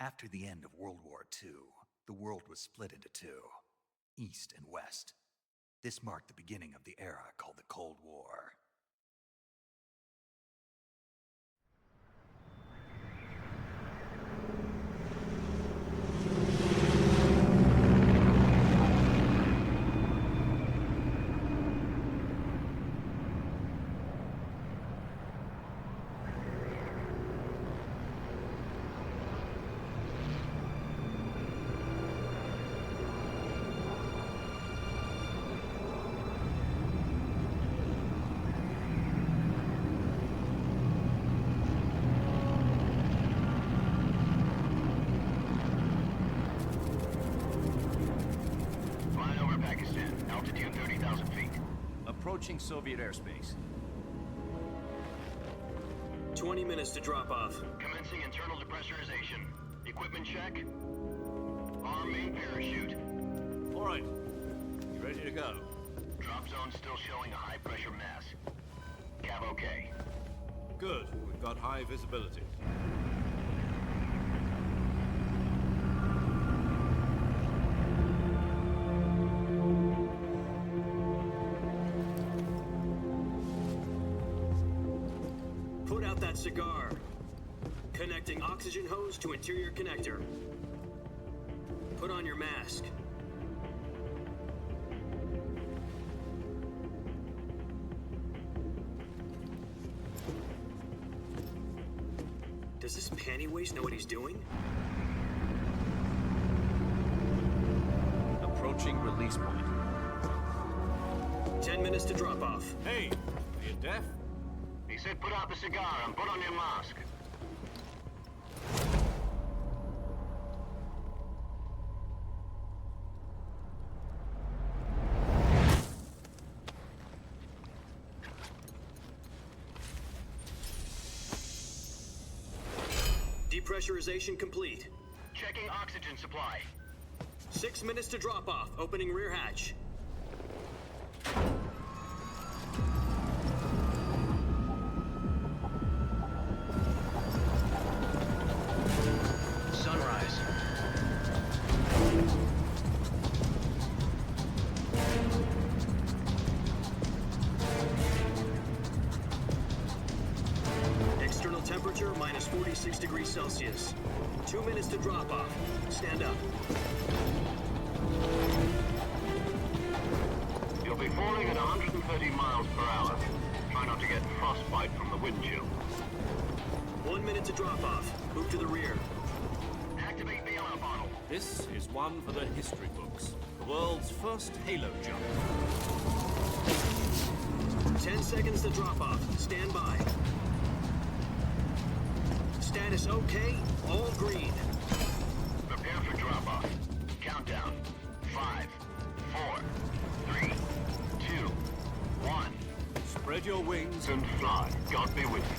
After the end of World War II, the world was split into two, East and West. This marked the beginning of the era called the Cold War. Altitude 30,000 feet. Approaching Soviet airspace. 20 minutes to drop off. Commencing internal depressurization. Equipment check. Arm main parachute. All right. You ready to go? Drop zone still showing a high pressure mass. Cav okay. Good. We've got high visibility. Put out that cigar. Connecting oxygen hose to interior connector. Put on your mask. Does this panty waste know what he's doing? Approaching release point. 10 minutes to drop off. Hey, are you deaf? He said put out the cigar and put on your mask. Depressurization complete. Checking oxygen supply. 6 minutes to drop off. Opening rear hatch. Sunrise. External temperature minus 46 degrees Celsius. 2 minutes to drop off. Stand up. You'll be falling at 130 miles per hour. Try not to get frostbite from the wind chill. 1 minute to drop off. Move to the rear. Activate bailout bottle. This is one for the history books. The world's first halo jump. 10 seconds to drop off. Stand by. Status okay. All green. Prepare for drop-off. Countdown. 5, 4, 3, 2, 1. Spread your wings And fly. God be with you.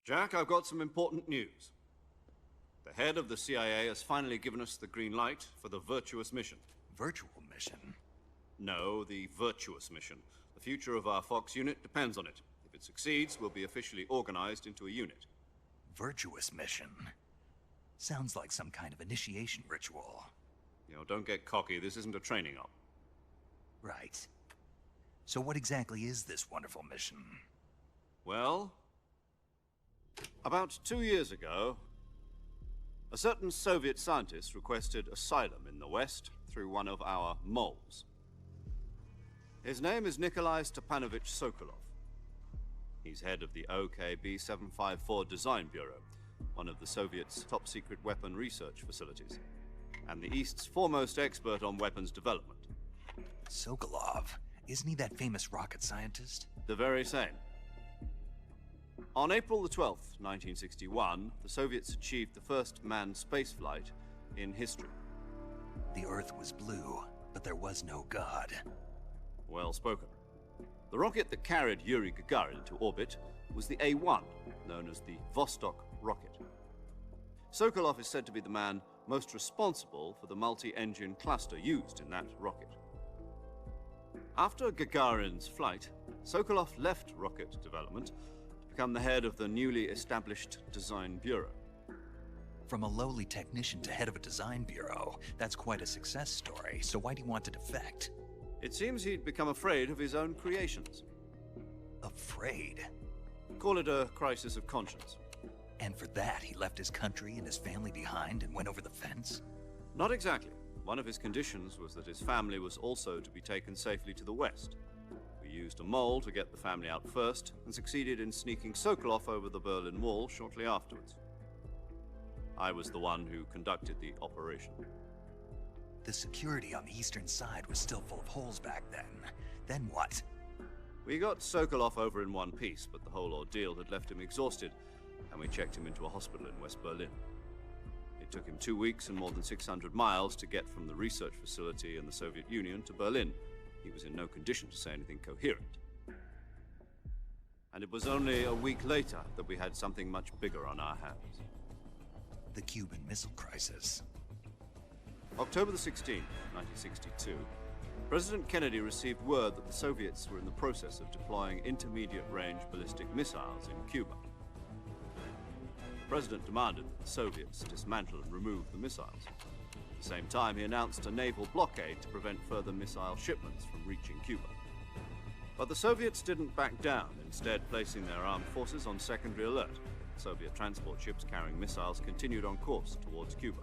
Jack, I've got some important news. The head of the CIA has finally given us the green light for the virtuous mission. Virtual mission? No, the virtuous mission. The future of our Fox unit depends on it. If it succeeds, we'll be officially organized into a unit. Virtuous mission? Sounds like some kind of initiation ritual. You know, don't get cocky. This isn't a training op. Right. So what exactly is this wonderful mission? Well, about 2 years ago, a certain Soviet scientist requested asylum in the West through one of our moles. His name is Nikolai Stepanovich Sokolov. He's head of the OKB-754 Design Bureau, one of the Soviets' top-secret weapon research facilities, and the East's foremost expert on weapons development. Sokolov? Isn't he that famous rocket scientist? The very same. On April the 12th, 1961, the Soviets achieved the first manned spaceflight in history. The Earth was blue, but there was no God. Well spoken. The rocket that carried Yuri Gagarin into orbit was the A-1, known as the Vostok rocket. Sokolov is said to be the man most responsible for the multi-engine cluster used in that rocket. After Gagarin's flight, Sokolov left rocket development to become the head of the newly established Design Bureau. From a lowly technician to head of a design bureau, that's quite a success story, so why do you want to defect? It seems he'd become afraid of his own creations. Afraid? Call it a crisis of conscience. And for that, he left his country and his family behind and went over the fence? Not exactly. One of his conditions was that his family was also to be taken safely to the west. We used a mole to get the family out first, and succeeded in sneaking Sokolov over the Berlin Wall shortly afterwards. I was the one who conducted the operation. The security on the eastern side was still full of holes back then. Then what? We got Sokolov over in one piece, but the whole ordeal had left him exhausted, and we checked him into a hospital in West Berlin. It took him 2 weeks and more than 600 miles to get from the research facility in the Soviet Union to Berlin. He was in no condition to say anything coherent. And it was only a week later that we had something much bigger on our hands. The Cuban Missile Crisis. October the 16th, 1962, President Kennedy received word that the Soviets were in the process of deploying intermediate-range ballistic missiles in Cuba. The president demanded that the Soviets dismantle and remove the missiles. At the same time, he announced a naval blockade to prevent further missile shipments from reaching Cuba. But the Soviets didn't back down, instead placing their armed forces on secondary alert. Soviet transport ships carrying missiles continued on course towards Cuba.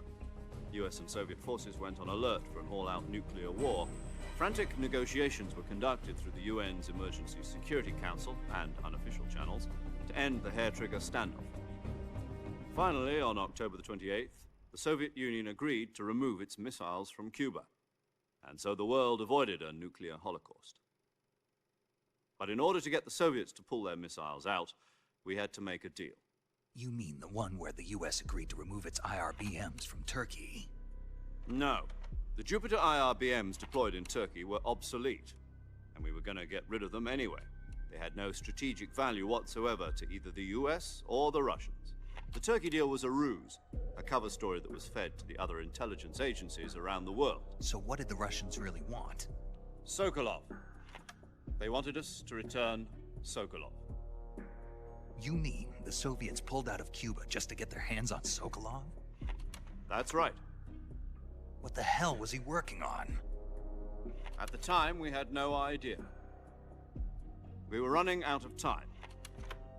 US and Soviet forces went on alert for an all-out nuclear war. Frantic negotiations were conducted through the UN's Emergency Security Council and unofficial channels to end the hair-trigger standoff. Finally, on October the 28th, the Soviet Union agreed to remove its missiles from Cuba, and so the world avoided a nuclear holocaust. But in order to get the Soviets to pull their missiles out, we had to make a deal. You mean the one where the US agreed to remove its IRBMs from Turkey? No. The Jupiter IRBMs deployed in Turkey were obsolete, and we were going to get rid of them anyway. They had no strategic value whatsoever to either the US or the Russians. The Turkey deal was a ruse, a cover story that was fed to the other intelligence agencies around the world. So what did the Russians really want? Sokolov. They wanted us to return Sokolov. You mean the Soviets pulled out of Cuba just to get their hands on Sokolov? That's right. What the hell was he working on? At the time, we had no idea. We were running out of time.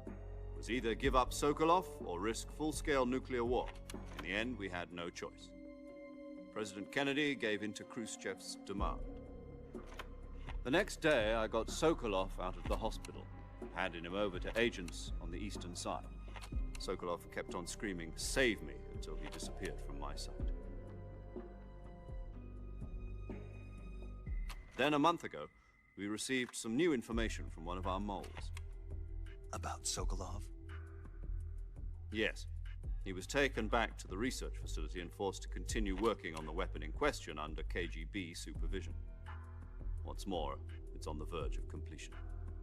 It was either give up Sokolov or risk full-scale nuclear war. In the end, we had no choice. President Kennedy gave in to Khrushchev's demand. The next day, I got Sokolov out of the hospital, handing him over to agents on the eastern side. Sokolov kept on screaming, "Save me," until he disappeared from my sight. Then, a month ago, we received some new information from one of our moles. About Sokolov? Yes. He was taken back to the research facility and forced to continue working on the weapon in question under KGB supervision. What's more, it's on the verge of completion.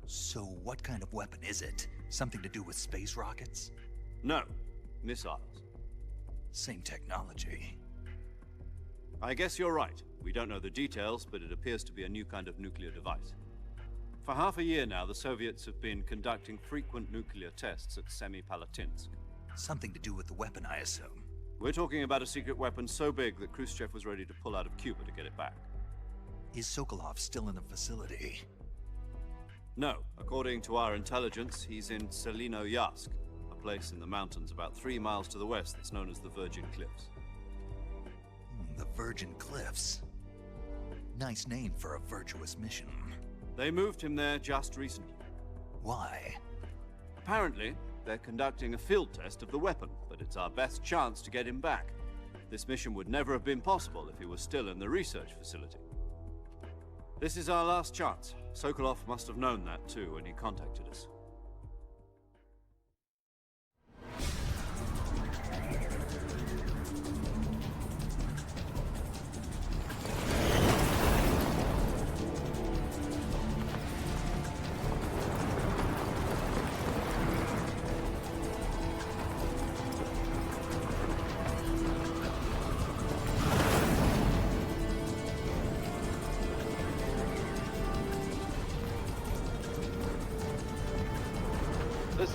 So what kind of weapon is it? Something to do with space rockets? No, missiles. Same technology. I guess you're right. We don't know the details, but it appears to be a new kind of nuclear device. For half a year now, the Soviets have been conducting frequent nuclear tests at Semipalatinsk. Something to do with the weapon, I assume. We're talking about a secret weapon so big that Khrushchev was ready to pull out of Cuba to get it back. Is Sokolov still in the facility? No. According to our intelligence, he's in Selino-Yarsk, a place in the mountains about 3 miles to the west that's known as the Virgin Cliffs. The Virgin Cliffs. Nice name for a virtuous mission. They moved him there just recently. Why? Apparently, they're conducting a field test of the weapon, but it's our best chance to get him back. This mission would never have been possible if he was still in the research facility. This is our last chance. Sokolov must have known that too when he contacted us.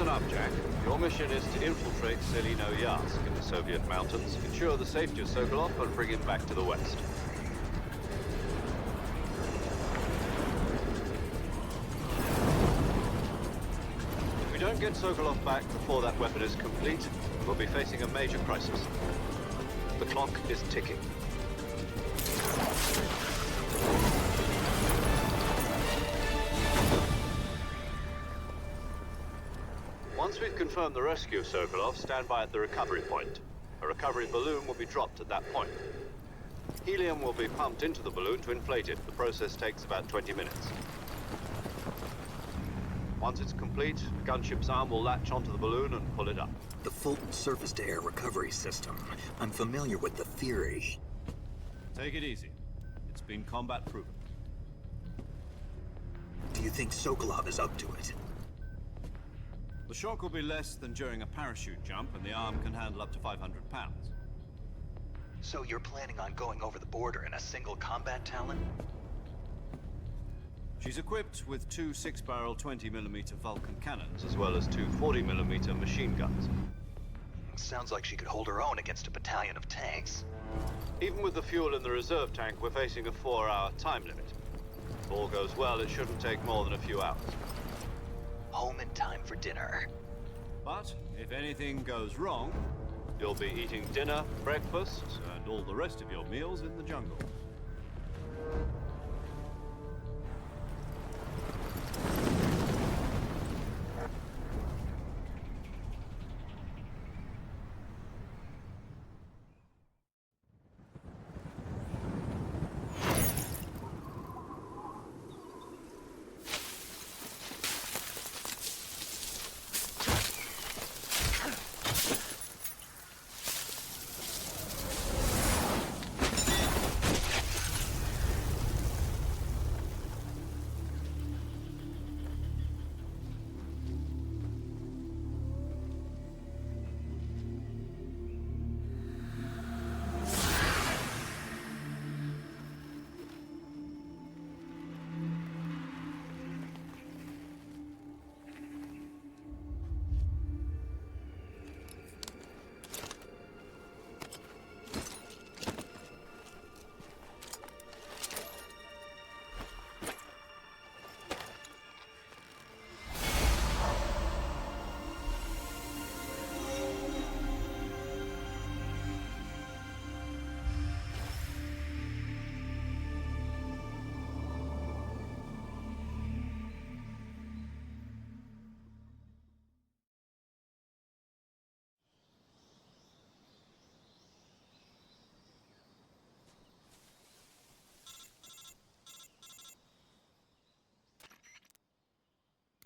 Listen up, Jack. Your mission is to infiltrate Selino Yask in the Soviet mountains, ensure the safety of Sokolov, and bring him back to the West. If we don't get Sokolov back before that weapon is complete, we'll be facing a major crisis. The clock is ticking. Once we've confirmed the rescue of Sokolov, stand by at the recovery point. A recovery balloon will be dropped at that point. Helium will be pumped into the balloon to inflate it. The process takes about 20 minutes. Once it's complete, the gunship's arm will latch onto the balloon and pull it up. The Fulton surface-to-air recovery system. I'm familiar with the theory. Take it easy. It's been combat proven. Do you think Sokolov is up to it? The shock will be less than during a parachute jump, and the arm can handle up to 500 pounds. So you're planning on going over the border in a single combat Talon? She's equipped with two 6-barrel 20mm Vulcan cannons, as well as two 40mm machine guns. Sounds like she could hold her own against a battalion of tanks. Even with the fuel in the reserve tank, we're facing a 4-hour time limit. If all goes well, it shouldn't take more than a few hours. Home in time for dinner. But if anything goes wrong, you'll be eating dinner, breakfast, and all the rest of your meals in the jungle.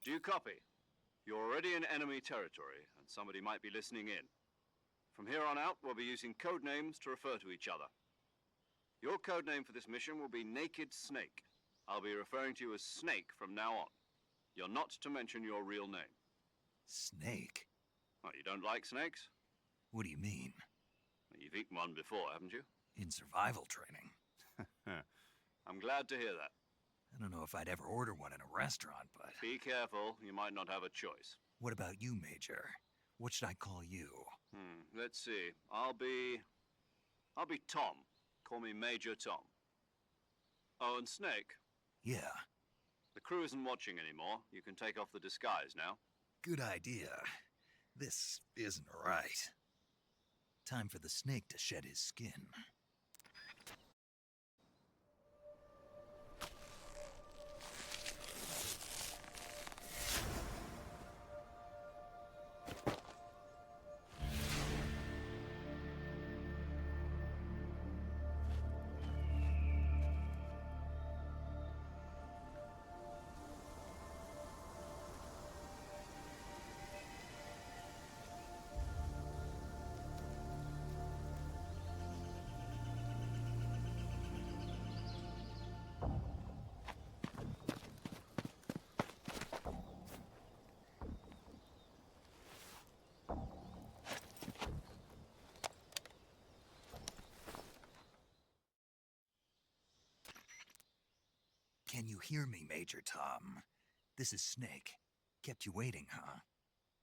Do you copy? You're already in enemy territory, and somebody might be listening in. From here on out, we'll be using code names to refer to each other. Your code name for this mission will be Naked Snake. I'll be referring to you as Snake from now on. You're not to mention your real name. Snake? Oh, you don't like snakes? What do you mean? You've eaten one before, haven't you? In survival training. I'm glad to hear that. I don't know if I'd ever order one in a restaurant, but... Be careful, you might not have a choice. What about you, Major? What should I call you? Let's see. I'll be Tom. Call me Major Tom. Oh, and Snake. Yeah. The crew isn't watching anymore. You can take off the disguise now. Good idea. This isn't right. Time for the snake to shed his skin. Can you hear me, Major Tom? This is Snake. Kept you waiting, huh?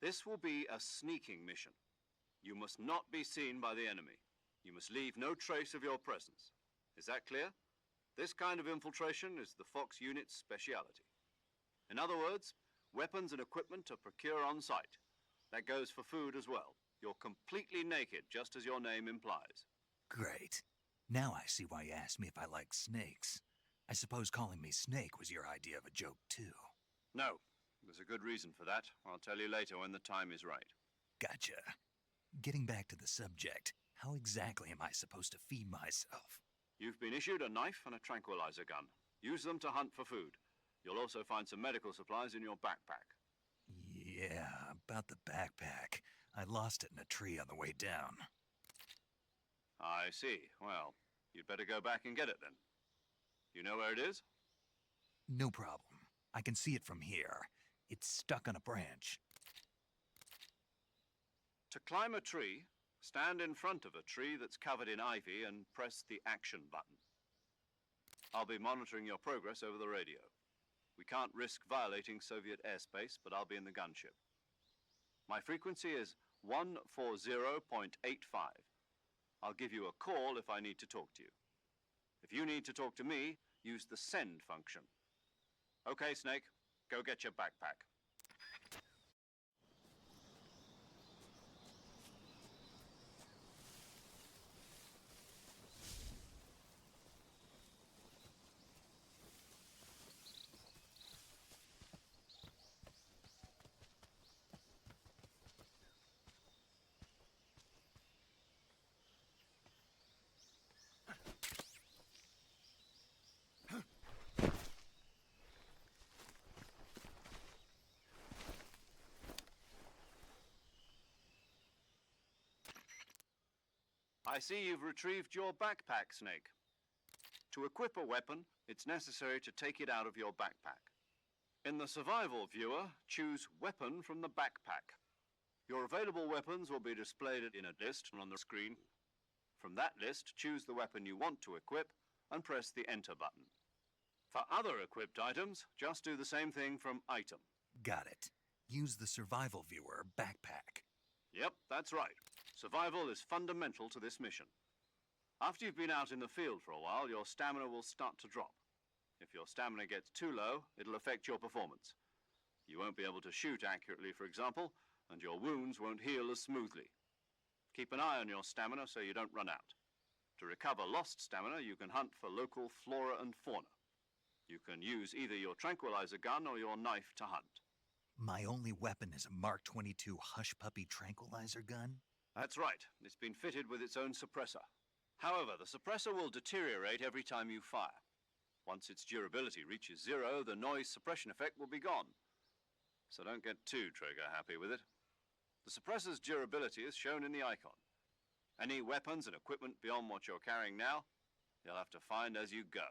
This will be a sneaking mission. You must not be seen by the enemy. You must leave no trace of your presence. Is that clear? This kind of infiltration is the Fox unit's speciality. In other words, weapons and equipment are procured on site. That goes for food as well. You're completely naked, just as your name implies. Great. Now I see why you asked me if I like snakes. I suppose calling me Snake was your idea of a joke, too. No, there's a good reason for that. I'll tell you later when the time is right. Gotcha. Getting back to the subject, how exactly am I supposed to feed myself? You've been issued a knife and a tranquilizer gun. Use them to hunt for food. You'll also find some medical supplies in your backpack. Yeah, about the backpack. I lost it in a tree on the way down. I see. Well, you'd better go back and get it then. You know where it is? No problem. I can see it from here. It's stuck on a branch. To climb a tree, stand in front of a tree that's covered in ivy and press the action button. I'll be monitoring your progress over the radio. We can't risk violating Soviet airspace, but I'll be in the gunship. My frequency is 140.85. I'll give you a call if I need to talk to you. If you need to talk to me, use the send function. Okay, Snake, go get your backpack. I see you've retrieved your backpack, Snake. To equip a weapon, it's necessary to take it out of your backpack. In the survival viewer, choose Weapon from the backpack. Your available weapons will be displayed in a list on the screen. From that list, choose the weapon you want to equip and press the Enter button. For other equipped items, just do the same thing from Item. Got it. Use the survival viewer backpack. Yep, that's right. Survival is fundamental to this mission. After you've been out in the field for a while, your stamina will start to drop. If your stamina gets too low, it'll affect your performance. You won't be able to shoot accurately, for example, and your wounds won't heal as smoothly. Keep an eye on your stamina so you don't run out. To recover lost stamina, you can hunt for local flora and fauna. You can use either your tranquilizer gun or your knife to hunt. My only weapon is a Mark 22 Hush Puppy tranquilizer gun? That's right. It's been fitted with its own suppressor. However, the suppressor will deteriorate every time you fire. Once its durability reaches zero, the noise suppression effect will be gone. So don't get too trigger happy with it. The suppressor's durability is shown in the icon. Any weapons and equipment beyond what you're carrying now, you'll have to find as you go.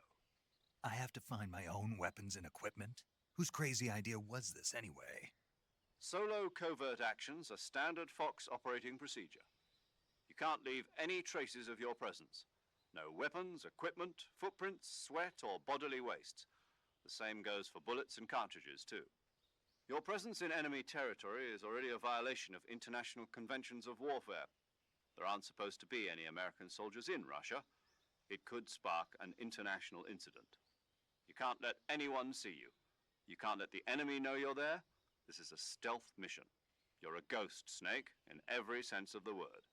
I have to find my own weapons and equipment? Whose crazy idea was this anyway? Solo covert actions are standard Fox operating procedure. You can't leave any traces of your presence. No weapons, equipment, footprints, sweat, or bodily wastes. The same goes for bullets and cartridges, too. Your presence in enemy territory is already a violation of international conventions of warfare. There aren't supposed to be any American soldiers in Russia. It could spark an international incident. You can't let anyone see you. You can't let the enemy know you're there. This is a stealth mission. You're a ghost, Snake, in every sense of the word.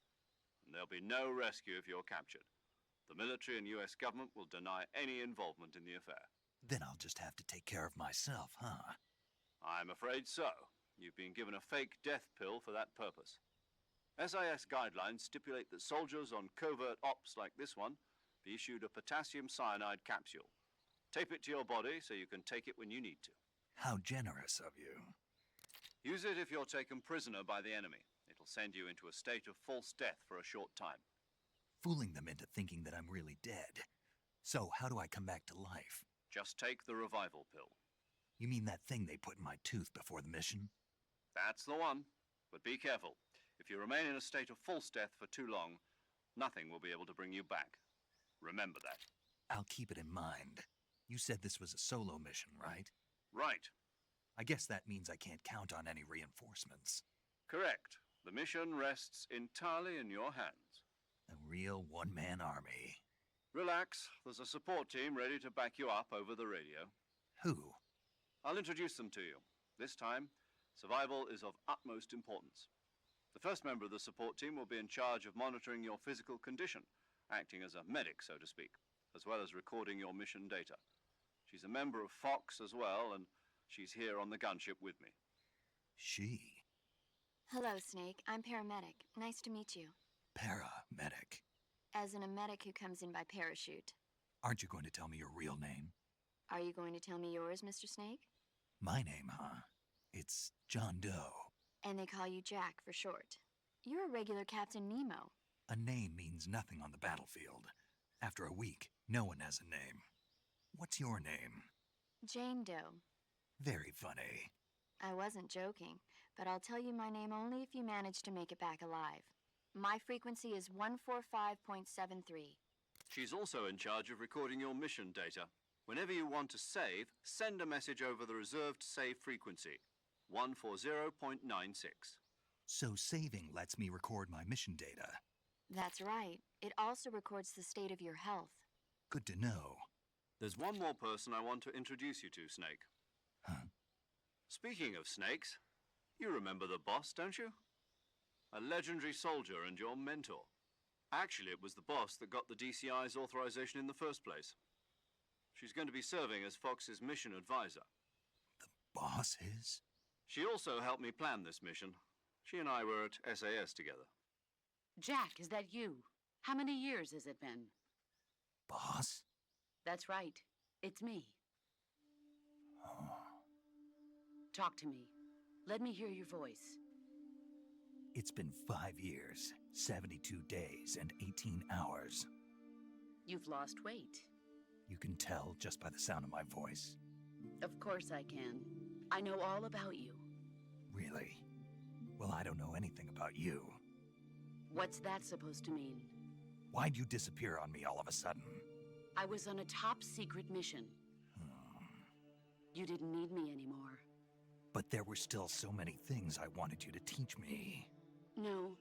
And there'll be no rescue if you're captured. The military and US government will deny any involvement in the affair. Then I'll just have to take care of myself, huh? I'm afraid so. You've been given a fake death pill for that purpose. SIS guidelines stipulate that soldiers on covert ops like this one be issued a potassium cyanide capsule. Tape it to your body so you can take it when you need to. How generous of you. Use it if you're taken prisoner by the enemy. It'll send you into a state of false death for a short time. Fooling them into thinking that I'm really dead. So how do I come back to life? Just take the revival pill. You mean that thing they put in my tooth before the mission? That's the one. But be careful. If you remain in a state of false death for too long, nothing will be able to bring you back. Remember that. I'll keep it in mind. You said this was a solo mission, right? Right. I guess that means I can't count on any reinforcements. Correct. The mission rests entirely in your hands. A real one-man army. Relax. There's a support team ready to back you up over the radio. Who? I'll introduce them to you. This time, survival is of utmost importance. The first member of the support team will be in charge of monitoring your physical condition, acting as a medic, so to speak, as well as recording your mission data. She's a member of Fox as well, and she's here on the gunship with me. She? Hello, Snake. I'm paramedic. Nice to meet you. Paramedic. As in a medic who comes in by parachute. Aren't you going to tell me your real name? Are you going to tell me yours, Mr. Snake? My name, huh? It's John Doe. And they call you Jack for short. You're a regular Captain Nemo. A name means nothing on the battlefield. After a week, no one has a name. What's your name? Jane Doe. Very funny. I wasn't joking, but I'll tell you my name only if you manage to make it back alive. My frequency is 145.73. She's also in charge of recording your mission data. Whenever you want to save, send a message over the reserved save frequency, 140.96. So saving lets me record my mission data. That's right. It also records the state of your health. Good to know. There's one more person I want to introduce you to, Snake. Huh? Speaking of snakes, you remember the boss, don't you? A legendary soldier and your mentor. Actually, it was the boss that got the DCI's authorization in the first place. She's going to be serving as Fox's mission advisor. The boss is? She also helped me plan this mission. She and I were at SAS together. Jack, is that you? How many years has it been? Boss? That's right. It's me. Oh. Talk to me. Let me hear your voice. It's been 5 years, 72 days, and 18 hours. You've lost weight. You can tell just by the sound of my voice. Of course I can. I know all about you. Really? Well, I don't know anything about you. What's that supposed to mean? Why'd you disappear on me all of a sudden? I was on a top-secret mission. You didn't need me anymore. But there were still so many things I wanted you to teach me. No,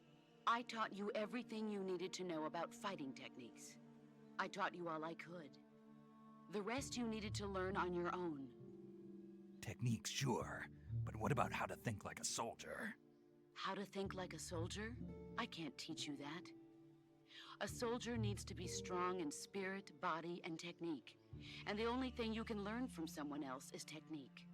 I taught you everything you needed to know about fighting techniques. I taught you all I could. The rest you needed to learn on your own. Techniques, sure. But what about how to think like a soldier? How to think like a soldier? I can't teach you that. A soldier needs to be strong in spirit, body, and technique. And the only thing you can learn from someone else is technique.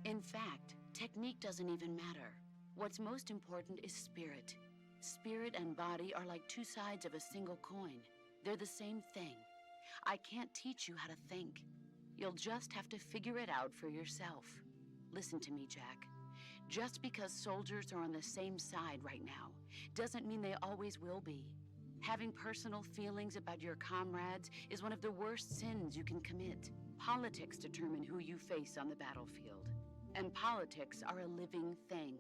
In fact, technique doesn't even matter. What's most important is spirit. Spirit and body are like two sides of a single coin. They're the same thing. I can't teach you how to think. You'll just have to figure it out for yourself. Listen to me, Jack. Just because soldiers are on the same side right now doesn't mean they always will be. Having personal feelings about your comrades is one of the worst sins you can commit. Politics determine who you face on the battlefield. And politics are a living thing.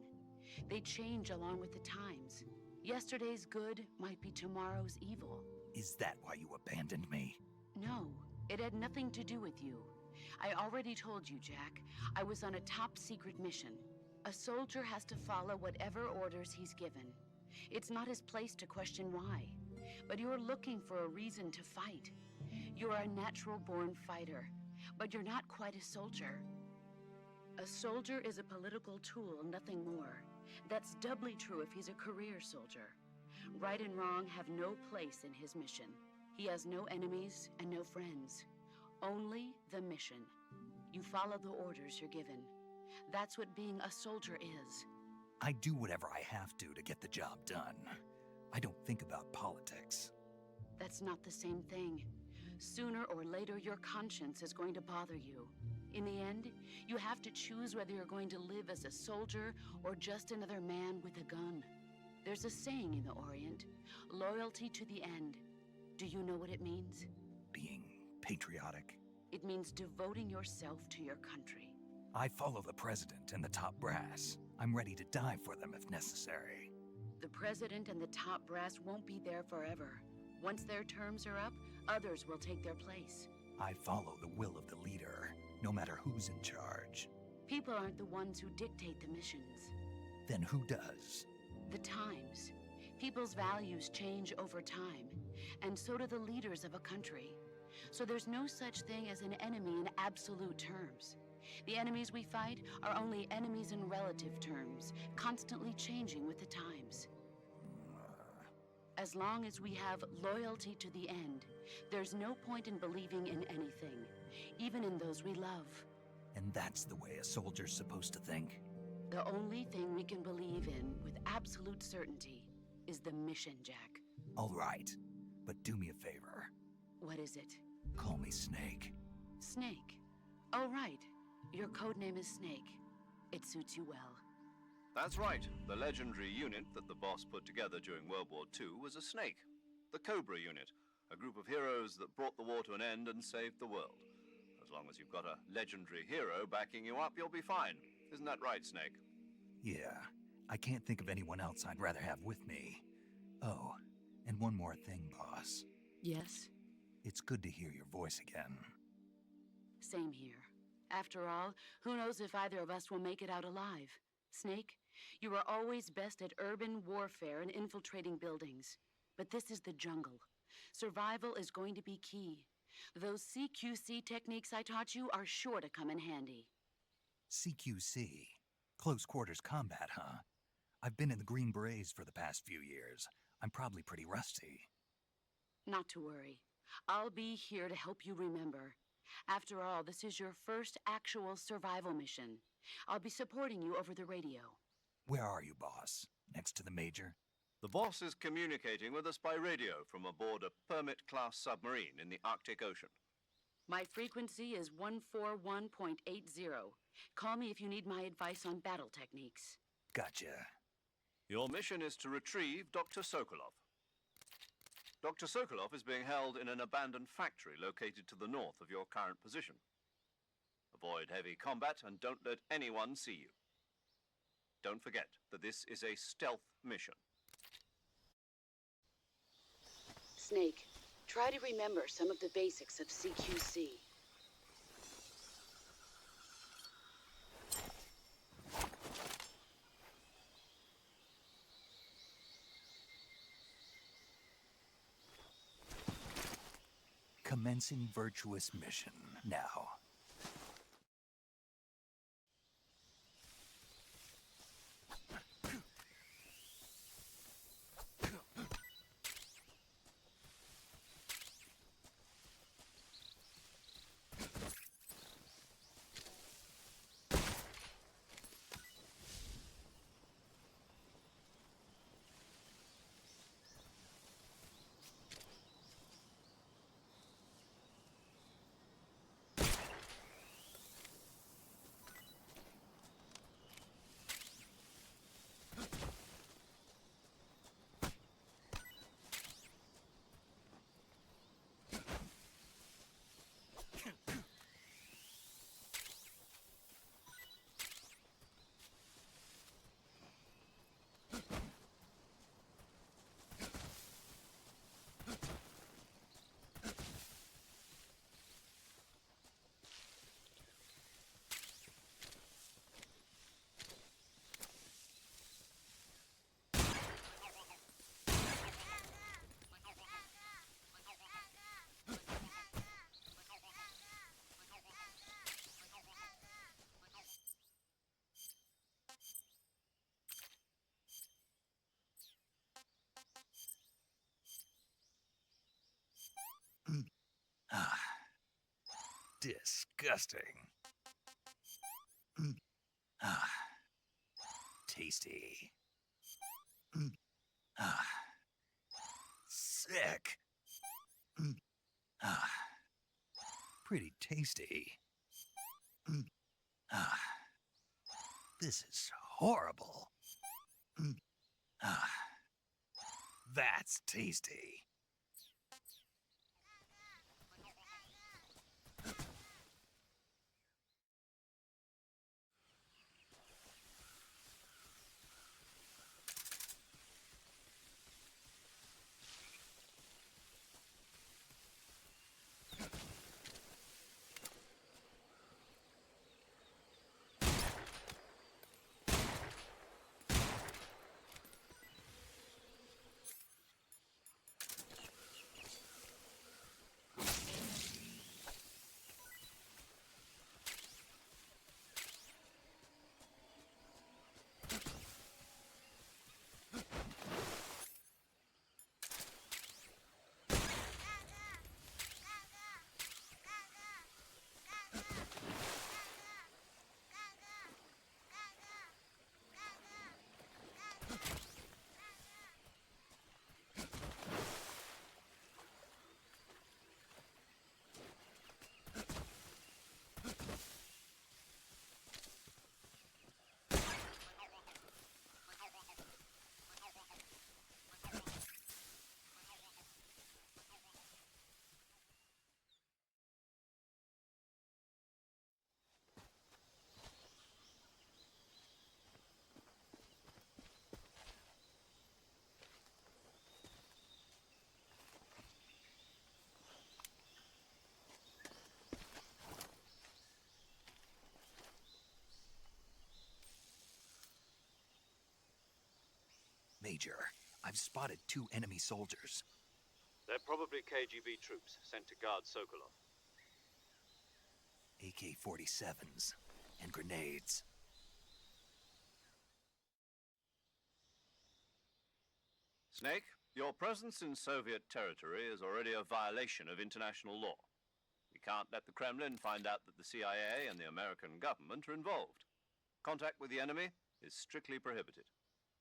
They change along with the times. Yesterday's good might be tomorrow's evil. Is that why you abandoned me? No, it had nothing to do with you. I already told you, Jack. I was on a top-secret mission. A soldier has to follow whatever orders he's given. It's not his place to question why. But you're looking for a reason to fight. You're a natural-born fighter, but you're not quite a soldier. A soldier is a political tool, nothing more. That's doubly true if he's a career soldier. Right and wrong have no place in his mission. He has no enemies and no friends. Only the mission. You follow the orders you're given. That's what being a soldier is. I do whatever I have to get the job done. I don't think about politics. That's not the same thing. Sooner or later, your conscience is going to bother you. In the end, you have to choose whether you're going to live as a soldier or just another man with a gun. There's a saying in the Orient, loyalty to the end. Do you know what it means? Being patriotic. It means devoting yourself to your country. I follow the president and the top brass. I'm ready to die for them if necessary. The president and the top brass won't be there forever. Once their terms are up, others will take their place. I follow the will of the leader, no matter who's in charge. People aren't the ones who dictate the missions. Then who does? The times. People's values change over time, and so do the leaders of a country. So there's no such thing as an enemy in absolute terms. The enemies we fight are only enemies in relative terms, constantly changing with the times. As long as we have loyalty to the end, there's no point in believing in anything, even in those we love. And that's the way a soldier's supposed to think? The only thing we can believe in with absolute certainty is the mission, Jack. All right, but do me a favor. What is it? Call me Snake. Snake. Oh, right. Your code name is Snake. It suits you well. That's right. The legendary unit that the boss put together during World War II was a snake. The Cobra unit, a group of heroes that brought the war to an end and saved the world. As long as you've got a legendary hero backing you up, you'll be fine. Isn't that right, Snake? Yeah, I can't think of anyone else I'd rather have with me. Oh, and one more thing, boss. Yes? It's good to hear your voice again. Same here. After all, who knows if either of us will make it out alive? Snake, you are always best at urban warfare and infiltrating buildings. But this is the jungle. Survival is going to be key. Those CQC techniques I taught you are sure to come in handy. CQC? Close quarters combat, huh? I've been in the Green Berets for the past few years. I'm probably pretty rusty. Not to worry. I'll be here to help you remember. After all, this is your first actual survival mission. I'll be supporting you over the radio. Where are you, boss? Next to the Major? The boss is communicating with us by radio from aboard a Permit-class submarine in the Arctic Ocean. My frequency is 141.80. Call me if you need my advice on battle techniques. Gotcha. Your mission is to retrieve Dr. Sokolov. Dr. Sokolov is being held in an abandoned factory located to the north of your current position. Avoid heavy combat and don't let anyone see you. Don't forget that this is a stealth mission. Snake, try to remember some of the basics of CQC. Commencing virtuous mission now. Ah, disgusting. Ah, tasty. Ah, sick. Ah, pretty tasty. Ah, this is horrible. Ah, that's tasty. Major. I've spotted 2 enemy soldiers. They're probably KGB troops sent to guard Sokolov. AK-47s and grenades. Snake, your presence in Soviet territory is already a violation of international law. We can't let the Kremlin find out that the CIA and the American government are involved. Contact with the enemy is strictly prohibited.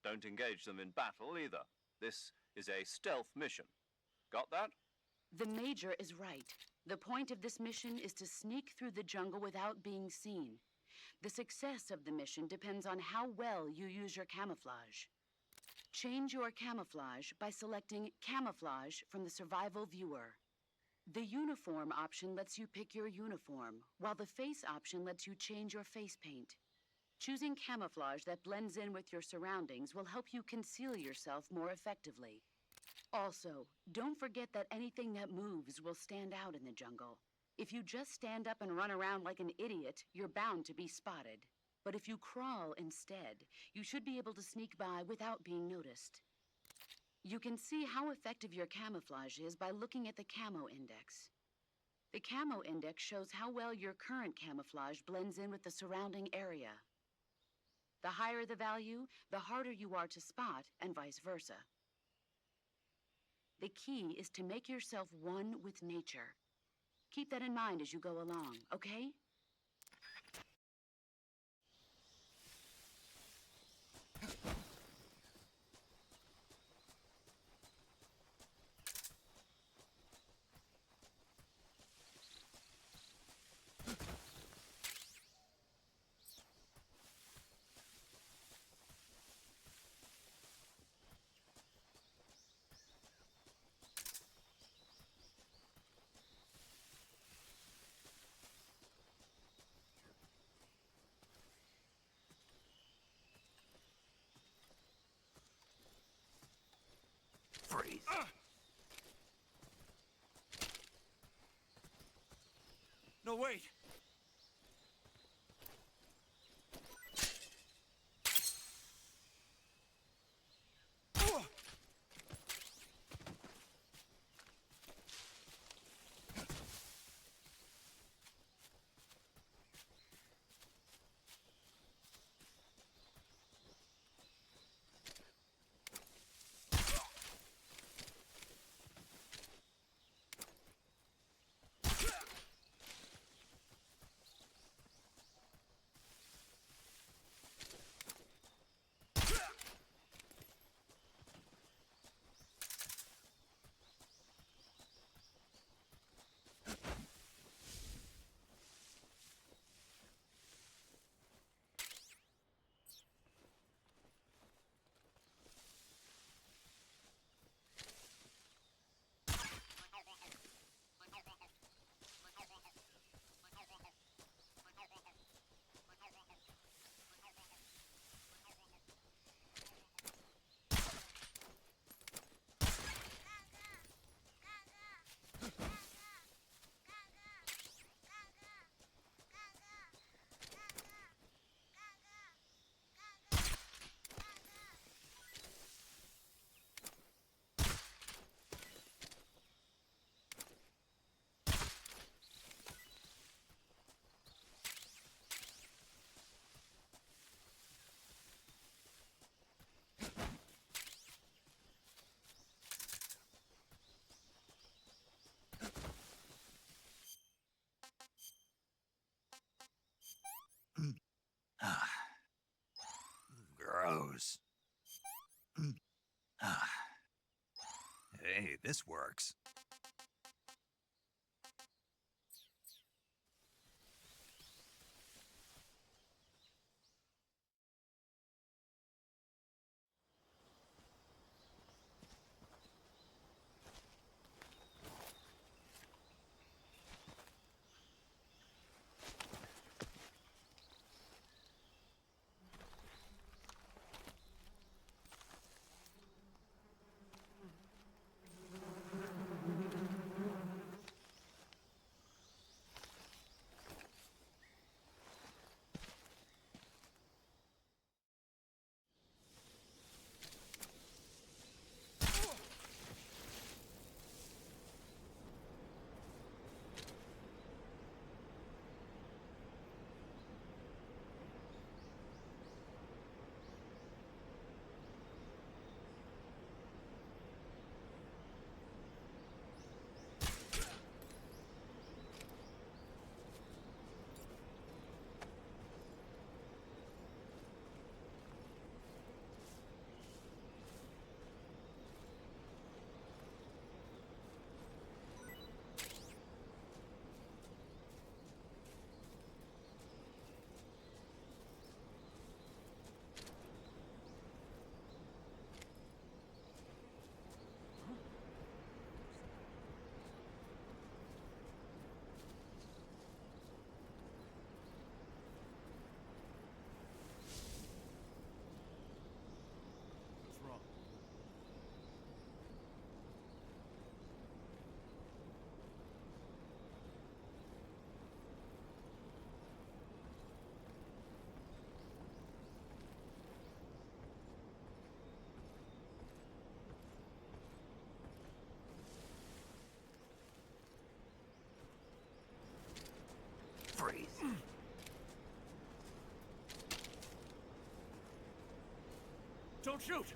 Don't engage them in battle either. This is a stealth mission. Got that? The Major is right. The point of this mission is to sneak through the jungle without being seen. The success of the mission depends on how well you use your camouflage. Change your camouflage by selecting Camouflage from the Survival Viewer. The Uniform option lets you pick your uniform, while the Face option lets you change your face paint. Choosing camouflage that blends in with your surroundings will help you conceal yourself more effectively. Also, don't forget that anything that moves will stand out in the jungle. If you just stand up and run around like an idiot, you're bound to be spotted. But if you crawl instead, you should be able to sneak by without being noticed. You can see how effective your camouflage is by looking at the Camo Index. The Camo Index shows how well your current camouflage blends in with the surrounding area. The higher the value, the harder you are to spot, and vice versa. The key is to make yourself one with nature. Keep that in mind as you go along, okay? Freeze. No, wait! Gross. Hey, this works. stories. Don't shoot!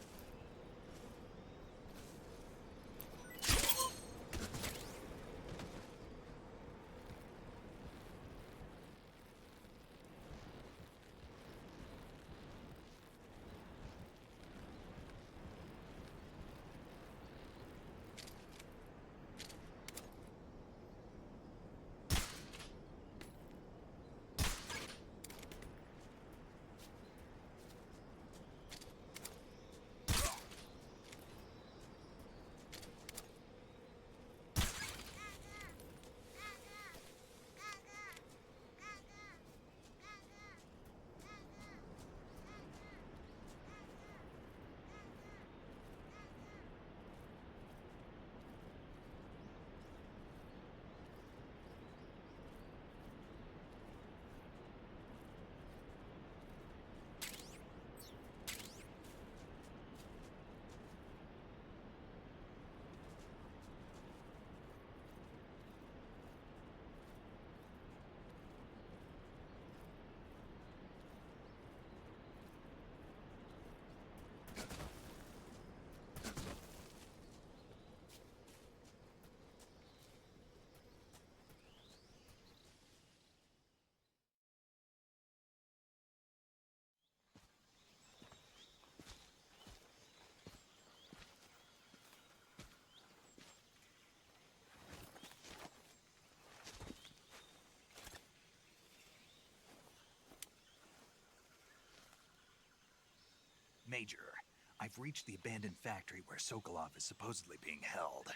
Major, I've reached the abandoned factory where Sokolov is supposedly being held.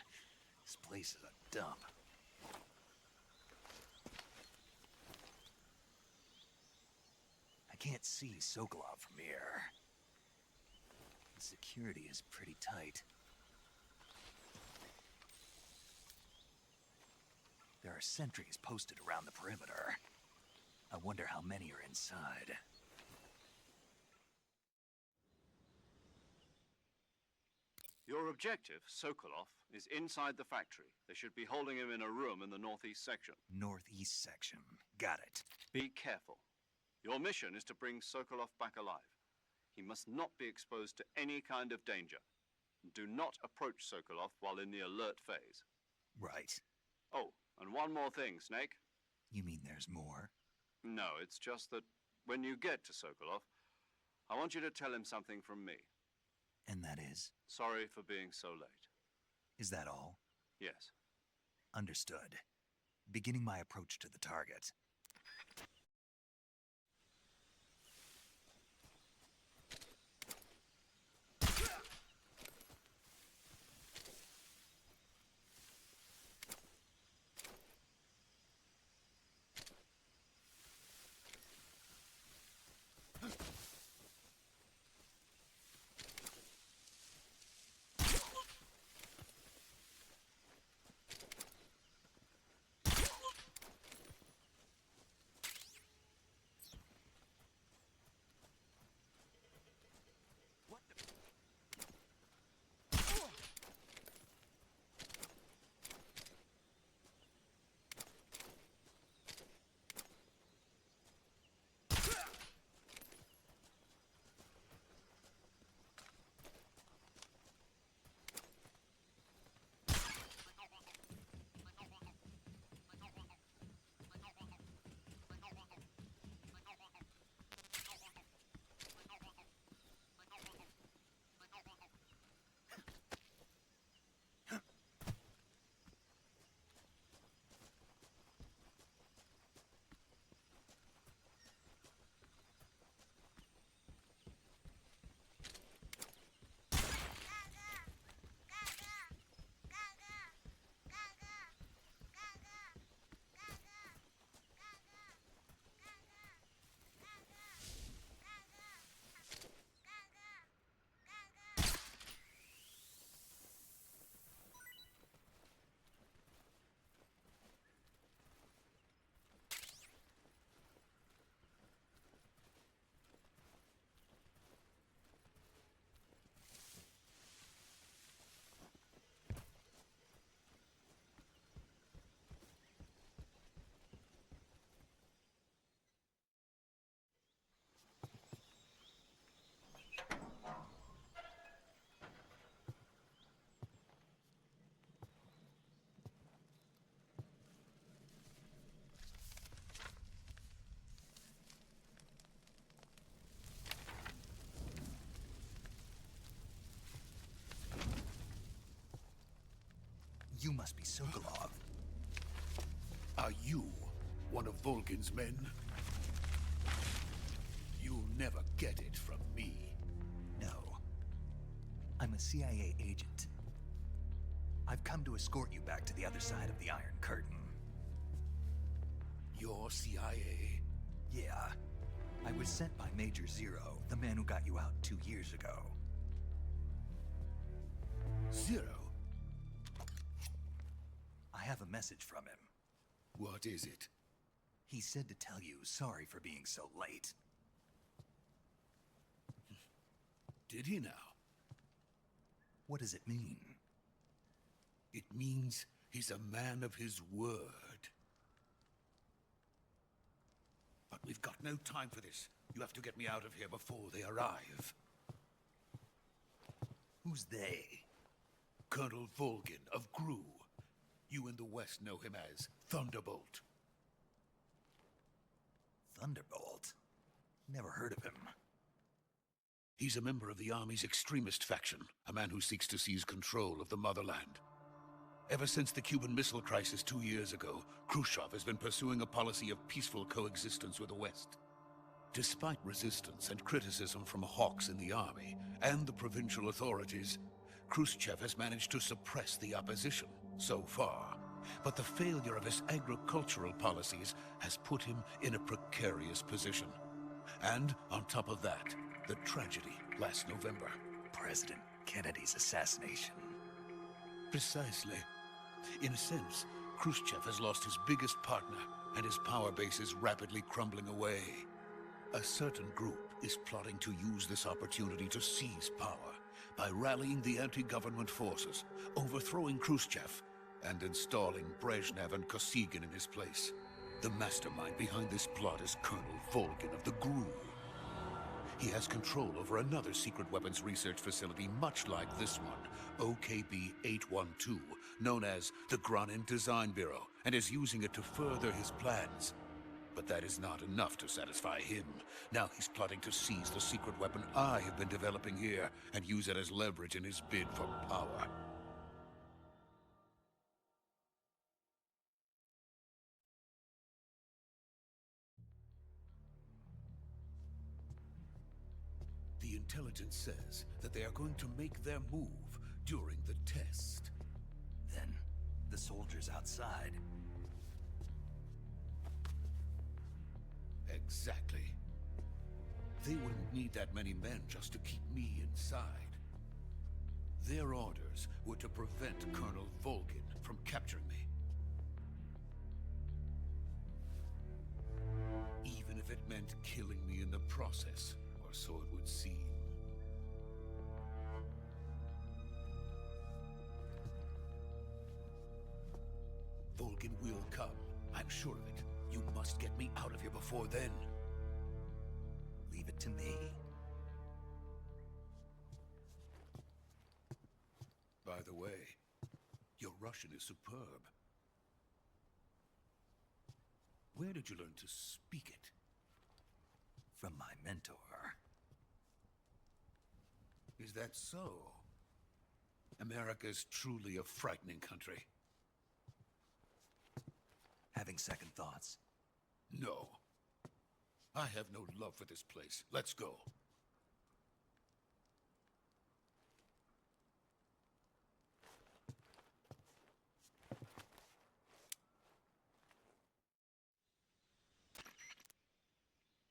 This place is a dump. I can't see Sokolov from here. The security is pretty tight. There are sentries posted around the perimeter. I wonder how many are inside. Your objective, Sokolov, is inside the factory. They should be holding him in a room in the northeast section. Northeast section. Got it. Be careful. Your mission is to bring Sokolov back alive. He must not be exposed to any kind of danger. Do not approach Sokolov while in the alert phase. Right. Oh, and one more thing, Snake. You mean there's more? No, it's just that when you get to Sokolov, I want you to tell him something from me. And that is? Sorry for being so late. Is that all? Yes. Understood. Beginning my approach to the target. You must be Sokolov. Are you one of Volgin's men? You'll never get it from me. No. I'm a CIA agent. I've come to escort you back to the other side of the Iron Curtain. You're CIA? Yeah. I was sent by Major Zero, the man who got you out 2 years ago. Zero? I have a message from him. What is it? He said to tell you sorry for being so late. Did he now? What does it mean? It means he's a man of his word. But we've got no time for this. You have to get me out of here before they arrive. Who's they? Colonel Volgin of Gru. You in the West know him as Thunderbolt. Thunderbolt? Never heard of him. He's a member of the Army's extremist faction, a man who seeks to seize control of the motherland. Ever since the Cuban Missile Crisis 2 years ago, Khrushchev has been pursuing a policy of peaceful coexistence with the West. Despite resistance and criticism from hawks in the army and the provincial authorities, Khrushchev has managed to suppress the opposition so far. But the failure of his agricultural policies has put him in a precarious position. And on top of that, the tragedy last November. President Kennedy's assassination. Precisely. In a sense, Khrushchev has lost his biggest partner, and his power base is rapidly crumbling away. A certain group is plotting to use this opportunity to seize power by rallying the anti-government forces, overthrowing Khrushchev, and installing Brezhnev and Kosygin in his place. The mastermind behind this plot is Colonel Volgin of the GRU. He has control over another secret weapons research facility much like this one, OKB-812, known as the Granin Design Bureau, and is using it to further his plans. But that is not enough to satisfy him. Now he's plotting to seize the secret weapon I have been developing here and use it as leverage in his bid for power. The intelligence says that they are going to make their move during the test. Then, the soldiers outside. Exactly. They wouldn't need that many men just to keep me inside. Their orders were to prevent Colonel Volgin from capturing me. Even if it meant killing me in the process, or so it would seem. Volgin will come. I'm sure of it. You must get me out of here before then. Leave it to me. By the way, your Russian is superb. Where did you learn to speak it? From my mentor. Is that so? America is truly a frightening country. Having second thoughts? No. I have no love for this place. Let's go.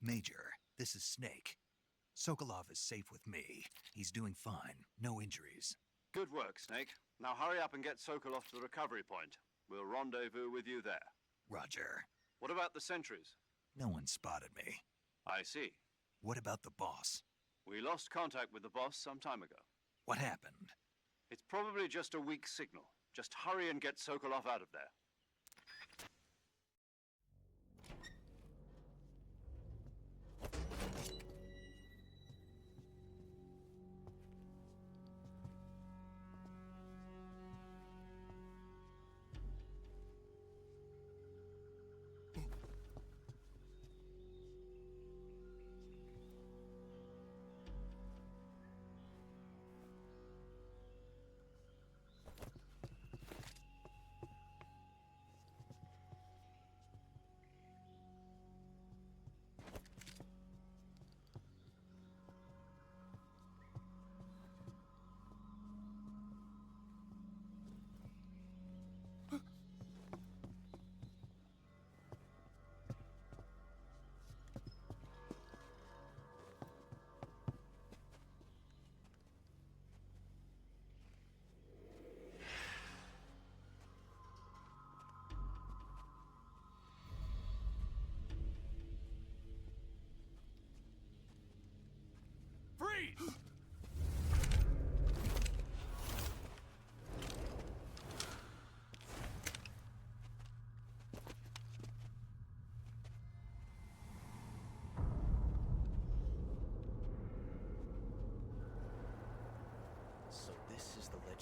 Major, this is Snake. Sokolov is safe with me. He's doing fine. No injuries. Good work, Snake. Now hurry up and get Sokolov to the recovery point. We'll rendezvous with you there. Roger. What about the sentries? No one spotted me. I see. What about the boss? We lost contact with the boss some time ago. What happened? It's probably just a weak signal. Just hurry and get Sokolov out of there.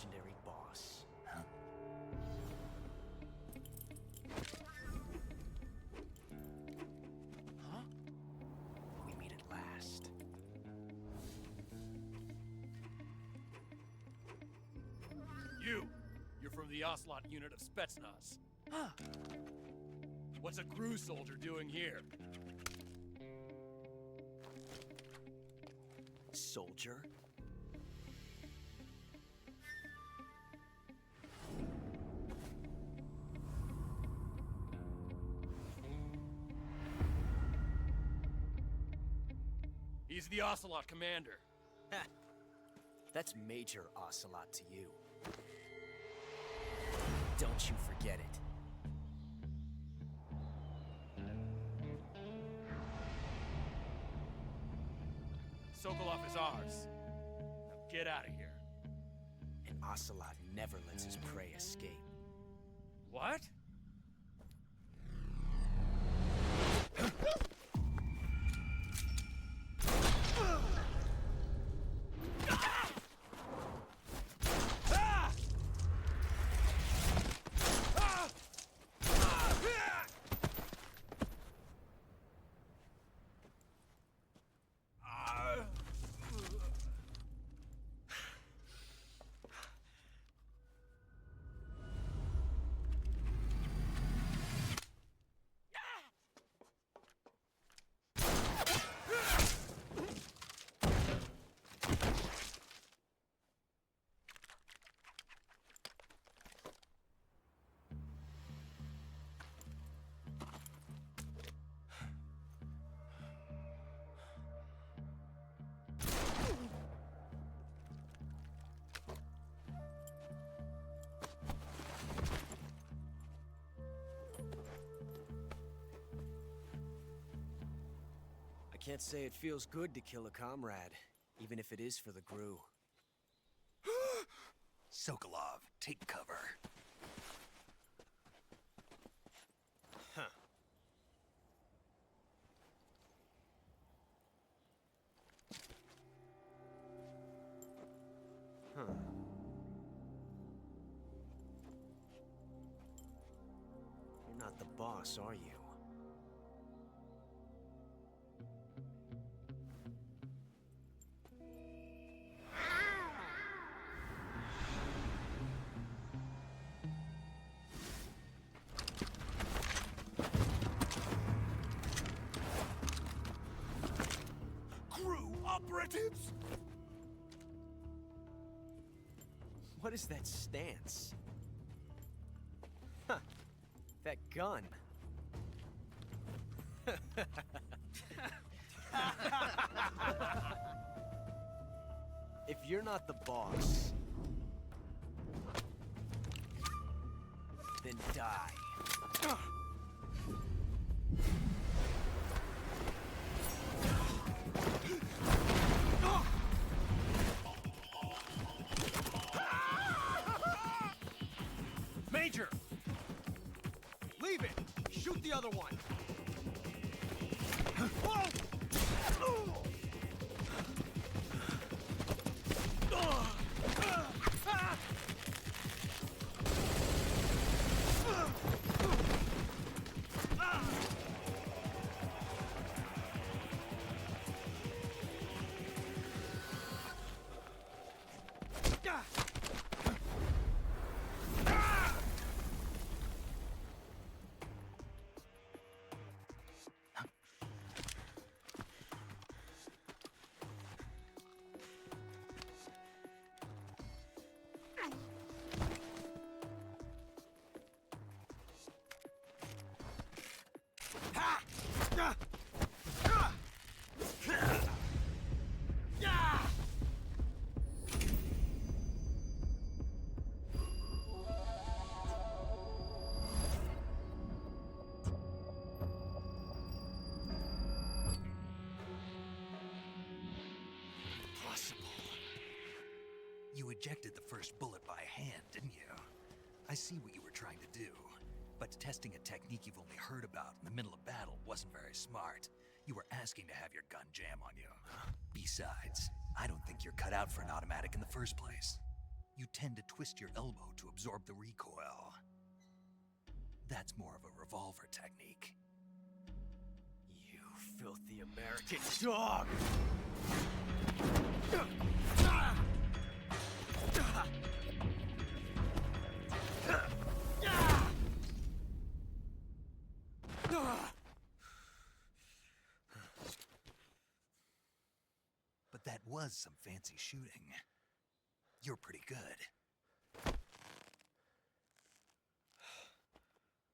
legendary boss. Huh? We meet at last. You're from the Ocelot unit of Spetsnaz. Huh. What's a crew soldier doing here? Soldier? He's the Ocelot commander. Ha! That's Major Ocelot to you. Don't you forget it. Sokolov is ours. Now get out of here. And Ocelot never lets his prey escape. What? I can't say it feels good to kill a comrade, even if it is for the Gru. Sokolov, take cover. Huh. Huh. You're not the boss, are you? Operatives? What is that stance? Huh. That gun. If you're not the boss, then die. Major! Leave it! Shoot the other one! You ejected the first bullet by hand, didn't you? I see what you were trying to do. But testing a technique you've only heard about in the middle of battle wasn't very smart. You were asking to have your gun jam on you. Besides, I don't think you're cut out for an automatic in the first place. you tend to twist your elbow to absorb the recoil. That's more of a revolver technique. You filthy American dog! But that was some fancy shooting. You're pretty good.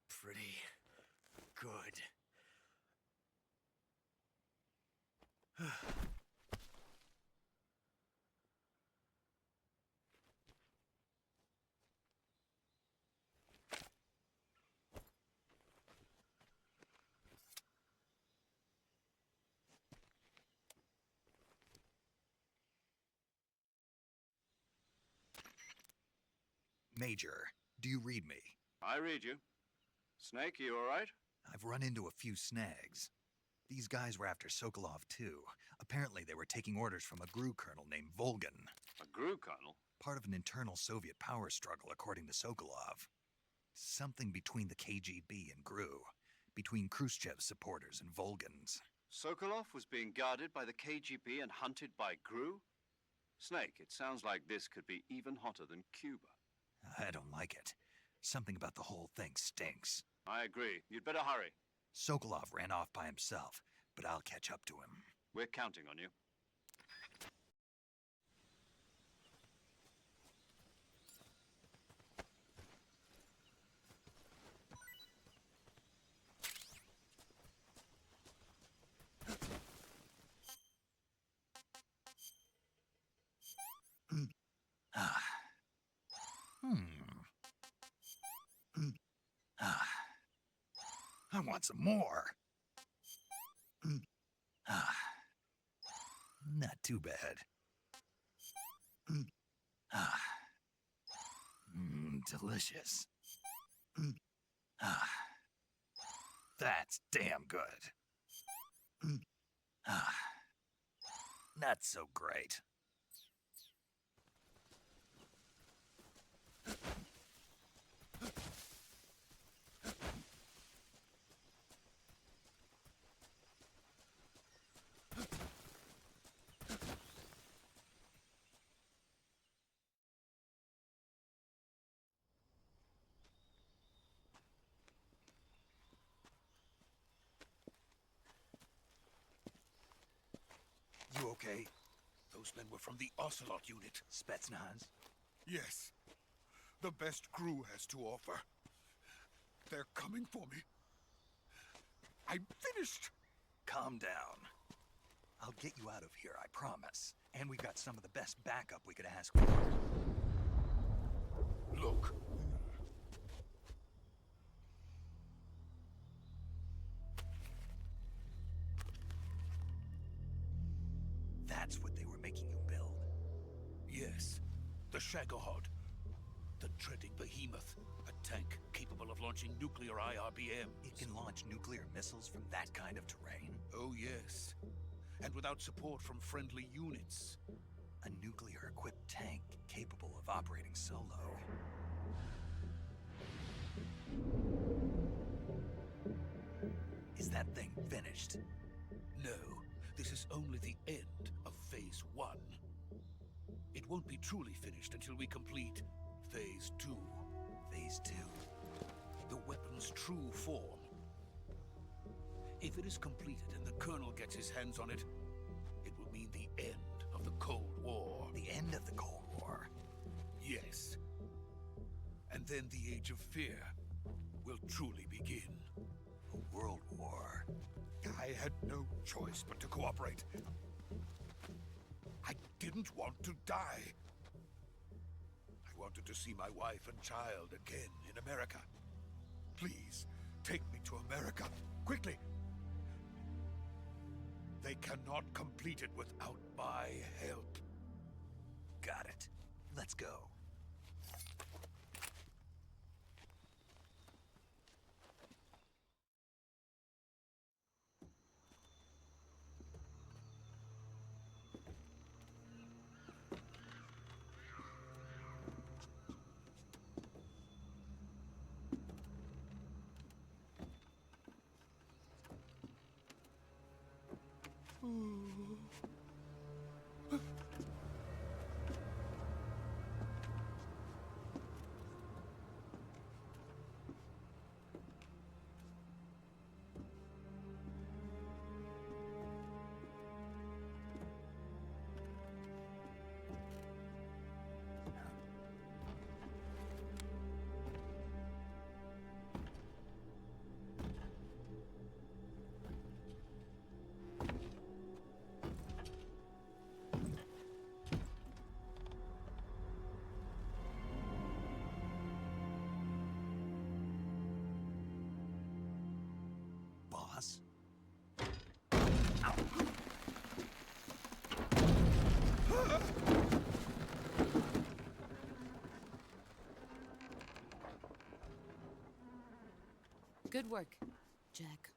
Pretty good. Major, do you read me? I read you. Snake, you all right? I've run into a few snags. These guys were after Sokolov too. Apparently they were taking orders from a GRU colonel named Volgan. A GRU colonel? Part of an internal Soviet power struggle, according to Sokolov. Something between the KGB and GRU. Between Khrushchev's supporters and Volgan's. Sokolov was being guarded by the KGB and hunted by GRU? Snake, it sounds like this could be even hotter than Cuba. I don't like it. Something about the whole thing stinks. I agree. You'd better hurry. Sokolov ran off by himself, but I'll catch up to him. We're counting on you. I want some more. Not too bad. Delicious. That's damn good. Not so great. You okay? Those men were from the Ocelot unit. Spetsnaz? Yes. The best GRU has to offer. They're coming for me. I'm finished. Calm down. I'll get you out of here, I promise. And we've got some of the best backup we could ask for. Look. That's what they were making you build. Yes. The Shagohod. The dreaded behemoth. A tank capable of launching nuclear IRBMs. It can launch nuclear missiles from that kind of terrain? Oh, yes. And without support from friendly units. A nuclear-equipped tank capable of operating solo. Is that thing finished? No. This is only the end of Phase 1. It won't be truly finished until we complete Phase 2. Phase 2? The weapon's true form. If it is completed and the Colonel gets his hands on it, it will mean the end of the Cold War. The end of the Cold War? Yes. And then the Age of Fear will truly begin. A world war. I had no choice but to cooperate. I didn't want to die. I wanted to see my wife and child again in America. Please, take me to America, quickly. They cannot complete it without my help. Got it. Let's go. Boss? Good work, Jack.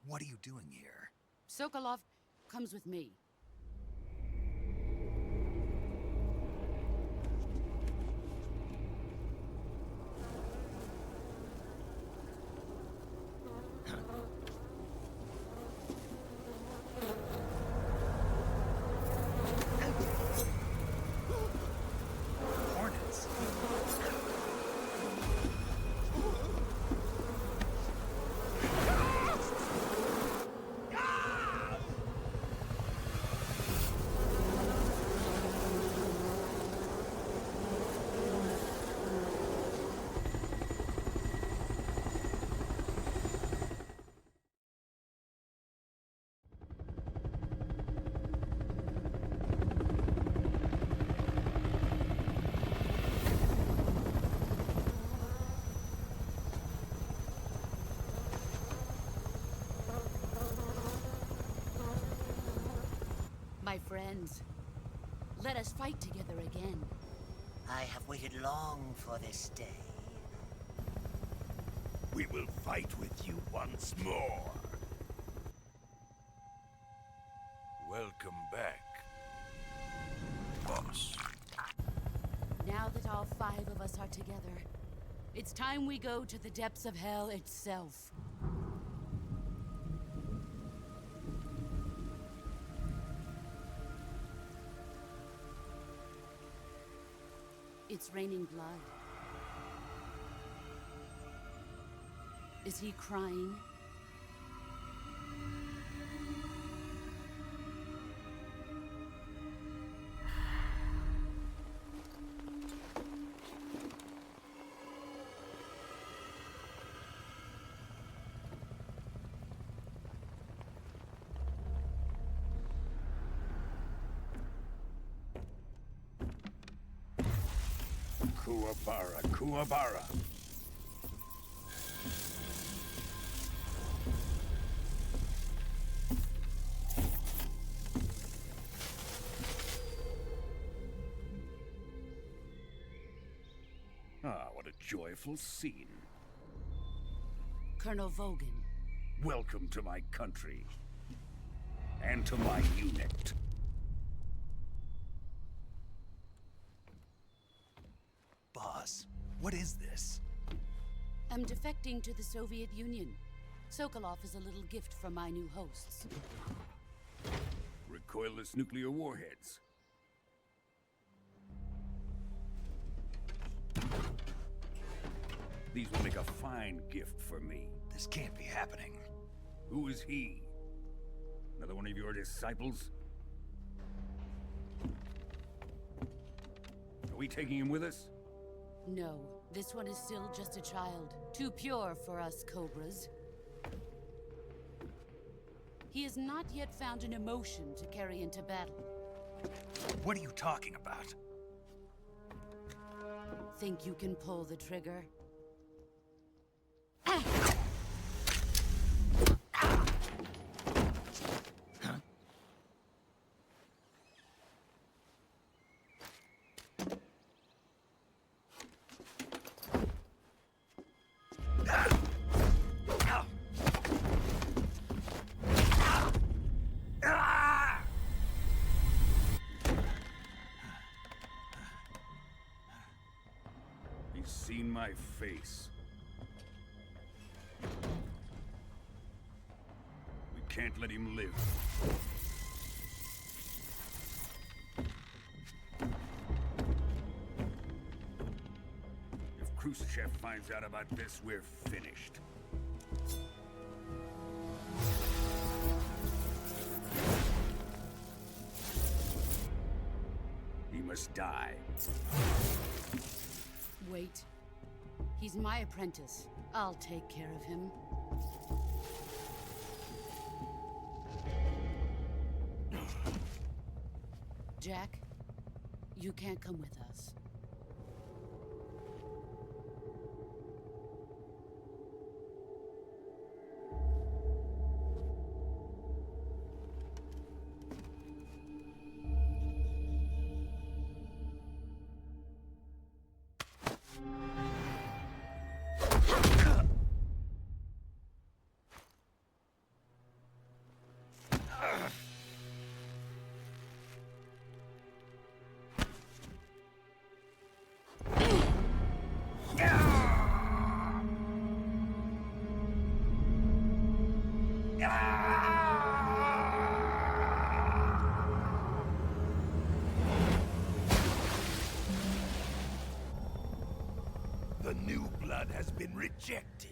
What are you doing here? Sokolov comes with me. Hornets. My friends, let us fight together again. I have waited long for this day. We will fight with you once more. Welcome back, boss. Now that all 5 of us are together, it's time we go to the depths of hell itself. It's raining blood. Is he crying? Kuwabara, Kuwabara. Ah, what a joyful scene. Colonel Vogan. Welcome to my country. And to my unit. Boss, what is this? I'm defecting to the Soviet Union. Sokolov is a little gift from my new hosts. Recoilless nuclear warheads. These will make a fine gift for me. This can't be happening. Who is he? Another one of your disciples? Are we taking him with us? No, this one is still just a child. Too pure for us Cobras. He has not yet found an emotion to carry into battle. What are you talking about? Think you can pull the trigger? He's seen my face. We can't let him live. If Khrushchev finds out about this, we're finished. He must die. Wait. He's my apprentice. I'll take care of him. Jack, you can't come with us. The new blood has been rejected.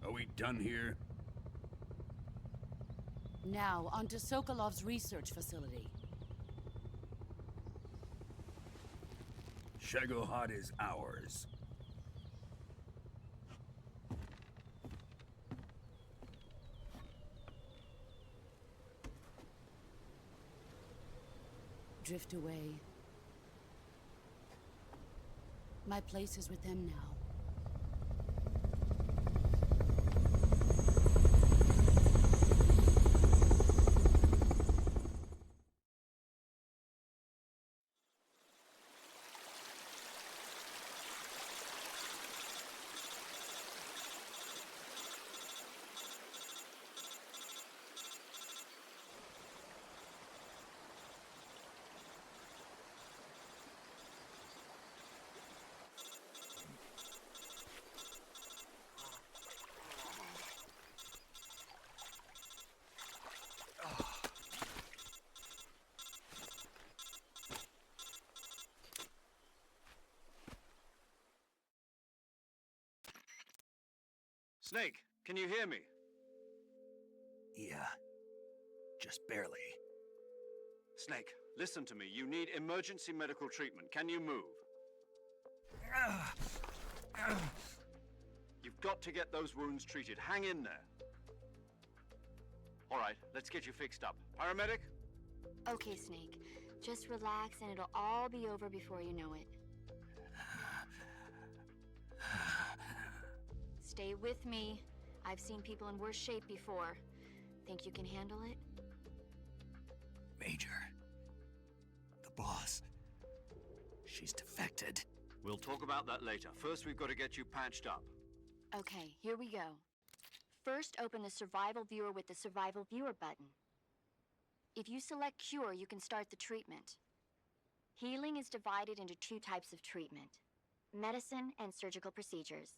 Are we done here? Now, on to Sokolov's research facility. Shagohod is ours. Drift away. My place is with them now. Snake, can you hear me? Yeah. Just barely. Snake, listen to me. You need emergency medical treatment. Can you move? You've got to get those wounds treated. Hang in there. All right, let's get you fixed up. Paramedic? Okay, Snake. Just relax and it'll all be over before you know it. Stay with me. I've seen people in worse shape before. Think you can handle it? Major. The boss. She's defected. We'll talk about that later. First, we've got to get you patched up. Okay, here we go. First, open the Survival Viewer with the Survival Viewer button. If you select Cure, you can start the treatment. Healing is divided into two types of treatment: medicine and surgical procedures.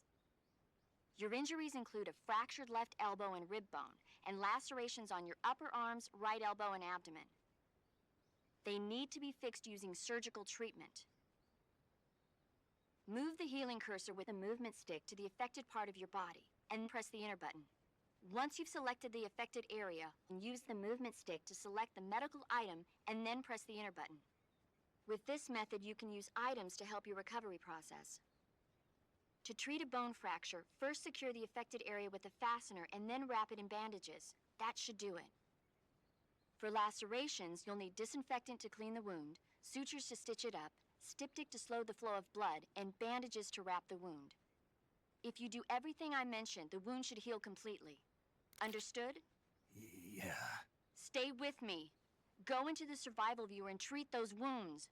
Your injuries include a fractured left elbow and rib bone, and lacerations on your upper arms, right elbow, and abdomen. They need to be fixed using surgical treatment. Move the healing cursor with a movement stick to the affected part of your body, and press the enter button. Once you've selected the affected area, use the movement stick to select the medical item, and then press the enter button. With this method, you can use items to help your recovery process. To treat a bone fracture, first secure the affected area with a fastener and then wrap it in bandages. That should do it. For lacerations, you'll need disinfectant to clean the wound, sutures to stitch it up, styptic to slow the flow of blood, and bandages to wrap the wound. If you do everything I mentioned, the wound should heal completely. Understood? Yeah. Stay with me. Go into the Survival Viewer and treat those wounds.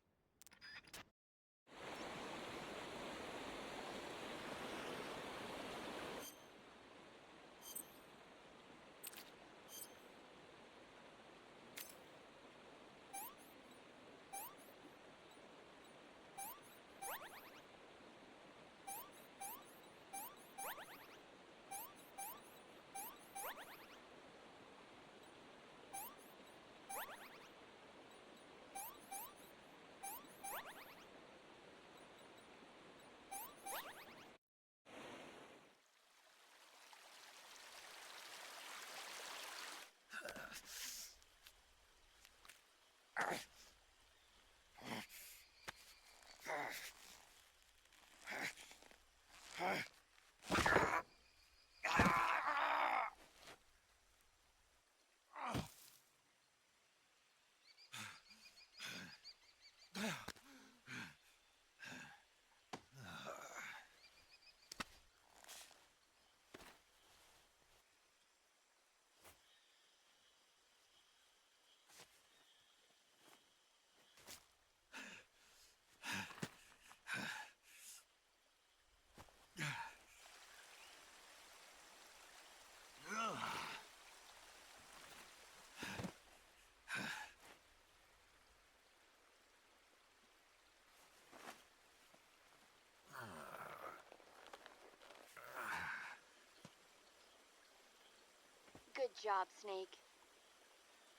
Good job, Snake.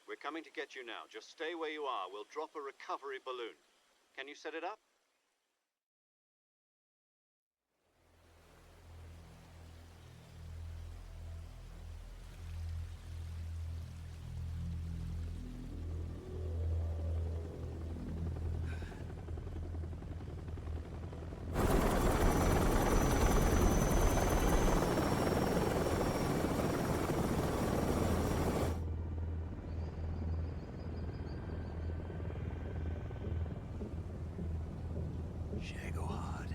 We're coming to get you now. Just stay where you are. We'll drop a recovery balloon. Can you set it up? Shagohod.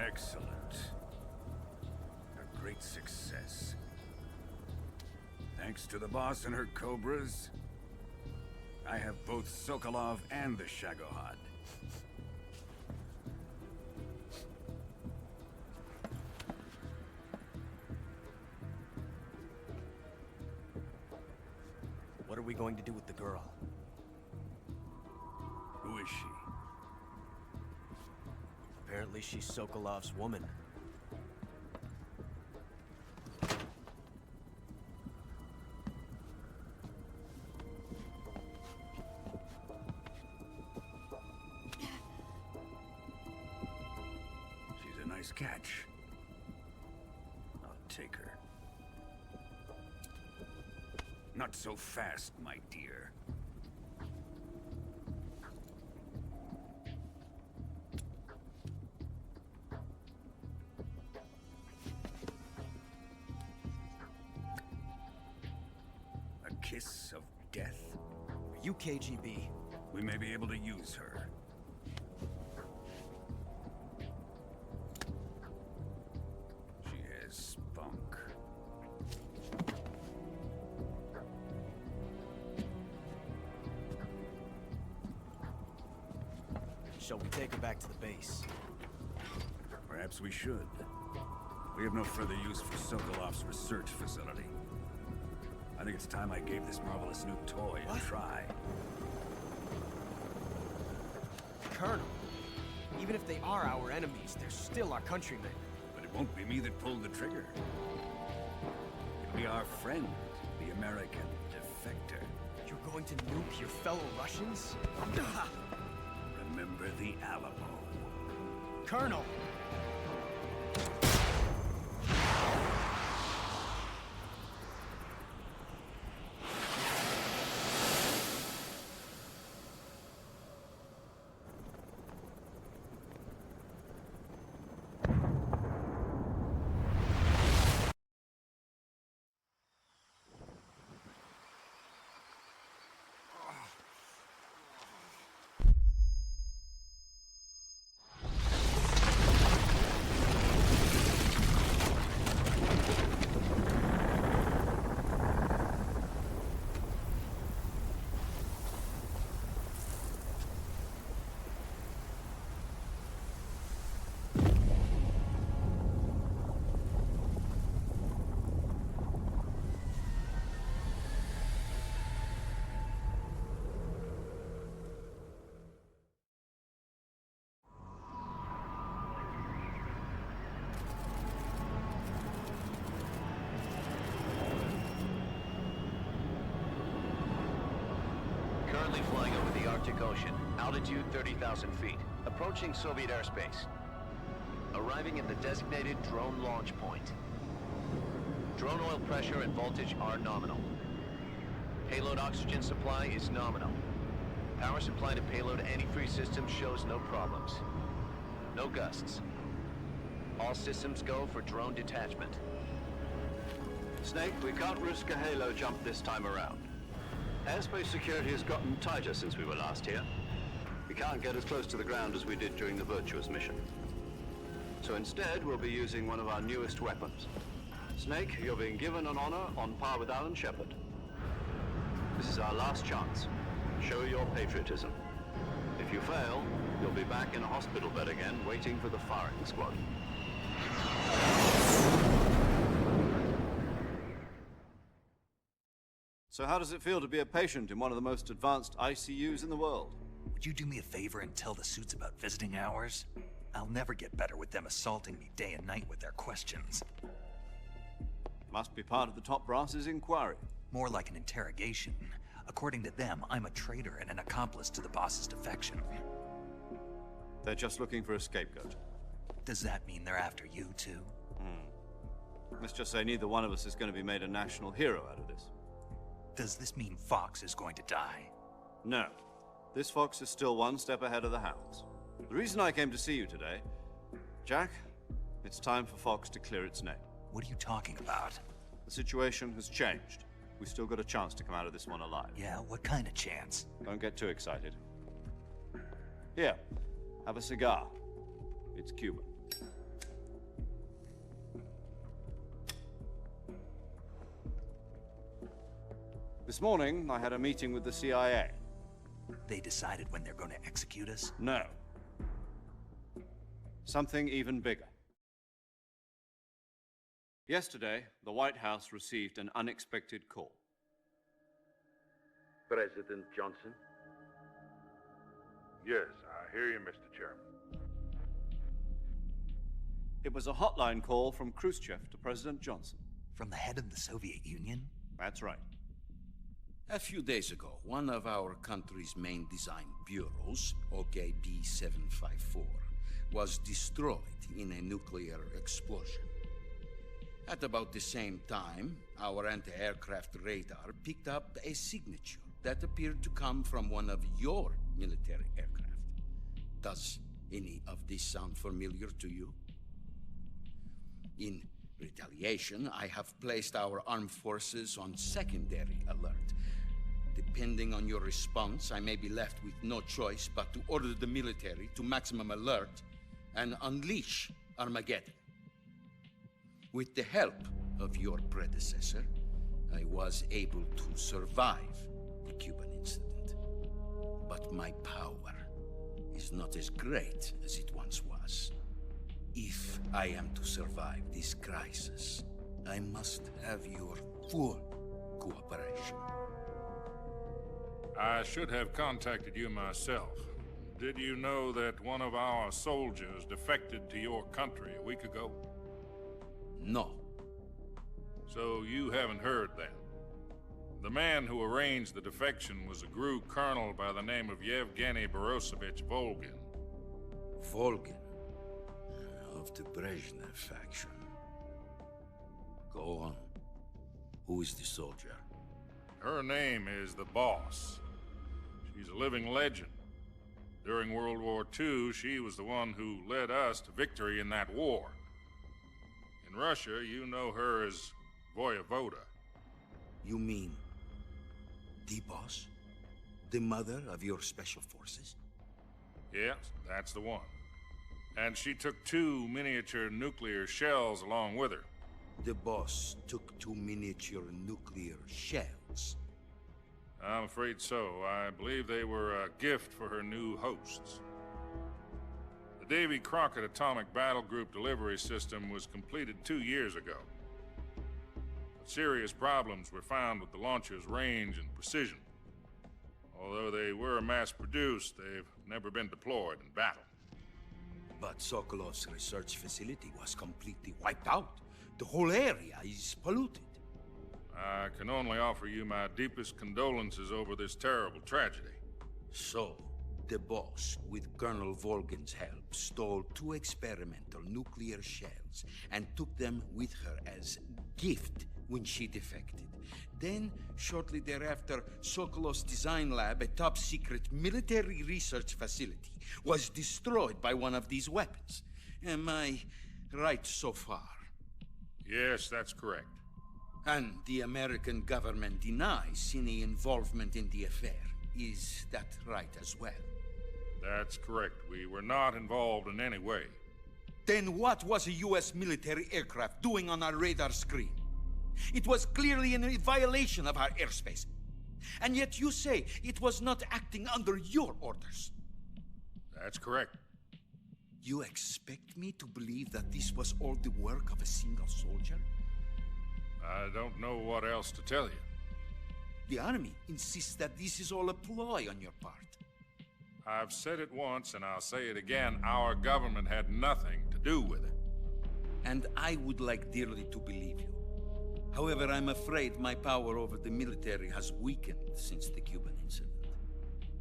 Excellent. A great success. Thanks to the boss and her cobras, I have both Sokolov and the Shagohod. What are we going to do with the girl? Who is she? Apparently she's Sokolov's woman. She's a nice catch. I'll take her. Not so fast, my dear. A kiss of death? Are you KGB? We may be able to use her. She has spunk. Shall we take her back to the base? Perhaps we should. We have no further use for Sokolov's research facility. I think it's time I gave this marvelous new toy a try. Colonel, even if they are our enemies, they're still our countrymen. But it won't be me that pulled the trigger. It'll be our friend, the American defector. You're going to nuke your fellow Russians? Remember the Alamo. Colonel! Arctic Ocean. Altitude 30,000 feet. Approaching Soviet airspace. Arriving at the designated drone launch point. Drone oil pressure and voltage are nominal. Payload oxygen supply is nominal. Power supply to payload antifreeze system shows no problems. No gusts. All systems go for drone detachment. Snake, we can't risk a halo jump this time around. Airspace security has gotten tighter since we were last here. We can't get as close to the ground as we did during the Virtuous mission. So instead, we'll be using one of our newest weapons. Snake, you're being given an honor on par with Alan Shepard. This is our last chance. Show your patriotism. If you fail, you'll be back in a hospital bed again, waiting for the firing squad. So how does it feel to be a patient in one of the most advanced ICUs in the world? Would you do me a favor and tell the suits about visiting hours? I'll never get better with them assaulting me day and night with their questions. Must be part of the top brass's inquiry. More like an interrogation. According to them, I'm a traitor and an accomplice to the boss's defection. They're just looking for a scapegoat. Does that mean they're after you, too? Let's just say neither one of us is going to be made a national hero out of this. Does this mean Fox is going to die? No. This fox is still one step ahead of the hounds. The reason I came to see you today, Jack, it's time for Fox to clear its name. What are you talking about? The situation has changed. We've still got a chance to come out of this one alive. Yeah, what kind of chance? Don't get too excited. Here, have a cigar. It's Cuban. This morning, I had a meeting with the CIA. They decided when they're going to execute us? No. Something even bigger. Yesterday, the White House received an unexpected call. President Johnson? Yes, I hear you, Mr. Chairman. It was a hotline call from Khrushchev to President Johnson. From the head of the Soviet Union? That's right. A few days ago, one of our country's main design bureaus, OKB 754, was destroyed in a nuclear explosion. At about the same time, our anti-aircraft radar picked up a signature that appeared to come from one of your military aircraft. Does any of this sound familiar to you? In retaliation, I have placed our armed forces on secondary alert. Depending on your response, I may be left with no choice but to order the military to maximum alert and unleash Armageddon. With the help of your predecessor, I was able to survive the Cuban incident. But my power is not as great as it once was. If I am to survive this crisis, I must have your full cooperation. I should have contacted you myself. Did you know that one of our soldiers defected to your country a week ago? No. So you haven't heard then. The man who arranged the defection was a GRU colonel by the name of Yevgeny Borosovich Volgin. Volgin? Of the Brezhnev faction. Go on. Who is the soldier? Her name is the Boss. She's a living legend. During World War II, she was the one who led us to victory in that war. In Russia, you know her as Voyevoda. You mean the Boss? The mother of your special forces? Yes, that's the one. And she took 2 miniature nuclear shells along with her. The Boss took 2 miniature nuclear shells? I'm afraid so. I believe they were a gift for her new hosts. The Davy Crockett Atomic Battle Group delivery system was completed 2 years ago. But serious problems were found with the launcher's range and precision. Although they were mass-produced, they've never been deployed in battle. But Sokolov's research facility was completely wiped out. The whole area is polluted. I can only offer you my deepest condolences over this terrible tragedy. So, the boss, with Colonel Volgin's help, stole 2 experimental nuclear shells and took them with her as gift when she defected. Then, shortly thereafter, Sokolov's design lab, a top-secret military research facility, was destroyed by one of these weapons. Am I right so far? Yes, that's correct. And the American government denies any involvement in the affair. Is that right as well? That's correct. We were not involved in any way. Then what was a U.S. military aircraft doing on our radar screen? It was clearly in violation of our airspace. And yet you say it was not acting under your orders. That's correct. You expect me to believe that this was all the work of a single soldier? I don't know what else to tell you. The army insists that this is all a ploy on your part. I've said it once, and I'll say it again. Our government had nothing to do with it. And I would like dearly to believe you. However, I'm afraid my power over the military has weakened since the Cuban incident.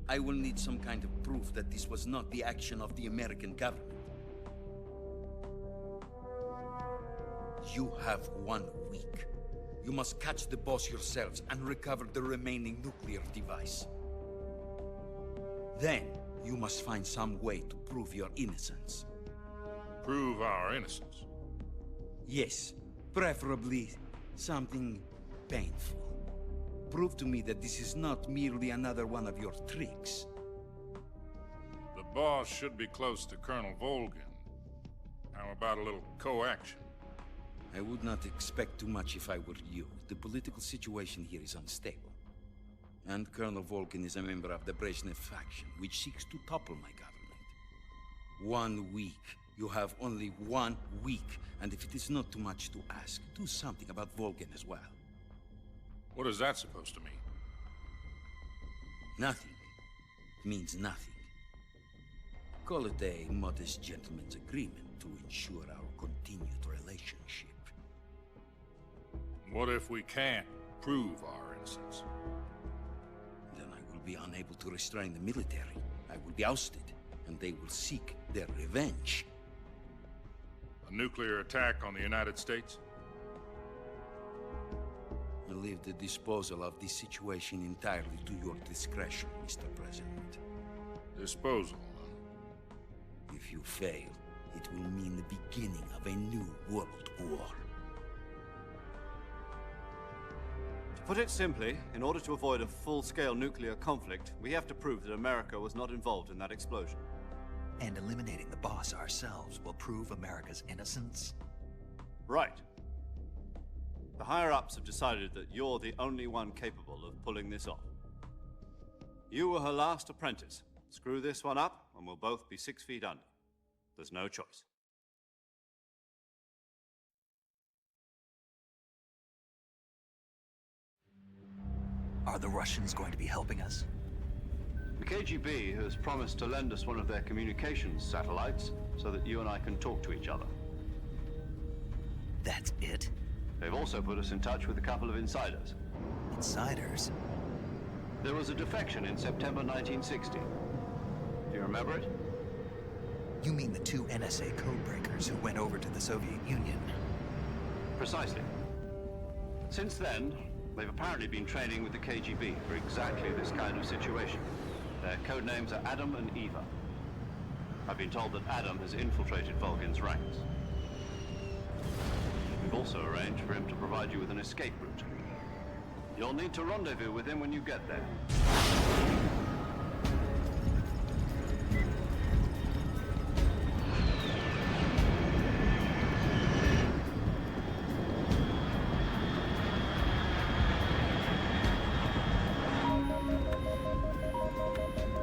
I will need some kind of proof that this was not the action of the American government. You have 1 week. You must catch the boss yourselves and recover the remaining nuclear device. Then, you must find some way to prove your innocence. Prove our innocence? Yes, preferably something painful. Prove to me that this is not merely another one of your tricks. The boss should be close to Colonel Volgin. How about a little co-action? I would not expect too much if I were you. The political situation here is unstable. And Colonel Volgin is a member of the Brezhnev faction, which seeks to topple my government. 1 week. You have only 1 week. And if it is not too much to ask, do something about Volgin as well. What is that supposed to mean? Nothing. It means nothing. Call it a modest gentleman's agreement to ensure our continued relationship. What if we can't prove our innocence? Then I will be unable to restrain the military. I will be ousted, and they will seek their revenge. A nuclear attack on the United States? I leave the disposal of this situation entirely to your discretion, Mr. President. Disposal? If you fail, it will mean the beginning of a new world war. To put it simply, in order to avoid a full-scale nuclear conflict, we have to prove that America was not involved in that explosion. And eliminating the boss ourselves will prove America's innocence? Right. The higher-ups have decided that you're the only one capable of pulling this off. You were her last apprentice. Screw this one up, and we'll both be 6 feet under. There's no choice. Are the Russians going to be helping us? The KGB has promised to lend us one of their communications satellites so that you and I can talk to each other. That's it? They've also put us in touch with a couple of insiders. Insiders? There was a defection in September 1960. Do you remember it? You mean the 2 NSA codebreakers who went over to the Soviet Union? Precisely. Since then, they've apparently been training with the KGB for exactly this kind of situation. Their codenames are Adam and Eva. I've been told that Adam has infiltrated Volgin's ranks. We've also arranged for him to provide you with an escape route. You'll need to rendezvous with him when you get there.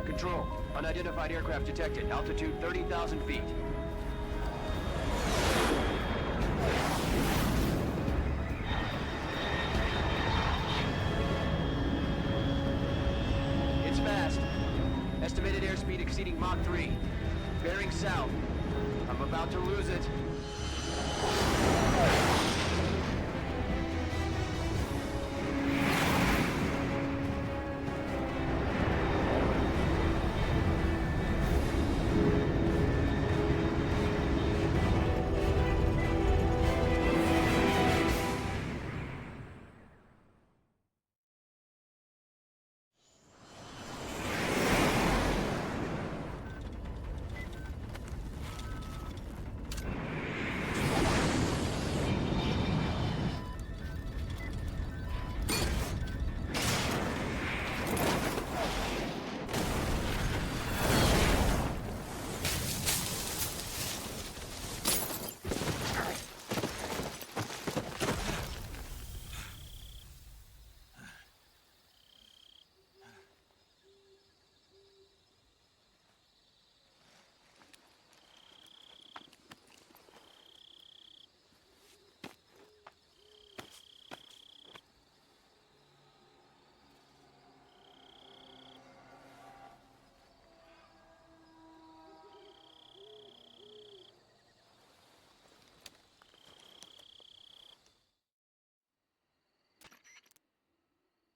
Control. Unidentified aircraft detected. Altitude 30,000 feet. It's fast. Estimated airspeed exceeding Mach 3. Bearing south. I'm about to lose it.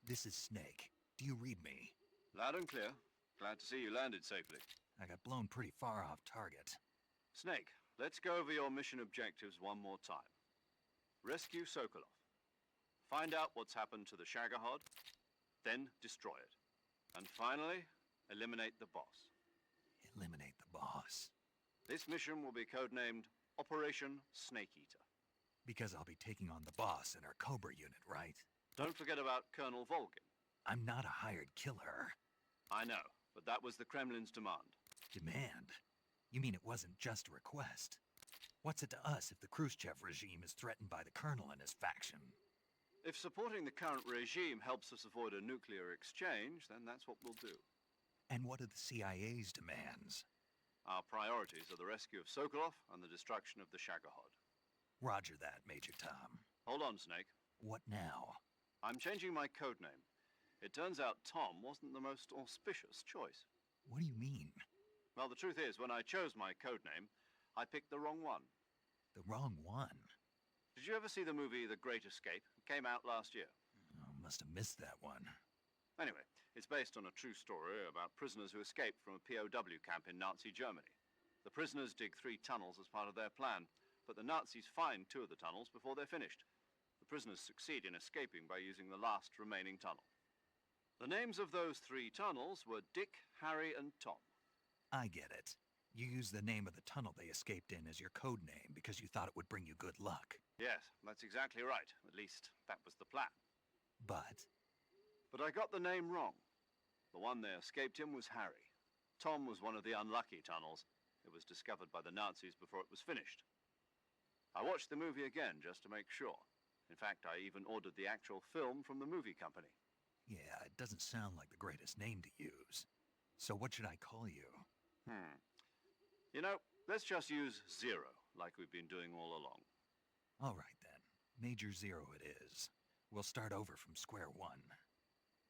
This is Snake. Do you read me? Loud and clear. Glad to see you landed safely. I got blown pretty far off target. Snake, let's go over your mission objectives one more time. Rescue Sokolov. Find out what's happened to the Shagohod, then destroy it. And finally, eliminate the boss. Eliminate the boss. This mission will be codenamed Operation Snake Eater. Because I'll be taking on the boss in our Cobra unit, right? Don't forget about Colonel Volgin. I'm not a hired killer. I know, but that was the Kremlin's demand. Demand? You mean it wasn't just a request? What's it to us if the Khrushchev regime is threatened by the Colonel and his faction? If supporting the current regime helps us avoid a nuclear exchange, then that's what we'll do. And what are the CIA's demands? Our priorities are the rescue of Sokolov and the destruction of the Shagohod. Roger that, Major Tom. Hold on, Snake. What now? I'm changing my codename. It turns out Tom wasn't the most auspicious choice. What do you mean? Well, the truth is, when I chose my codename, I picked the wrong one. The wrong one? Did you ever see the movie The Great Escape? It came out last year. Oh, must have missed that one. Anyway, it's based on a true story about prisoners who escaped from a POW camp in Nazi Germany. The prisoners dig 3 tunnels as part of their plan, but the Nazis find 2 of the tunnels before they're finished. The prisoners succeed in escaping by using the last remaining tunnel. The names of those 3 tunnels were Dick, Harry, and Tom. I get it. You used the name of the tunnel they escaped in as your code name because you thought it would bring you good luck. Yes, that's exactly right. At least, that was the plan. But I got the name wrong. The one they escaped in was Harry. Tom was one of the unlucky tunnels. It was discovered by the Nazis before it was finished. I watched the movie again just to make sure. In fact, I even ordered the actual film from the movie company. yeah, it doesn't sound like the greatest name to use. So what should I call you? You know, let's just use Zero, like we've been doing all along. All right then. Major Zero it is. We'll start over from square one.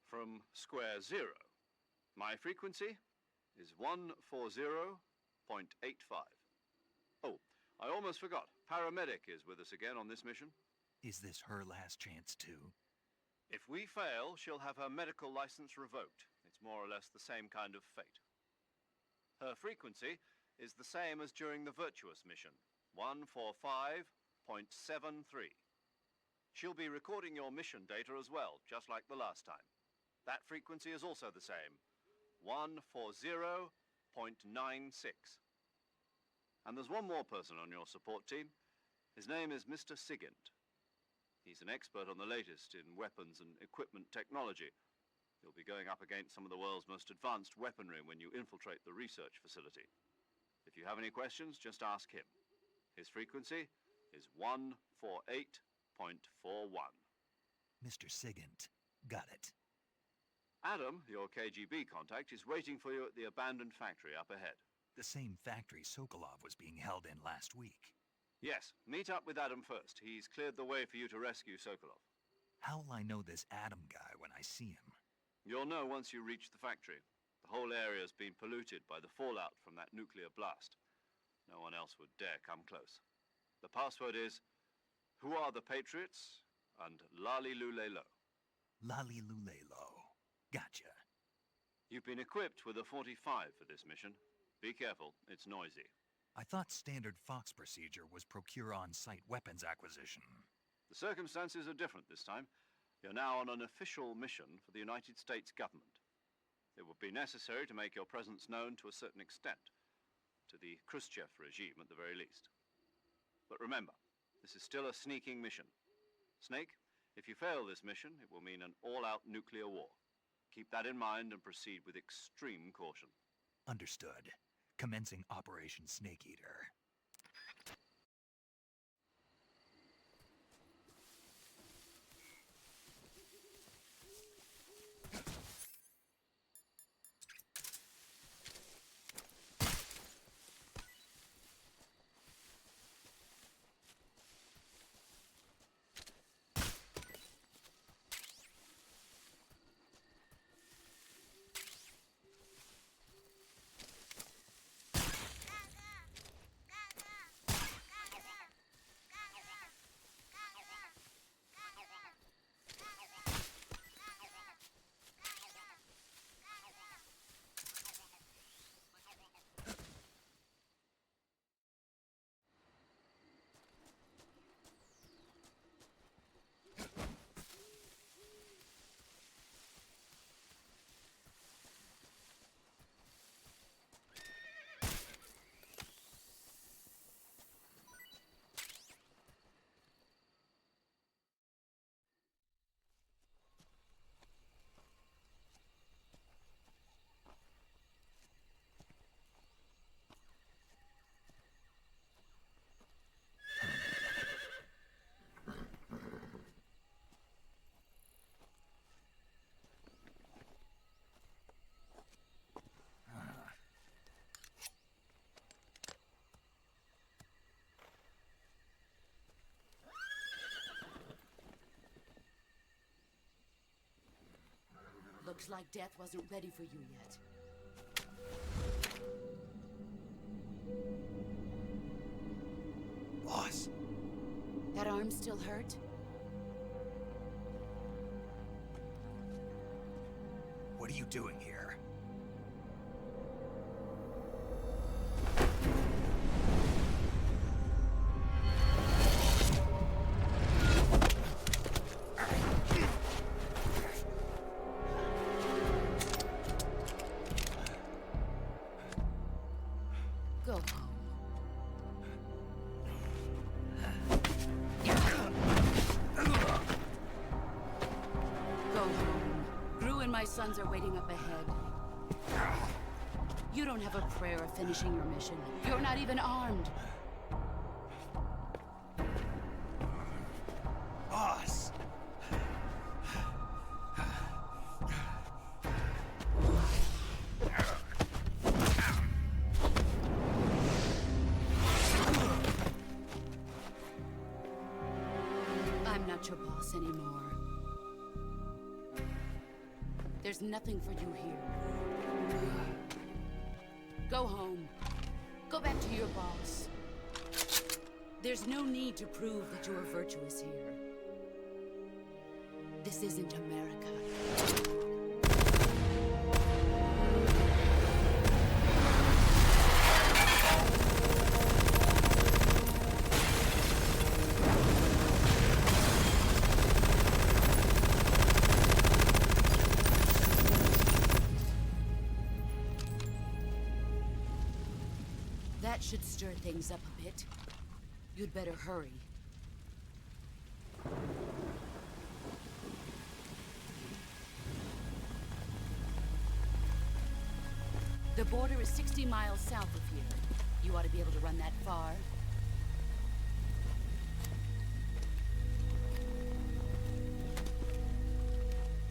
From square 0. My frequency is 140.85. Oh, I almost forgot. Paramedic is with us again on this mission. Is this her last chance too? If we fail, she'll have her medical license revoked. It's more or less the same kind of fate. Her frequency is the same as during the Virtuous mission, 145.73. She'll be recording your mission data as well, just like the last time. That frequency is also the same, 140.96. And there's one more person on your support team. His name is Mr. Sigint. He's an expert on the latest in weapons and equipment technology. You'll be going up against some of the world's most advanced weaponry when you infiltrate the research facility. If you have any questions, just ask him. His frequency is 148.41. Mr. Sigint. Got it. Adam, your KGB contact, is waiting for you at the abandoned factory up ahead. The same factory Sokolov was being held in last week. Yes, meet up with Adam first. He's cleared the way for you to rescue Sokolov. How will I know this Adam guy when I see him? You'll know once you reach the factory. The whole area's been polluted by the fallout from that nuclear blast. No one else would dare come close. The password is, "Who are the Patriots?" and Lali Lulelo. Lali Lulelo. Gotcha. You've been equipped with a 45 for this mission. Be careful, it's noisy. I thought standard Fox procedure was procure on-site weapons acquisition. The circumstances are different this time. You're now on an official mission for the United States government. It would be necessary to make your presence known to a certain extent, to the Khrushchev regime at the very least. But remember, this is still a sneaking mission. Snake, if you fail this mission, it will mean an all-out nuclear war. Keep that in mind and proceed with extreme caution. Understood. Commencing Operation Snake Eater. Looks like death wasn't ready for you yet. Boss. That arm still hurt? What are you doing here? Go home. Go home. Gru and my sons are waiting up ahead. You don't have a prayer of finishing your mission. You're not even armed. Boss! I'm not your boss anymore. There's nothing for you here. Go home. Go back to your boss. There's no need to prove that you are virtuous here. This isn't America. That should stir things up a bit. You'd better hurry. The border is 60 miles south of here. You ought to be able to run that far.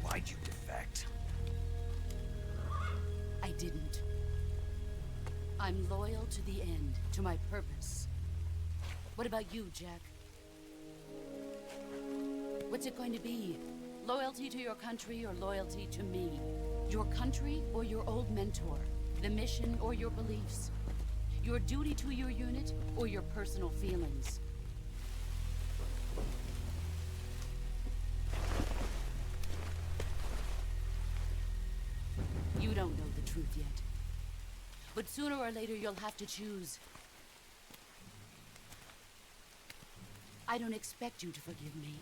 Why'd you defect? I didn't. I'm loyal to the end, to my purpose. What about you, Jack? What's it going to be? Loyalty to your country or loyalty to me? Your country or your old mentor? The mission or your beliefs? Your duty to your unit or your personal feelings? You don't know the truth yet. But sooner or later, you'll have to choose. I don't expect you to forgive me.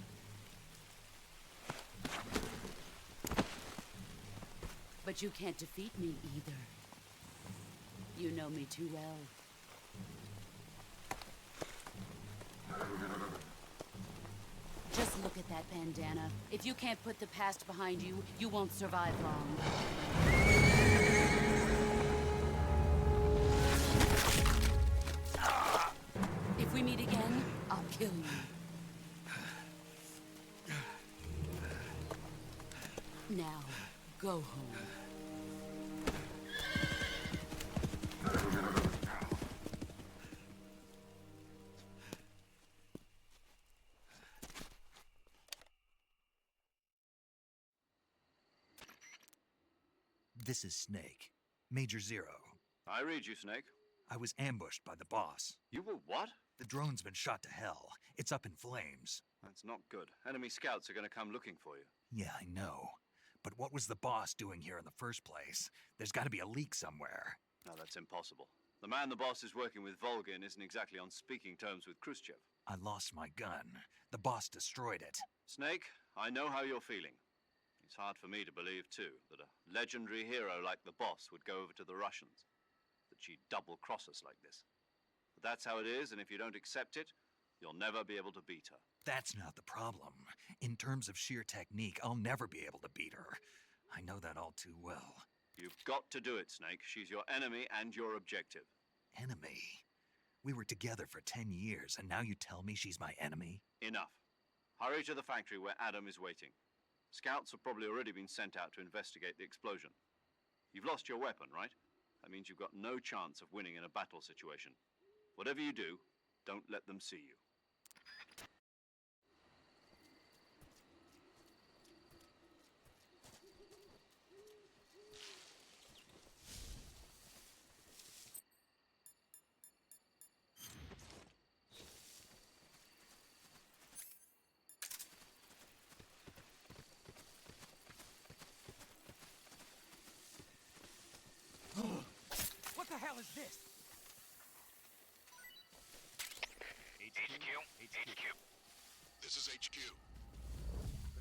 But you can't defeat me either. You know me too well. Just look at that bandana. If you can't put the past behind you, you won't survive long. If we meet again, I'll kill you. Now, go home. This is Snake. Major Zero. I read you, Snake. I was ambushed by the boss. You were what? The drone's been shot to hell. It's up in flames. That's not good. Enemy scouts are going to come looking for you. Yeah, I know. But what was the boss doing here in the first place? There's got to be a leak somewhere. No, that's impossible. The man the boss is working with, Volgin, isn't exactly on speaking terms with Khrushchev. I lost my gun. The boss destroyed it. Snake, I know how you're feeling. It's hard for me to believe, too, that a legendary hero like the boss would go over to the Russians. That she'd double-cross us like this. But that's how it is, and if you don't accept it, you'll never be able to beat her. That's not the problem. In terms of sheer technique, I'll never be able to beat her. I know that all too well. You've got to do it, Snake. She's your enemy and your objective. Enemy? We were together for 10 years, and now you tell me she's my enemy? Enough. Hurry to the factory where Adam is waiting. Scouts have probably already been sent out to investigate the explosion. You've lost your weapon, right? That means you've got no chance of winning in a battle situation. Whatever you do, don't let them see you. HQ. This is HQ.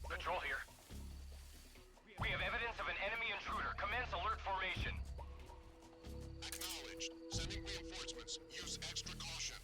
Patrol here. We have evidence of an enemy intruder. Commence alert formation. Acknowledged. Sending reinforcements. Use extra caution.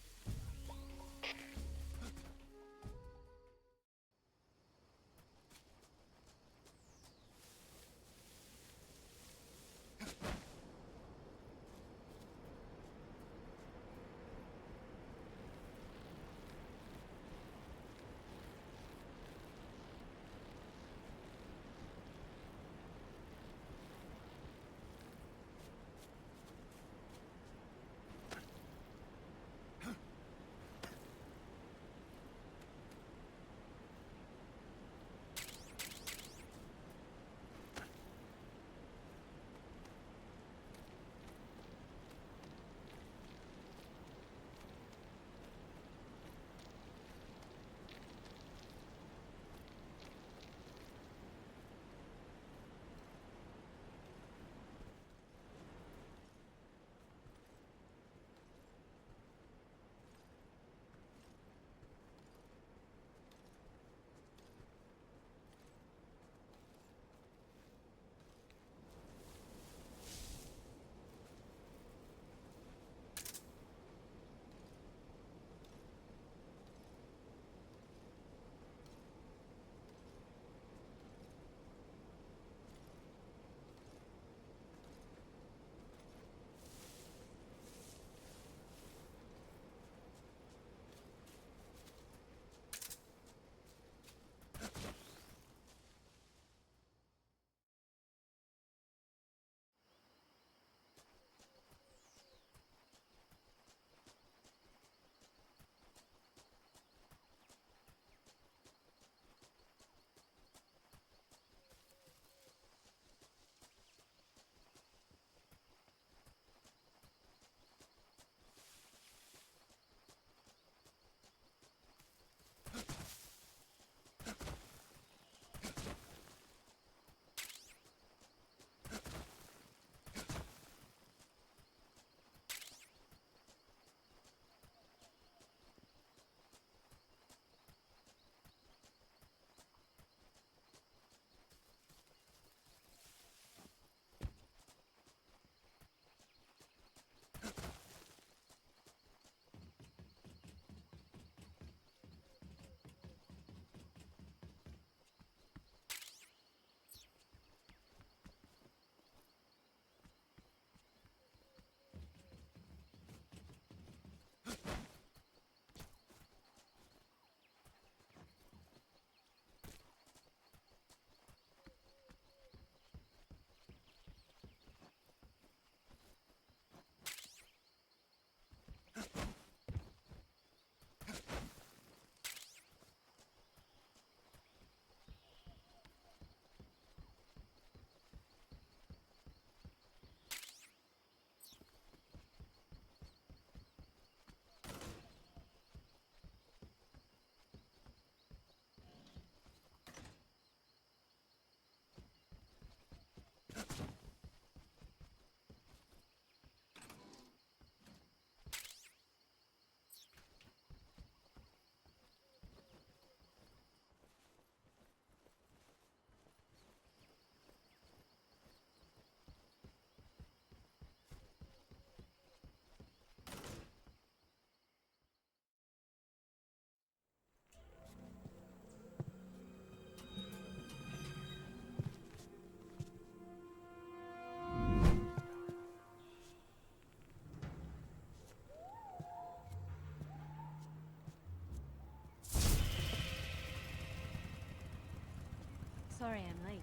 Sorry I'm late.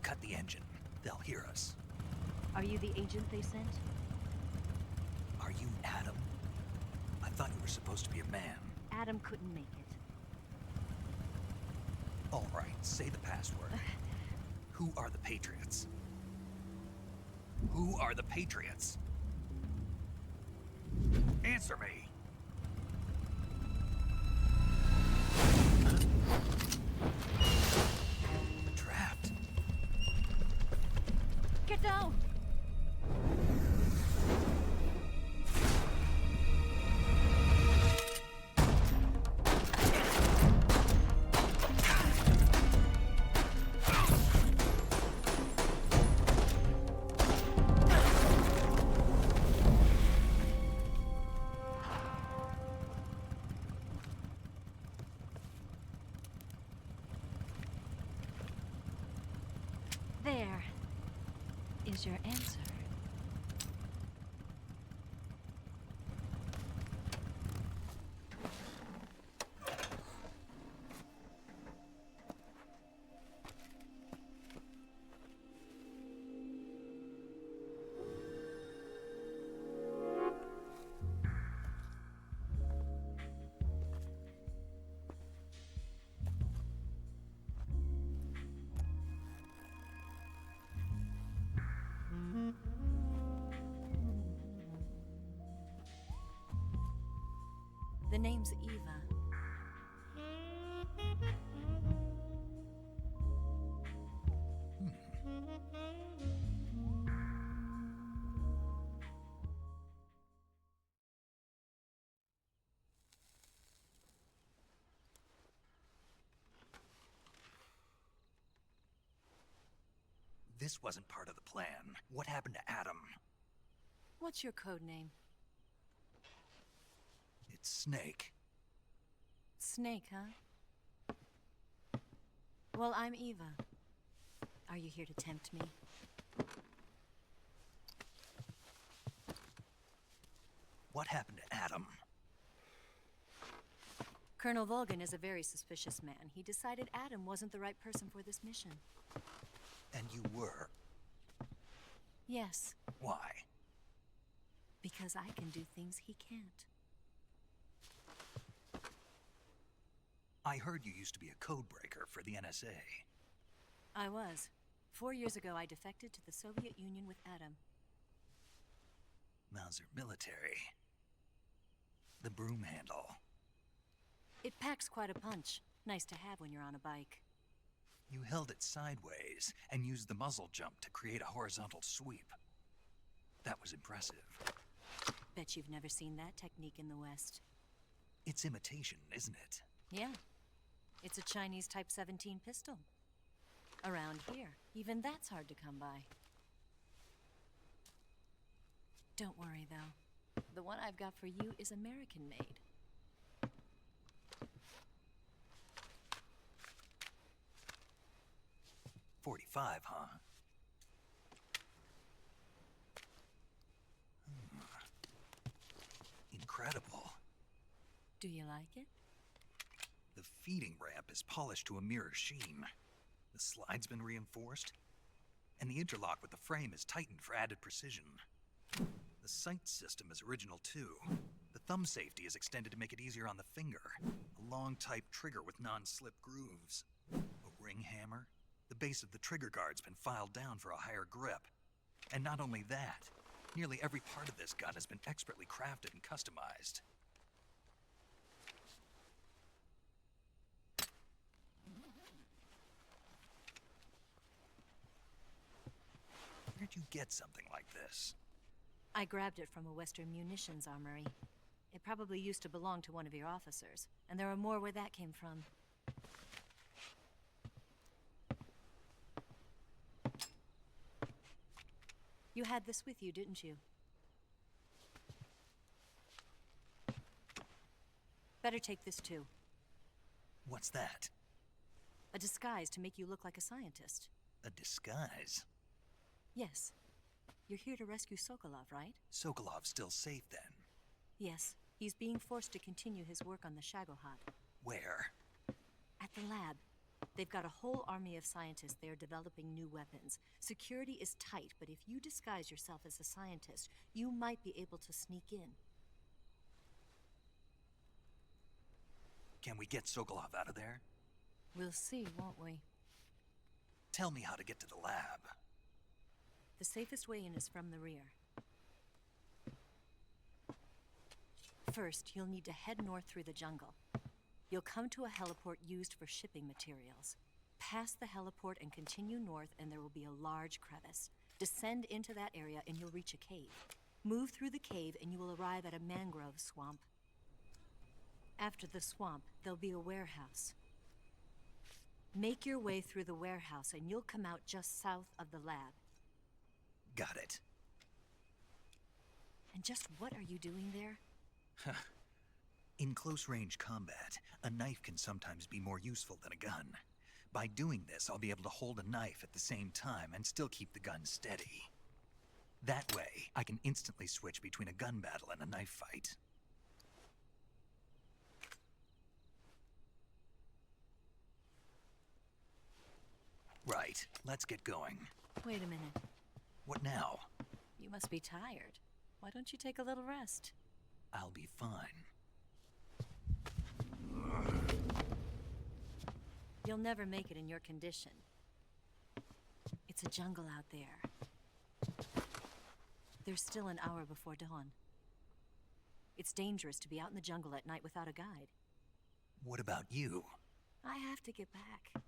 Cut the engine. They'll hear us. Are you the agent they sent? Are you Adam? I thought you were supposed to be a man. Adam couldn't make it. All right, say the password. Who are the Patriots? Who are the Patriots? Answer me! Trapped. Get down! is your answer? The name's Eva. This wasn't part of the plan. What happened to Adam? What's your code name? It's Snake. Snake, huh? Well, I'm Eva. Are you here to tempt me? What happened to Adam? Colonel Volgan is a very suspicious man. He decided Adam wasn't the right person for this mission. And you were? Yes. Why? Because I can do things he can't. I heard you used to be a codebreaker for the NSA. I was. 4 years ago, I defected to the Soviet Union with Adam. Mauser military. The broom handle. It packs quite a punch. Nice to have when you're on a bike. You held it sideways and used the muzzle jump to create a horizontal sweep. That was impressive. Bet you've never seen that technique in the West. It's imitation, isn't it? Yeah. It's a Chinese Type 17 pistol. Around here, even that's hard to come by. Don't worry, though. The one I've got for you is American-made. .45, huh? Incredible. Do you like it? The feeding ramp is polished to a mirror sheen. The slide's been reinforced, and the interlock with the frame is tightened for added precision. The sight system is original too. The thumb safety is extended to make it easier on the finger. A long type trigger with non-slip grooves. A ring hammer. The base of the trigger guard's been filed down for a higher grip. And not only that, nearly every part of this gun has been expertly crafted and customized. Where'd you get something like this? I grabbed it from a Western munitions armory. It probably used to belong to one of your officers, and there are more where that came from. You had this with you, didn't you? Better take this too. What's that? A disguise to make you look like a scientist. A disguise? Yes. You're here to rescue Sokolov, right? Sokolov's still safe then? Yes. He's being forced to continue his work on the Shagohod. Where? At the lab. They've got a whole army of scientists there developing new weapons. Security is tight, but if you disguise yourself as a scientist, you might be able to sneak in. Can we get Sokolov out of there? We'll see, won't we? Tell me how to get to the lab. The safest way in is from the rear. First, you'll need to head north through the jungle. You'll come to a heliport used for shipping materials. Pass the heliport and continue north, and there will be a large crevice. Descend into that area and you'll reach a cave. Move through the cave and you will arrive at a mangrove swamp. After the swamp, there'll be a warehouse. Make your way through the warehouse and you'll come out just south of the lab. Got it. And just what are you doing there? In close-range combat, a knife can sometimes be more useful than a gun. By doing this, I'll be able to hold a knife at the same time and still keep the gun steady. That way, I can instantly switch between a gun battle and a knife fight. Right, let's get going. Wait a minute. What now? You must be tired. Why don't you take a little rest? I'll be fine. You'll never make it in your condition. It's a jungle out there. There's still an hour before dawn. It's dangerous to be out in the jungle at night without a guide. What about you? I have to get back.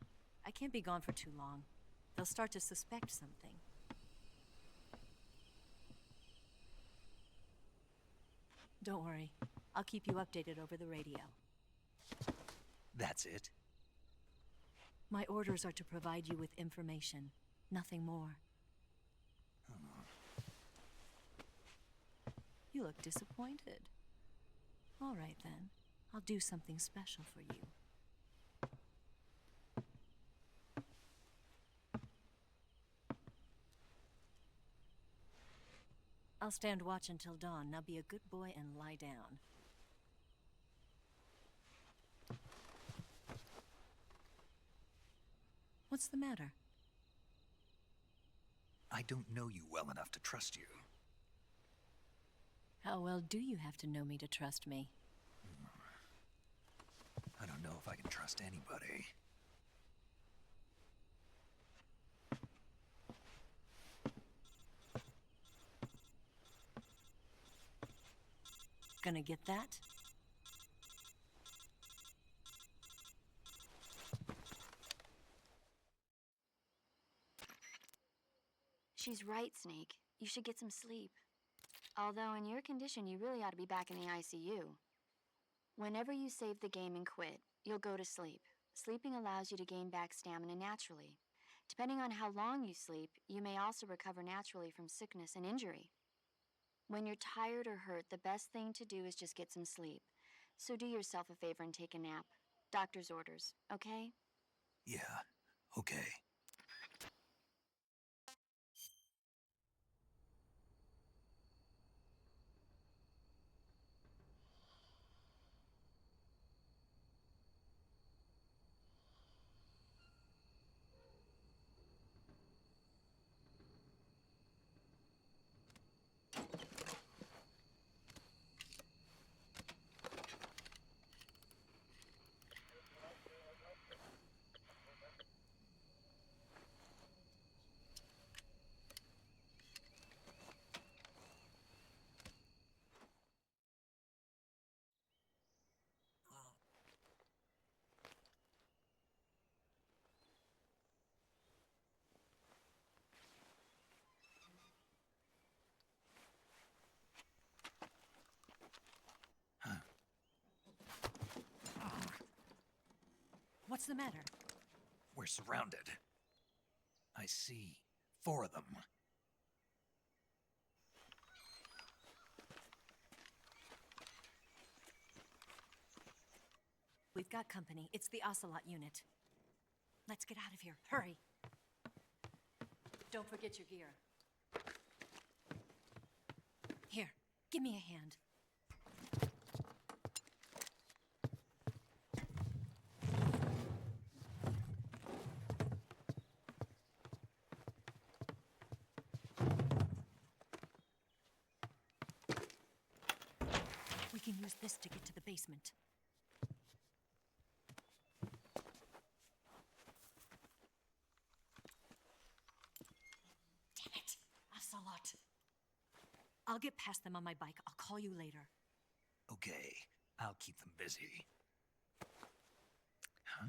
I can't be gone for too long. They'll start to suspect something. Don't worry. I'll keep you updated over the radio. That's it? My orders are to provide you with information, nothing more. You look disappointed. All right, then. I'll do something special for you. I'll stand watch until dawn. Now be a good boy and lie down. What's the matter? I don't know you well enough to trust you. How well do you have to know me to trust me? I don't know if I can trust anybody. Gonna get that? She's right, Snake. You should get some sleep. Although in your condition, you really ought to be back in the ICU. Whenever you save the game and quit, you'll go to sleep. Sleeping allows you to gain back stamina naturally. Depending on how long you sleep, you may also recover naturally from sickness and injury. When you're tired or hurt, the best thing to do is just get some sleep. So do yourself a favor and take a nap. Doctor's orders, okay? Yeah, okay. What's the matter? We're surrounded. I see 4 of them. We've got company. It's the Ocelot unit. Let's get out of here. Hurry. Don't forget your gear. Here, give me a hand. We can use this to get to the basement. Damn it! Ocelot. I'll get past them on my bike. I'll call you later. Okay, I'll keep them busy. Huh?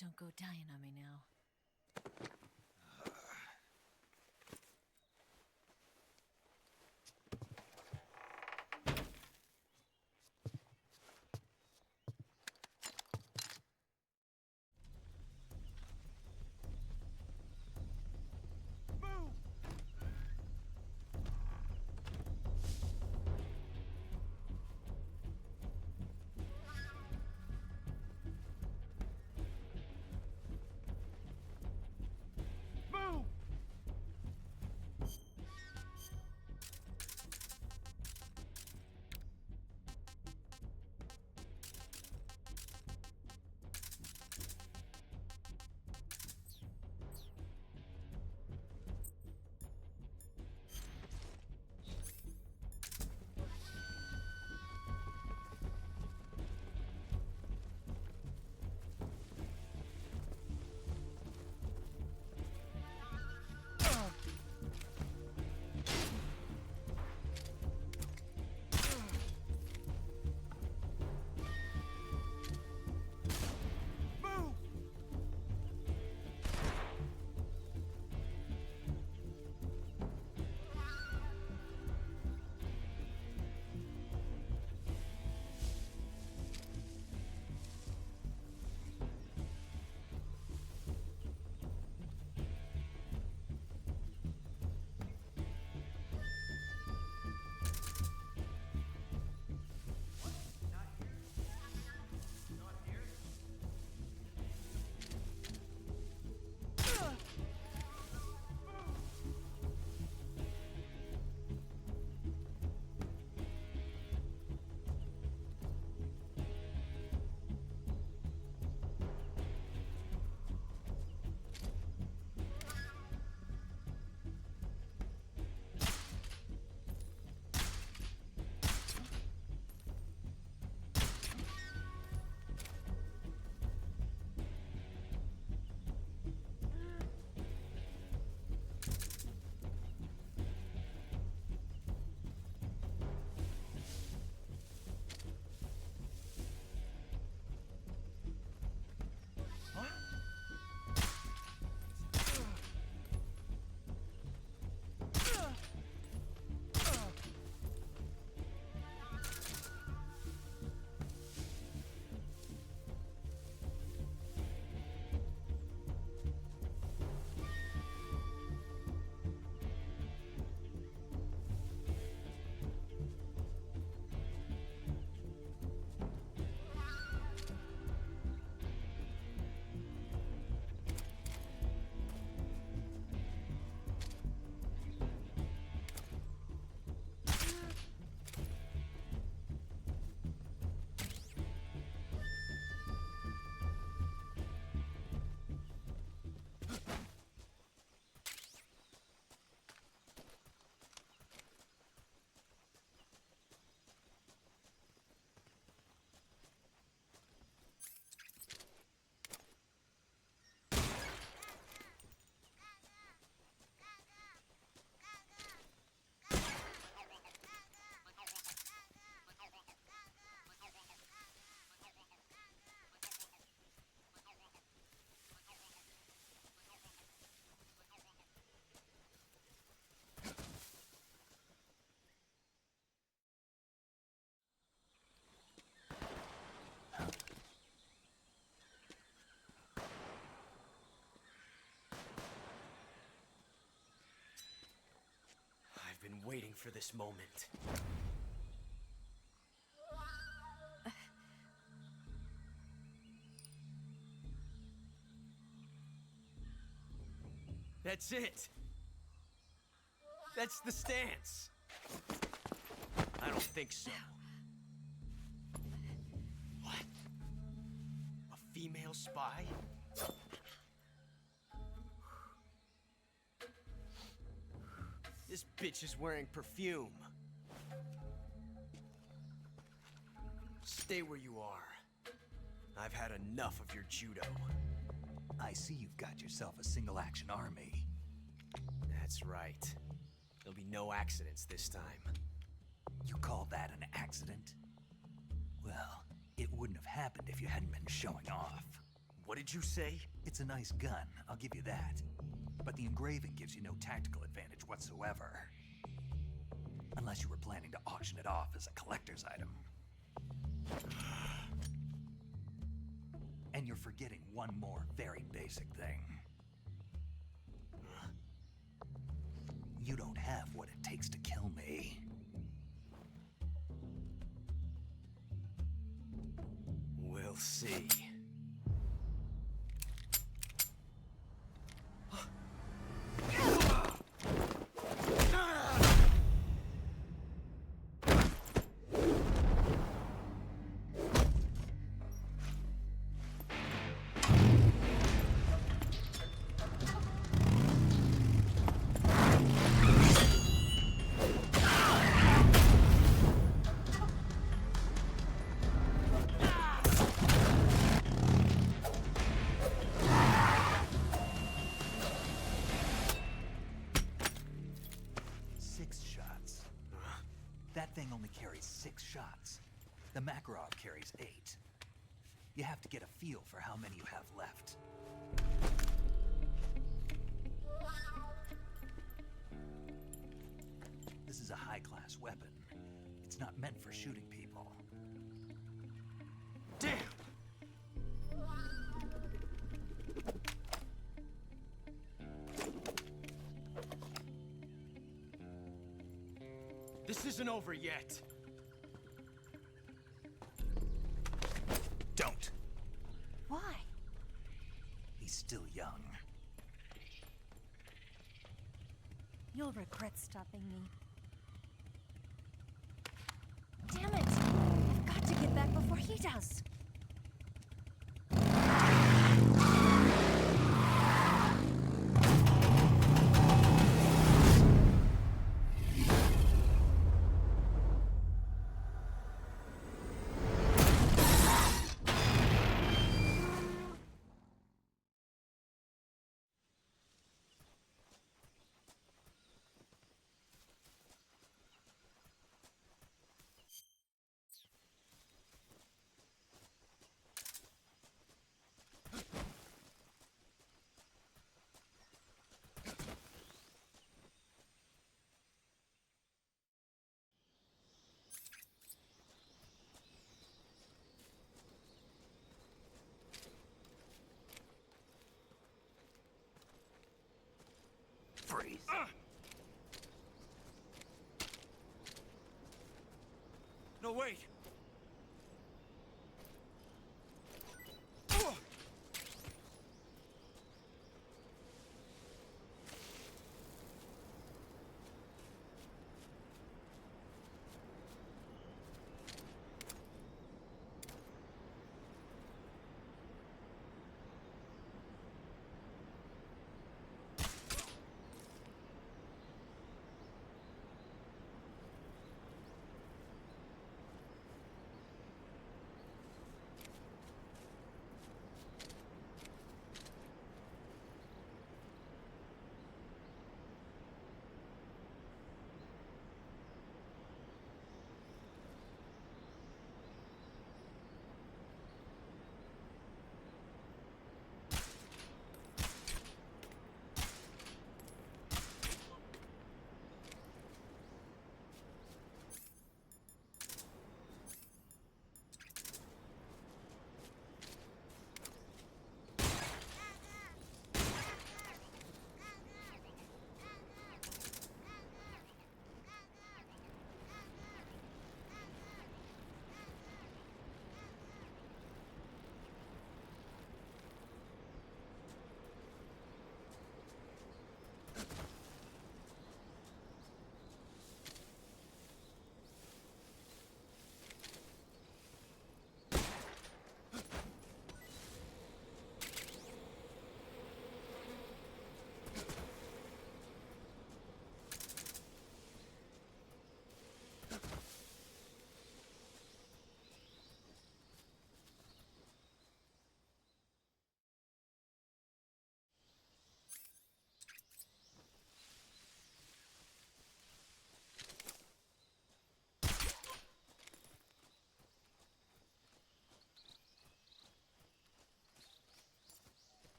Don't go dying on me now. waiting for this moment. That's it. That's the stance. I don't think so. What? A female spy? This bitch is wearing perfume. Stay where you are. I've had enough of your judo. I see you've got yourself a single-action army. That's right. There'll be no accidents this time. You call that an accident? Well, it wouldn't have happened if you hadn't been showing off. What did you say? It's a nice gun, I'll give you that. But the engraving gives you no tactical advantage whatsoever. Unless you were planning to auction it off as a collector's item. And you're forgetting one more very basic thing. You don't have what it takes to kill me. We'll see. That thing only carries 6 shots. The Makarov carries 8. You have to get a feel for how many you have left. This is a high-class weapon. It's not meant for shooting people. Damn! This isn't over yet. Don't. Why? He's still young. You'll regret stopping me. Damn it! I've got to get back before he does. Freeze. No, wait!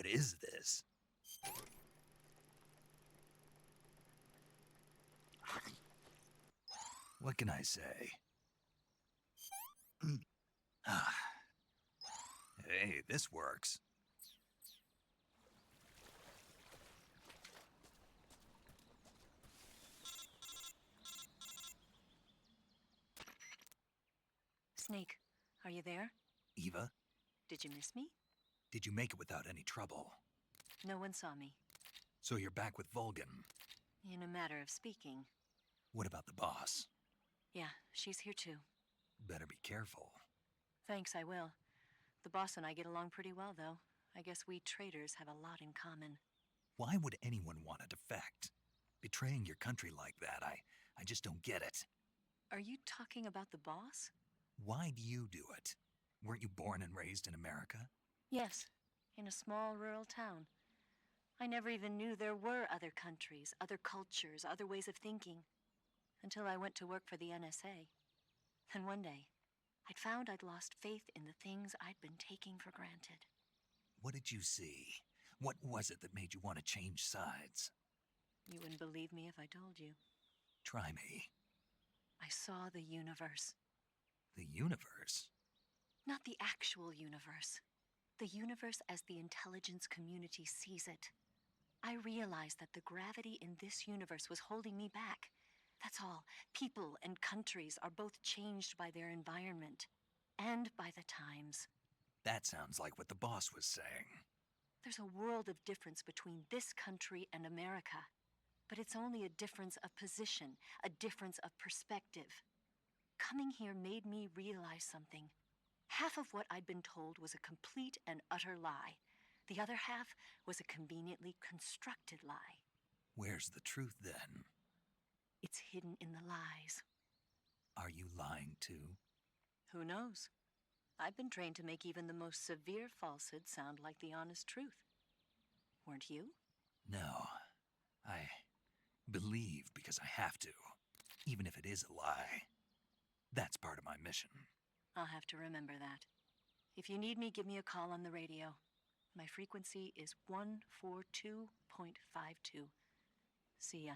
What is this? What can I say? Hey, this works. Snake, are you there? Eva, Did you miss me? did you make it without any trouble? No one saw me. So you're back with Vulcan. In a matter of speaking. What about the boss? Yeah, she's here too. Better be careful. Thanks, I will. The boss and I get along pretty well, though. I guess we traders have a lot in common. Why would anyone want to defect? Betraying your country like that, I just don't get it. Are you talking about the boss? Why do you do it? Weren't you born and raised in America? Yes, in a small rural town. I never even knew there were other countries, other cultures, other ways of thinking. Until I went to work for the NSA. Then one day, I'd found I'd lost faith in the things I'd been taking for granted. What did you see? What was it that made you want to change sides? You wouldn't believe me if I told you. Try me. I saw the universe. The universe? Not the actual universe. The universe as the intelligence community sees it. I realized that the gravity in this universe was holding me back. That's all. People and countries are both changed by their environment. And by the times. That sounds like what the boss was saying. There's a world of difference between this country and America. But it's only a difference of position, a difference of perspective. Coming here made me realize something. Half of what I'd been told was a complete and utter lie. The other half was a conveniently constructed lie. Where's the truth, then? It's hidden in the lies. Are you lying, too? Who knows? I've been trained to make even the most severe falsehood sound like the honest truth. Weren't you? No. I believe because I have to, even if it is a lie. That's part of my mission. I'll have to remember that. If you need me, give me a call on the radio. My frequency is 142.52. See ya.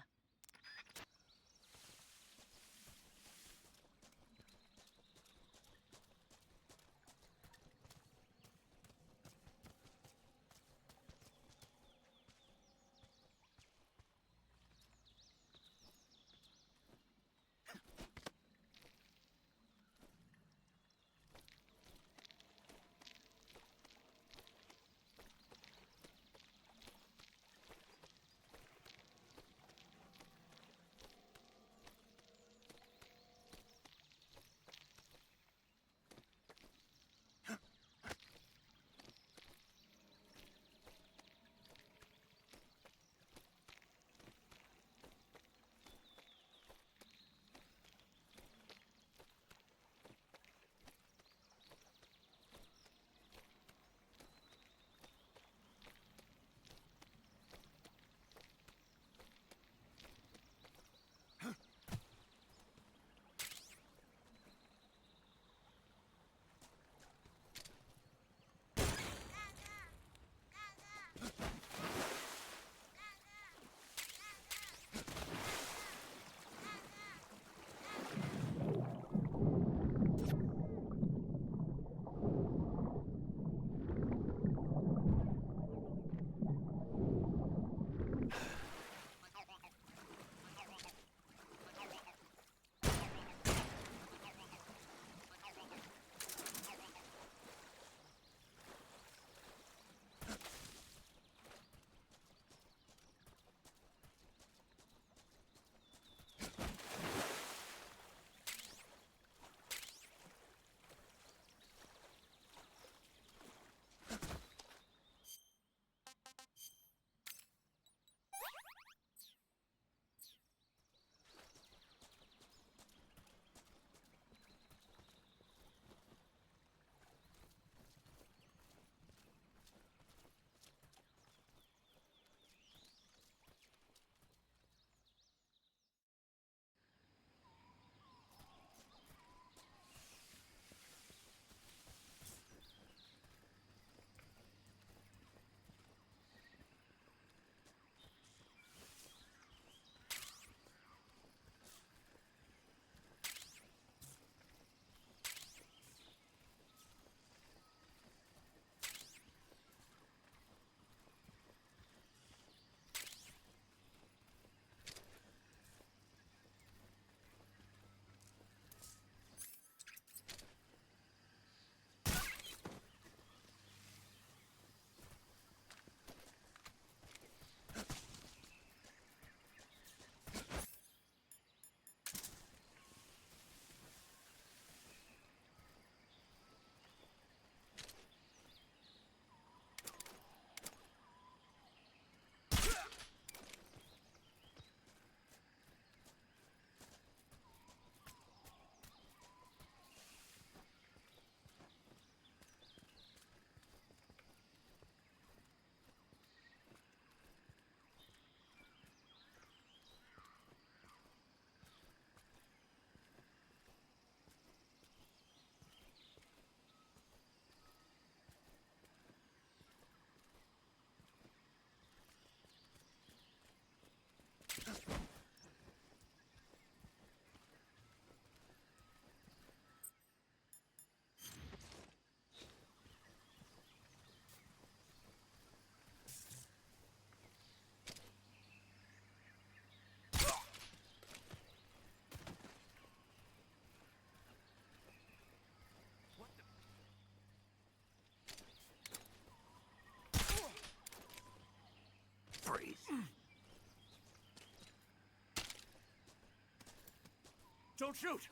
Don't shoot!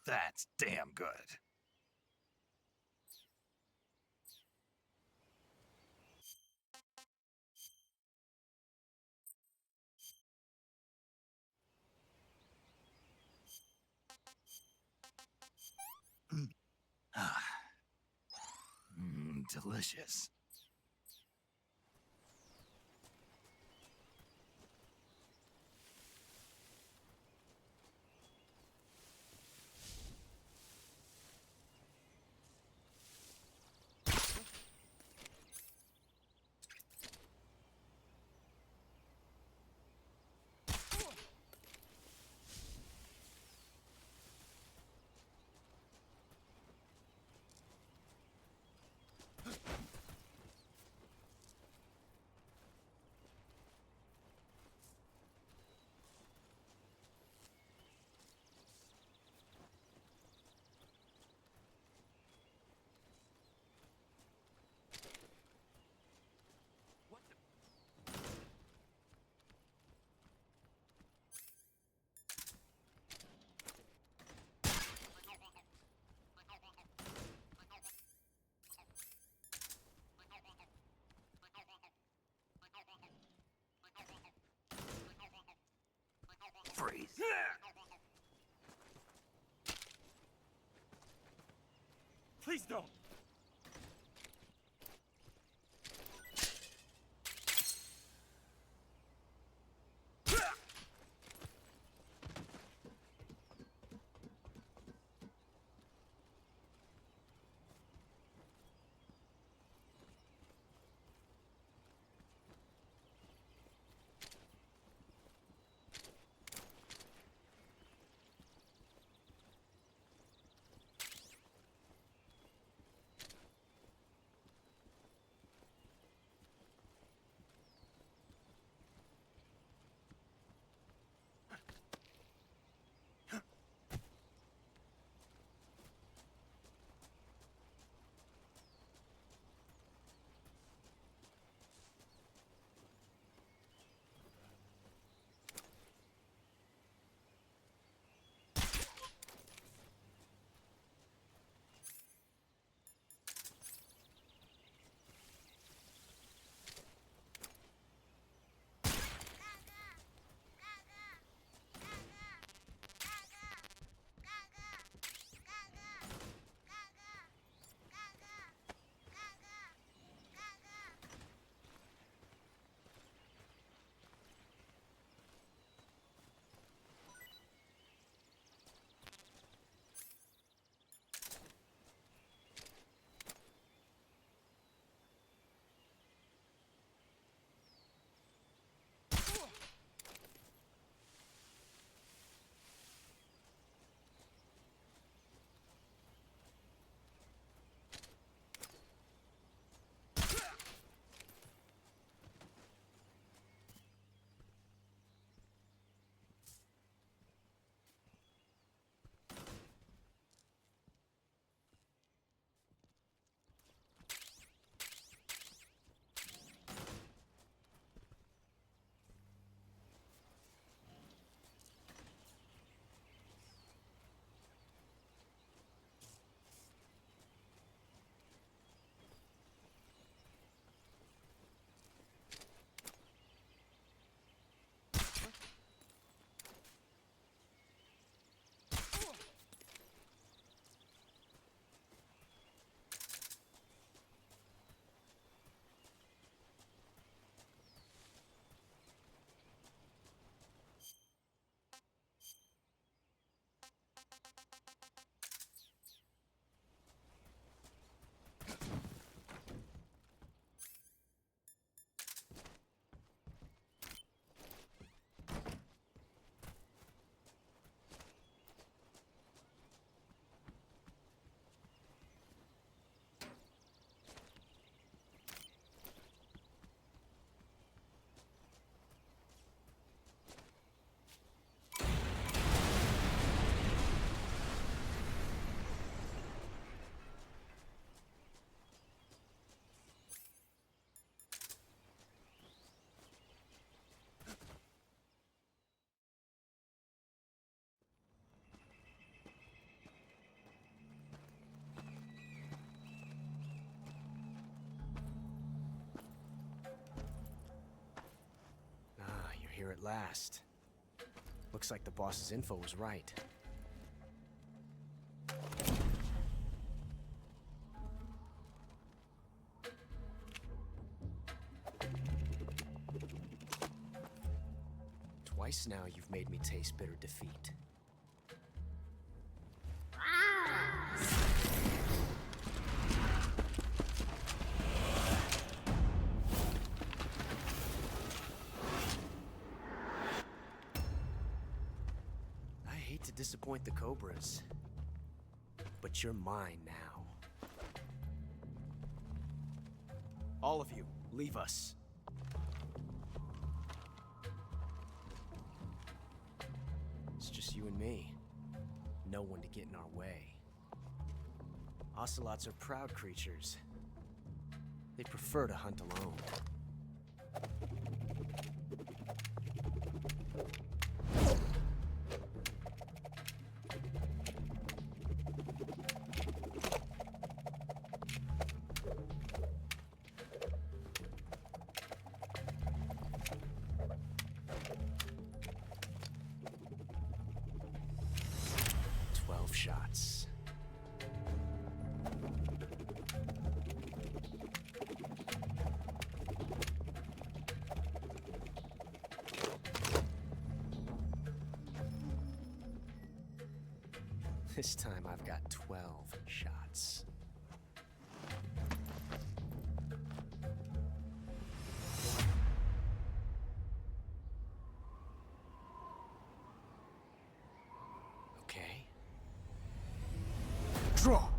That's damn good. Delicious. Freeze. Please don't. last. Looks like the boss's info was right. Twice now you've made me taste bitter defeat. I hate to disappoint the Cobras, but you're mine now. All of you, leave us. It's just you and me. No one to get in our way. Ocelots are proud creatures. They prefer to hunt alone. Shots. This time I've got 12 shots. Okay. Draw!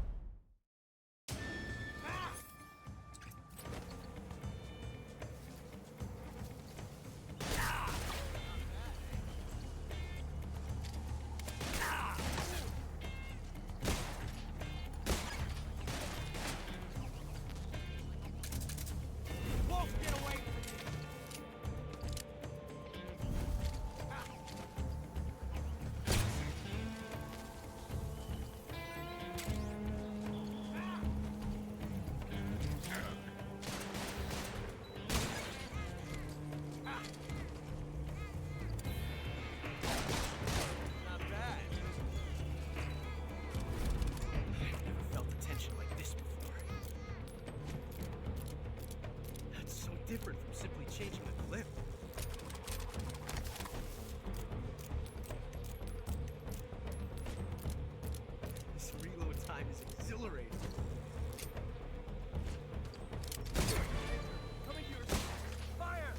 Different from simply changing the clip. This reload time is exhilarating. Coming to your fire!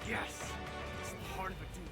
Yes! It's the heart of a dude.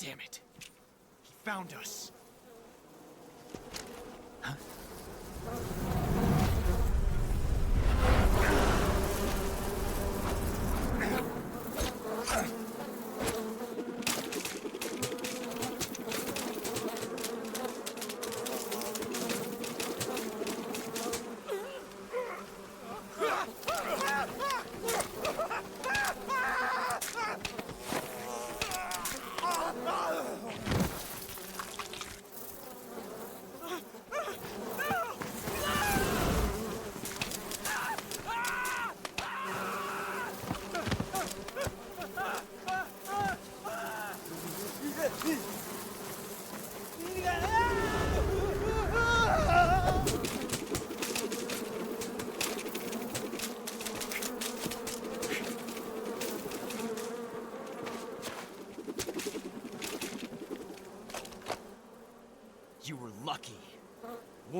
Damn it. He found us. Huh?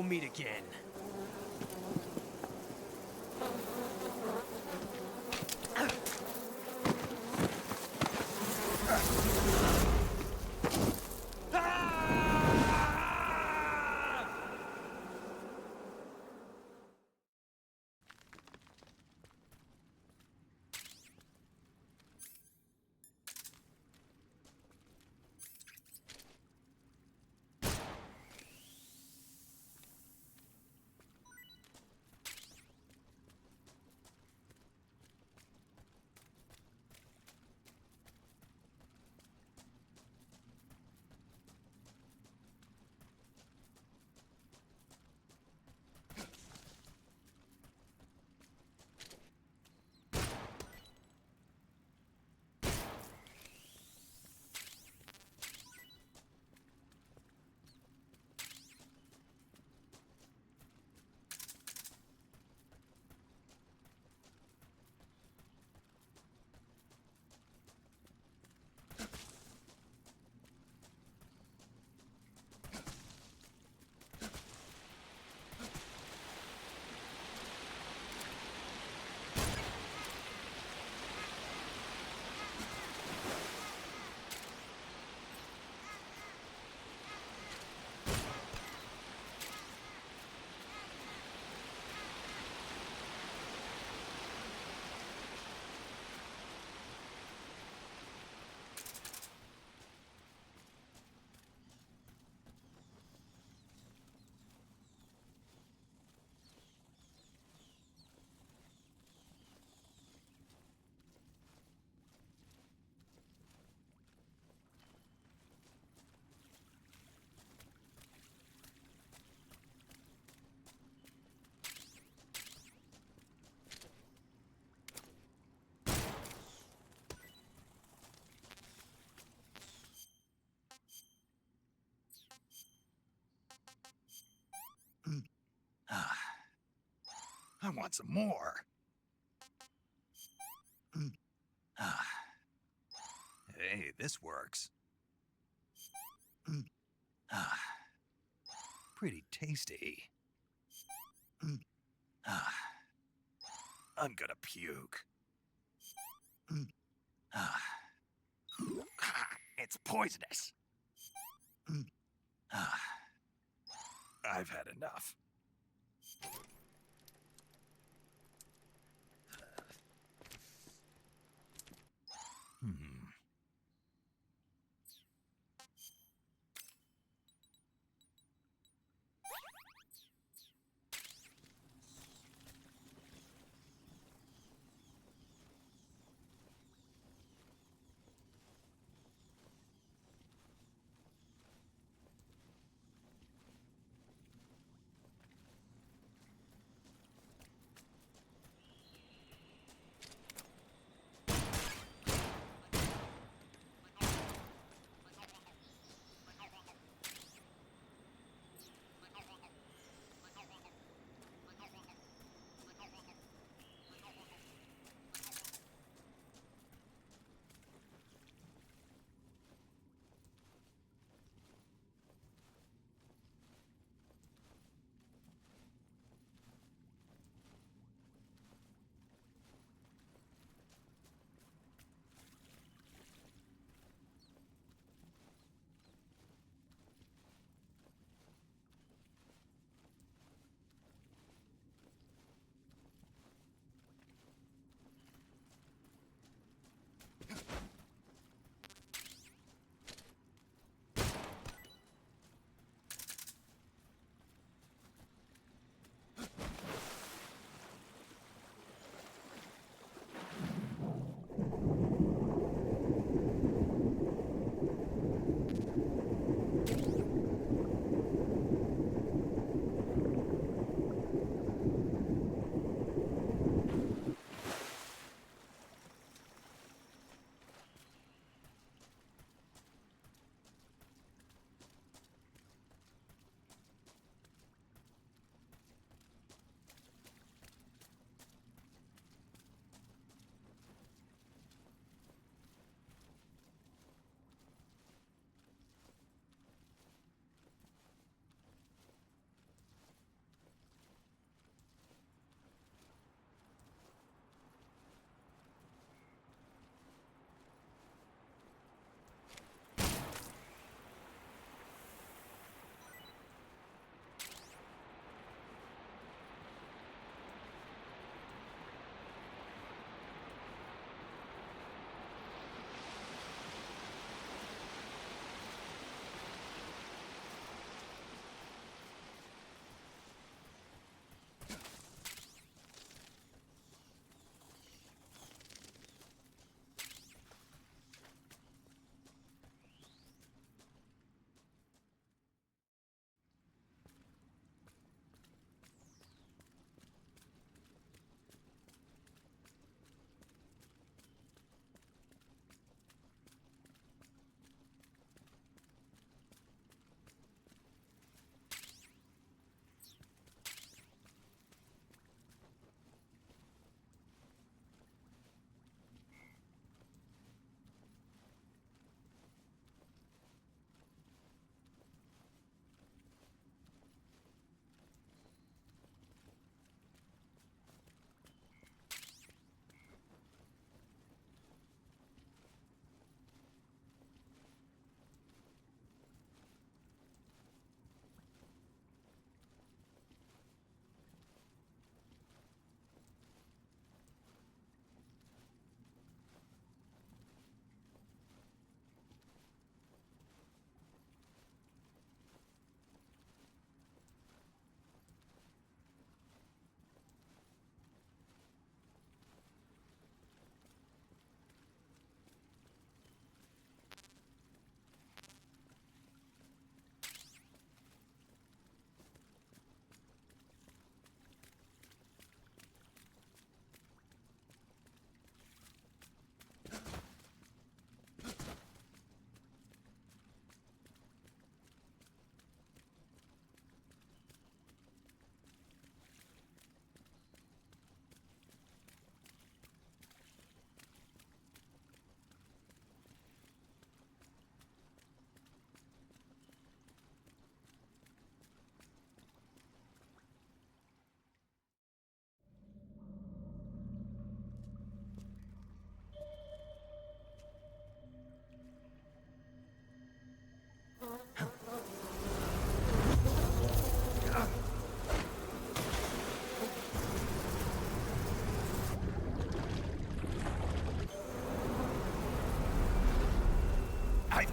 We'll meet again. I want some more. Hey, this works. Pretty tasty. I'm gonna puke. It's poisonous. I've had enough.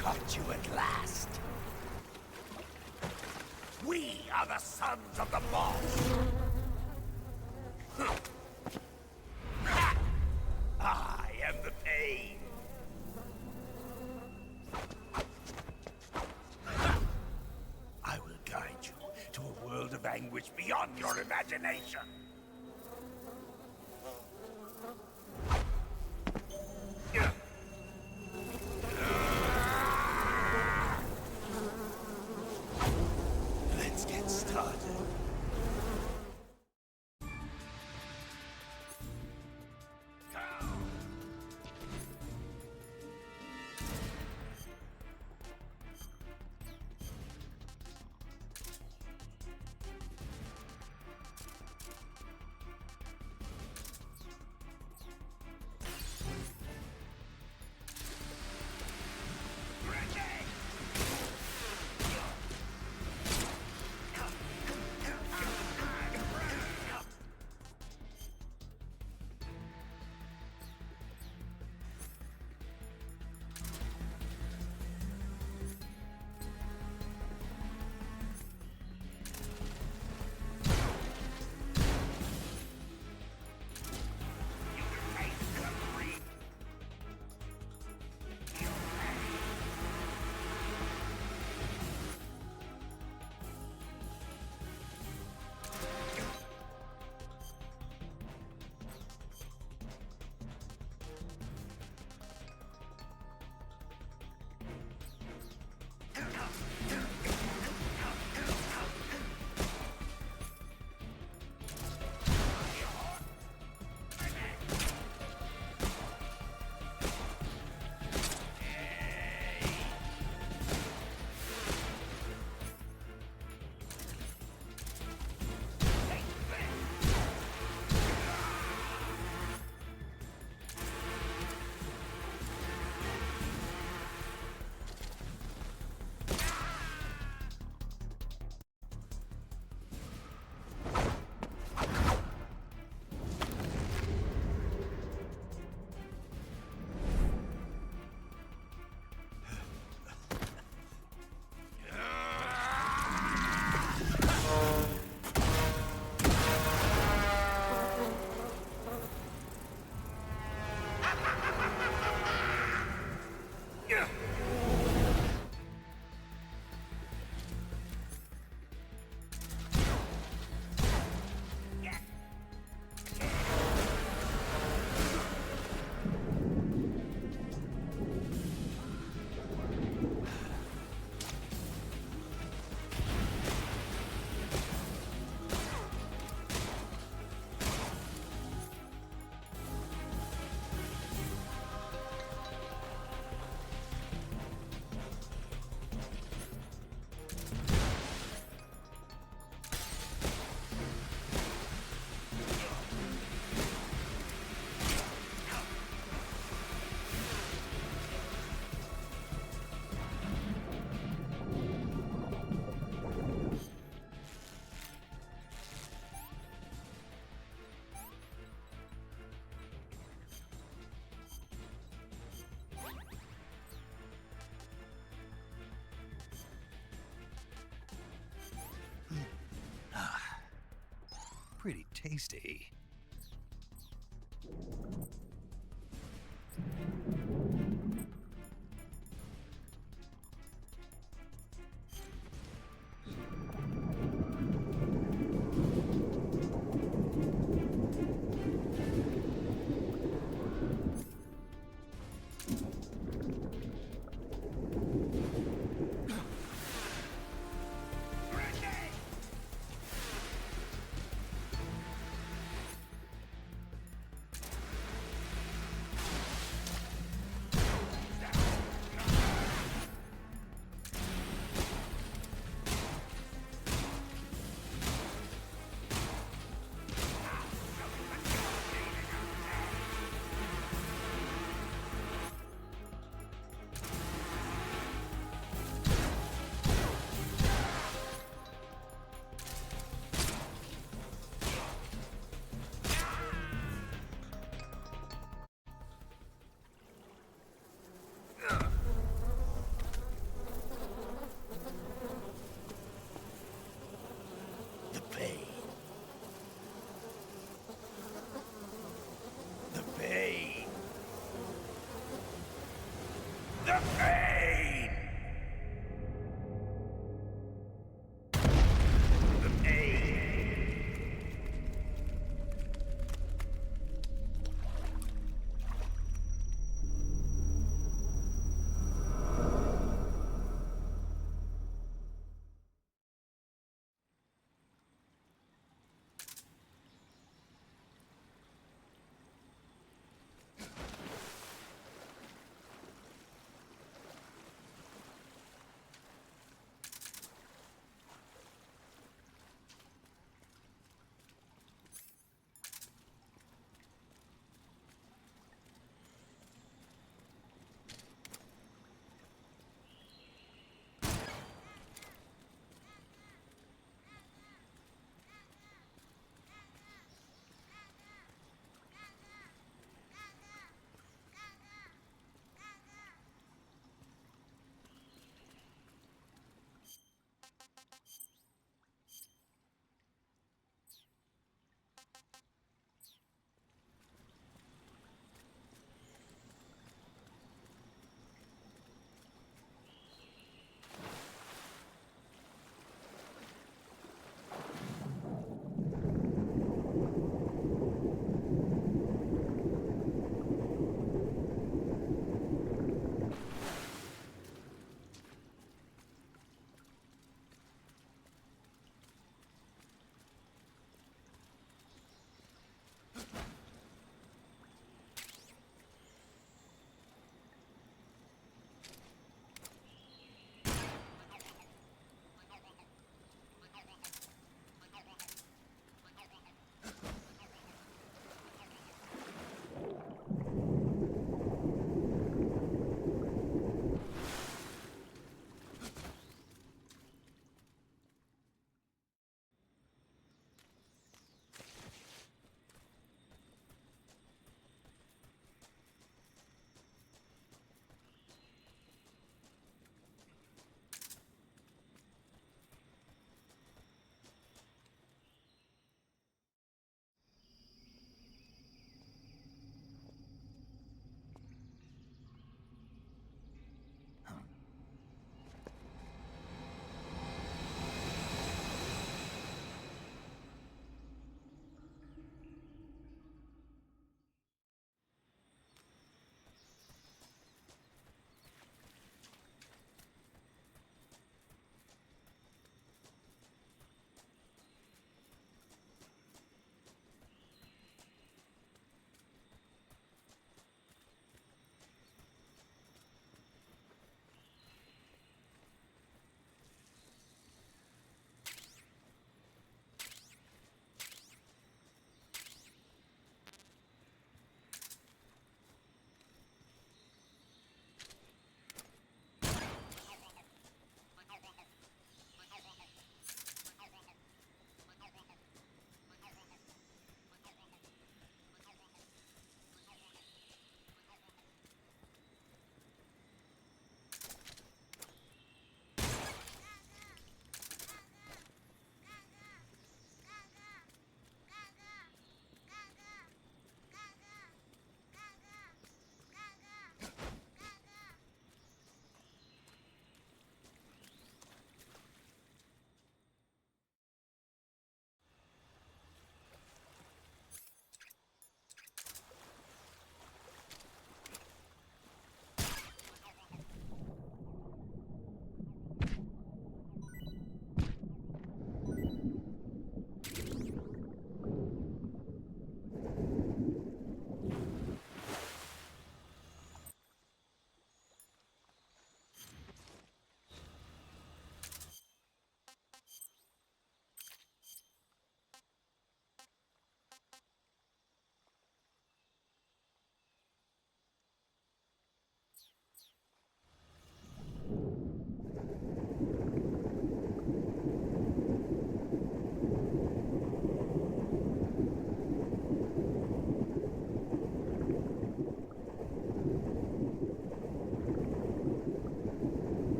Caught you at last. We are the sons of the boss. I am the pain. I will guide you to a world of anguish beyond your imagination. Let's get started. Pretty tasty. the pain! The pain!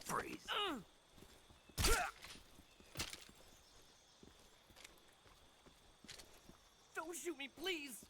Freeze. Don't shoot me, please!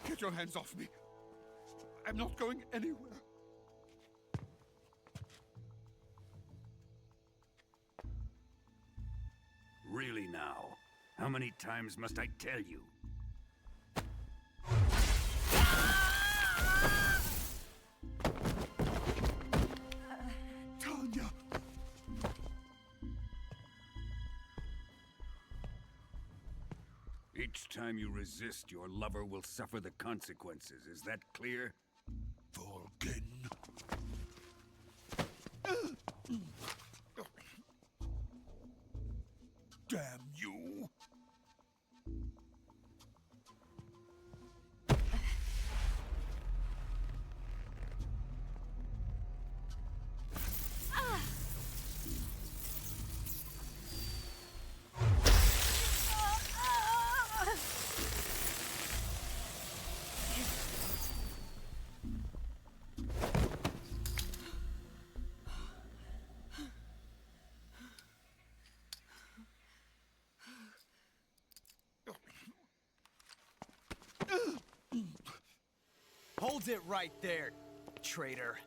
Get your hands off me. I'm not going anywhere. Really now? How many times must I tell you? Tanya! Each time you resist, your lover will suffer the consequences. Is that clear? Volgin. Damn you! Hold it right there, traitor.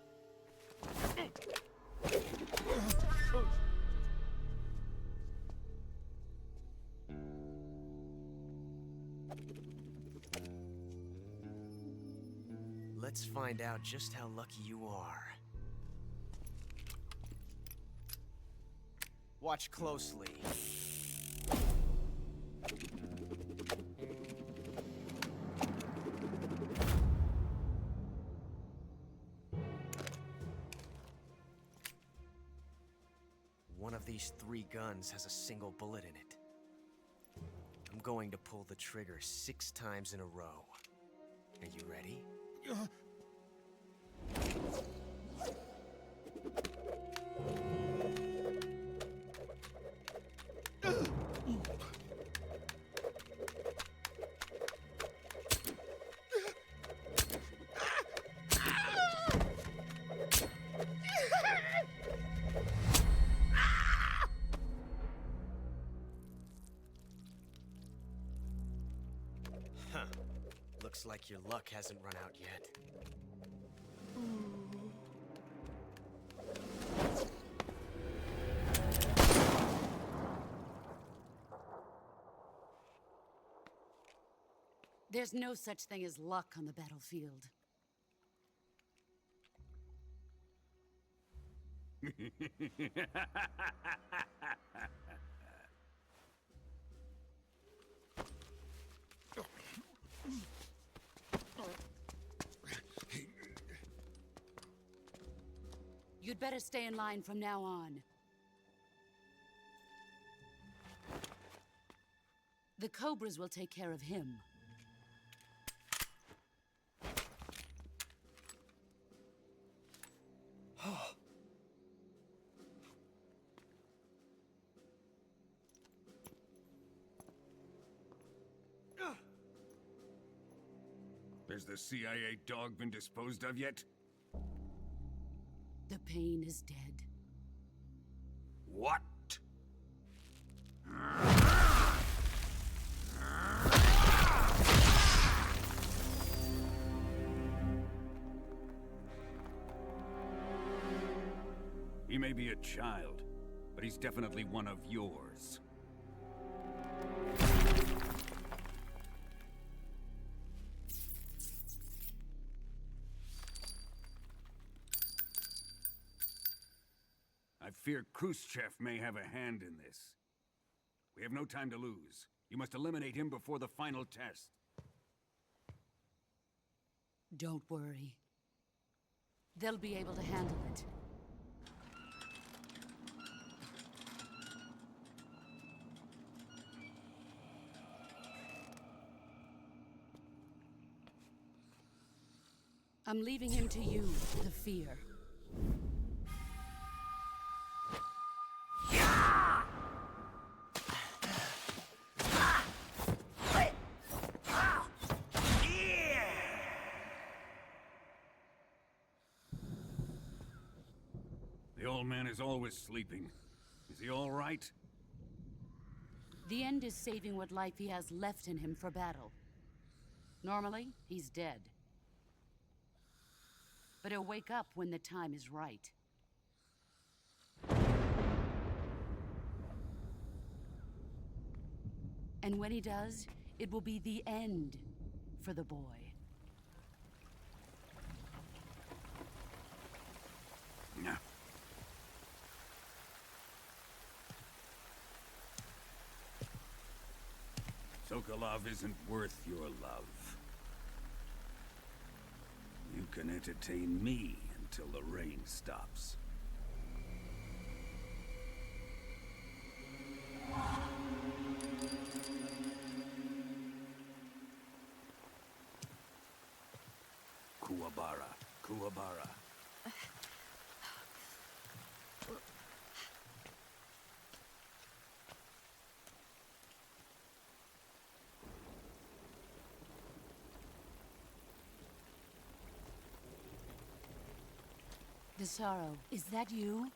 Let's find out just how lucky you are. Watch closely. One of these 3 guns has a single bullet in it. I'm going to pull the trigger 6 times in a row. Are you ready? Huh. Looks like your luck hasn't run out yet. There's no such thing as luck on the battlefield. You'd better stay in line from now on. The Cobras will take care of him. Has the CIA dog been disposed of yet? The pain is dead. What? He may be a child, but he's definitely one of yours. I fear Khrushchev may have a hand in this. We have no time to lose. You must eliminate him before the final test. Don't worry. They'll be able to handle it. I'm leaving him to you, the fear. The old man is always sleeping. Is he all right? The end is saving what life he has left in him for battle. Normally, he's dead. But he'll wake up when the time is right. And when he does, it will be the end for the boy. No. Sokolov isn't worth your love. You can entertain me until the rain stops. Kuwabara, Kuwabara. The sorrow, is that you?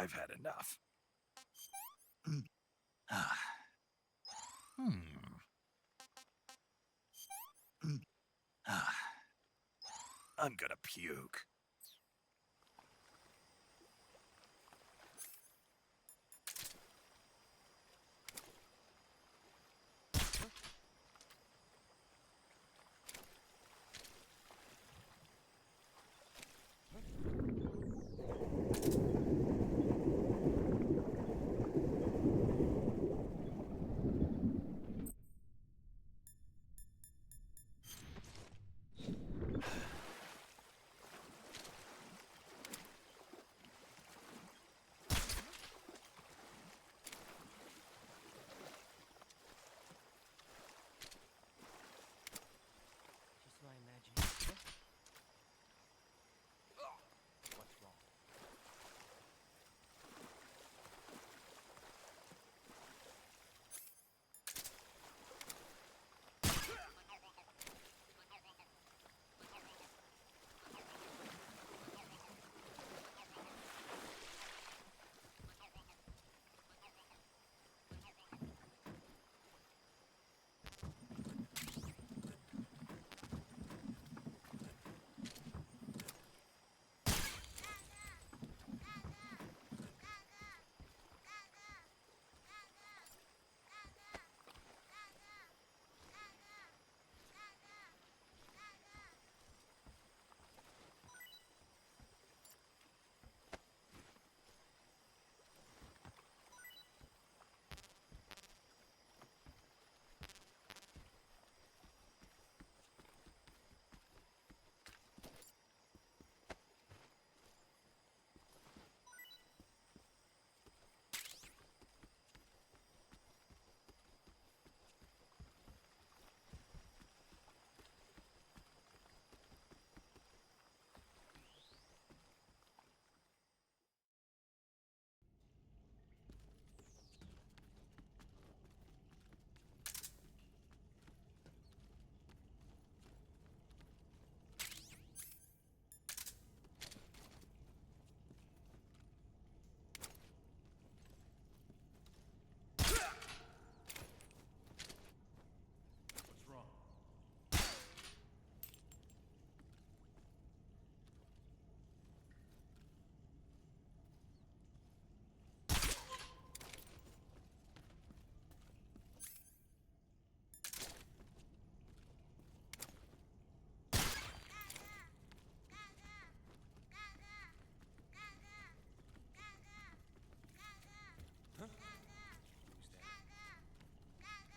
I've had enough. I'm gonna puke. Just my imagination.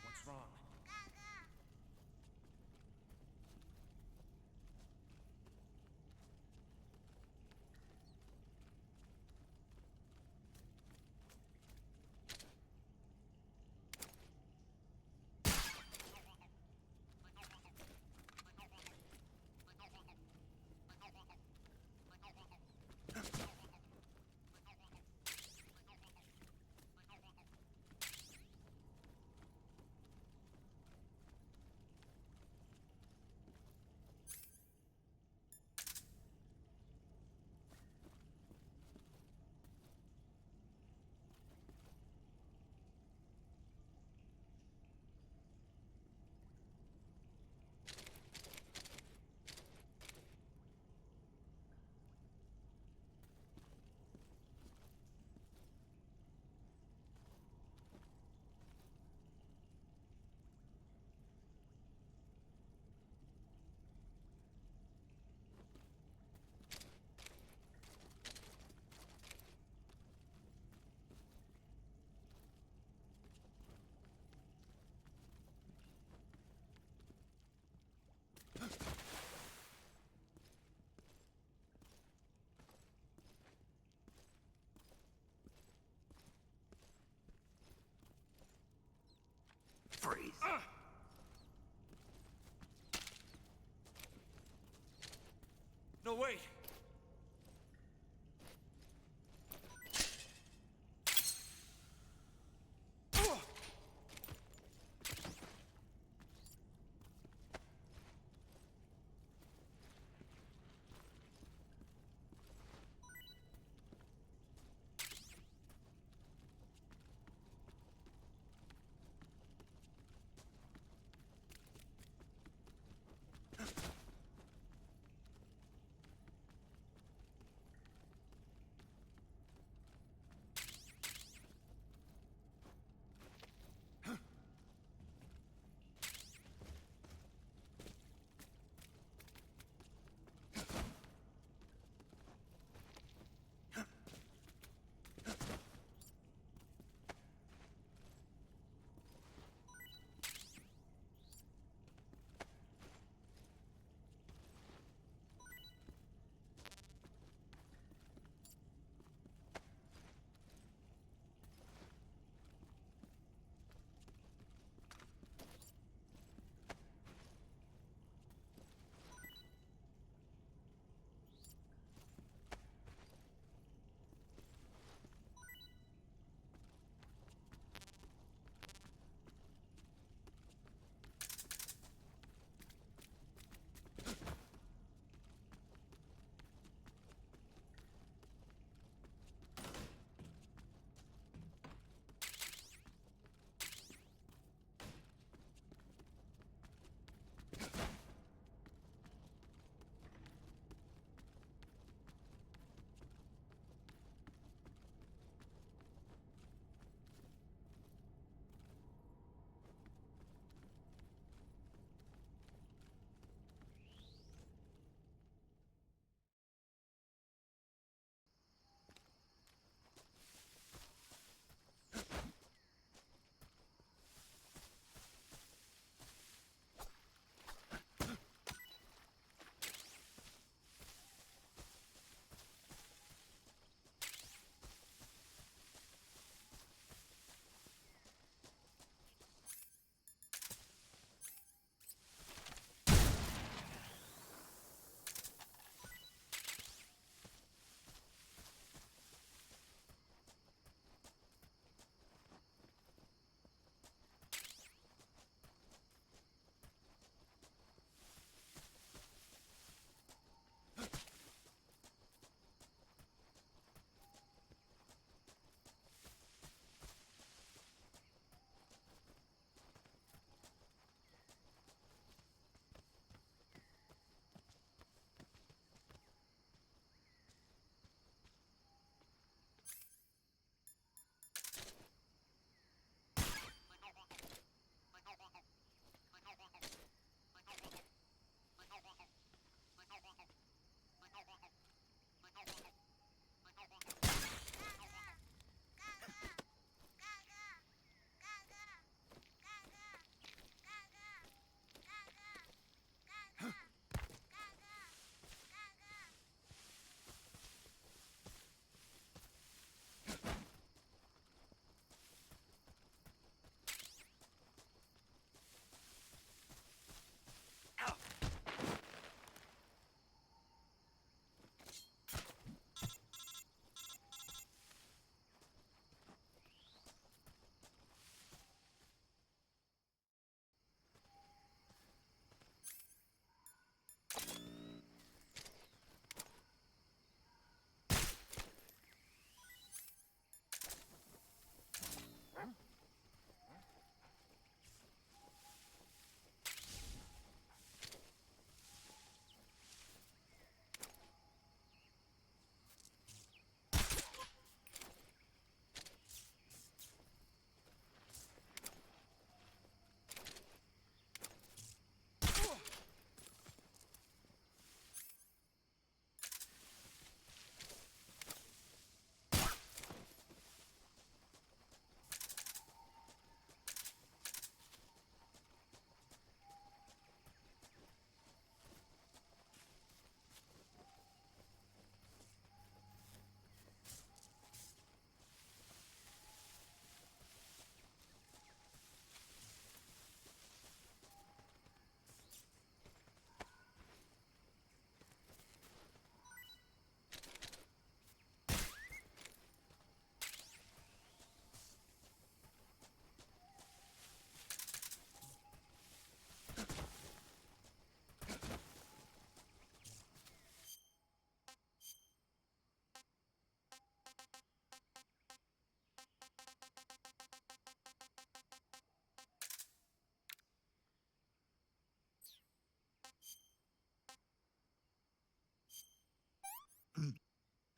What's wrong? Freeze. No, wait!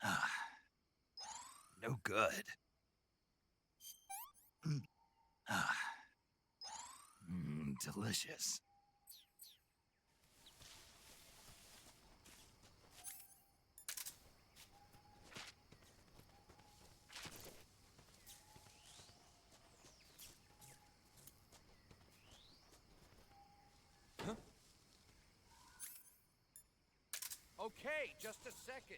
Ah, no good. Ah, delicious. Okay, just a second.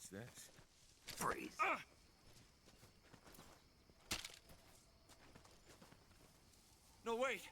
What's this? Freeze. No, wait.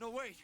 No, wait.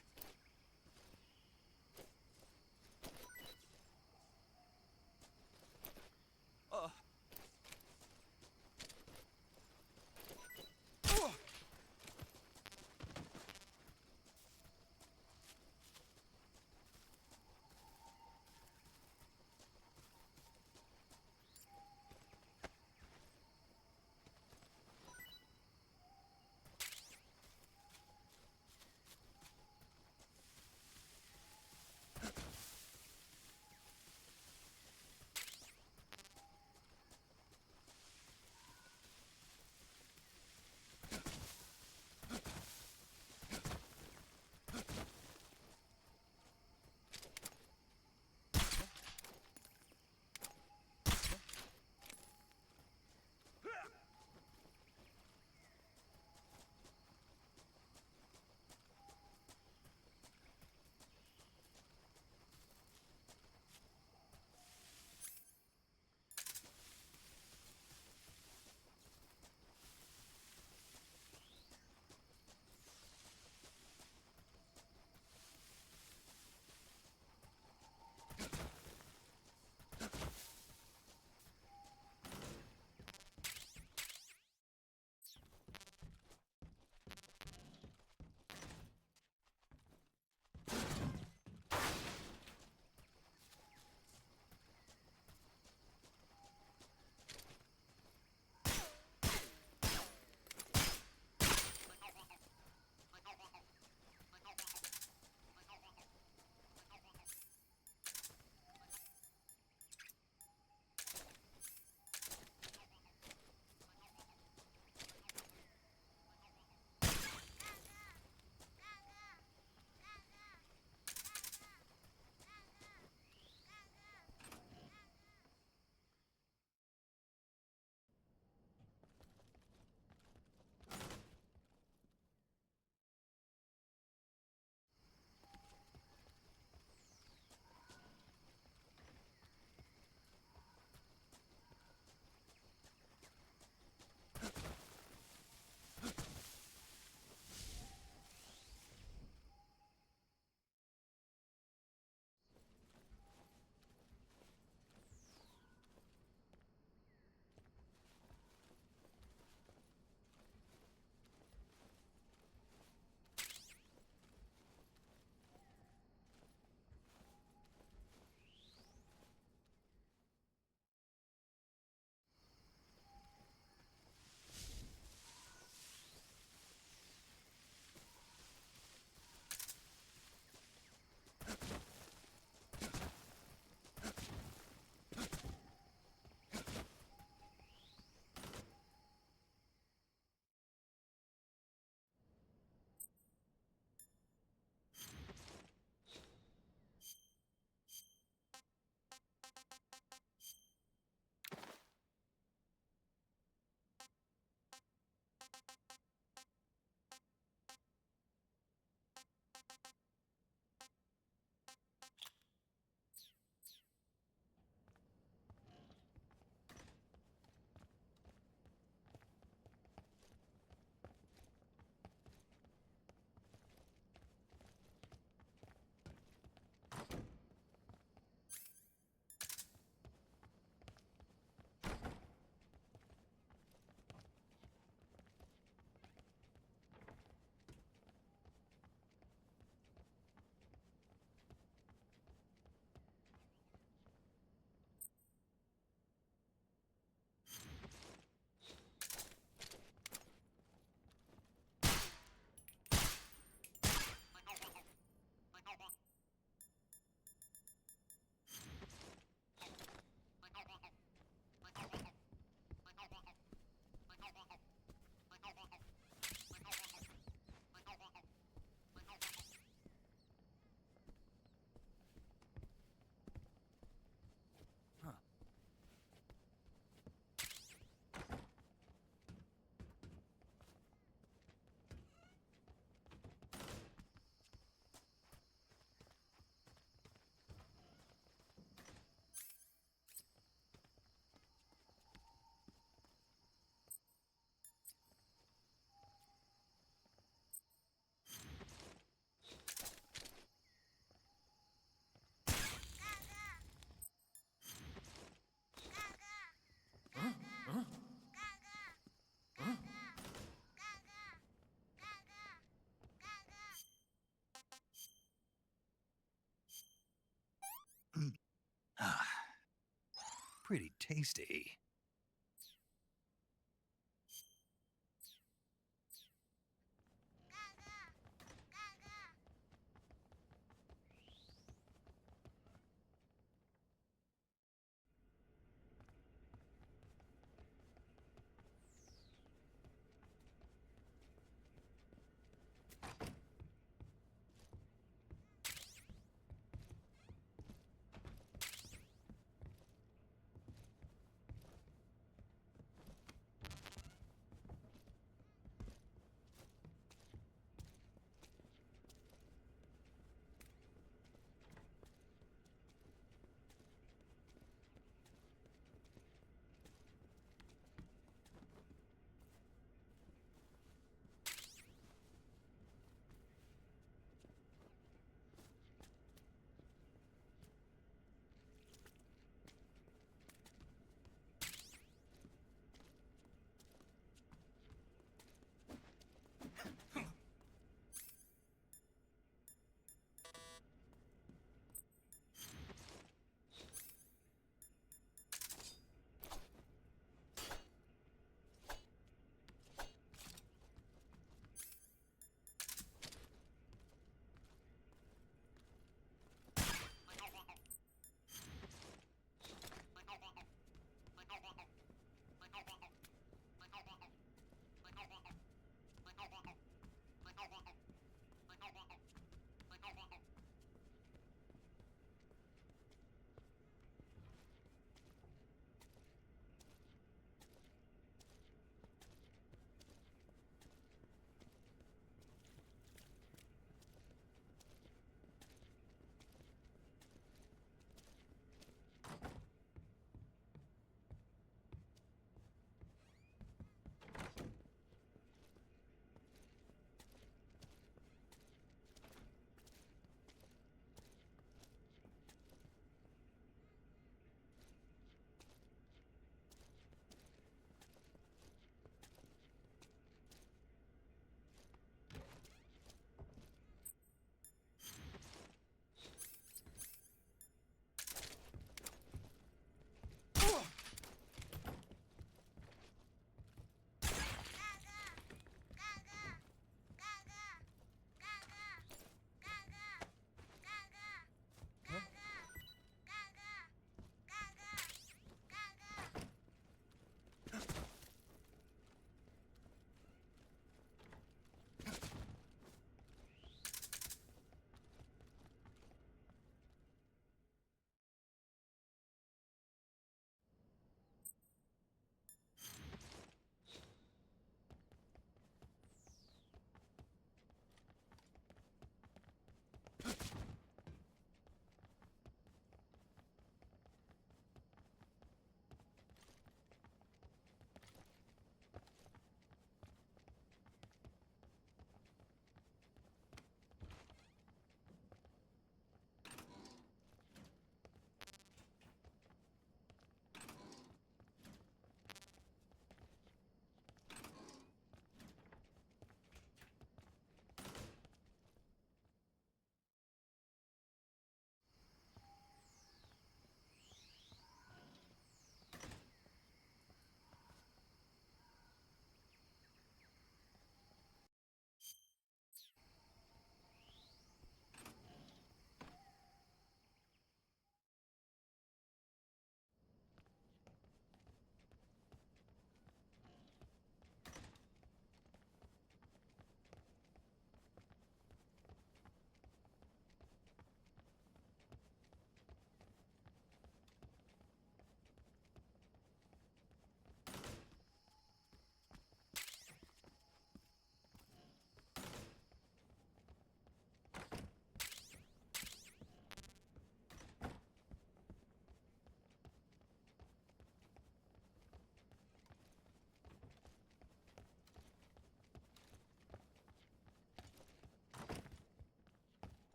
pretty tasty.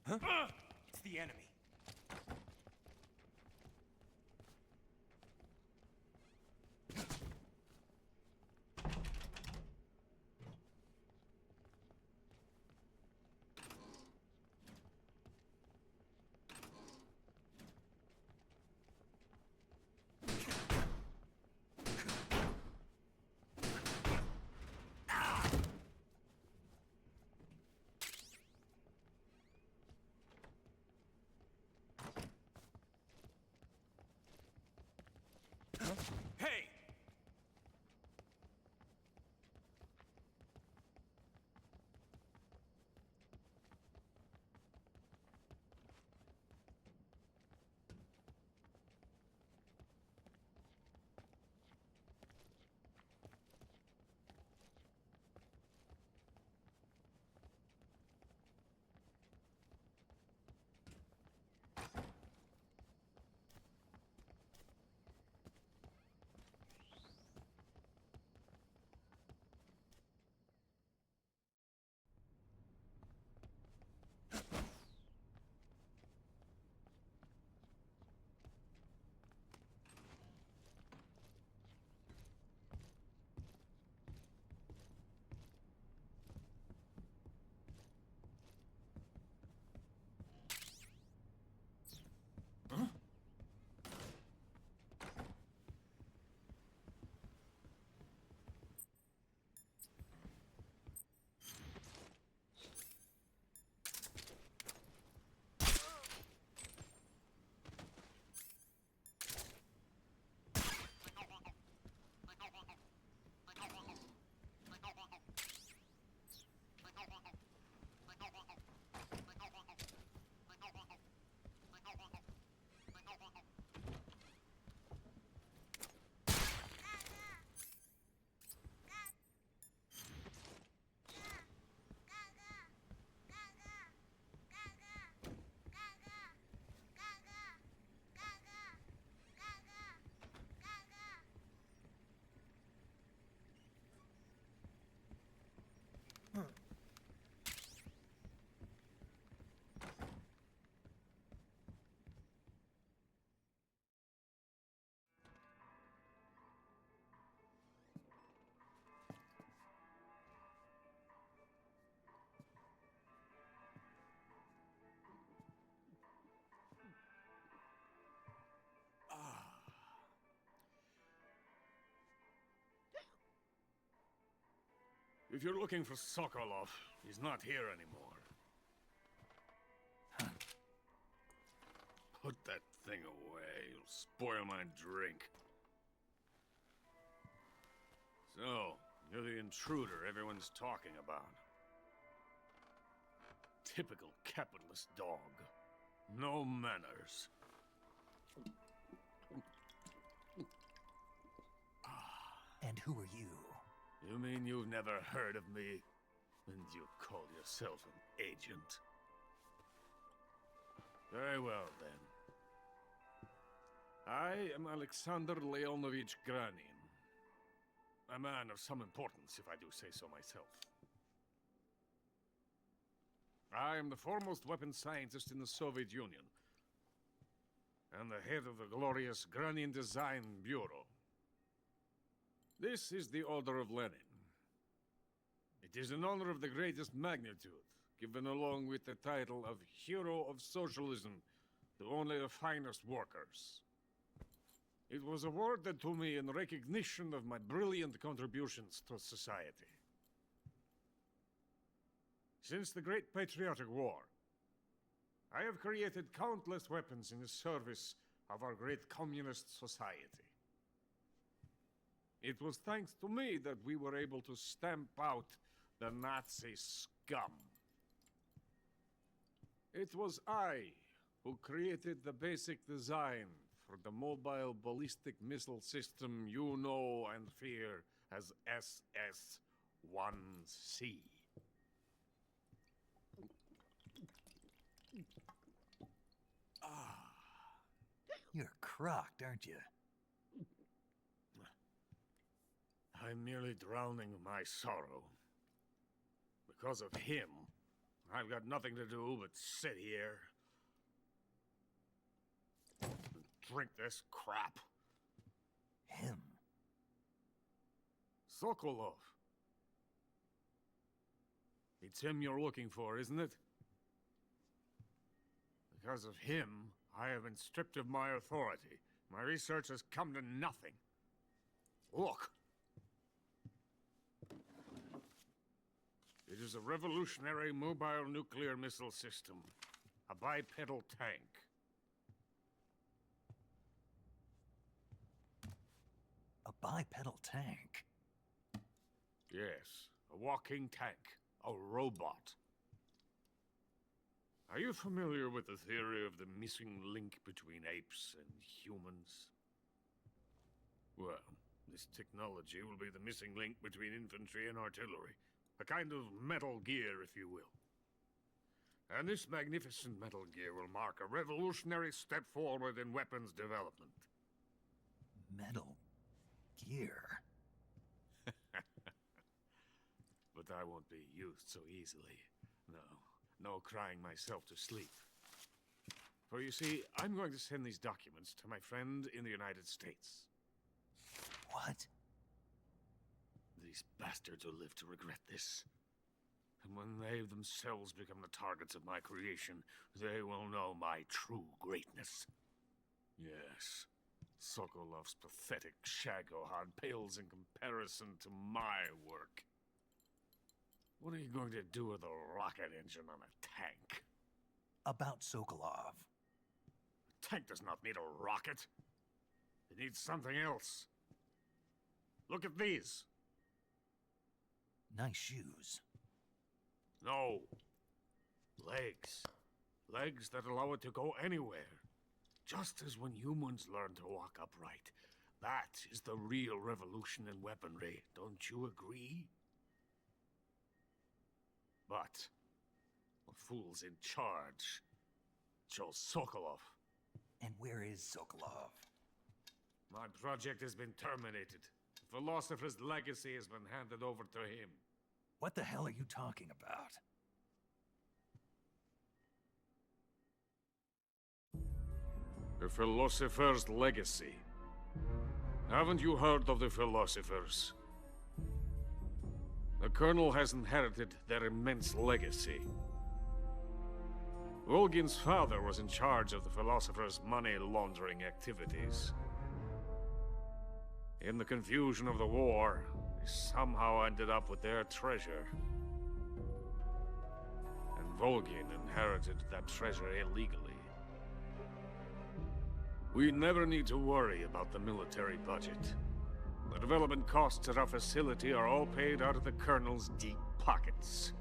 Huh? It's the enemy. If you're looking for Sokolov, he's not here anymore. Put that thing away. You'll spoil my drink. So, you're the intruder everyone's talking about. Typical capitalist dog. No manners. And who are you? You mean you've never heard of me? And you call yourself an agent? Very well, then. I am Alexander Leonovich Granin. A man of some importance, if I do say so myself. I am the foremost weapons scientist in the Soviet Union, and the head of the glorious Granin Design Bureau. This is the Order of Lenin. It is an honor of the greatest magnitude, given along with the title of Hero of Socialism to only the finest workers. It was awarded to me in recognition of my brilliant contributions to society. Since the Great Patriotic War, I have created countless weapons in the service of our great communist society. It was thanks to me that we were able to stamp out the Nazi scum. It was I who created the basic design for the mobile ballistic missile system you know and fear as SS-1C. You're crocked, aren't you? I'm merely drowning my sorrow. Because of him, I've got nothing to do but sit here and drink this crap. Him? Sokolov. It's him you're looking for, isn't it? Because of him, I have been stripped of my authority. My research has come to nothing. Look. It is a revolutionary mobile nuclear missile system. A bipedal tank. A bipedal tank? Yes, a walking tank. A robot. Are you familiar with the theory of the missing link between apes and humans? Well, this technology will be the missing link between infantry and artillery. A kind of Metal Gear, if you will. And this magnificent Metal Gear will mark a revolutionary step forward in weapons development. Metal Gear? But I won't be used so easily. No crying myself to sleep. For you see, I'm going to send these documents to my friend in the United States. What? These bastards will live to regret this. And when they themselves become the targets of my creation, they will know my true greatness. Yes, Sokolov's pathetic shagohod pales in comparison to my work. What are you going to do with a rocket engine on a tank? About Sokolov. A tank does not need a rocket. It needs something else. Look at these. Nice shoes. No. Legs. Legs that allow it to go anywhere. Just as when humans learn to walk upright. That is the real revolution in weaponry. Don't you agree? But the fool's in charge. Joe Sokolov. And where is Sokolov? My project has been terminated. The philosopher's legacy has been handed over to him. What the hell are you talking about? The philosopher's legacy. Haven't you heard of the philosophers? The Colonel has inherited their immense legacy. Volgin's father was in charge of the philosophers' money laundering activities. In the confusion of the war, they somehow ended up with their treasure. And Volgin inherited that treasure illegally. We never need to worry about the military budget. The development costs at our facility are all paid out of the Colonel's deep pockets.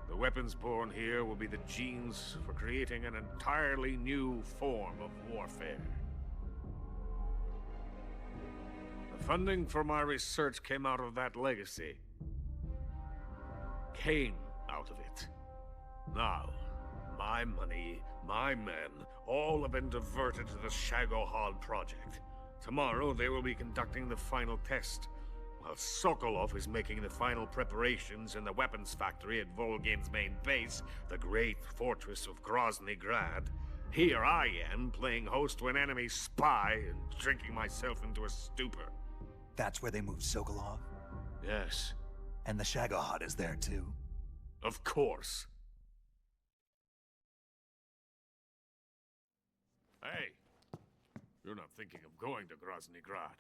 The weapons born here will be the genes for creating an entirely new form of warfare. The funding for my research came out of that legacy. Came out of it. Now, my money, my men, all have been diverted to the Shagohod project. Tomorrow they will be conducting the final test, while Sokolov is making the final preparations in the weapons factory at Volgin's main base, the great fortress of Grozny Grad. Here I am, playing host to an enemy spy and drinking myself into a stupor. That's where they moved Sokolov? Yes. And the Shagohod is there too? Of course. Hey, you're not thinking of going to Grozny Grad.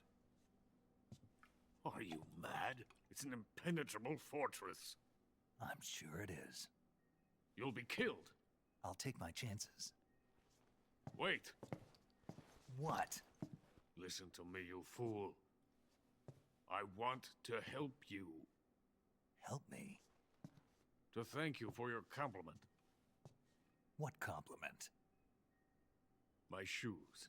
Are you mad? It's an impenetrable fortress. I'm sure it is. You'll be killed. I'll take my chances. Wait. What? Listen to me, you fool. I want to help you. Help me? To thank you for your compliment. What compliment? My shoes.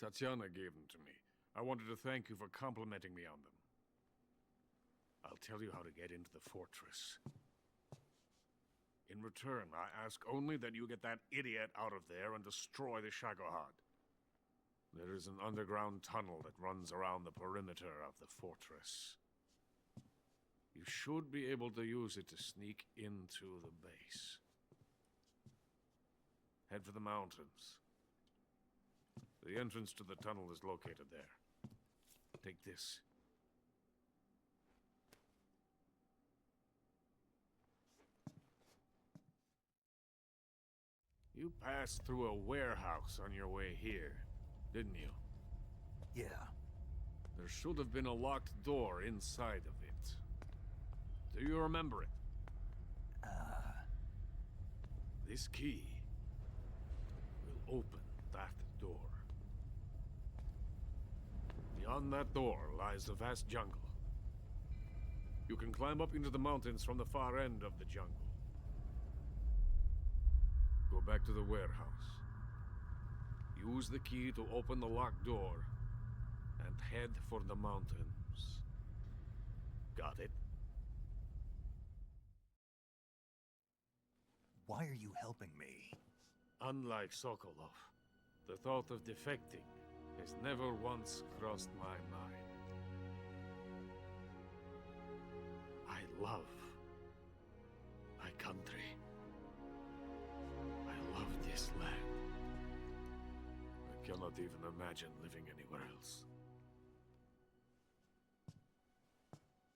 Tatiana gave them to me. I wanted to thank you for complimenting me on them. I'll tell you how to get into the fortress. In return, I ask only that you get that idiot out of there and destroy the Shagohod. There is an underground tunnel that runs around the perimeter of the fortress. You should be able to use it to sneak into the base. Head for the mountains. The entrance to the tunnel is located there. Take this. You passed through a warehouse on your way here, didn't you? Yeah. There should have been a locked door inside of it. Do you remember it? This key will open that door. Beyond that door lies the vast jungle. You can climb up into the mountains from the far end of the jungle. Go back to the warehouse. Use the key to open the locked door and head for the mountains. Got it? Why are you helping me? Unlike Sokolov, the thought of defecting has never once crossed my mind. I love my country. I love this land. I cannot even imagine living anywhere else.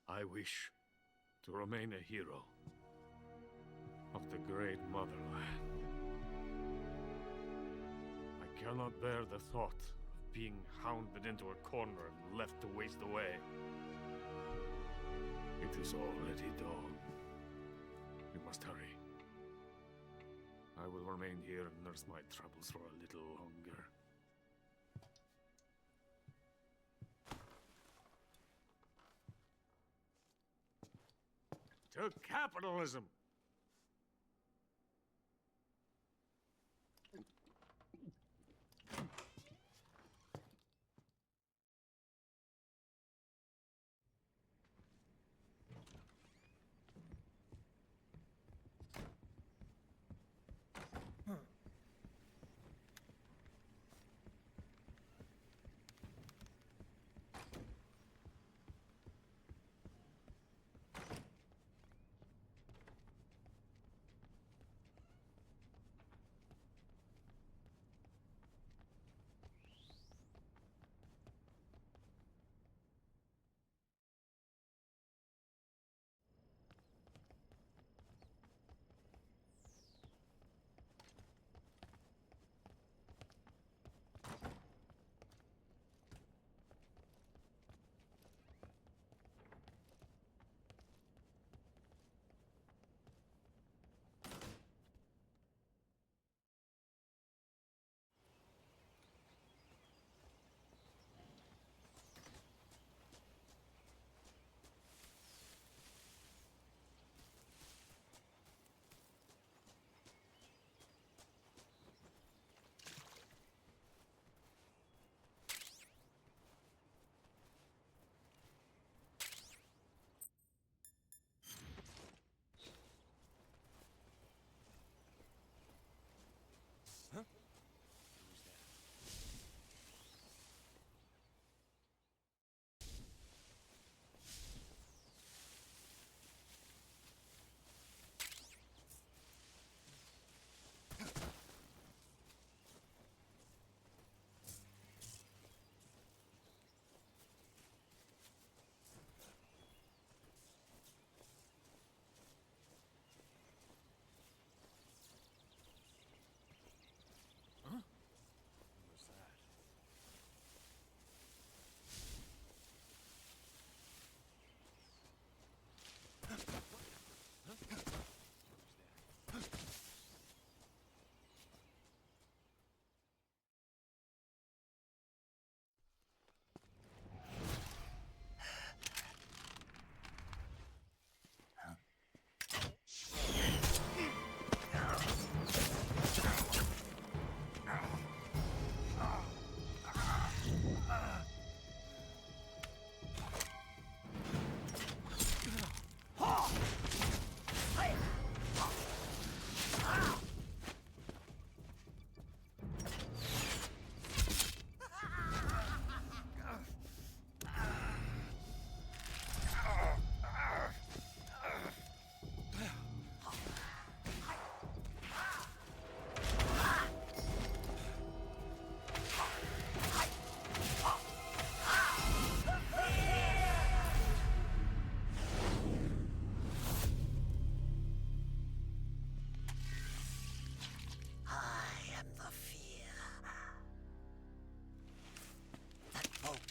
I wish to remain a hero of the great motherland. I cannot bear the thought of being hounded into a corner and left to waste away. It is already dawn. We must hurry. I will remain here and nurse my troubles for a little longer. To capitalism!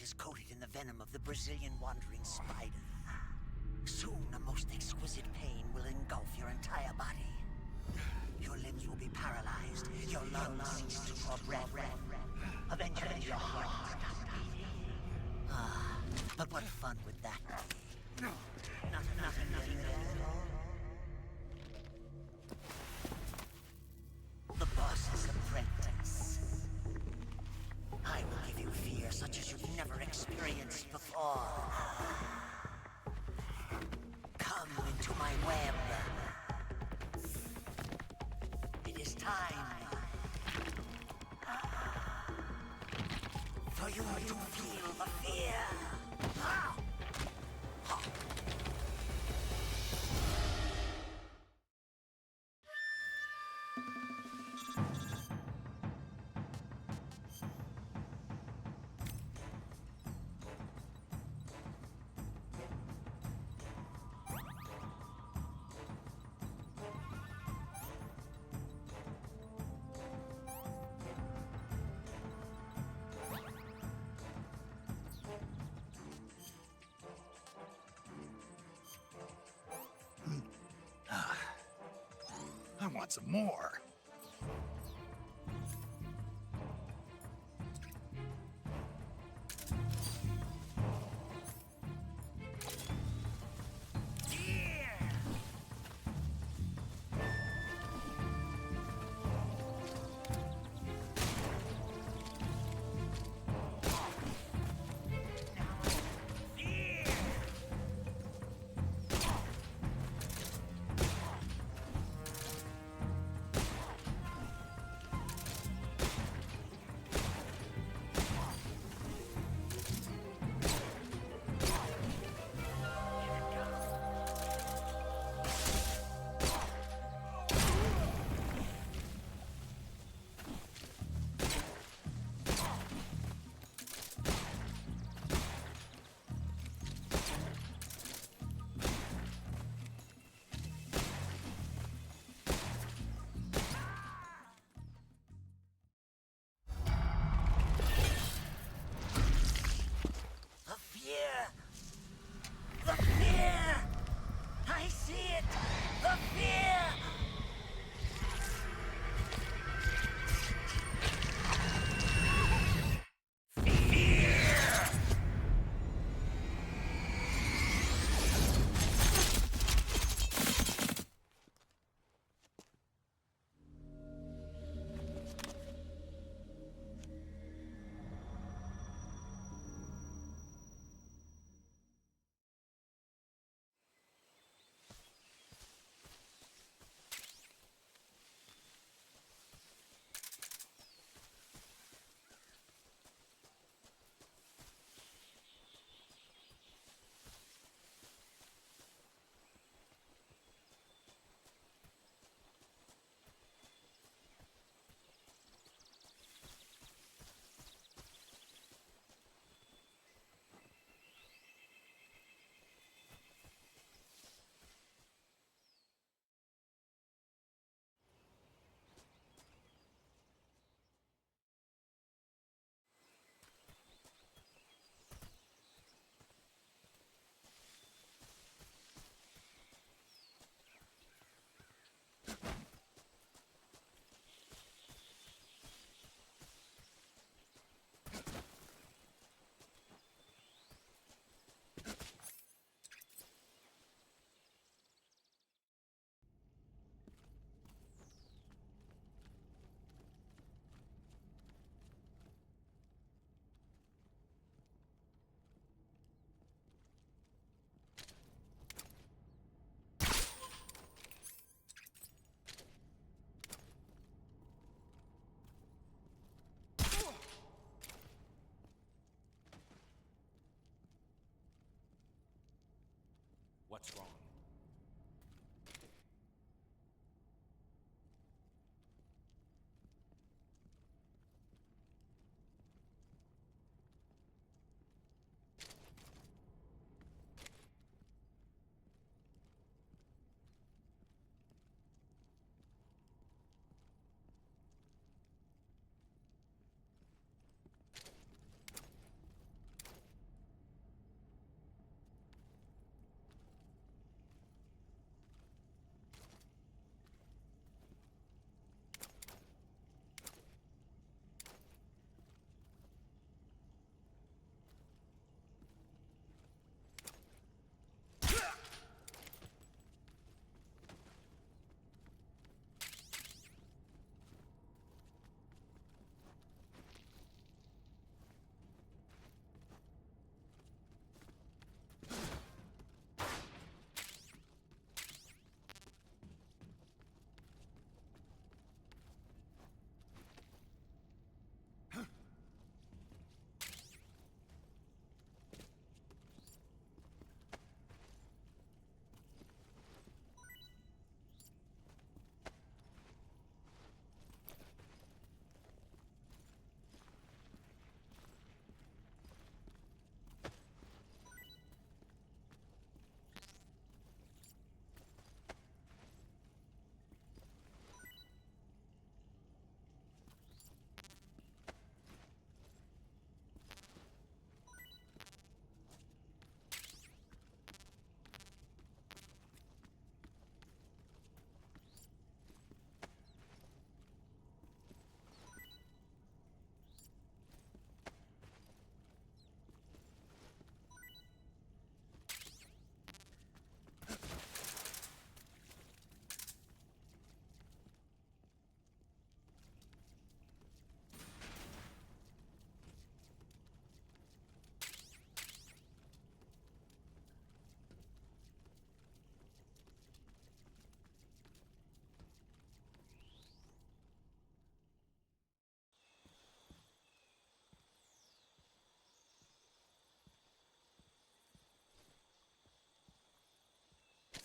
is coated in the venom of the Brazilian wandering spider. Soon, a most exquisite pain will engulf your entire body. Your limbs will be paralyzed, your lungs cease to draw breath. Eventually, your heart will stop beating. Ah, but what fun would that be? Nothing at all. The boss's apprentice. I will give you fear such as you've never experienced before. Come into my web. It is time for you to feel the fear. I want some more. The fear! I see it! The fear! What's wrong?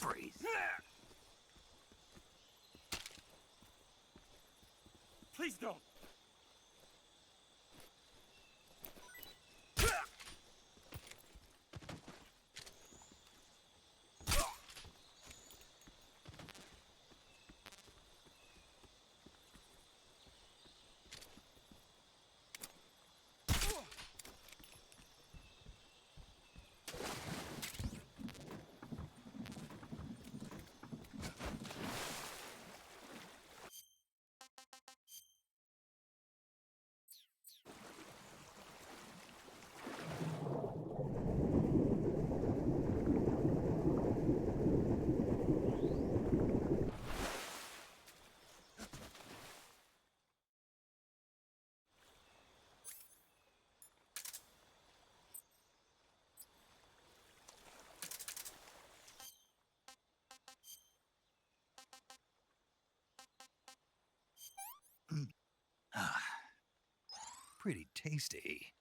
Freeze. Please don't. Pretty tasty.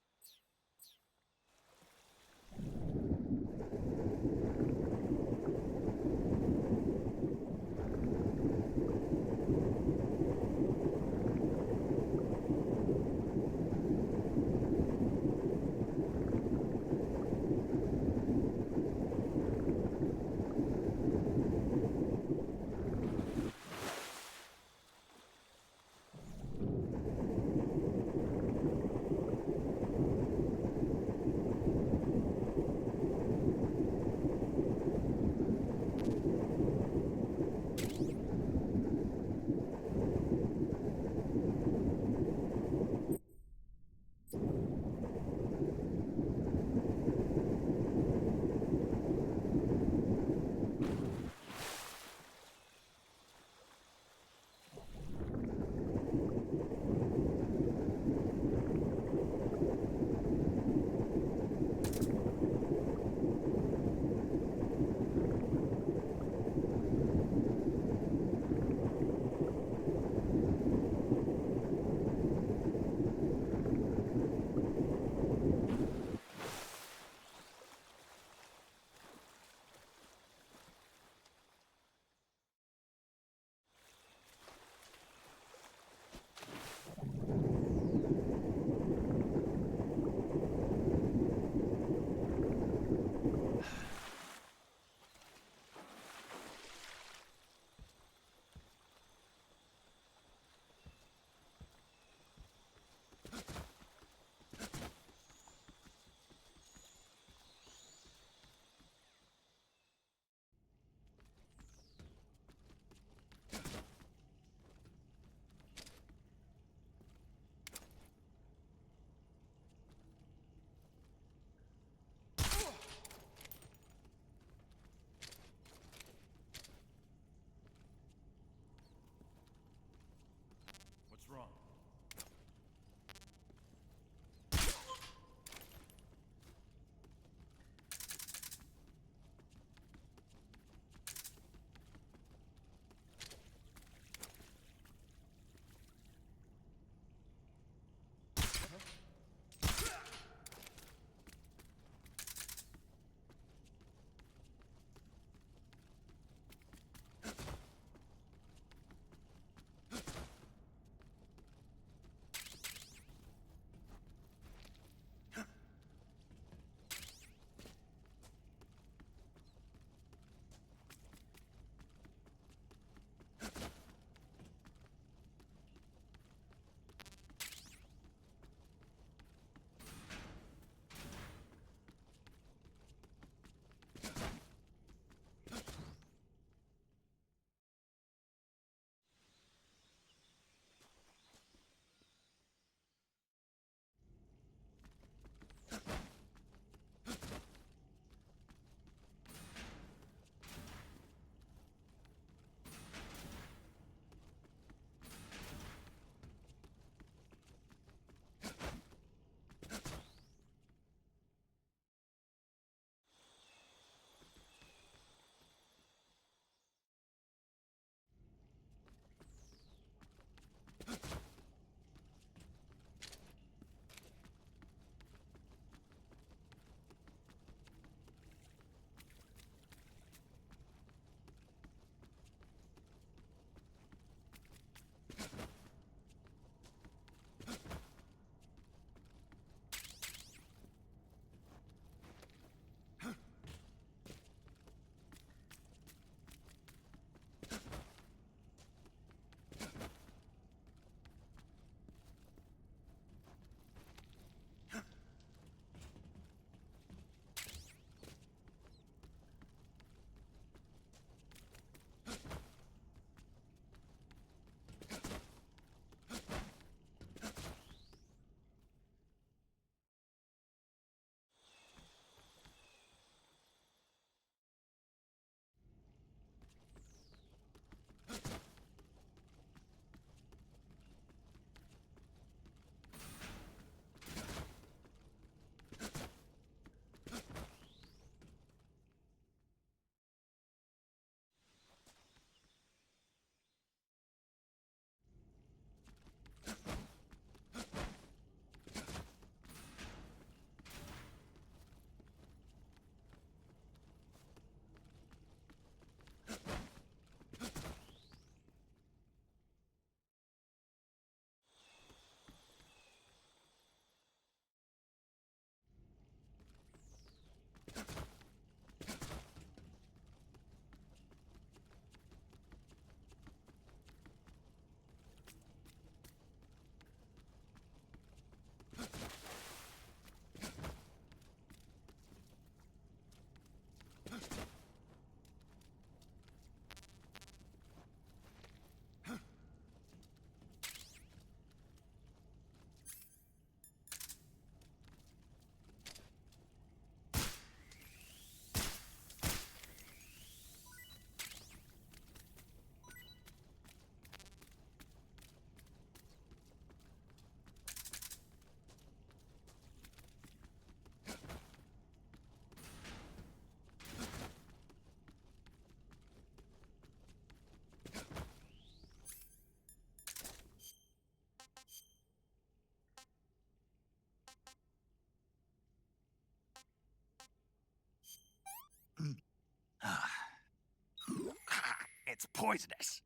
It's poisonous.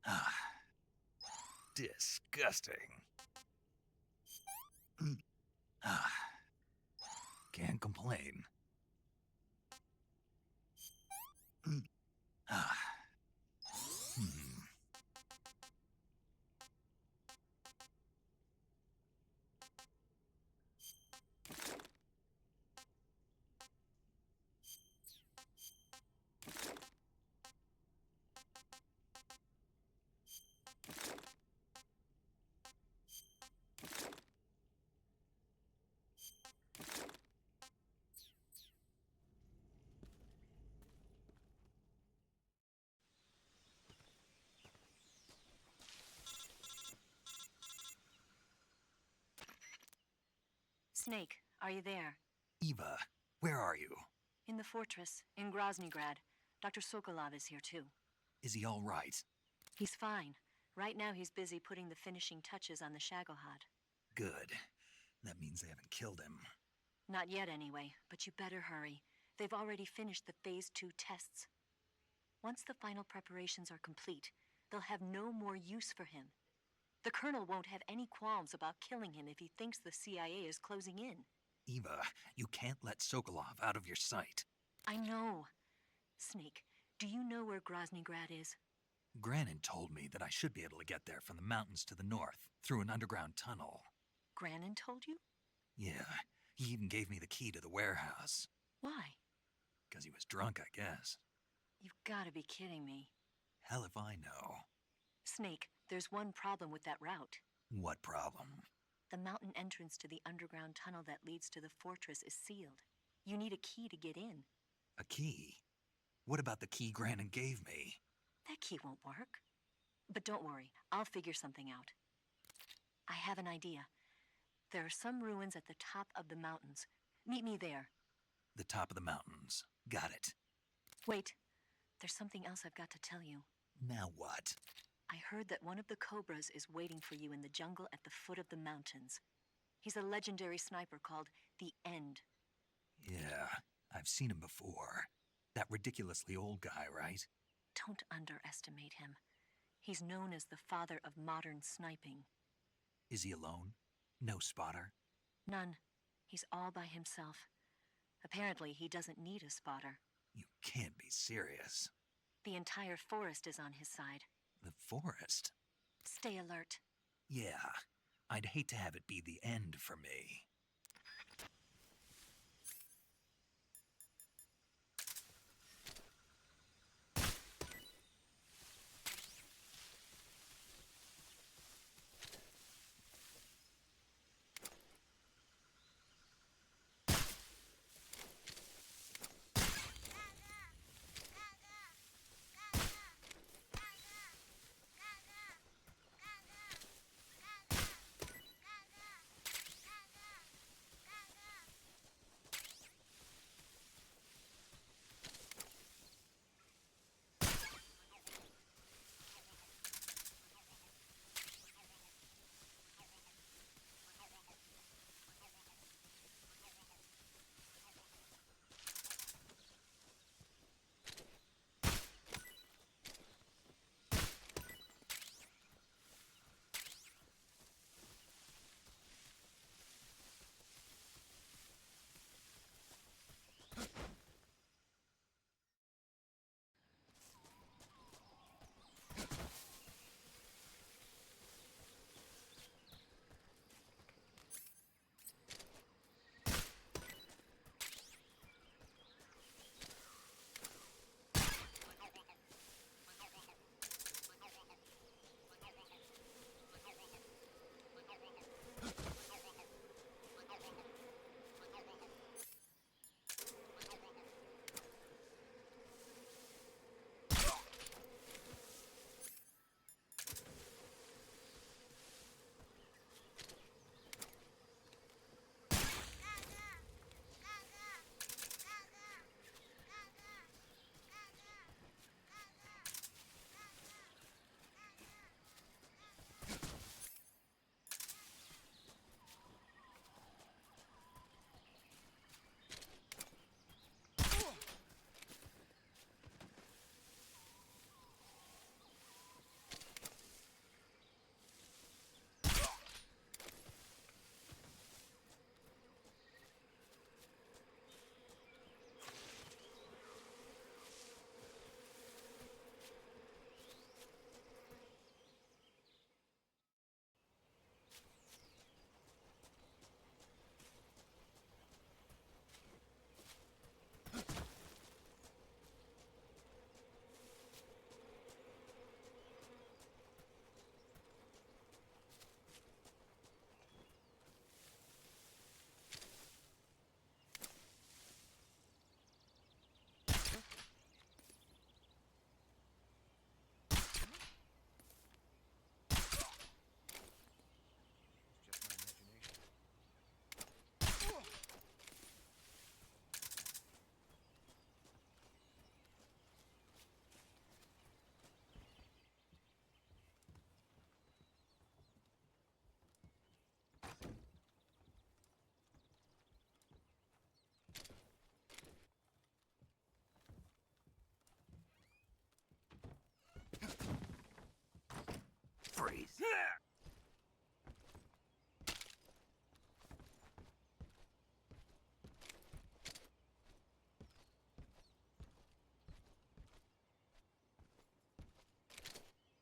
Ah, disgusting. Ah, can't complain. Ah. Hmm. Snake, are you there? Eva, where are you? In the fortress, in Groznygrad. Dr. Sokolov is here too. Is he all right? He's fine. Right now he's busy putting the finishing touches on the Shagohod. Good. That means they haven't killed him. Not yet anyway, but you better hurry. They've already finished the Phase 2 tests. Once the final preparations are complete, they'll have no more use for him. The Colonel won't have any qualms about killing him if he thinks the CIA is closing in. Eva, you can't let Sokolov out of your sight. I know. Snake, do you know where Groznygrad is? Granin told me that I should be able to get there from the mountains to the north, through an underground tunnel. Granin told you? Yeah, he even gave me the key to the warehouse. Why? Because he was drunk, I guess. You've gotta be kidding me. Hell if I know. Snake, there's one problem with that route. What problem? The mountain entrance to the underground tunnel that leads to the fortress is sealed. You need a key to get in. A key? What about the key Granin gave me? That key won't work. But don't worry, I'll figure something out. I have an idea. There are some ruins at the top of the mountains. Meet me there. The top of the mountains. Got it. Wait, there's something else I've got to tell you. Now what? I heard that one of the Cobras is waiting for you in the jungle at the foot of the mountains. He's a legendary sniper called the End. Yeah, I've seen him before. That ridiculously old guy, right? Don't underestimate him. He's known as the father of modern sniping. Is he alone? No spotter? None. He's all by himself. Apparently, he doesn't need a spotter. You can't be serious. The entire forest is on his side. The forest? Stay alert. Yeah, I'd hate to have it be the end for me.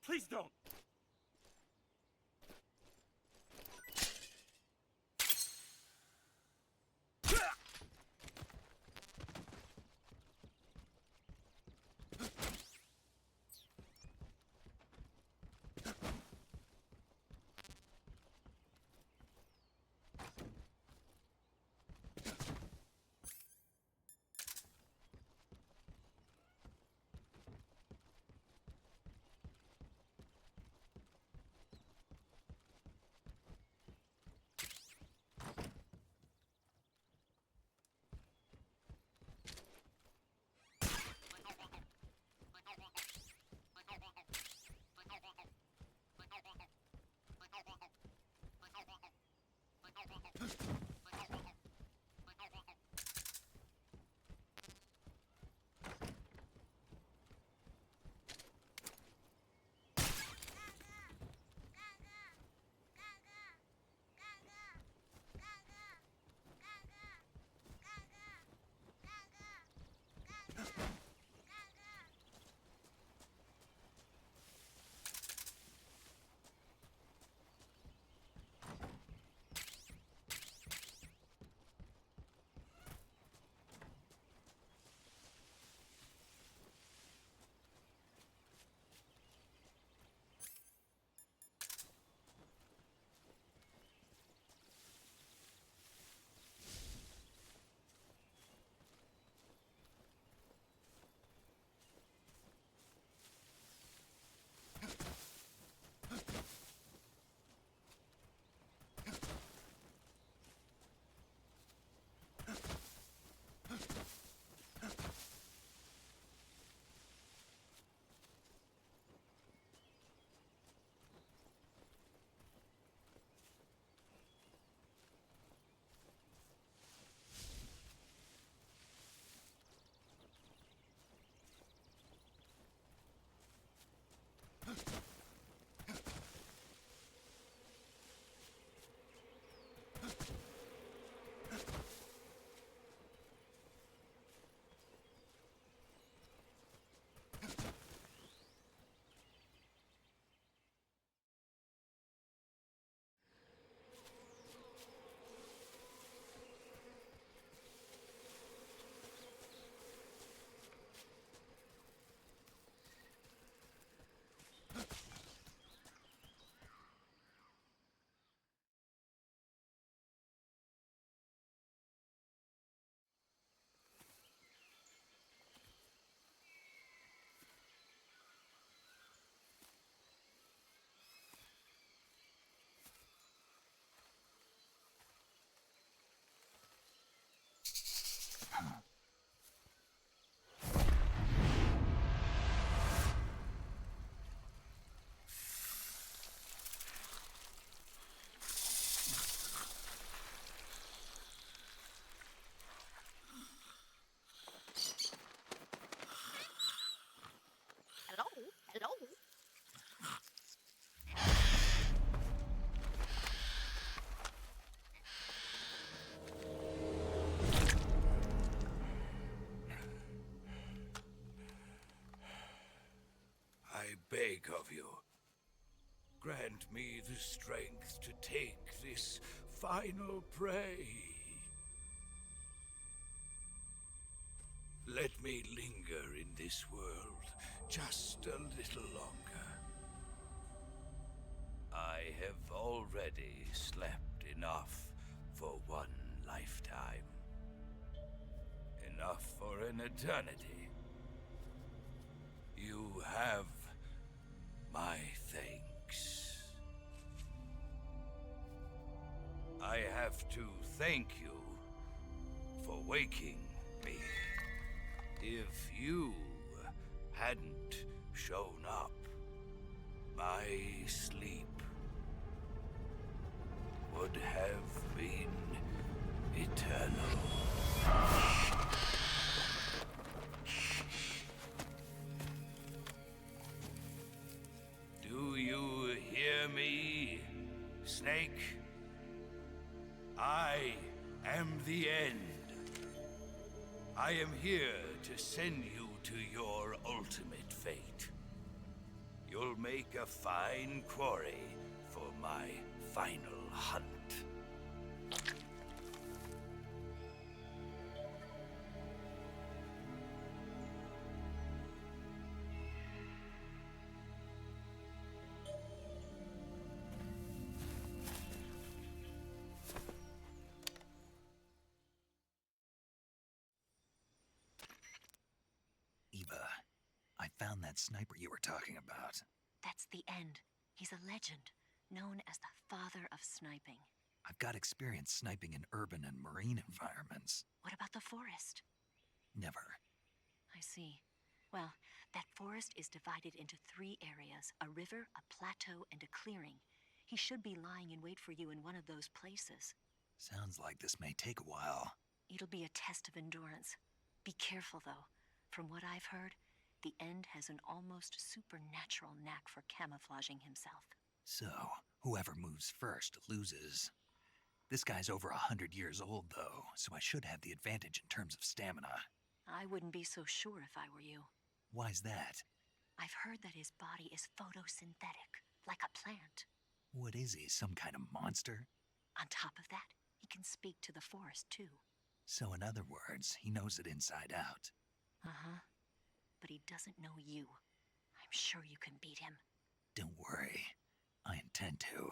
Please don't! Hello? I beg of you, grant me the strength to take this final prey. Let me linger in this world just a little longer. I have already slept enough for one lifetime. Enough for an eternity. You have my thanks. I have to thank you for waking me. If you hadn't shown up, my sleep would have been eternal. Do you hear me? I am here to send you to your ultimate fate. You'll make a fine quarry for my final hunt. Eva, I found that sniper you were talking about. That's the end. He's a legend, known as the father of sniping. I've got experience sniping in urban and marine environments. What about the forest? Never. I see. Well, that forest is divided into 3 areas, a river, a plateau, and a clearing. He should be lying in wait for you in one of those places. Sounds like this may take a while. It'll be a test of endurance. Be careful, though. From what I've heard, the End has an almost supernatural knack for camouflaging himself. So, whoever moves first loses. This guy's over 100 years old, though, so I should have the advantage in terms of stamina. I wouldn't be so sure if I were you. Why's that? I've heard that his body is photosynthetic, like a plant. What is he, some kind of monster? On top of that, he can speak to the forest, too. So in other words, he knows it inside out. Uh-huh. But he doesn't know you. I'm sure you can beat him. Don't worry. I intend to.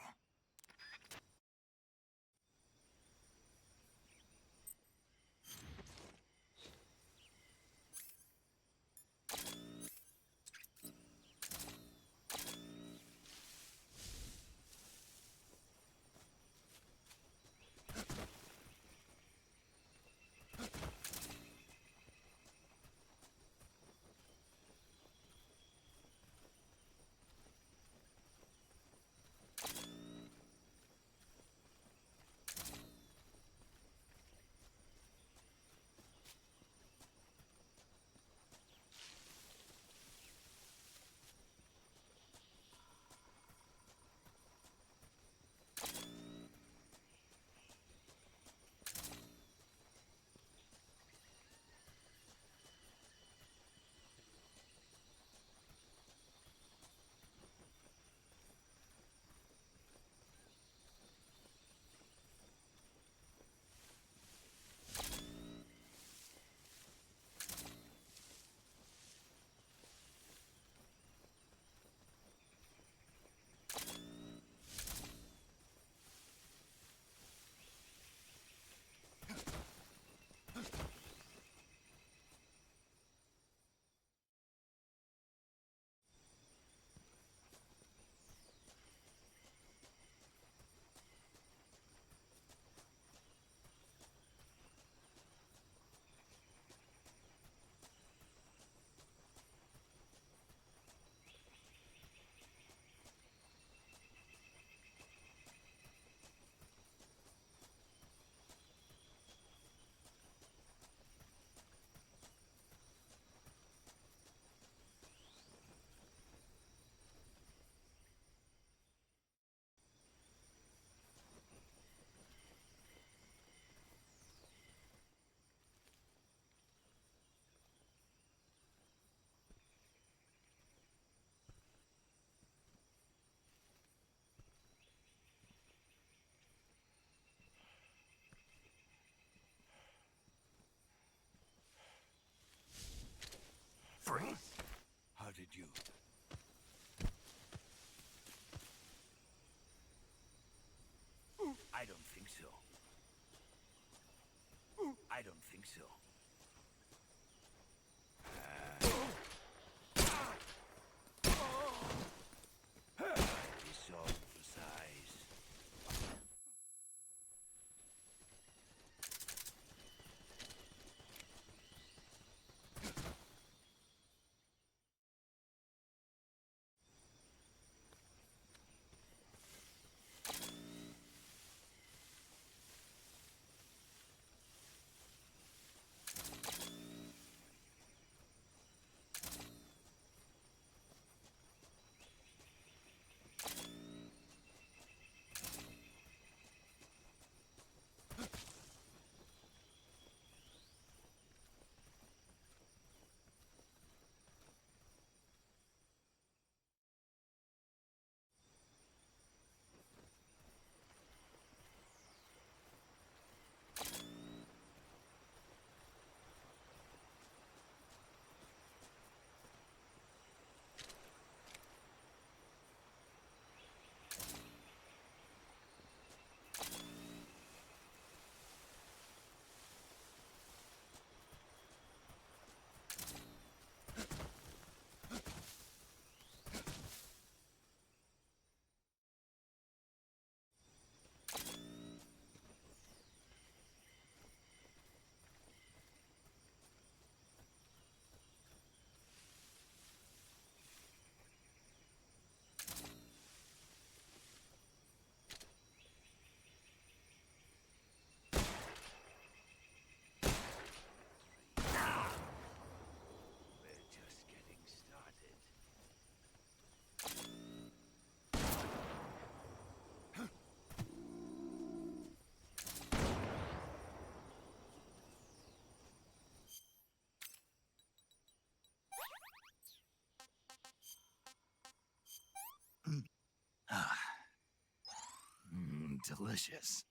Freeze! How did you... I don't think so. I don't think so. He's so precise. delicious.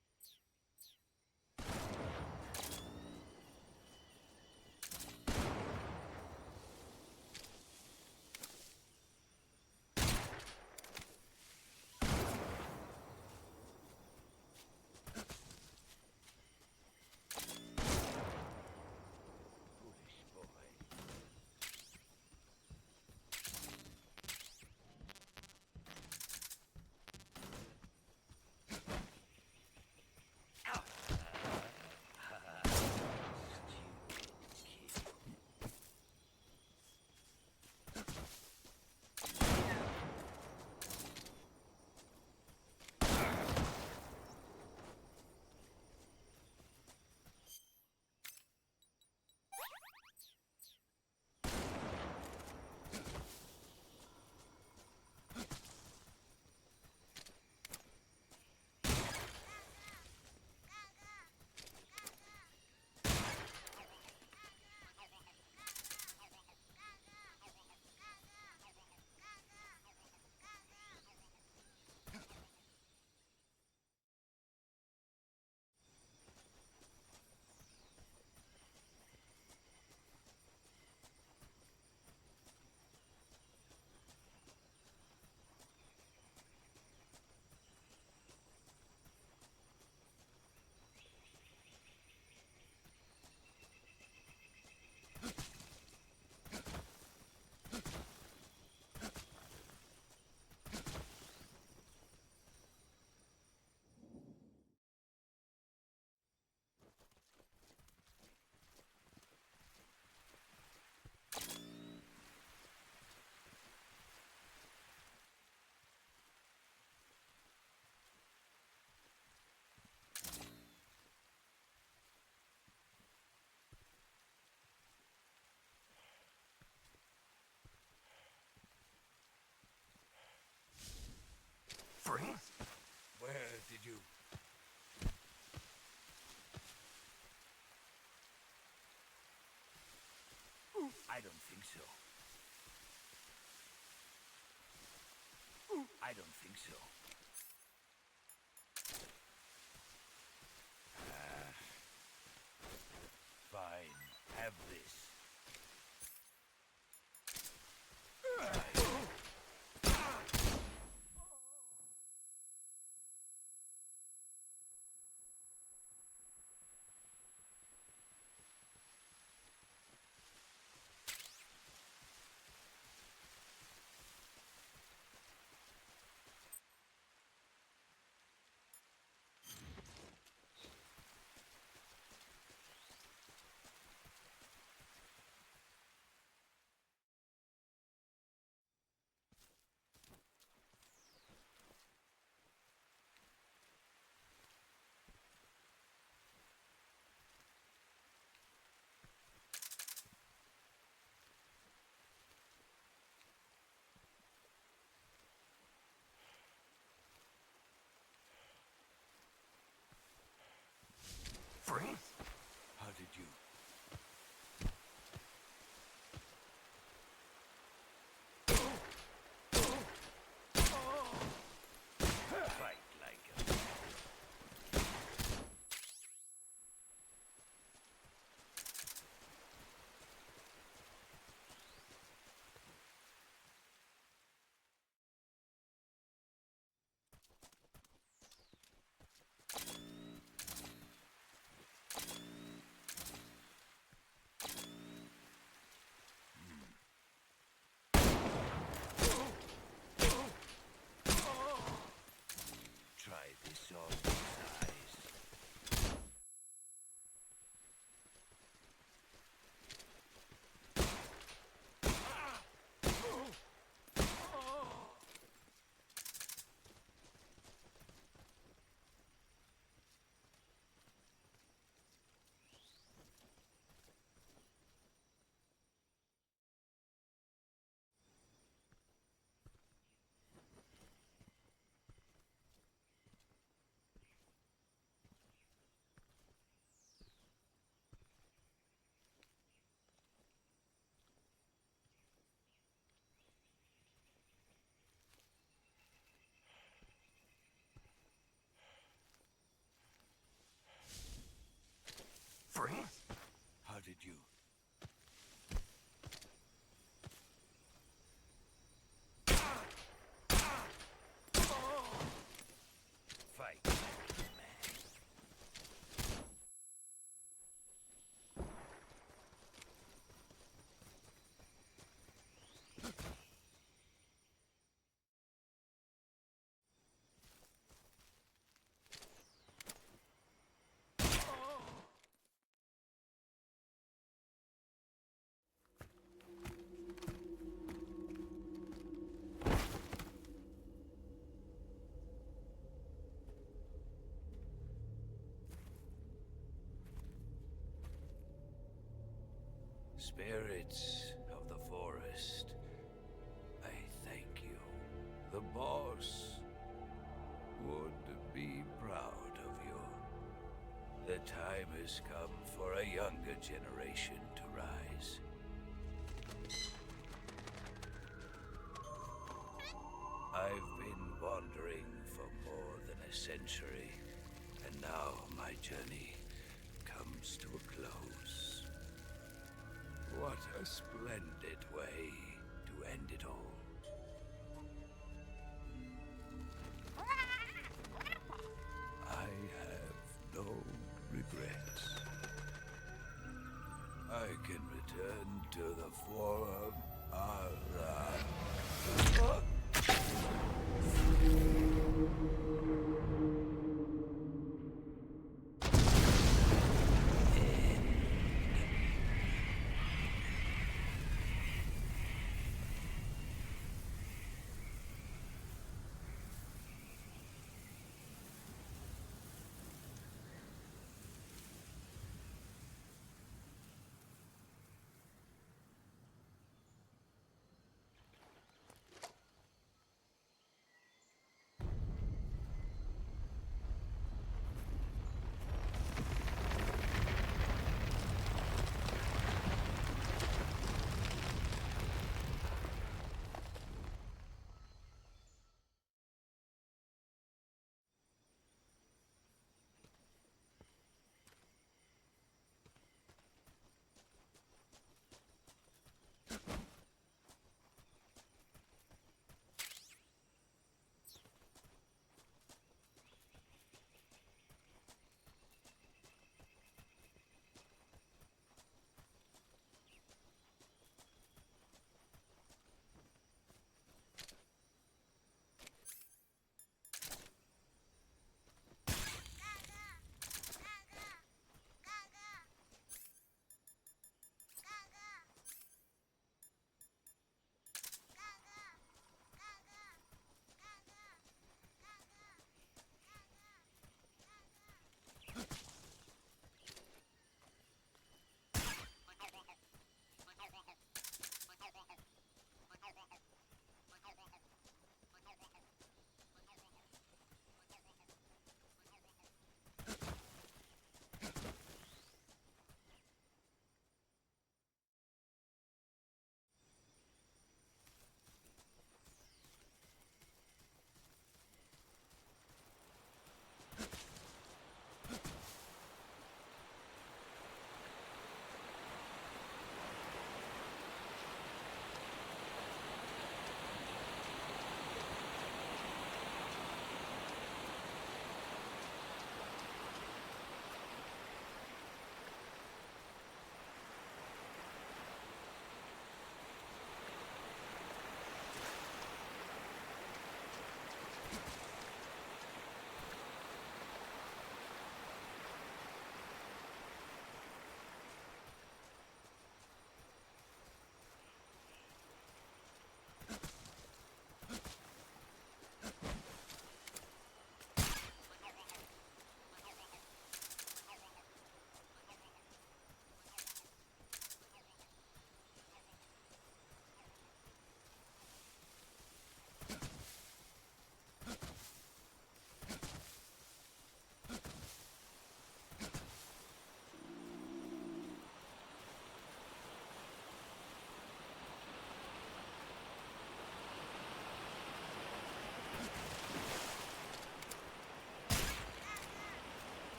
Freeze? Where did you... I don't think so. I don't think so. Fine. Have this. Spirits of the forest, I thank you. The boss would be proud of you. The time has come for a younger generation to rise. I've been wandering for more than a century, and now my journey comes to a close. What a splendid way to end it all. I have no regrets. I can return to the Forum Ara.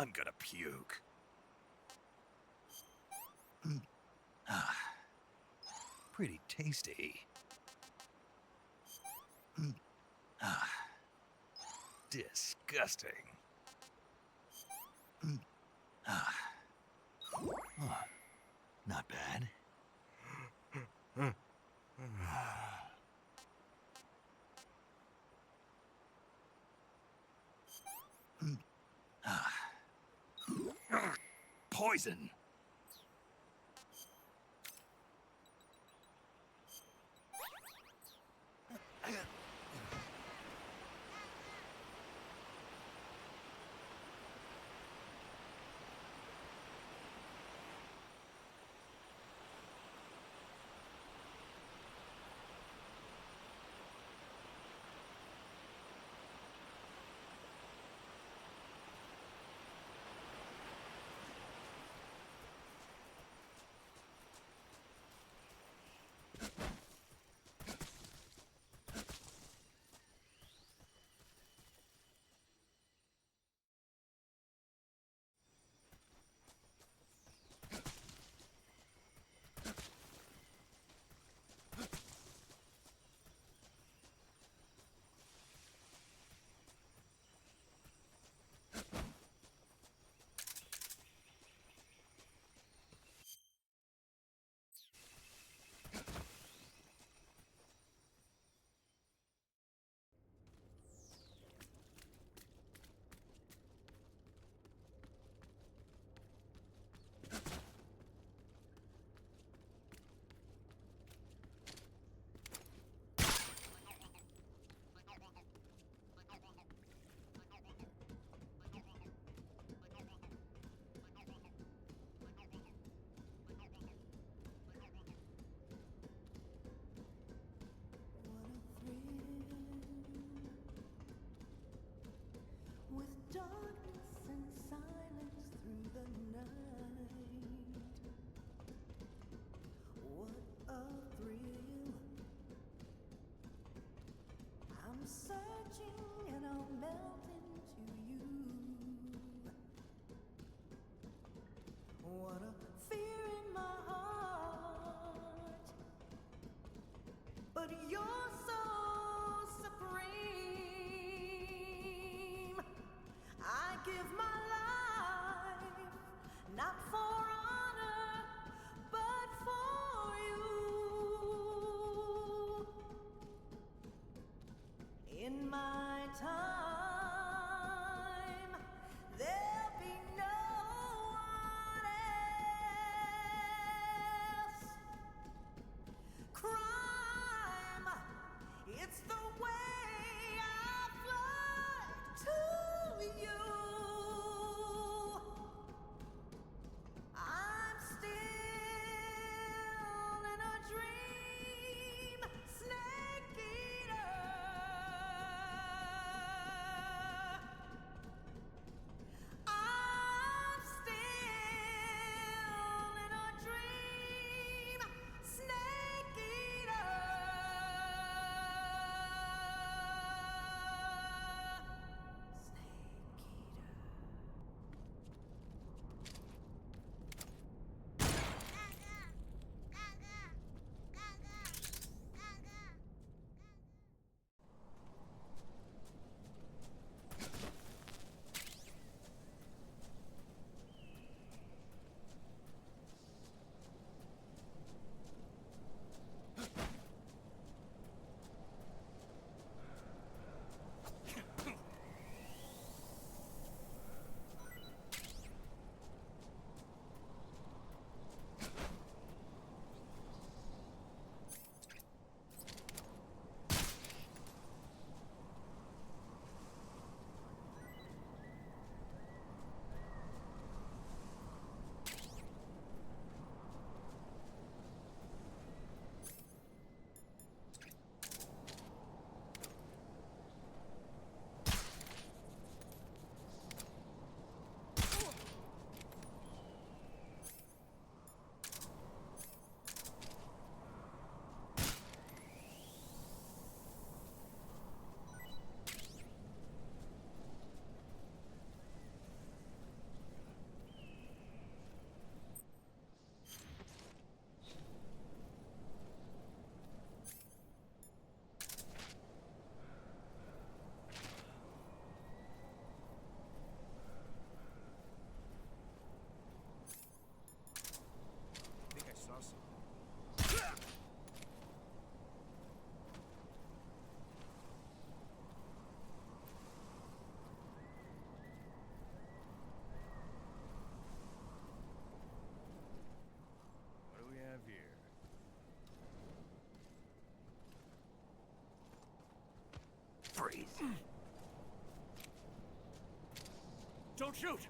I'm gonna puke. pretty tasty. Ah, disgusting. Ah. Oh, not bad. Poison. With darkness and silence through the night, what a thrill. I'm searching and I'll melt into you. What a fear in my heart, but you're so supreme. I give my life, not for honor, but for you. In my time, there'll be no one else. Crime, it's the way I fly to you. Don't shoot!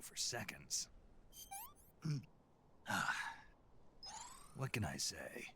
for seconds. What can I say?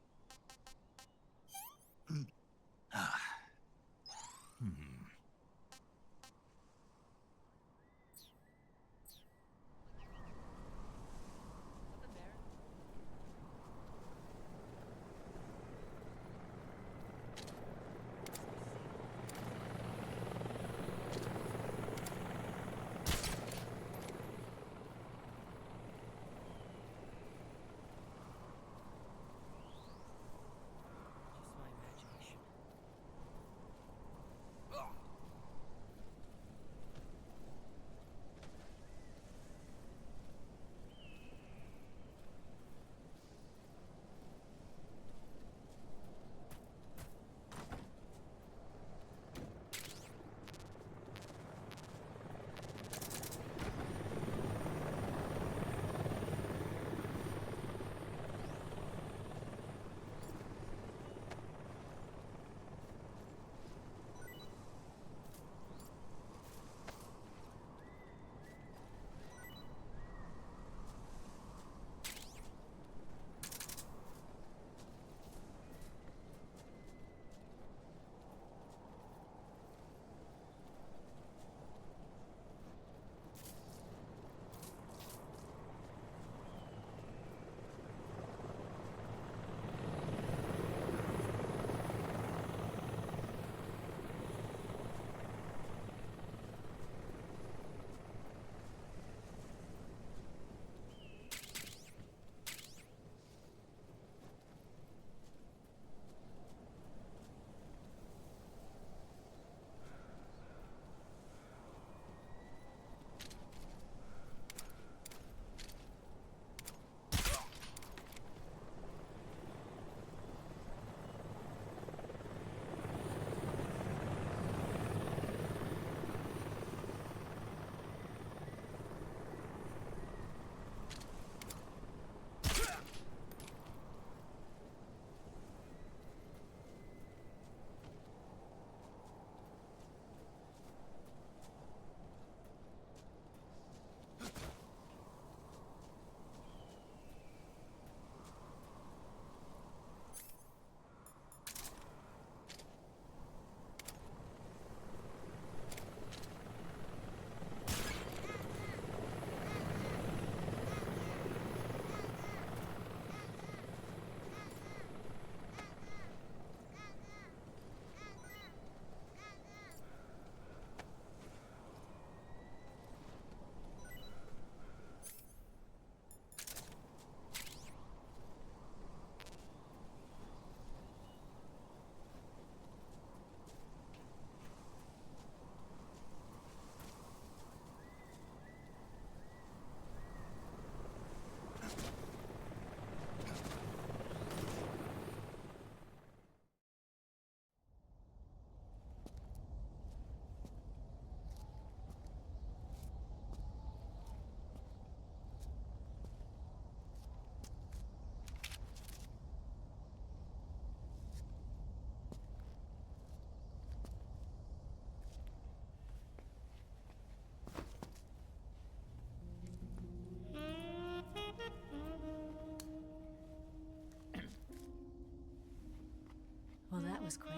Well, that was quick.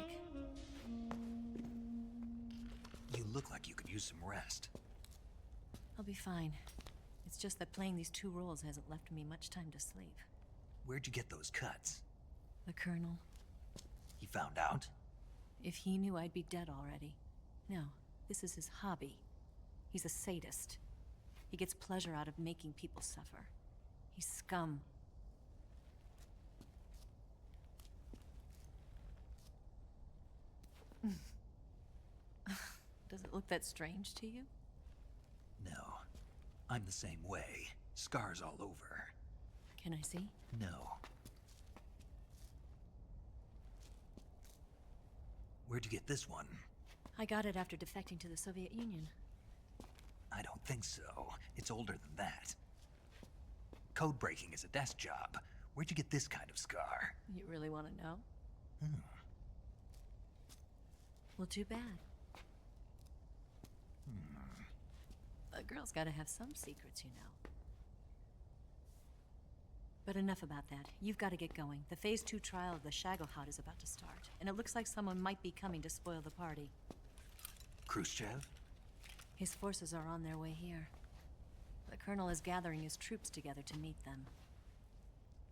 You look like you could use some rest. I'll be fine. It's just that playing these two roles hasn't left me much time to sleep. Where'd you get those cuts? The Colonel. He found out? If he knew, I'd be dead already. No, this is his hobby. He's a sadist. He gets pleasure out of making people suffer. He's scum. Does it look that strange to you? No. I'm the same way. Scars all over. Can I see? No. Where'd you get this one? I got it after defecting to the Soviet Union. I don't think so. It's older than that. Code breaking is a desk job. Where'd you get this kind of scar? You really want to know? Well, too bad. A girl's gotta have some secrets, you know. But enough about that. You've got to get going. The Phase 2 trial of the Shagohod is about to start, and it looks like someone might be coming to spoil the party. Khrushchev? His forces are on their way here. The Colonel is gathering his troops together to meet them.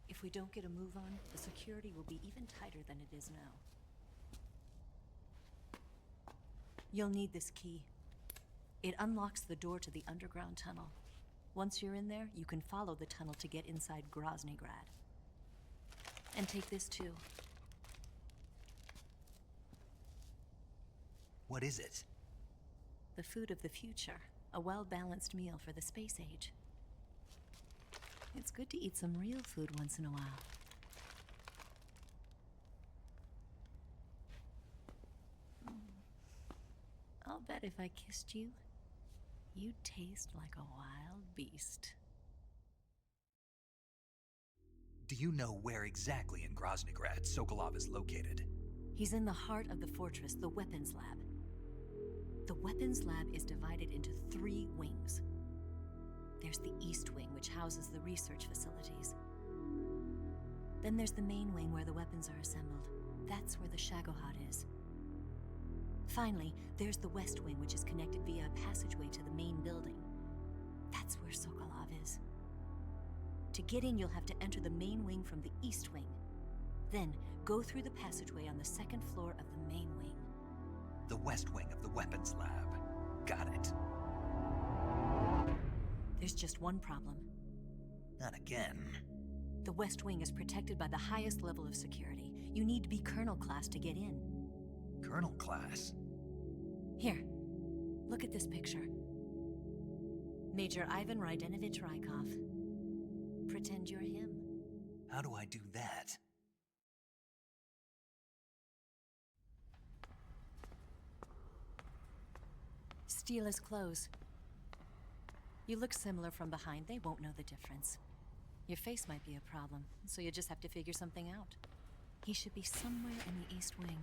If we don't get a move on, the security will be even tighter than it is now. You'll need this key. It unlocks the door to the underground tunnel. Once you're in there, you can follow the tunnel to get inside Groznygrad. And take this too. What is it? The food of the future. A well-balanced meal for the space age. It's good to eat some real food once in a while. I'll bet if I kissed you, you'd taste like a wild beast. Do you know where exactly in Groznygrad Sokolov is located? He's in the heart of the fortress, the weapons lab. The weapons lab is divided into 3 wings. There's the East Wing, which houses the research facilities. Then there's the main wing where the weapons are assembled. That's where the Shagohod is. Finally, there's the West Wing, which is connected via a passageway to the main building. That's where Sokolov is. To get in, you'll have to enter the main wing from the East Wing. Then, go through the passageway on the 2nd floor of the main wing. The West Wing of the weapons lab. Got it. There's just one problem. Not again. The West Wing is protected by the highest level of security. You need to be Colonel class to get in. Colonel class? Here, look at this picture. Major Ivan Rydenovich Rykov. Pretend you're him. How do I do that? Steal his clothes. You look similar from behind. They won't know the difference. Your face might be a problem, so you just have to figure something out. He should be somewhere in the East Wing.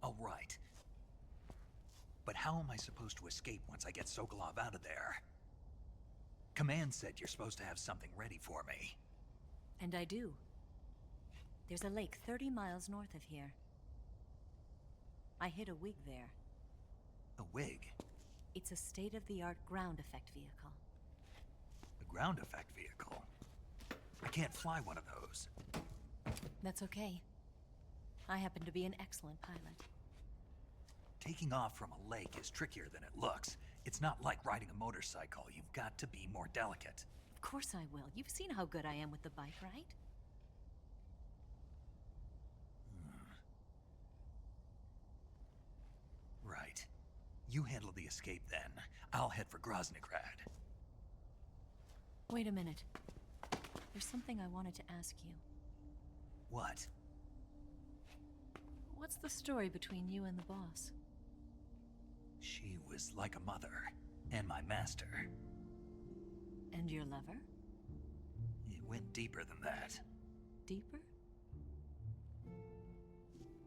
All right. But how am I supposed to escape once I get Sokolov out of there? Command said you're supposed to have something ready for me. And I do. There's a lake 30 miles north of here. I hid a wig there. A wig? It's a state-of-the-art ground effect vehicle. A ground effect vehicle? I can't fly one of those. That's okay. I happen to be an excellent pilot. Taking off from a lake is trickier than it looks. It's not like riding a motorcycle. You've got to be more delicate. Of course I will. You've seen how good I am with the bike, right? Right. You handle the escape then. I'll head for Groznygrad. Wait a minute. There's something I wanted to ask you. What? What's the story between you and the boss? She was like a mother, and my master. And your lover? It went deeper than that. Deeper?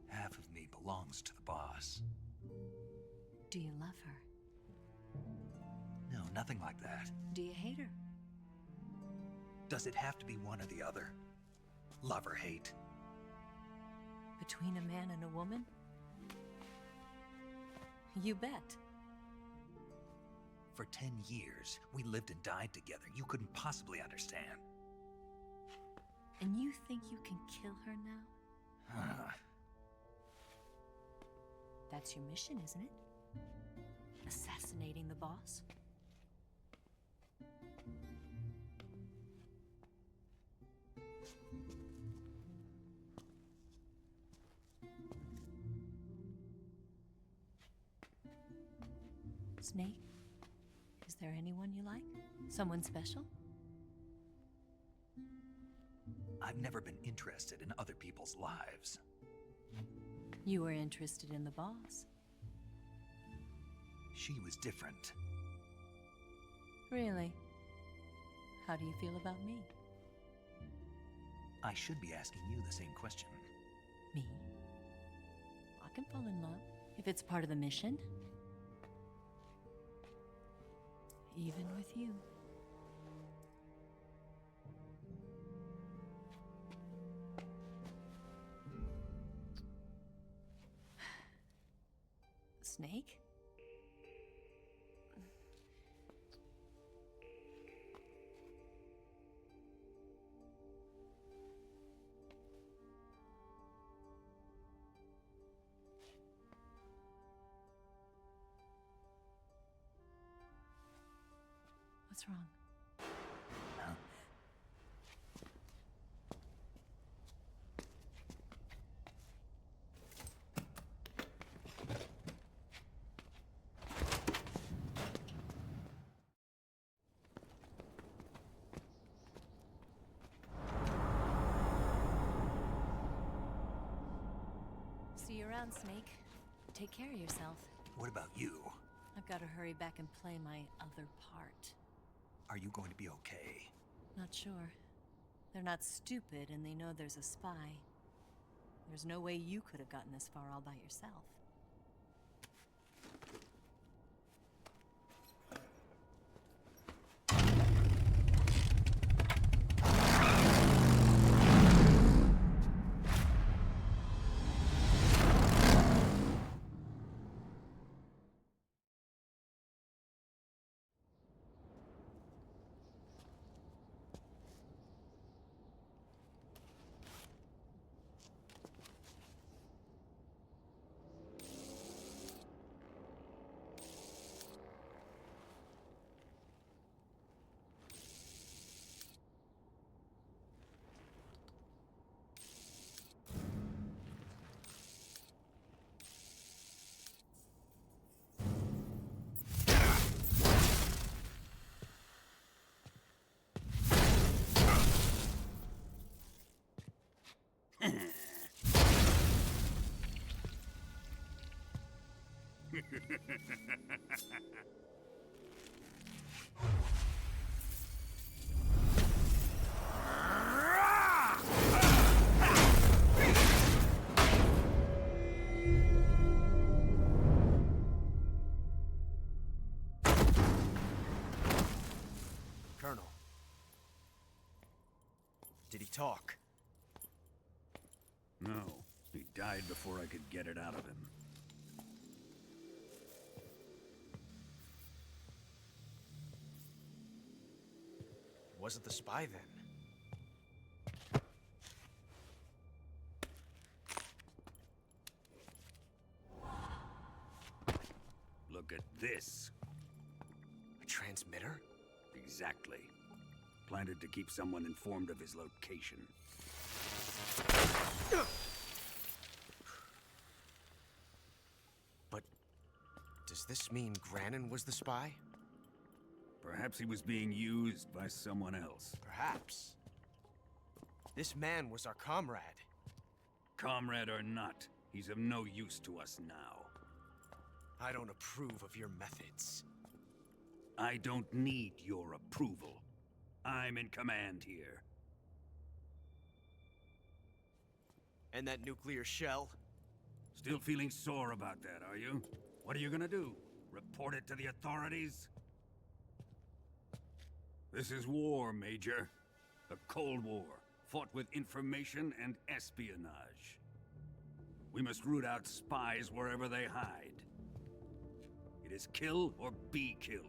Half of me belongs to the boss. Do you love her? No, nothing like that. Do you hate her? Does it have to be one or the other? Love or hate? Between a man and a woman? You bet. For 10 years, we lived and died together. You couldn't possibly understand. And you think you can kill her now? That's your mission, isn't it? Assassinating the boss? Snake? Is there anyone you like? Someone special? I've never been interested in other people's lives. You were interested in the boss. She was different. Really? How do you feel about me? I should be asking you the same question. Me? I can fall in love if it's part of the mission. Even with you. Snake? What's wrong? See you around, Snake. Take care of yourself. What about you? I've got to hurry back and play my other part. Are you going to be okay? Not sure. They're not stupid, and they know there's a spy. There's no way you could have gotten this far all by yourself. Colonel. Did he talk? No. He died before I could get it out of him. Was it the spy then? Look at this. A transmitter? Exactly. Planted to keep someone informed of his location. But does this mean Granin was the spy? Perhaps he was being used by someone else. Perhaps. This man was our comrade. Comrade or not, he's of no use to us now. I don't approve of your methods. I don't need your approval. I'm in command here. And that nuclear shell? Still feeling sore about that, are you? What are you gonna do? Report it to the authorities? This is war, Major. A Cold War, fought with information and espionage. We must root out spies wherever they hide. It is kill or be killed.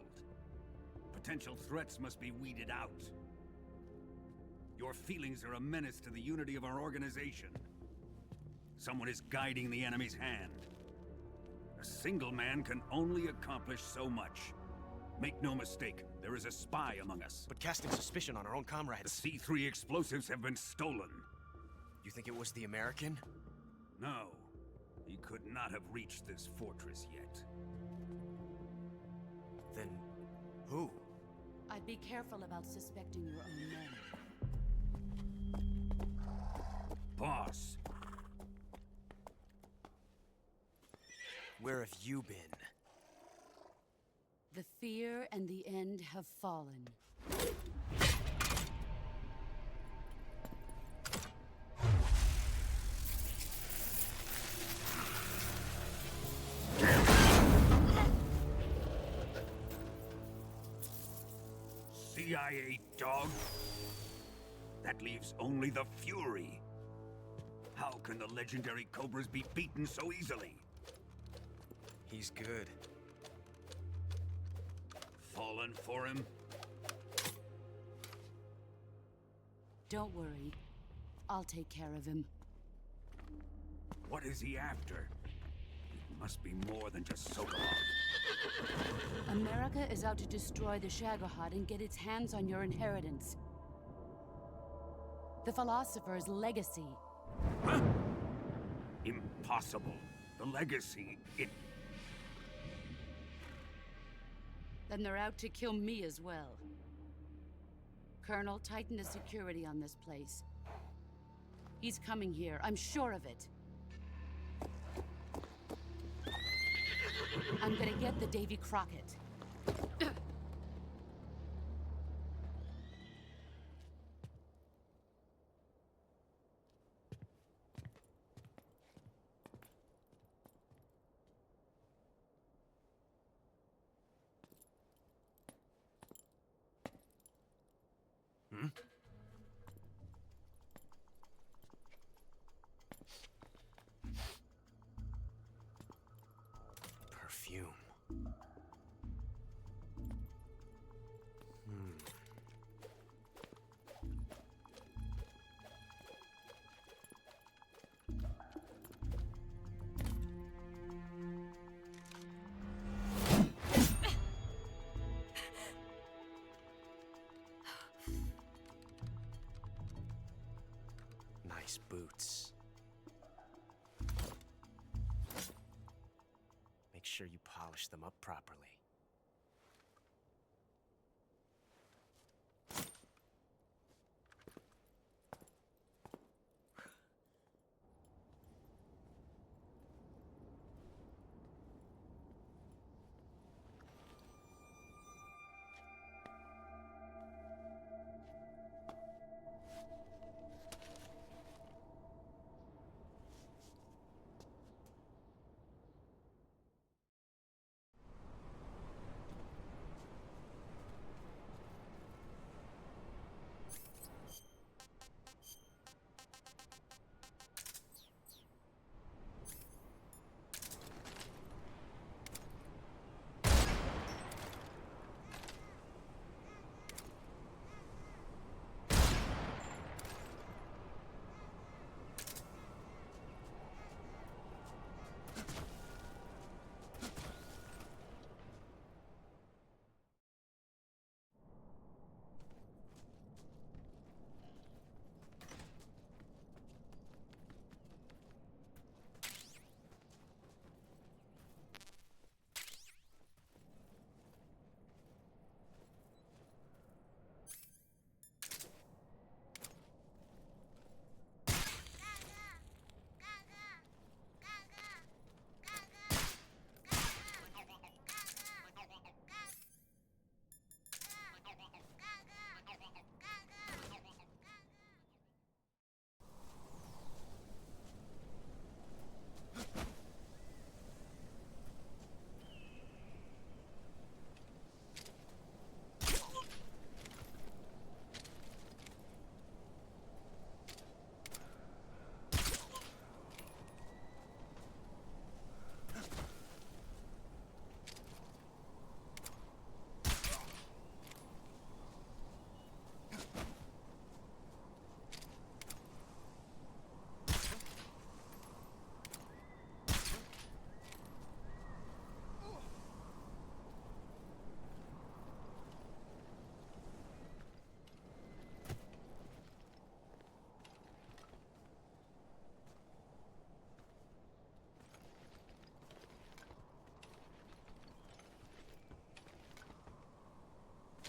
Potential threats must be weeded out. Your feelings are a menace to the unity of our organization. Someone is guiding the enemy's hand. A single man can only accomplish so much. Make no mistake, there is a spy among us. But casting suspicion on our own comrades... The C3 explosives have been stolen. You think it was the American? No. He could not have reached this fortress yet. Then... who? I'd be careful about suspecting your own men. Boss! Where have you been? The fear and the end have fallen. CIA dog? That leaves only the Fury. How can the legendary Cobras be beaten so easily? He's good. Fallen for him? Don't worry. I'll take care of him. What is he after? It must be more than just Sokolov. America is out to destroy the Shagohod and get its hands on your inheritance. The Philosopher's legacy. Huh? Impossible. The legacy, Then they're out to kill me as well. Colonel, tighten the security on this place. He's coming here, I'm sure of it. I'm gonna get the Davy Crockett. Perfume. Nice boots. Make sure you polish them up properly.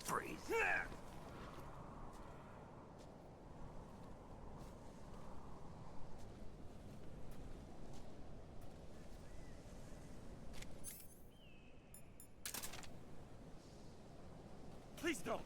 Freeze. Please don't.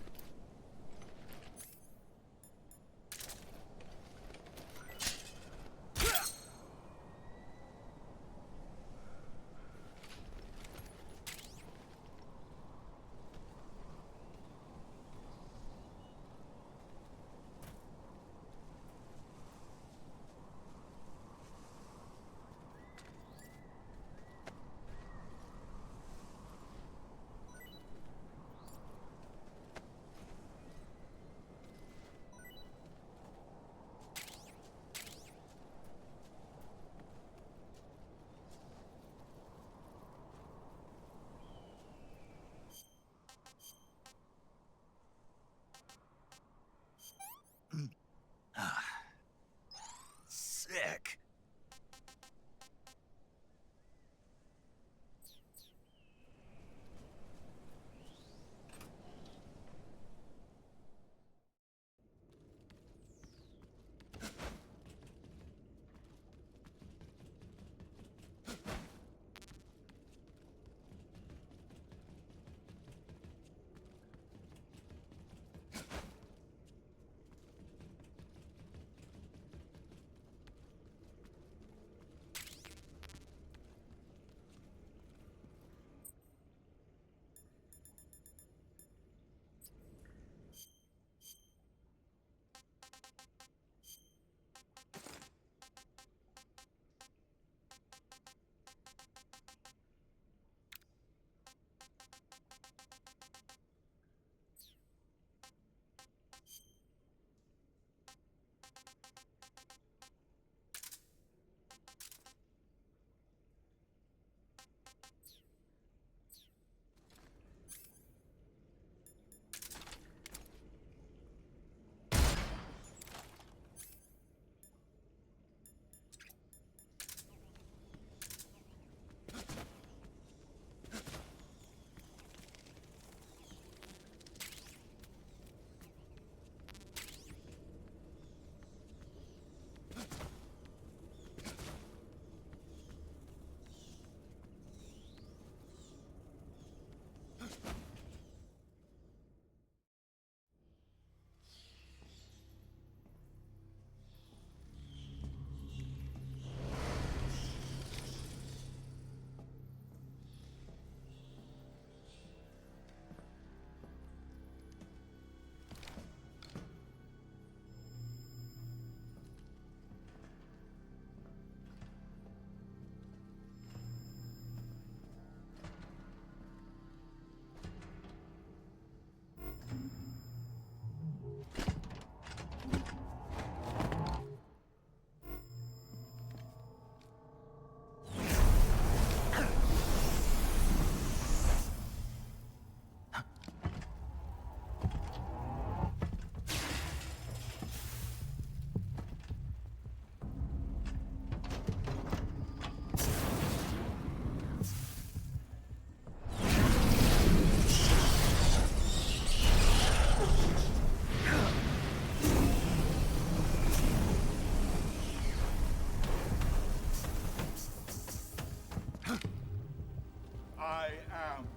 I am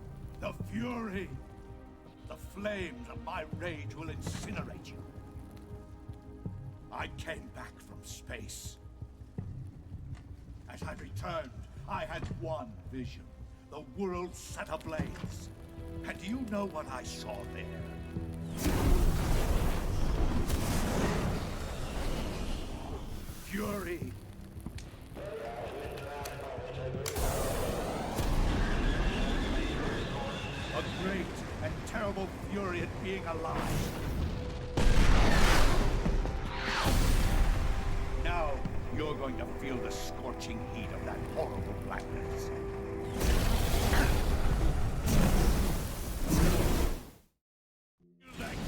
the Fury. The flames of my rage will incinerate you. I came back from space. As I returned, I had one vision. The world set ablaze. And do you know what I saw there? Fury. A great and terrible fury at being alive. Now, you're going to feel the scorching heat of that horrible blackness. Feel that heat.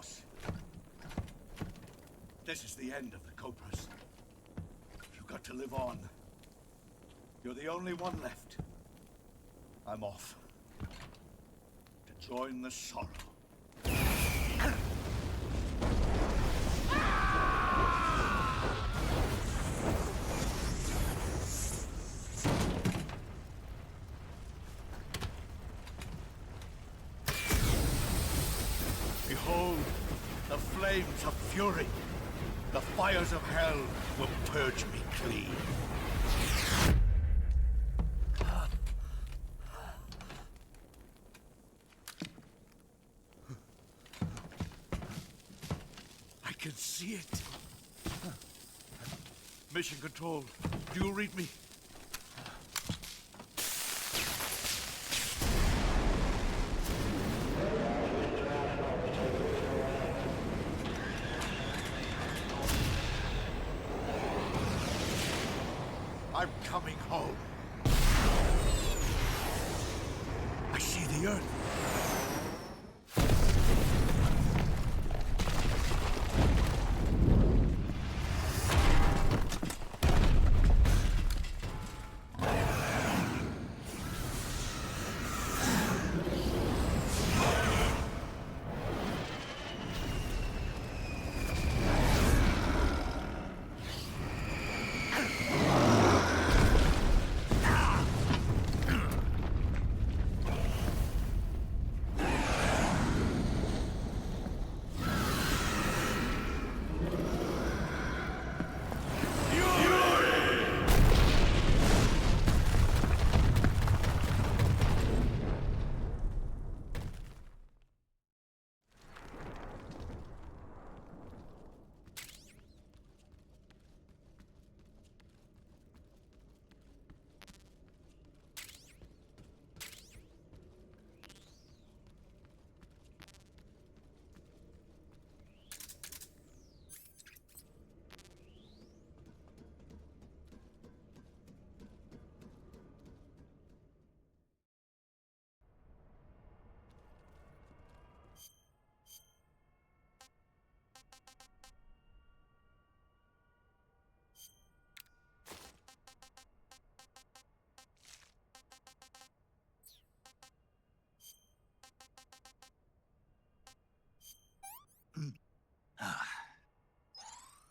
boss. This is the end of the Cobras. You've got to live on. You're the only one left. I'm off. To join the sorrow. Behold, the flames of fury. The fires of hell will purge me clean. I can see it. Mission Control, do you read me? I'm coming home. I see the Earth.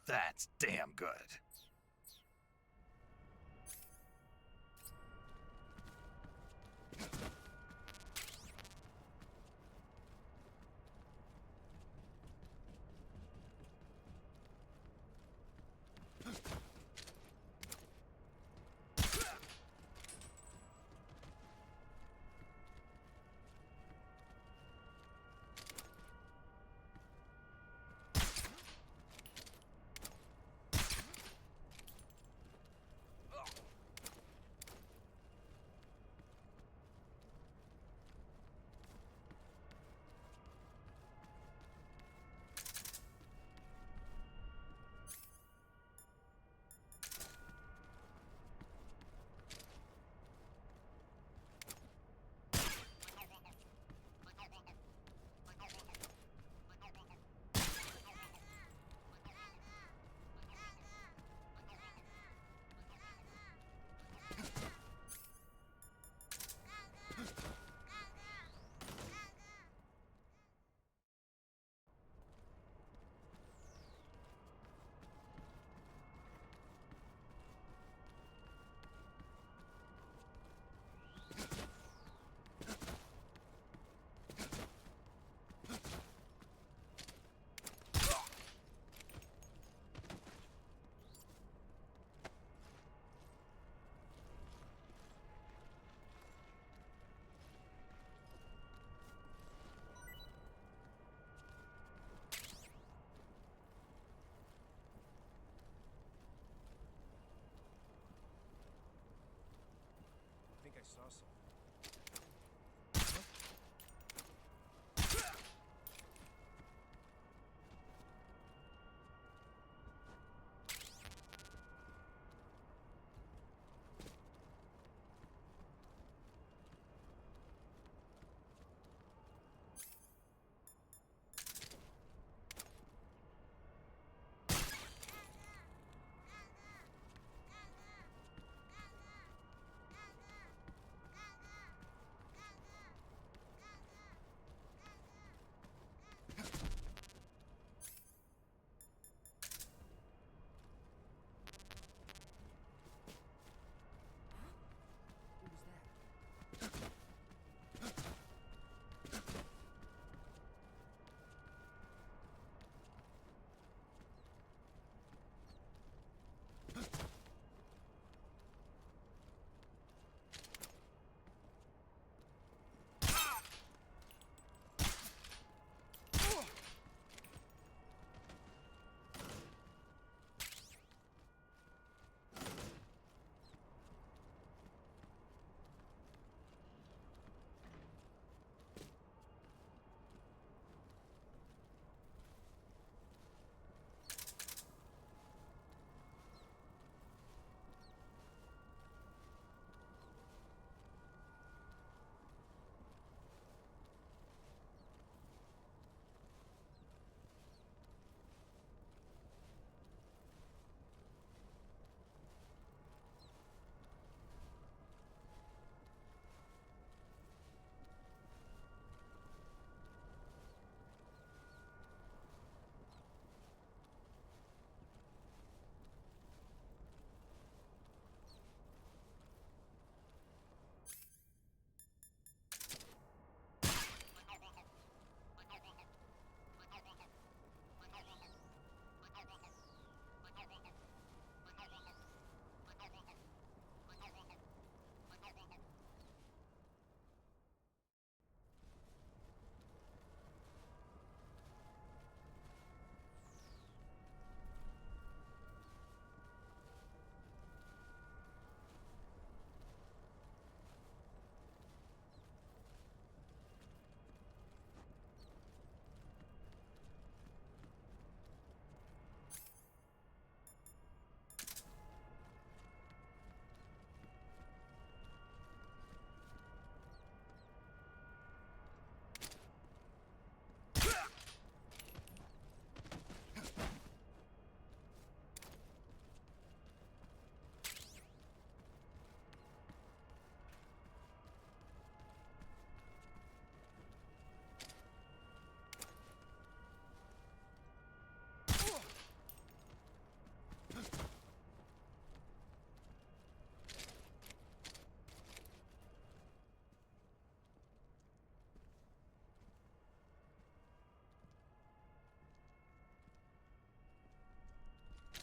That's damn good.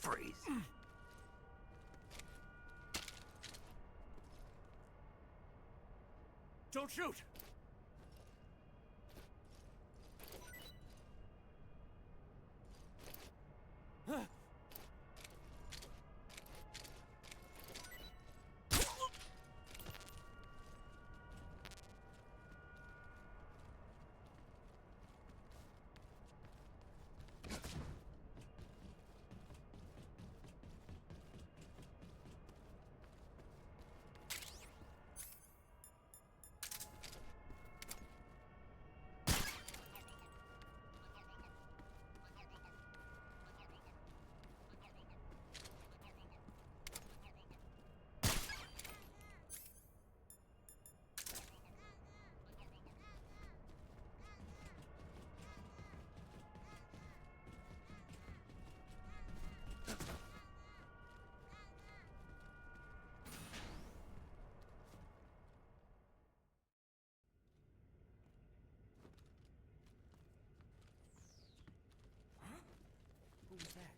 Freeze. Don't shoot! Who was that?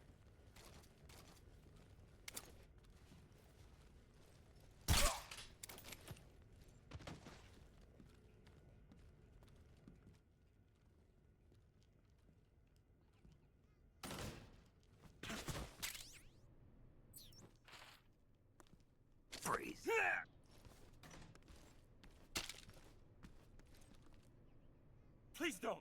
Freeze. Please don't!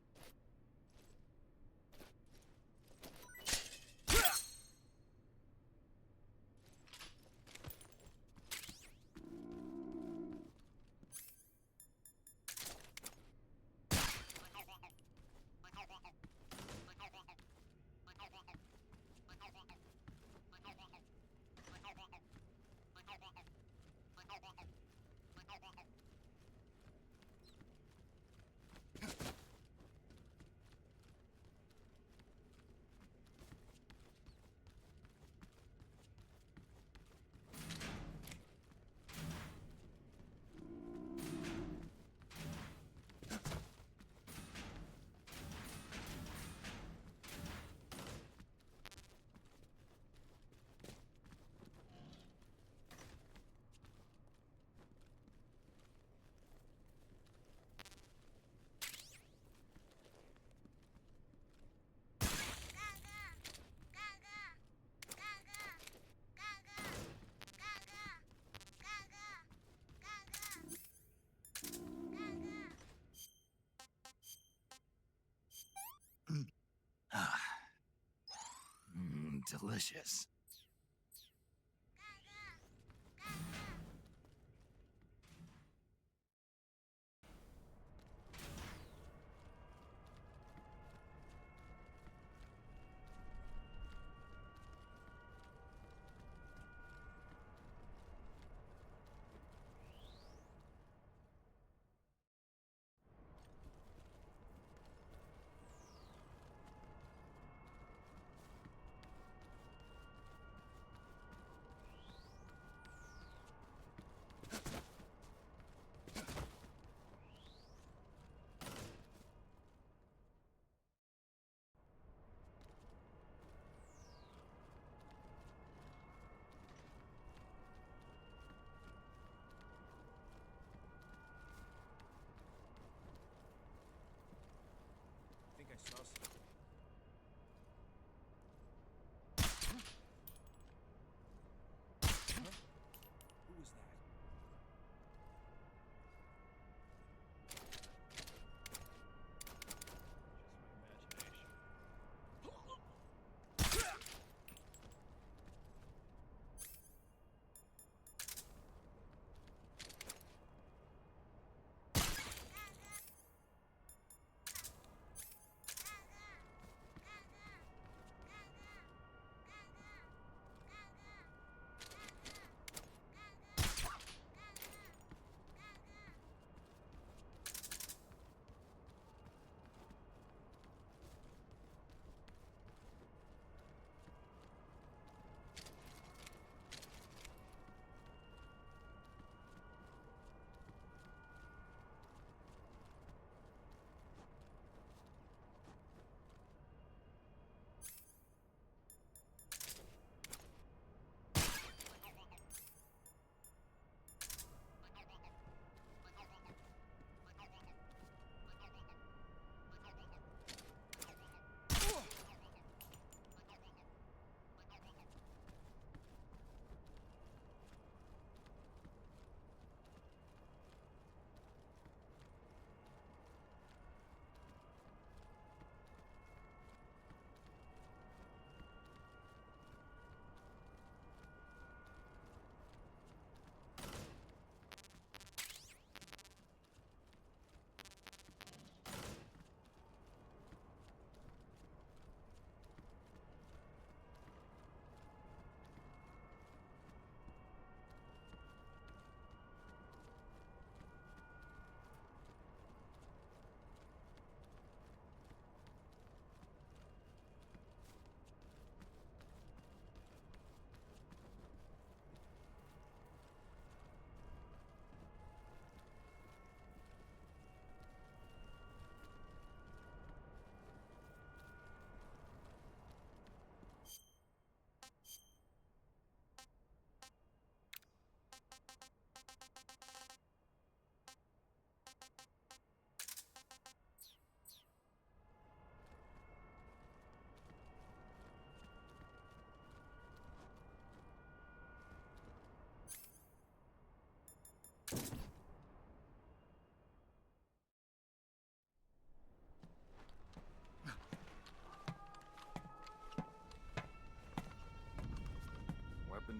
Delicious.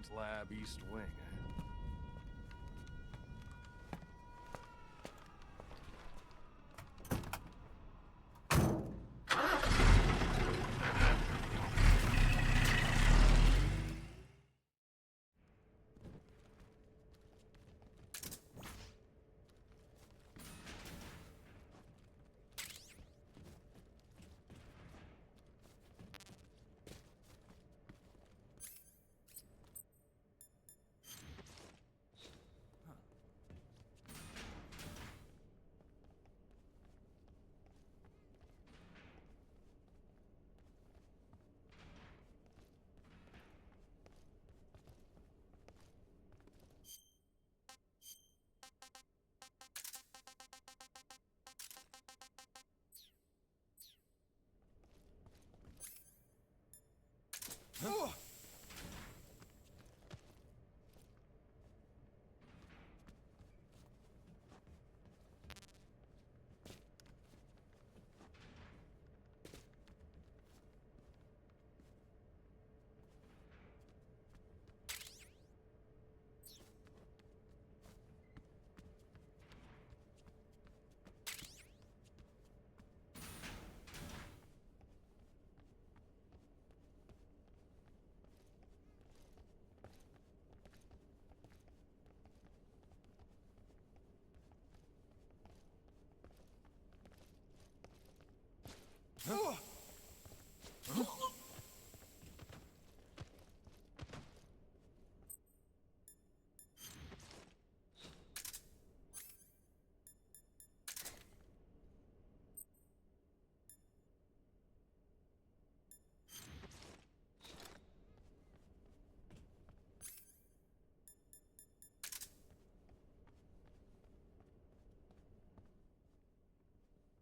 Science Lab East Wing, eh?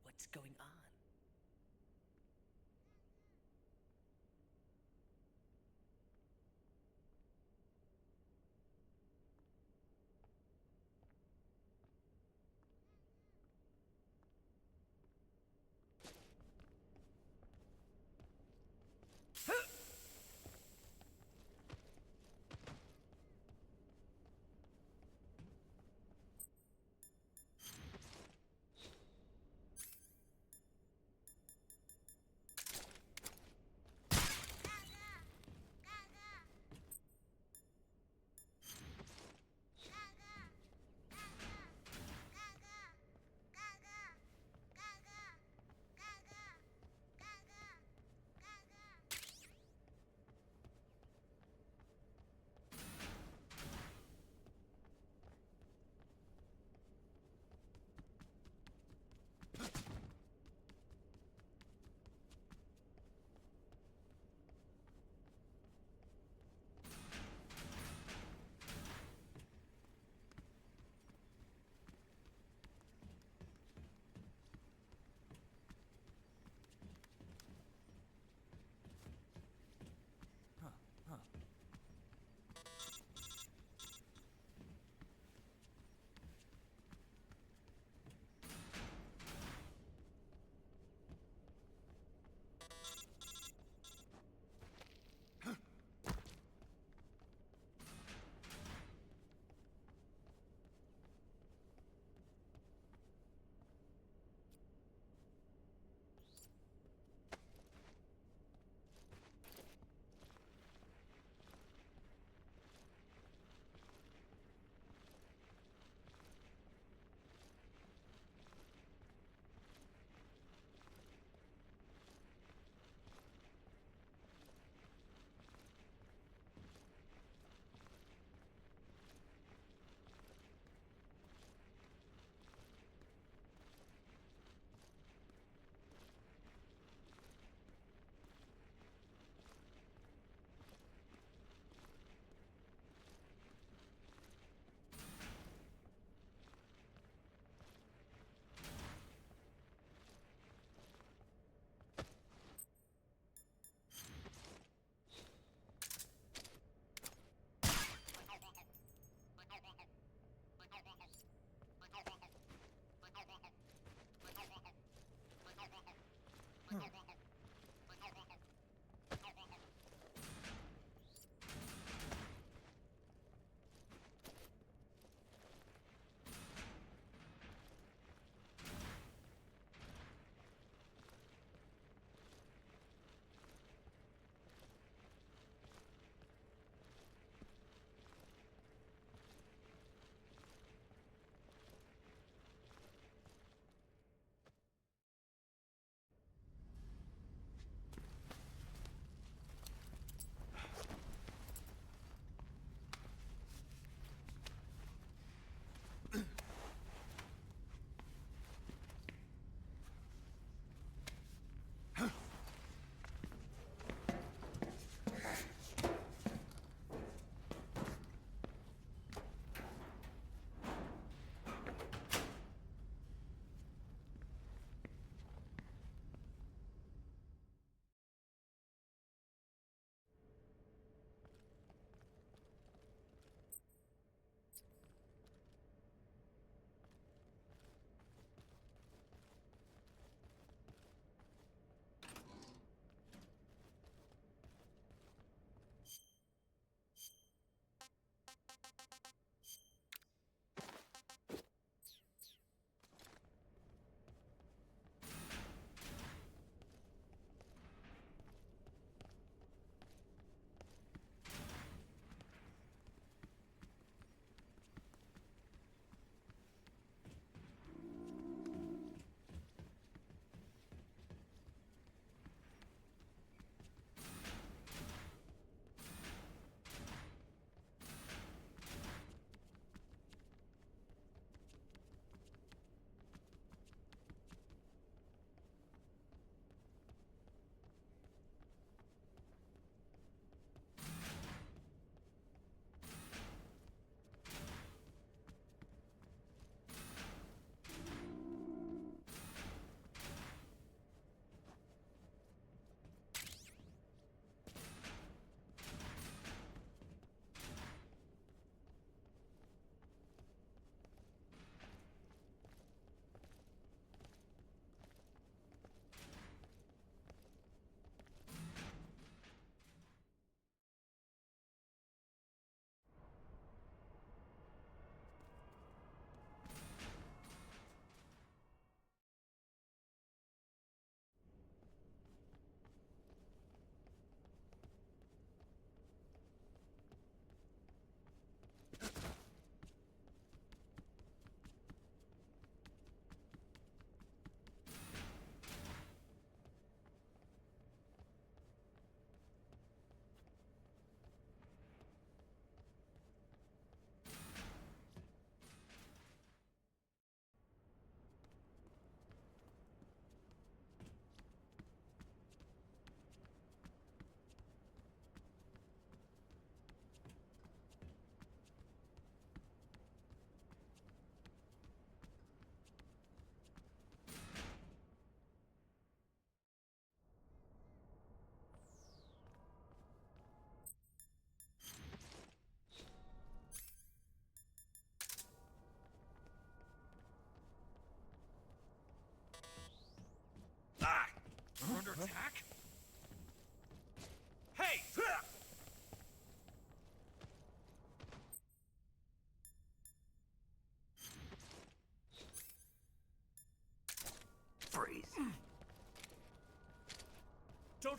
What's going on?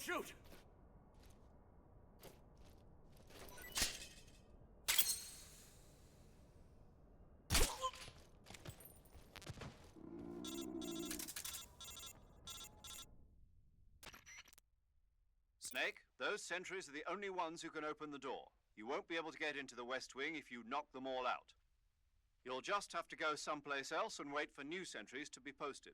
shoot! Snake, those sentries are the only ones who can open the door. You won't be able to get into the West Wing if you knock them all out. You'll just have to go someplace else and wait for new sentries to be posted.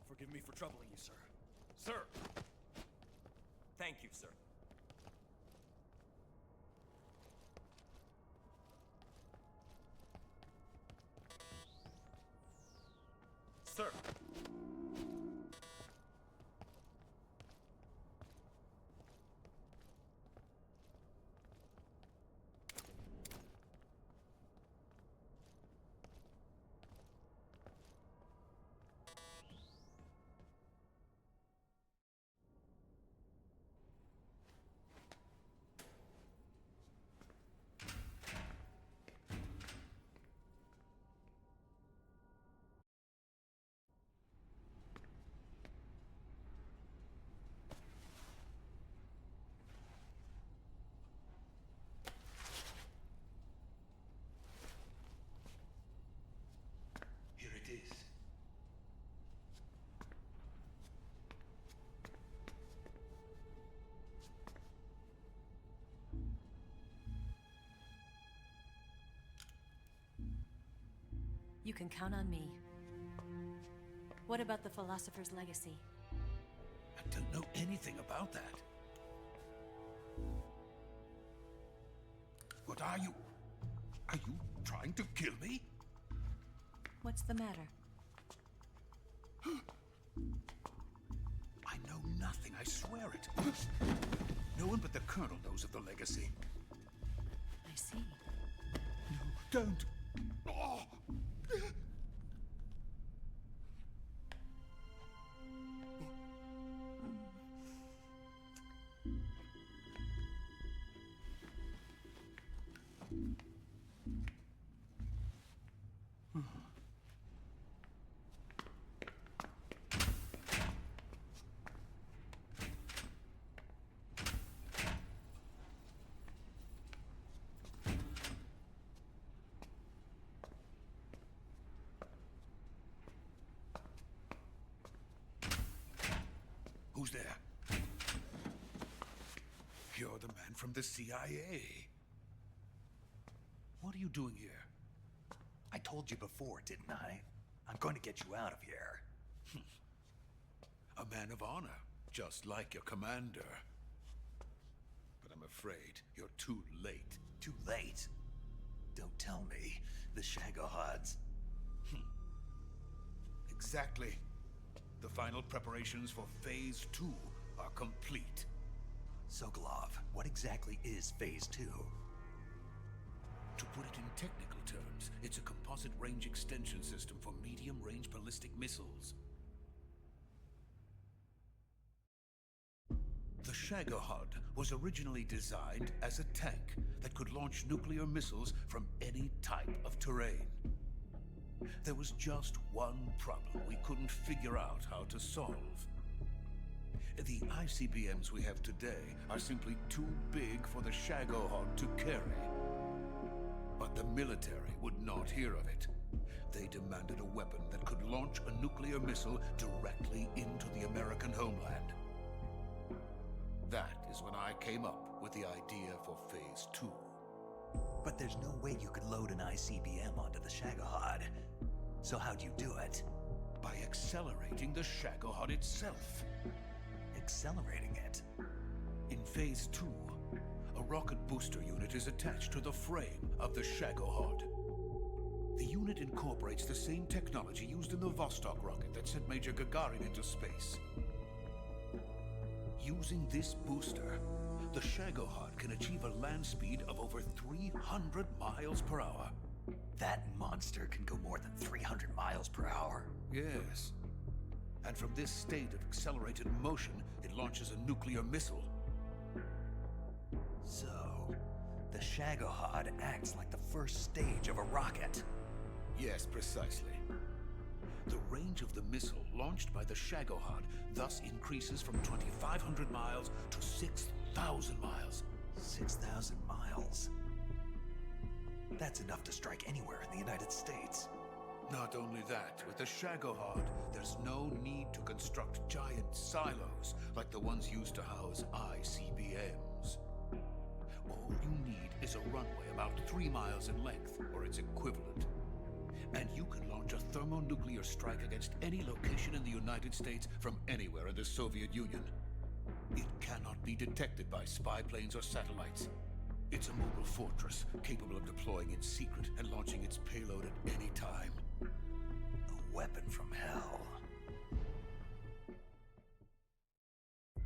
Forgive me for troubling you, sir. Sir! Thank you, sir. Sir! Here it is. You can count on me. What about the philosopher's legacy? I don't know anything about that. What are you? Are you trying to kill me? What's the matter? I know nothing, I swear it. No one but the Colonel knows of the legacy. I see. No, don't. Oh. Who's there? You're the man from the CIA. What are you doing here? I told you before, didn't I? I'm going to get you out of here. A man of honor, just like your commander. But I'm afraid you're too late. Too late? Don't tell me. The Shagohods. Exactly. The final preparations for Phase 2 are complete. Sokolov, what exactly is Phase 2? To put it in technical terms, it's a composite range extension system for medium-range ballistic missiles. The Shagohod was originally designed as a tank that could launch nuclear missiles from any type of terrain. There was just one problem we couldn't figure out how to solve. The ICBMs we have today are simply too big for the Shagohod to carry. But the military would not hear of it. They demanded a weapon that could launch a nuclear missile directly into the American homeland. That is when I came up with the idea for Phase 2. But there's no way you could load an ICBM onto the Shagohod. So how'd you do it? By accelerating the Shagohod itself. Accelerating it? In Phase 2, a rocket booster unit is attached to the frame of the Shagohod. The unit incorporates the same technology used in the Vostok rocket that sent Major Gagarin into space. Using this booster, the Shagohod can achieve a land speed of over 300 miles per hour. That monster can go more than 300 miles per hour? Yes. And from this state of accelerated motion, it launches a nuclear missile. So, the Shagohod acts like the first stage of a rocket. Yes, precisely. The range of the missile launched by the Shagohod thus increases from 2,500 miles to 6,000 miles. 6,000 miles? That's enough to strike anywhere in the United States. Not only that, with the Shagohod, there's no need to construct giant silos like the ones used to house ICBMs. All you need is a runway about 3 miles in length, or its equivalent. And you can launch a thermonuclear strike against any location in the United States from anywhere in the Soviet Union. It cannot be detected by spy planes or satellites. It's a mobile fortress, capable of deploying in secret and launching its payload at any time. A weapon from hell.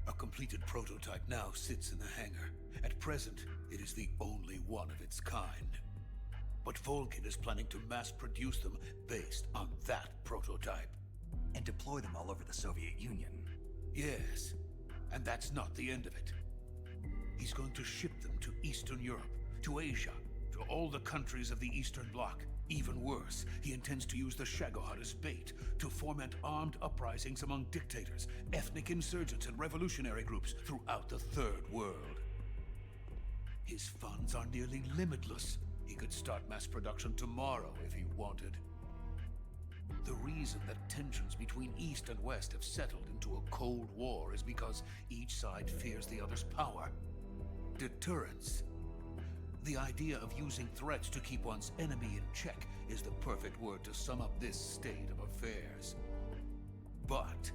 A completed prototype now sits in the hangar. At present, it is the only one of its kind. But Volgin is planning to mass-produce them based on that prototype. And deploy them all over the Soviet Union. Yes, and that's not the end of it. He's going to ship them to Eastern Europe, to Asia, to all the countries of the Eastern Bloc. Even worse, he intends to use the Shagohod as bait to foment armed uprisings among dictators, ethnic insurgents, and revolutionary groups throughout the Third World. His funds are nearly limitless. He could start mass production tomorrow if he wanted. The reason that tensions between East and West have settled into a Cold War is because each side fears the other's power. Deterrence. The idea of using threats to keep one's enemy in check is the perfect word to sum up this state of affairs. But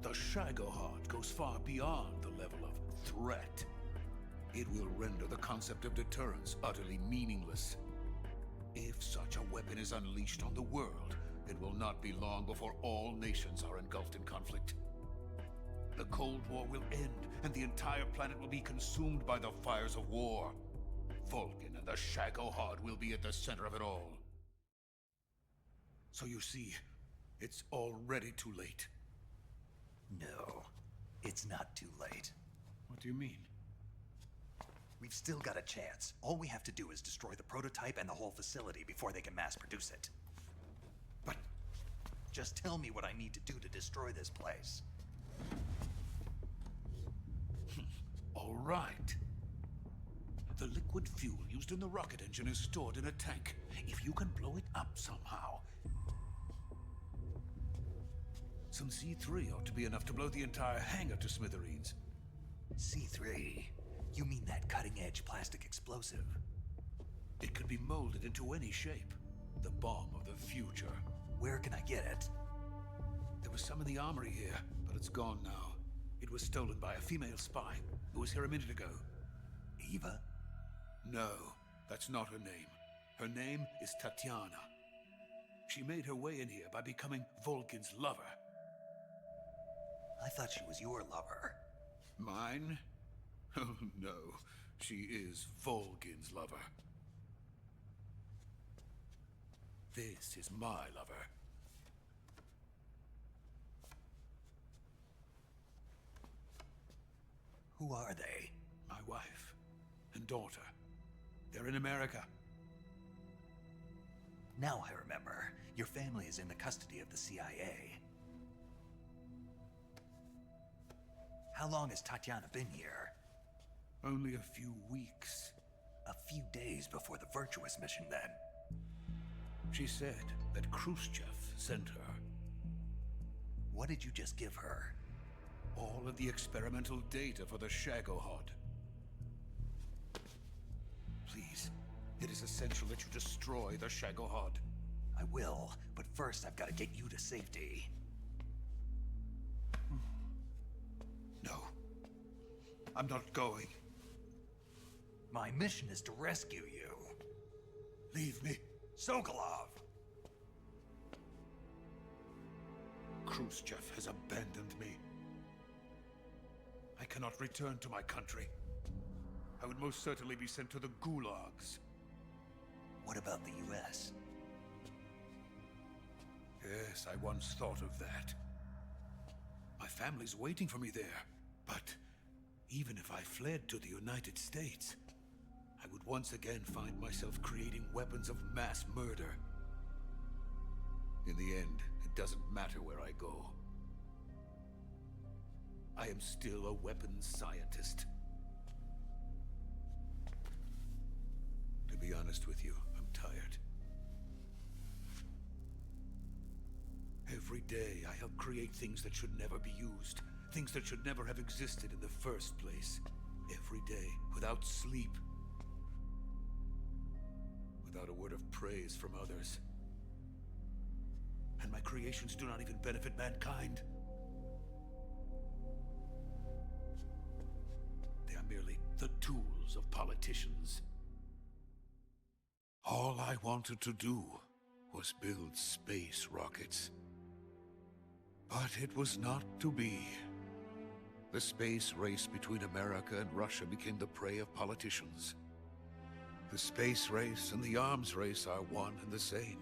the Shagohod goes far beyond the level of threat. It will render the concept of deterrence utterly meaningless. If such a weapon is unleashed on the world, it will not be long before all nations are engulfed in conflict. The Cold War will end, and the entire planet will be consumed by the fires of war. Vulcan and the Shagohod will be at the center of it all. So you see, it's already too late. No, it's not too late. What do you mean? We've still got a chance. All we have to do is destroy the prototype and the whole facility before they can mass produce it. But just tell me what I need to do to destroy this place. All right. The liquid fuel used in the rocket engine is stored in a tank. If you can blow it up somehow. Some C3 ought to be enough to blow the entire hangar to smithereens. C3? You mean that cutting-edge plastic explosive? It could be molded into any shape. The bomb of the future. Where can I get it? There was some in the armory here, but it's gone now. It was stolen by a female spy who was here a minute ago. Eva? No, that's not her name. Her name is Tatiana. She made her way in here by becoming Volgin's lover. I thought she was your lover. Mine? Oh no, she is Volgin's lover. This is my lover. Who are they? My wife and daughter. They're in America. Now I remember. Your family is in the custody of the CIA. How long has Tatiana been here? Only a few weeks. A few days before the Virtuous mission, then. She said that Khrushchev sent her. What did you just give her? All of the experimental data for the Shagohod. Please, it is essential that you destroy the Shagohod. I will, but first I've got to get you to safety. No. I'm not going. My mission is to rescue you. Leave me. Sokolov! Khrushchev has abandoned me. I cannot return to my country. I would most certainly be sent to the gulags. What about the US? Yes, I once thought of that. My family's waiting for me there. But even if I fled to the United States, I would once again find myself creating weapons of mass murder. In the end, it doesn't matter where I go. I am still a weapons scientist. To be honest with you, I'm tired. Every day, I help create things that should never be used. Things that should never have existed in the first place. Every day, without sleep. Without a word of praise from others. And my creations do not even benefit mankind. They are merely the tools of politicians. All I wanted to do was build space rockets. But it was not to be. The space race between America and Russia became the prey of politicians. The space race and the arms race are one and the same.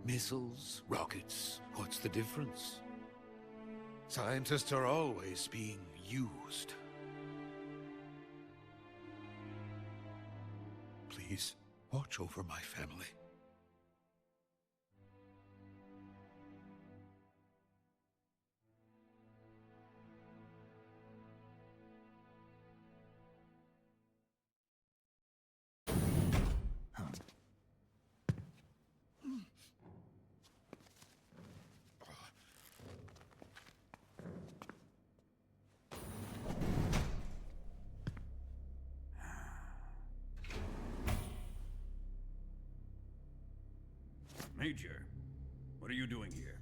Missiles, rockets, what's the difference? Scientists are always being used. Please, watch over my family. Major, what are you doing here?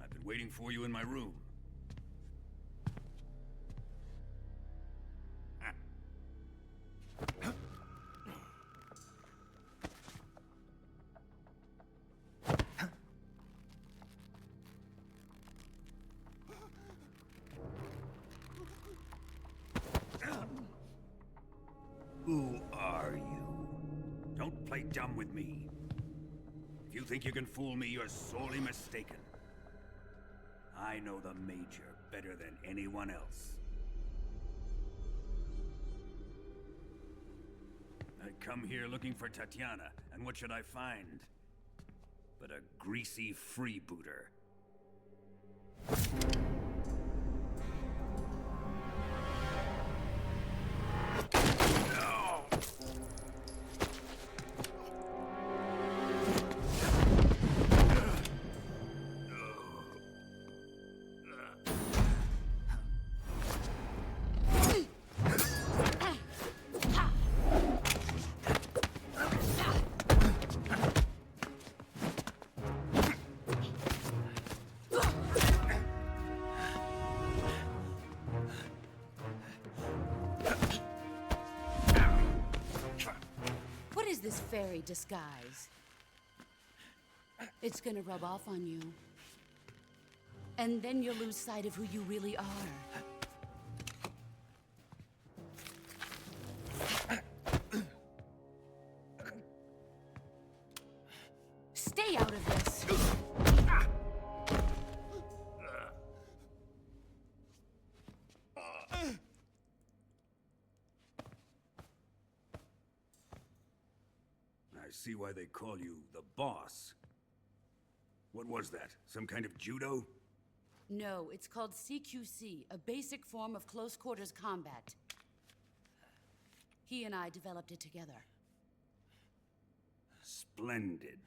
I've been waiting for you in my room. Who are you? Don't play dumb with me. If you think you can fool me, you're sorely mistaken. I know the Major better than anyone else. I come here looking for Tatiana, and what should I find? But a greasy freebooter. This fairy disguise. It's gonna rub off on you. And then you'll lose sight of who you really are. Stay out of this! I see why they call you the boss. What was that? Some kind of judo? No, it's called CQC, a basic form of close quarters combat. He and I developed it together. Splendid.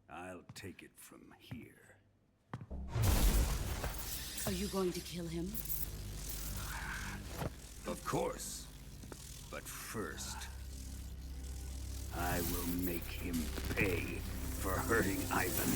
I'll take it from here. Are you going to kill him? Of course. But first, I will make him pay for hurting Ivan.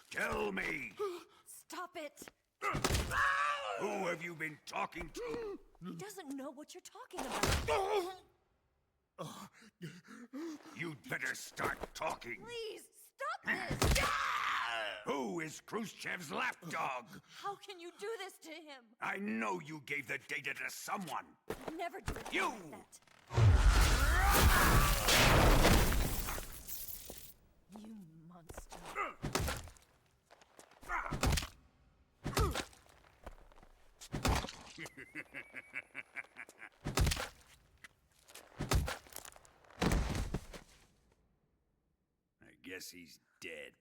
Tell me! Stop it! Who have you been talking to? He doesn't know what you're talking about. You'd better start talking. Please, stop this! Who is Khrushchev's lapdog? How can you do this to him? I know you gave the data to someone. I'd never do it You! like that. You monster. I guess he's dead.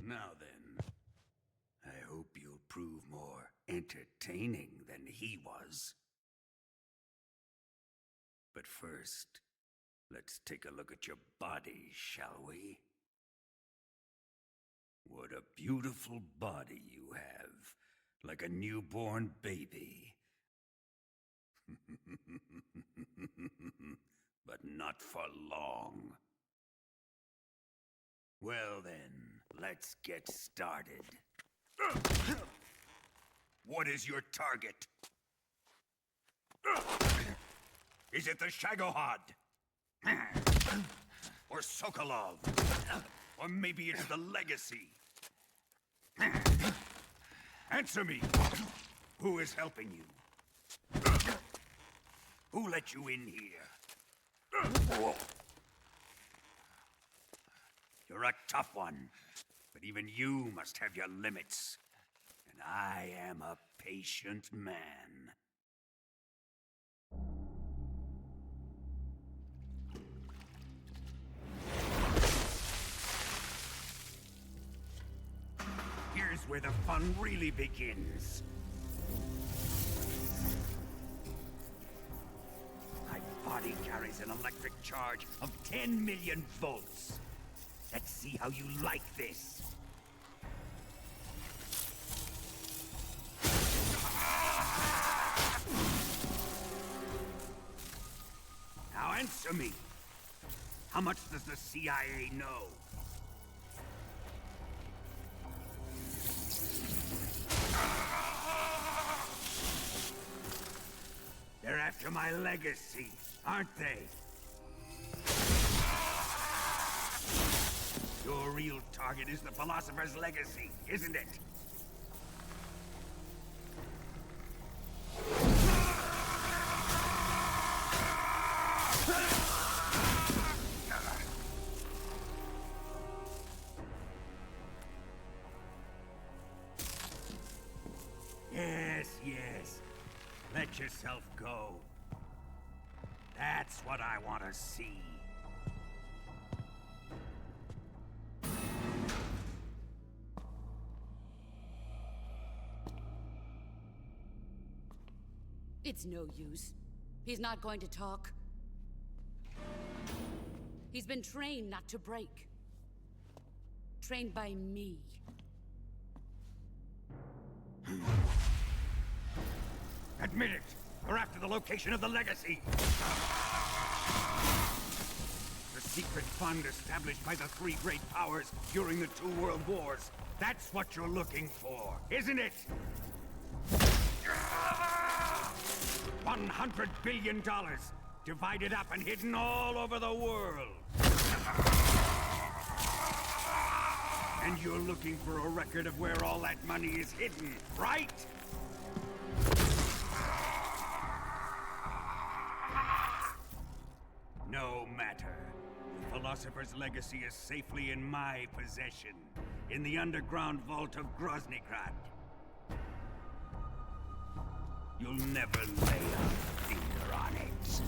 Now then, I hope you'll prove more entertaining than he was. But first, let's take a look at your body, shall we? What a beautiful body you have, like a newborn baby. But not for long. Well then, let's get started. What is your target? Is it the Shagohod? Or Sokolov? Or maybe it's the Legacy? Answer me! Who is helping you? Who let you in here? You're a tough one, but even you must have your limits. And I am a patient man. Here's where the fun really begins. body carries an electric charge of 10 million volts. Let's see how you like this. Now answer me. How much does the CIA know? They're after my legacy, aren't they? Your real target is the Philosopher's legacy, isn't it? Yes, yes. Let yourself go. That's what I want to see. It's no use. He's not going to talk. He's been trained not to break. Trained by me. Admit it! We're after the location of the legacy! The secret fund established by the three great powers during the 2 world wars. That's what you're looking for, isn't it? $100 billion, divided up and hidden all over the world. And you're looking for a record of where all that money is hidden, right? No matter. The Philosopher's legacy is safely in my possession, in the underground vault of Groznygrad. You'll never lay a finger on it.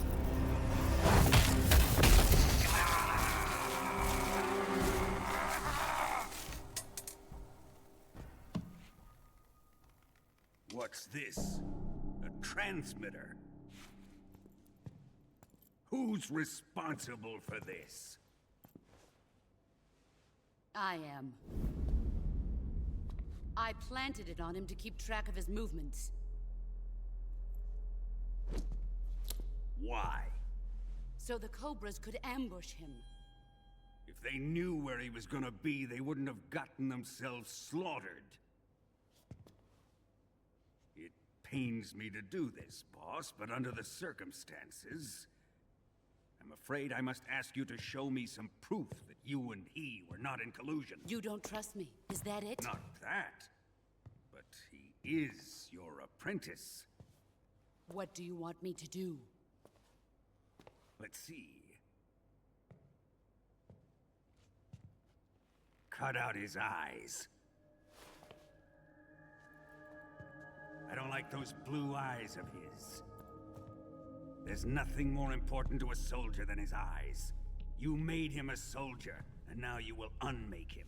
What's this? A transmitter? Who's responsible for this? I am. I planted it on him to keep track of his movements. Why? So the Cobras could ambush him. If they knew where he was gonna be, they wouldn't have gotten themselves slaughtered. It pains me to do this, boss, but under the circumstances, I'm afraid I must ask you to show me some proof that you and he were not in collusion. You don't trust me, is that it? Not that. But he is your apprentice. What do you want me to do? Let's see. Cut out his eyes. I don't like those blue eyes of his. There's nothing more important to a soldier than his eyes. You made him a soldier, and now you will unmake him.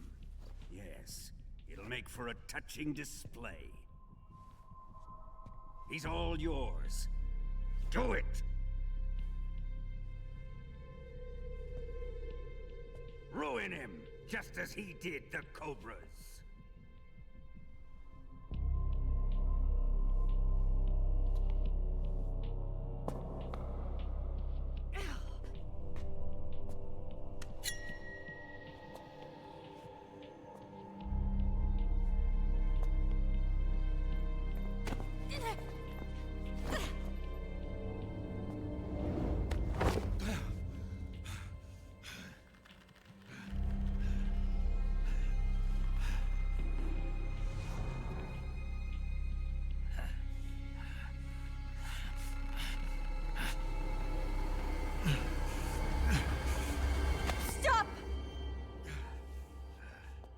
Yes, it'll make for a touching display. He's all yours. Do it! Ruin him, just as he did the Cobras.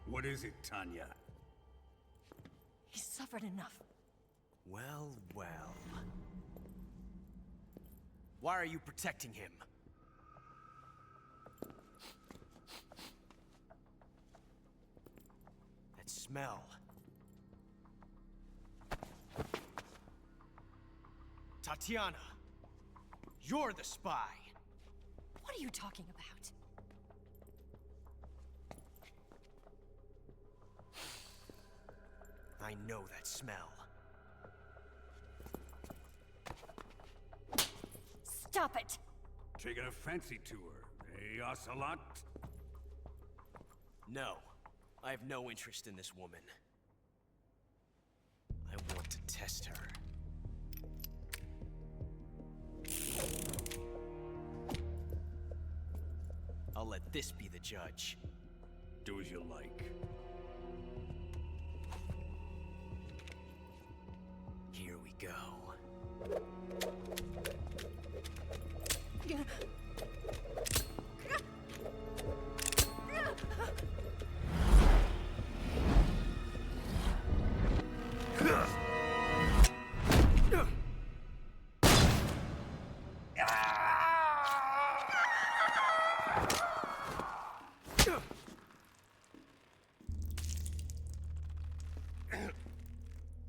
What is it, Tanya? He's suffered enough. Well, well. Why are you protecting him? That smell. Tatiana! You're the spy! What are you talking about? I know that smell. Stop it! Taking a fancy to her, eh, Ocelot? No. I have no interest in this woman. I want to test her. I'll let this be the judge. Do as you like. Here we go.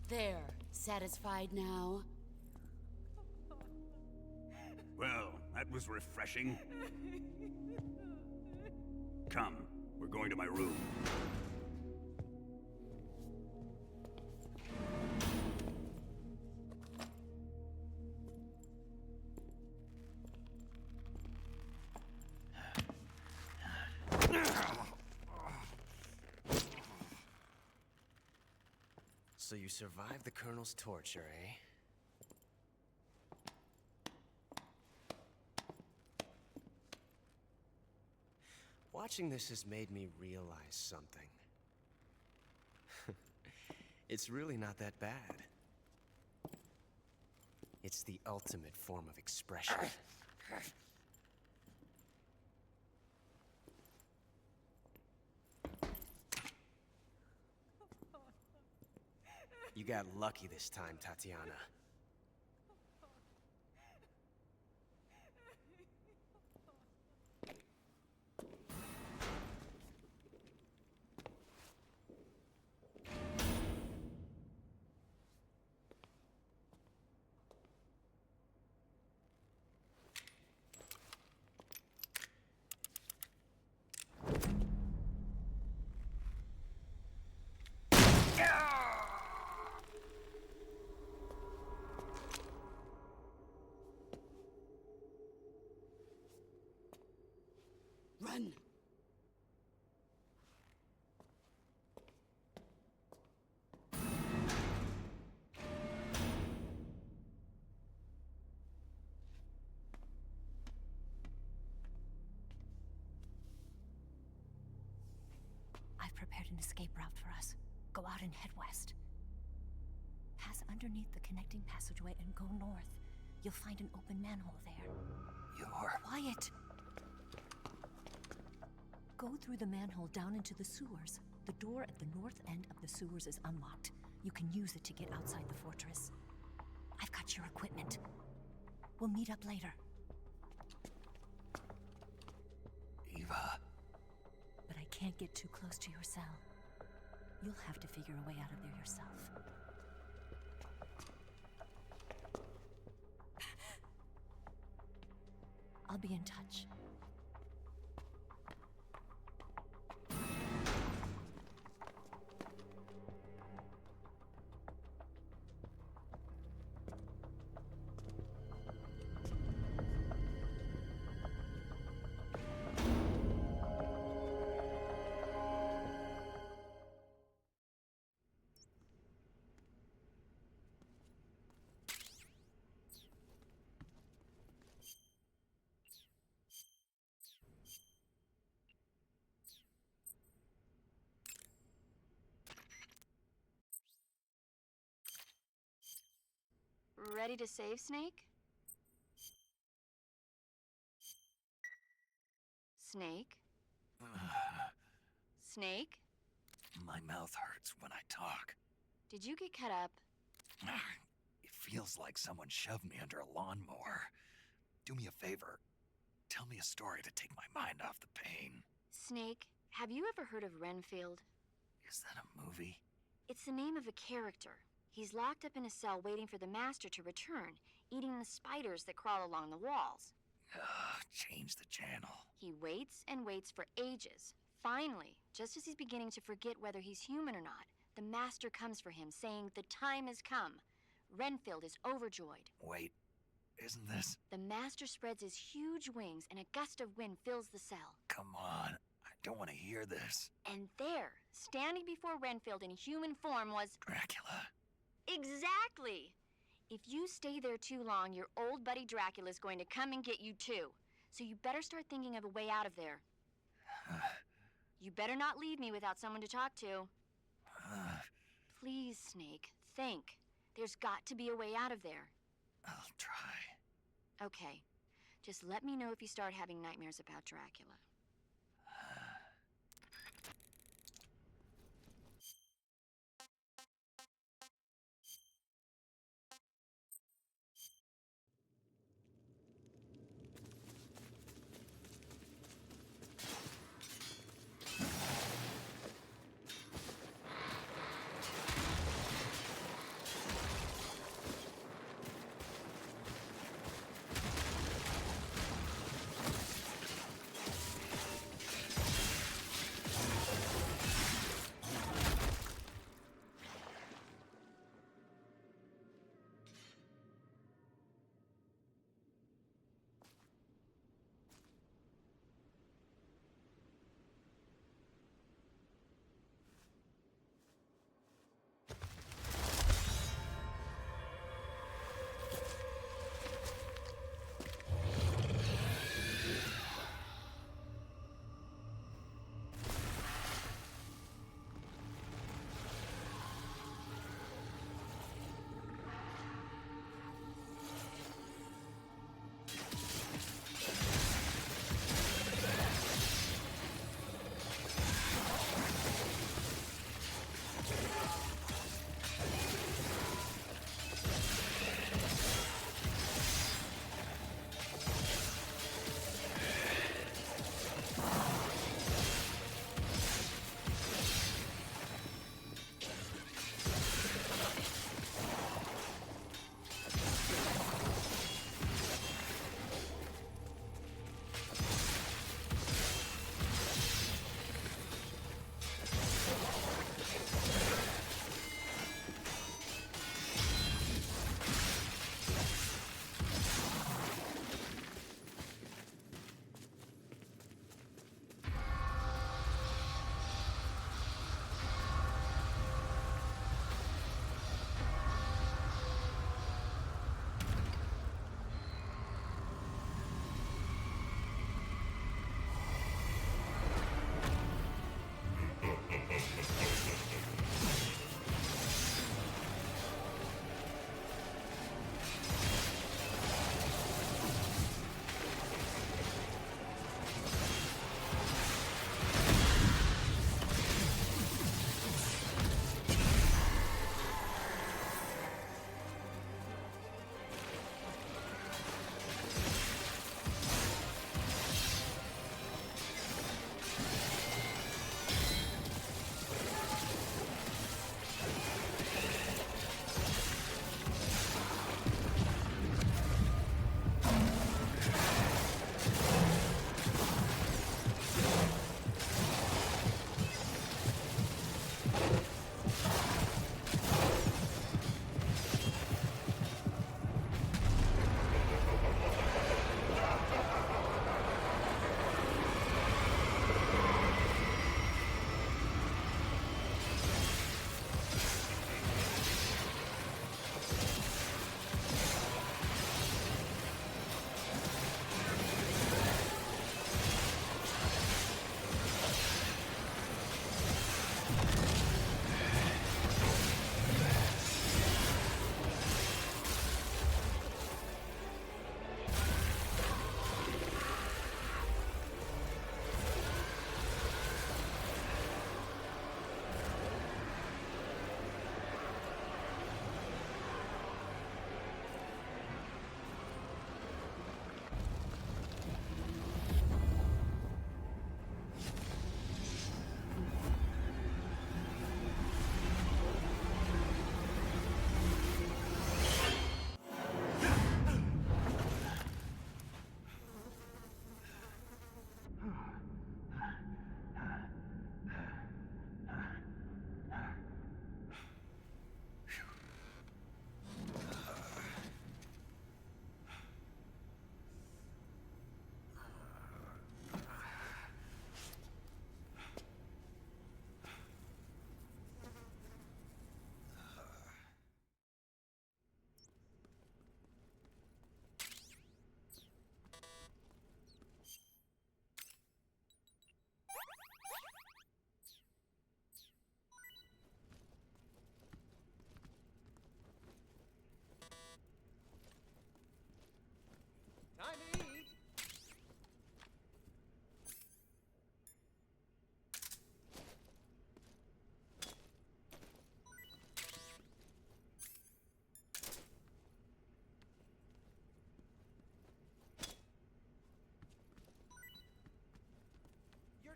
There. Satisfied now? Well, that was refreshing. Come, we're going to my room. So you survived the Colonel's torture, eh? Watching this has made me realize something. It's really not that bad. It's the ultimate form of expression. You got lucky this time, Tatiana. Run! I've prepared an escape route for us. Go out and head west. Pass underneath the connecting passageway and go north. You'll find an open manhole there. You're... Quiet! Go through the manhole down into the sewers. The door at the north end of the sewers is unlocked. You can use it to get outside the fortress. I've got your equipment. We'll meet up later. Eva... But I can't get too close to your cell. You'll have to figure a way out of there yourself. I'll be in touch. Ready to save, Snake? Snake? Snake? My mouth hurts when I talk. Did you get cut up? It feels like someone shoved me under a lawnmower. Do me a favor. Tell me a story to take my mind off the pain. Snake, have you ever heard of Renfield? Is that a movie? It's the name of a character. He's locked up in a cell waiting for the Master to return. eating the spiders that crawl along the walls. Change the channel. He waits and waits for ages. Finally, just as he's beginning to forget whether he's human or not, the master comes for him, saying the time has come. Renfield is overjoyed. Wait, isn't this... The master spreads his huge wings and a gust of wind fills the cell. Come on, I don't want to hear this. And there, standing before Renfield in human form was... Dracula. Exactly! If you stay there too long, your old buddy Dracula's going to come and get you too. So you better start thinking of a way out of there. You better not leave me without someone to talk to. Please, Snake, think. There's got to be a way out of there. I'll try. Okay. Just let me know if you start having nightmares about Dracula.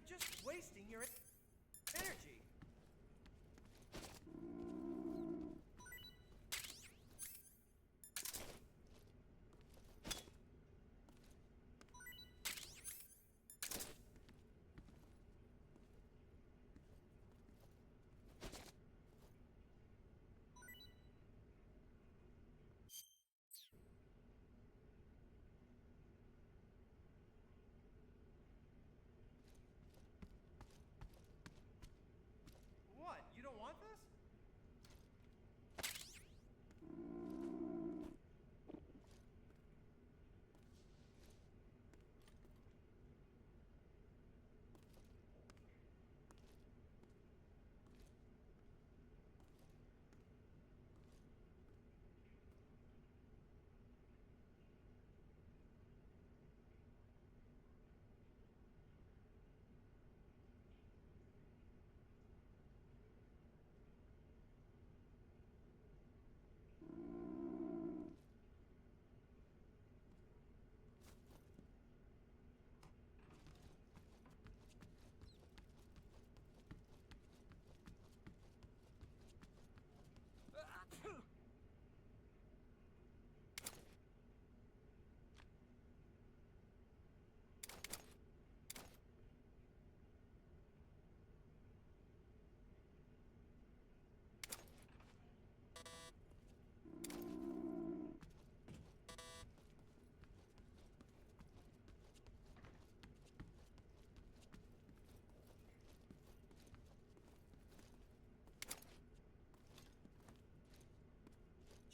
You're just wasting your energy. What? You don't want this?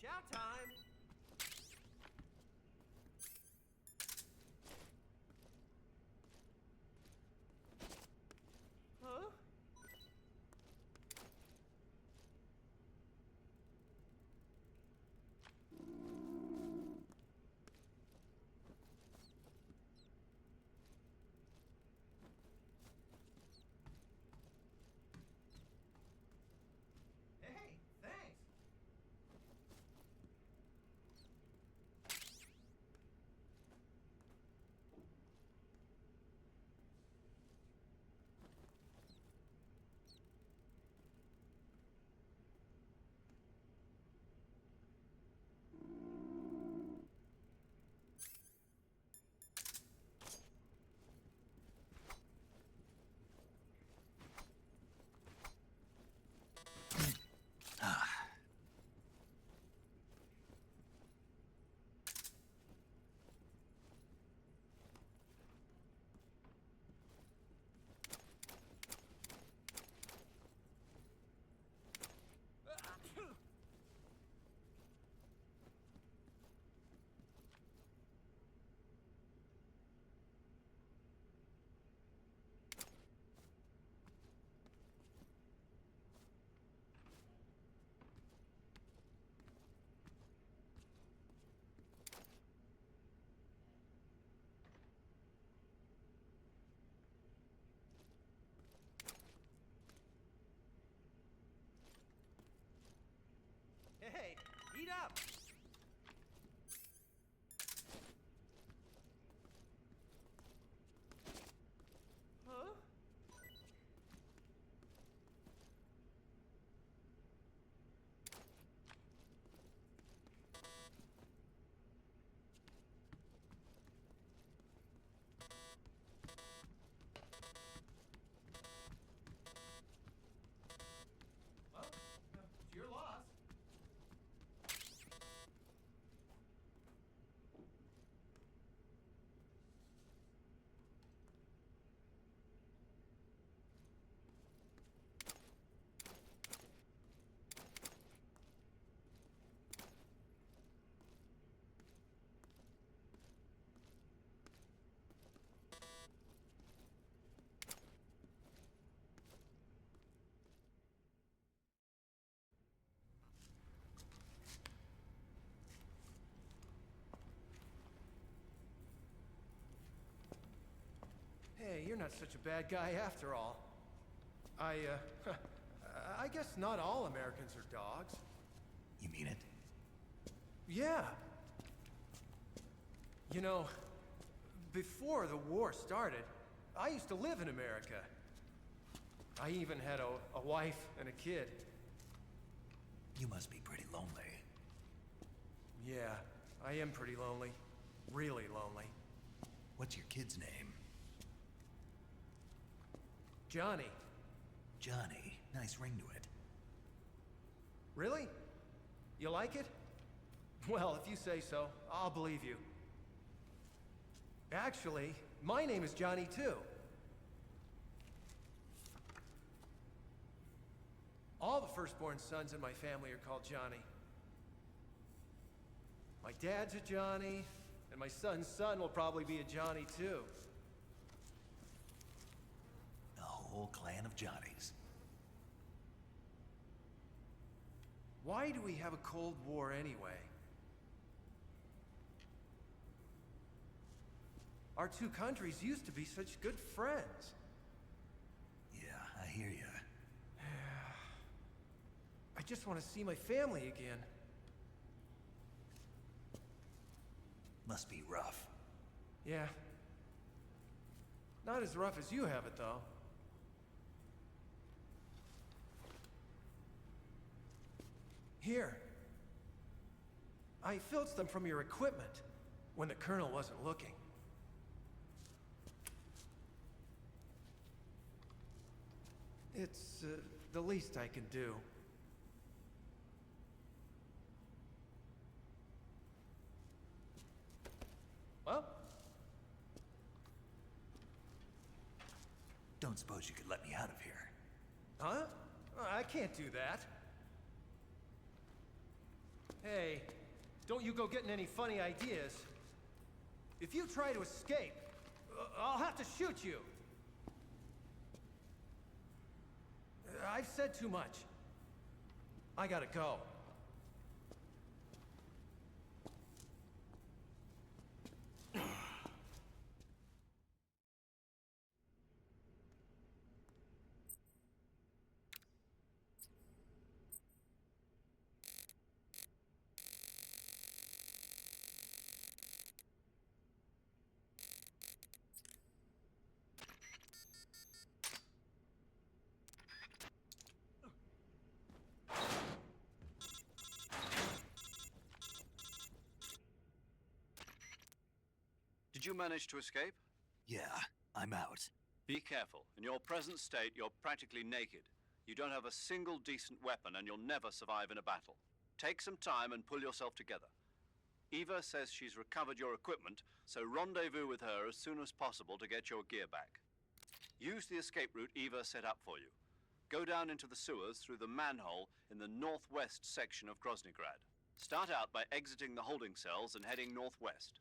Chow time! Huh? Hey, thanks! Hey, eat up! Huh? Well, it's your loss. Hey, you're not such a bad guy after all. I guess not all Americans are dogs. You mean it? Yeah. You know, before the war started, I used to live in America. I even had a wife and a kid. You must be pretty lonely. Yeah, I am pretty lonely. Really lonely. What's your kid's name? Johnny. Johnny. Nice ring to it. Really? You like it? Well, if you say so, I'll believe you. Actually, my name is Johnny too. All the firstborn sons in my family are called Johnny. My dad's a Johnny, and my son's son will probably be a Johnny too. A whole clan of Johnnies. Why do we have a Cold War anyway? Our two countries used to be such good friends. Yeah, I hear you. I just want to see my family again. Must be rough. Yeah. Not as rough as you have it, though. Here. I filched them from your equipment when the Colonel wasn't looking. It's the least I can do. Well? Don't suppose you could let me out of here? Huh? I can't do that. Hey, don't you go getting any funny ideas. If you try to escape, I'll have to shoot you. I've said too much. I gotta go. Did you manage to escape? Yeah, I'm out. Be careful. In your present state, you're practically naked. You don't have a single decent weapon, and you'll never survive in a battle. Take some time and pull yourself together. Eva says she's recovered your equipment, so rendezvous with her as soon as possible to get your gear back. Use the escape route Eva set up for you. Go down into the sewers through the manhole in the northwest section of Groznygrad. Start out by exiting the holding cells and heading northwest.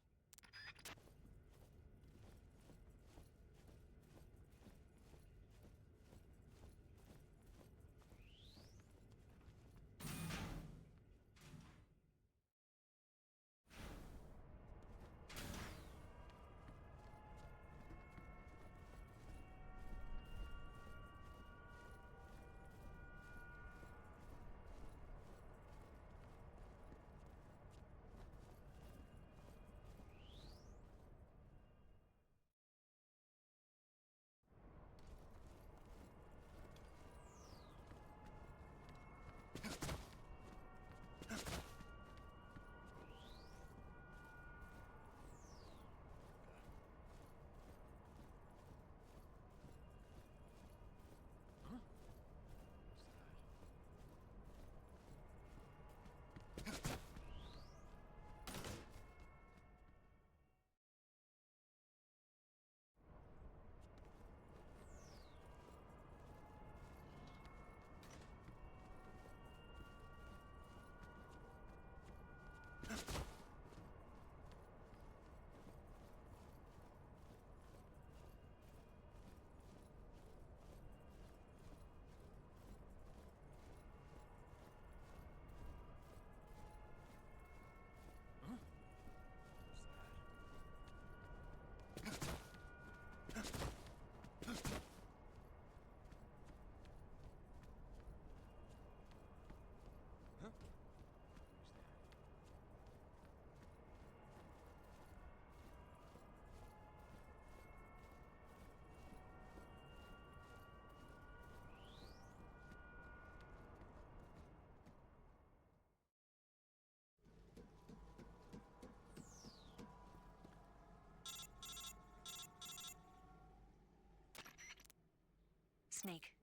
Snake,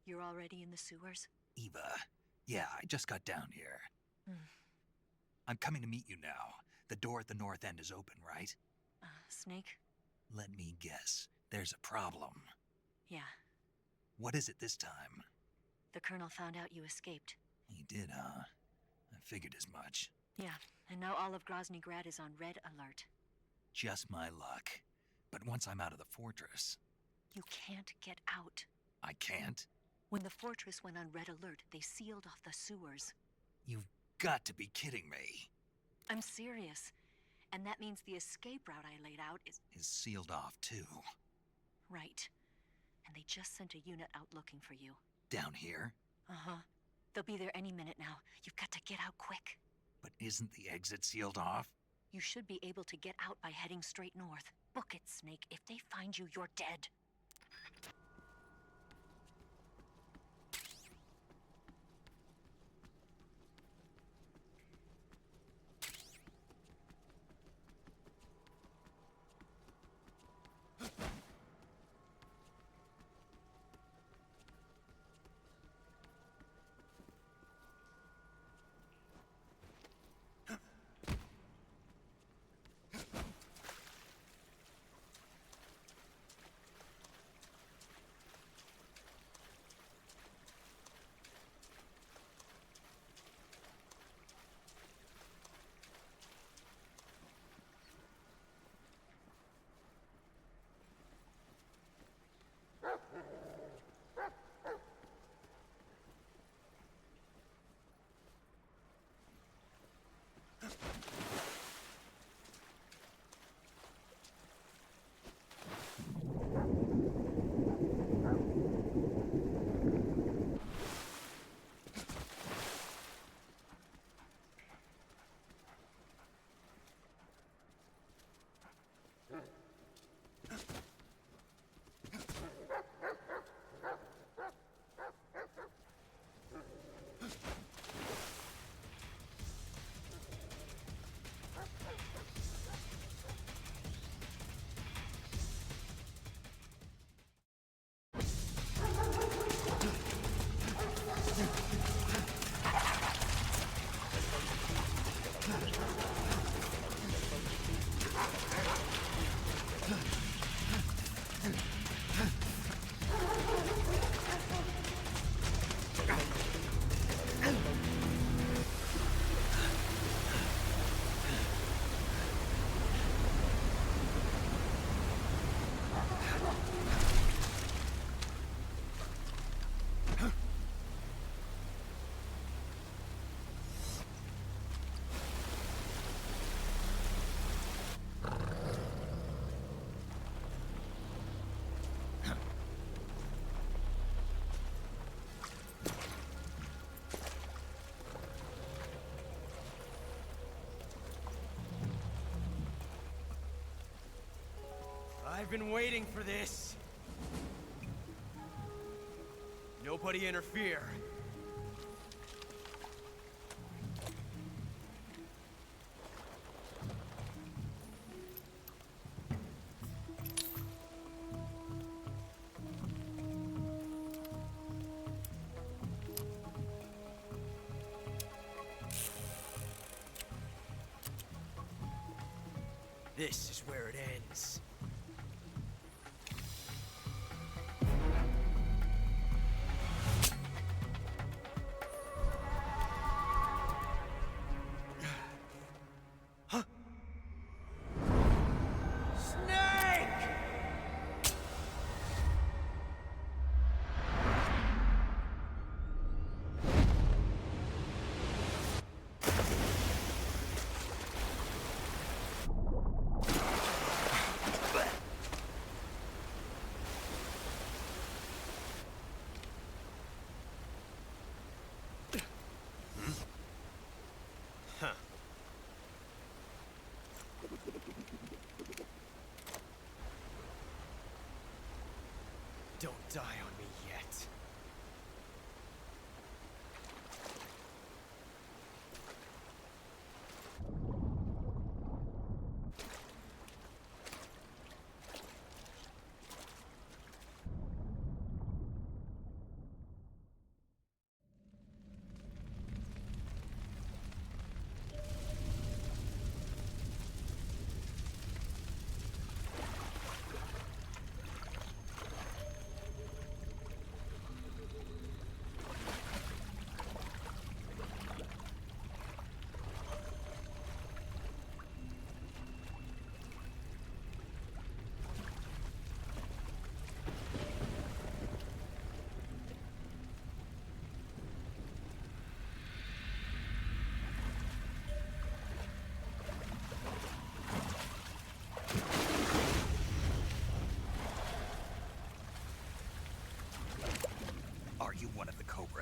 you're already in the sewers? Eva, yeah, I just got down here. Hmm. I'm coming to meet you now. The door at the north end is open, right? Snake? Let me guess. There's a problem. Yeah. What is it this time? The Colonel found out you escaped. He did, huh? I figured as much. Yeah, and now all of Grozny Grad is on red alert. Just my luck. But once I'm out of the fortress... You can't get out. I can't? When the fortress went on red alert, they sealed off the sewers. You've got to be kidding me. I'm serious. And that means the escape route I laid out is sealed off, too. Right. And they just sent a unit out looking for you. Down here? Uh-huh. They'll be there any minute now. You've got to get out quick. But isn't the exit sealed off? You should be able to get out by heading straight north. Book it, Snake. If they find you, you're dead. I've been waiting for this. Nobody interfere. This is where it ends. Don't die on me yet.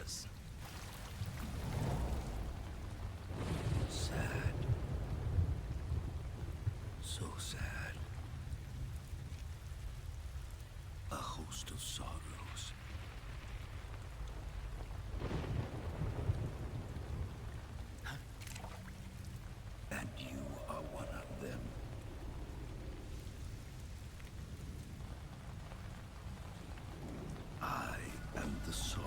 was. Sad. So sad. A host of sorrows. And you are one of them. I am the sorrow.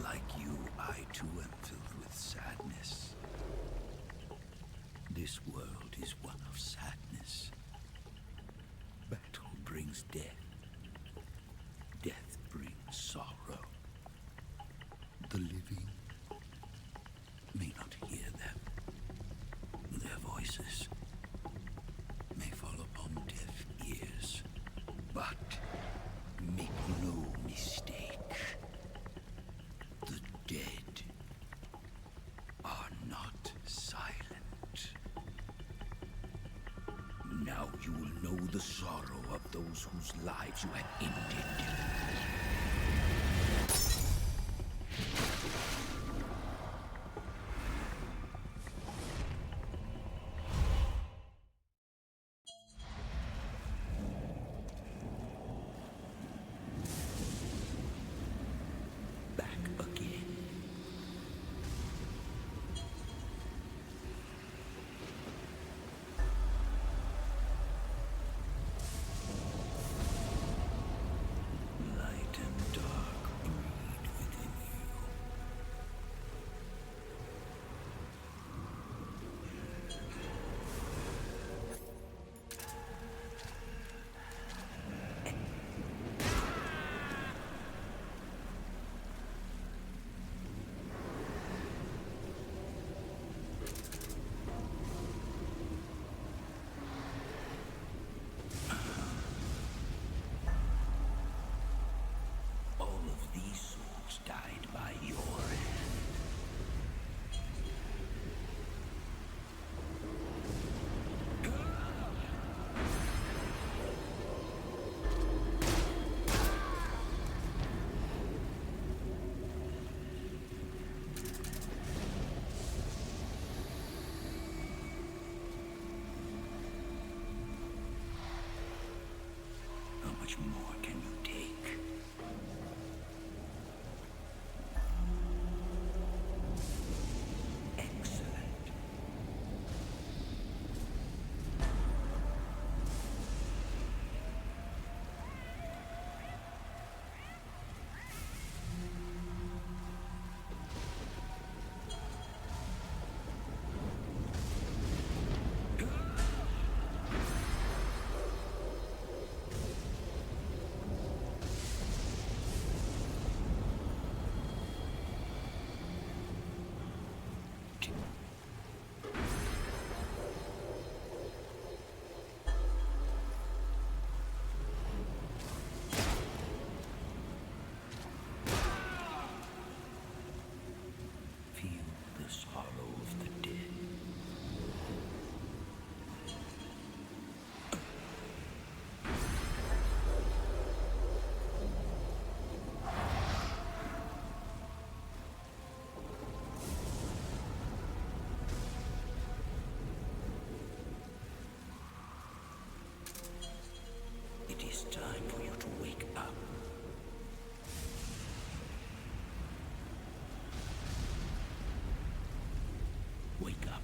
Like you, I too am filled with sadness. This world is one of sadness. Battle brings death. Death brings sorrow. The living may not hear them. Their voices may fall upon deaf ears. But make no mistake, the dead are not silent. Now you will know the sorrow of those whose lives you have ended. How much more can you take? Excellent. It is time for you to wake up. Wake up.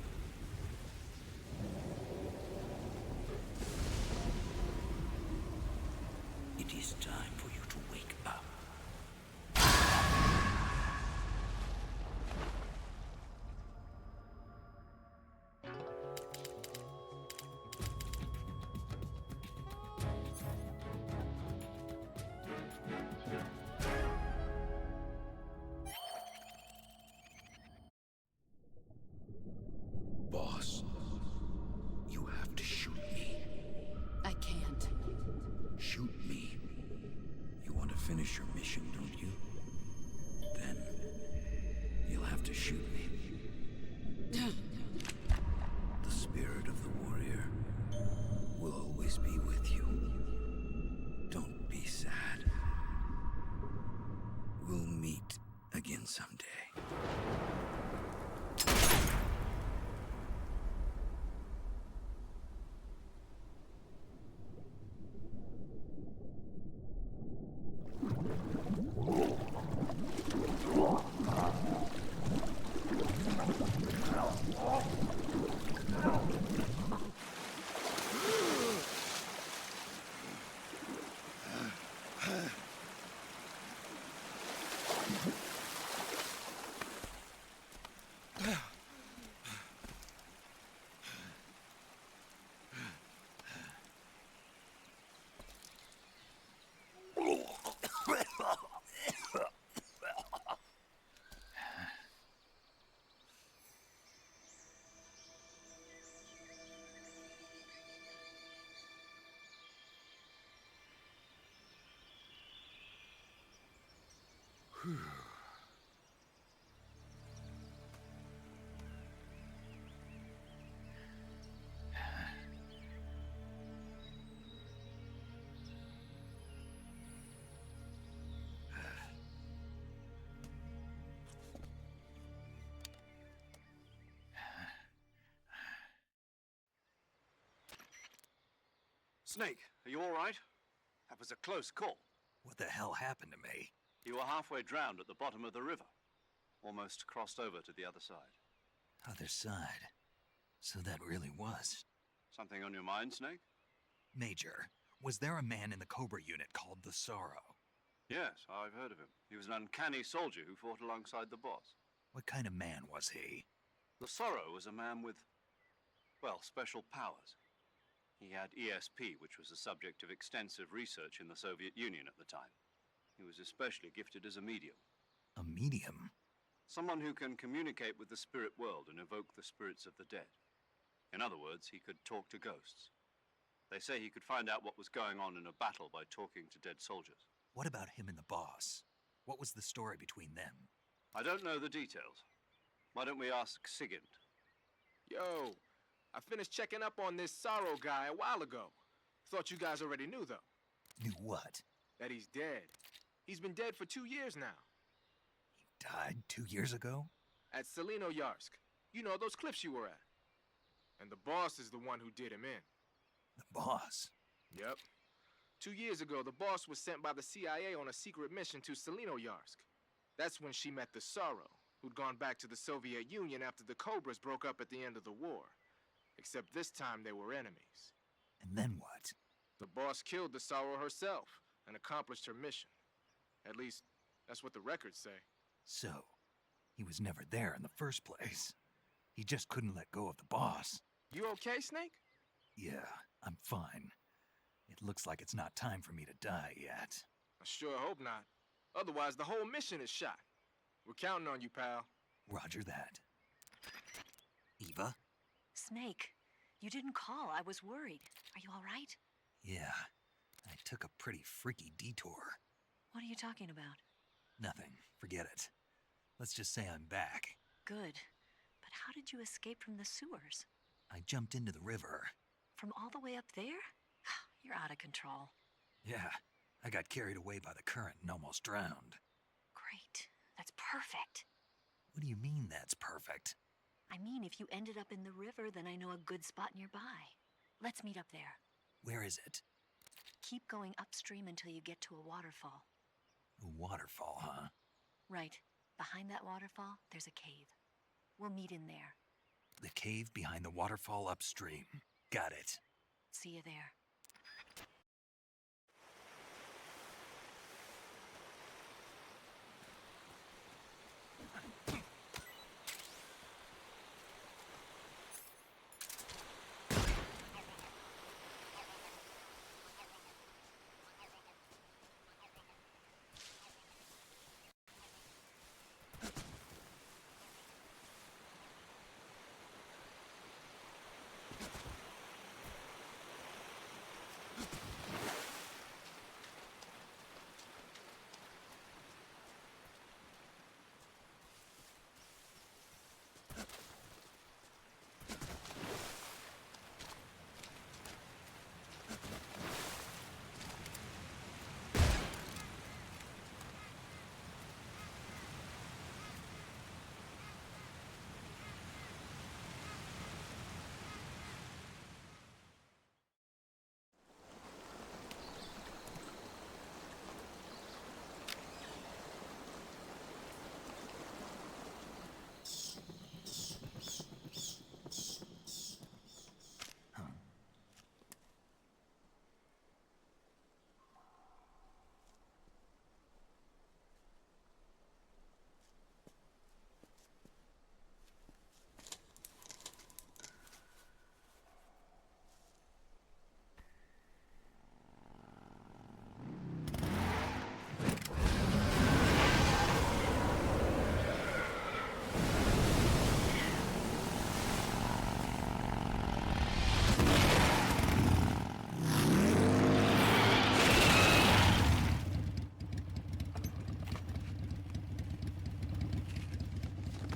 It is time for you to wake up. Boss, you have to shoot me. I can't. Shoot me. You want to finish your mission, don't you? Then you'll have to shoot me. The spirit of the warrior will always be with you. Don't be sad. We'll happen someday. Snake, are you all right? That was a close call. What the hell happened to me? You were halfway drowned at the bottom of the river. Almost crossed over to the other side. Other side. So that really was. Something on your mind, Snake? Major, was there a man in the Cobra unit called the Sorrow? Yes, I've heard of him. He was an uncanny soldier who fought alongside the boss. What kind of man was he? The Sorrow was a man with, well, special powers. He had ESP, which was the subject of extensive research in the Soviet Union at the time. He was especially gifted as a medium. A medium? Someone who can communicate with the spirit world and evoke the spirits of the dead. In other words, he could talk to ghosts. They say he could find out what was going on in a battle by talking to dead soldiers. What about him and the boss? What was the story between them? I don't know the details. Why don't we ask Sigint? Yo, I finished checking up on this Sorrow guy a while ago. Thought you guys already knew, though. Knew what? That he's dead. He's been dead for 2 years now. He died 2 years ago? At Yarsk. You know, those cliffs you were at. And the boss is the one who did him in. The boss? Yep. 2 years ago, the boss was sent by the CIA on a secret mission to Yarsk. That's when she met the Sorrow, who'd gone back to the Soviet Union after the Cobras broke up at the end of the war. Except this time they were enemies. And then what? The boss killed the Sorrow herself and accomplished her mission. At least, that's what the records say. So, he was never there in the first place. He just couldn't let go of the boss. You okay, Snake? Yeah, I'm fine. It looks like it's not time for me to die yet. I sure hope not. Otherwise, the whole mission is shot. We're counting on you, pal. Roger that. Eva? Snake, you didn't call. I was worried. Are you all right? Yeah, I took a pretty freaky detour. What are you talking about? Nothing. Forget it. Let's just say I'm back. Good. But how did you escape from the sewers? I jumped into the river. From all the way up there? You're out of control. Yeah, I got carried away by the current and almost drowned. Great. That's perfect. What do you mean that's perfect? I mean, if you ended up in the river, then I know a good spot nearby. Let's meet up there. Where is it? Keep going upstream until you get to a waterfall. A waterfall, huh? Right. Behind that waterfall, there's a cave. We'll meet in there. The cave behind the waterfall upstream. Got it. See you there.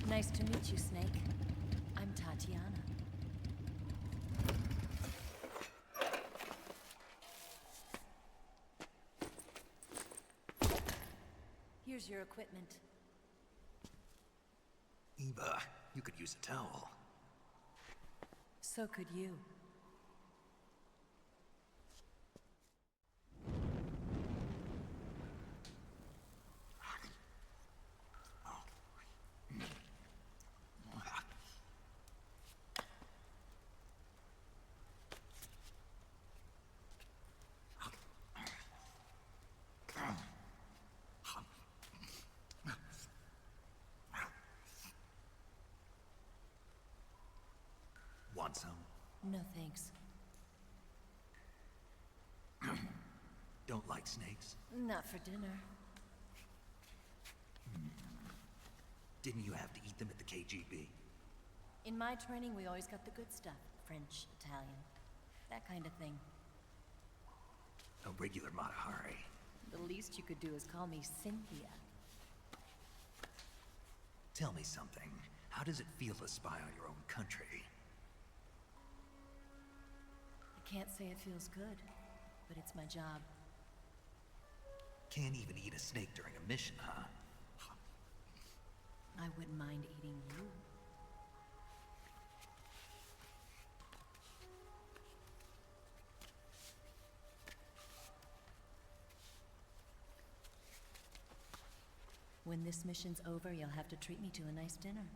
Nice to meet you, Snake. I'm Tatiana. Here's your equipment. Eva, you could use a towel. So could you. Want some? No thanks. Don't like snakes? Not for dinner. Didn't you have to eat them at the KGB? In my training, we always got the good stuff. French, Italian, that kind of thing. A regular Matahari. The least you could do is call me Cynthia. Tell me something. How does it feel to spy on your own country? I can't say it feels good, but it's my job. Can't even eat a snake during a mission, huh? I wouldn't mind eating you. When this mission's over, you'll have to treat me to a nice dinner.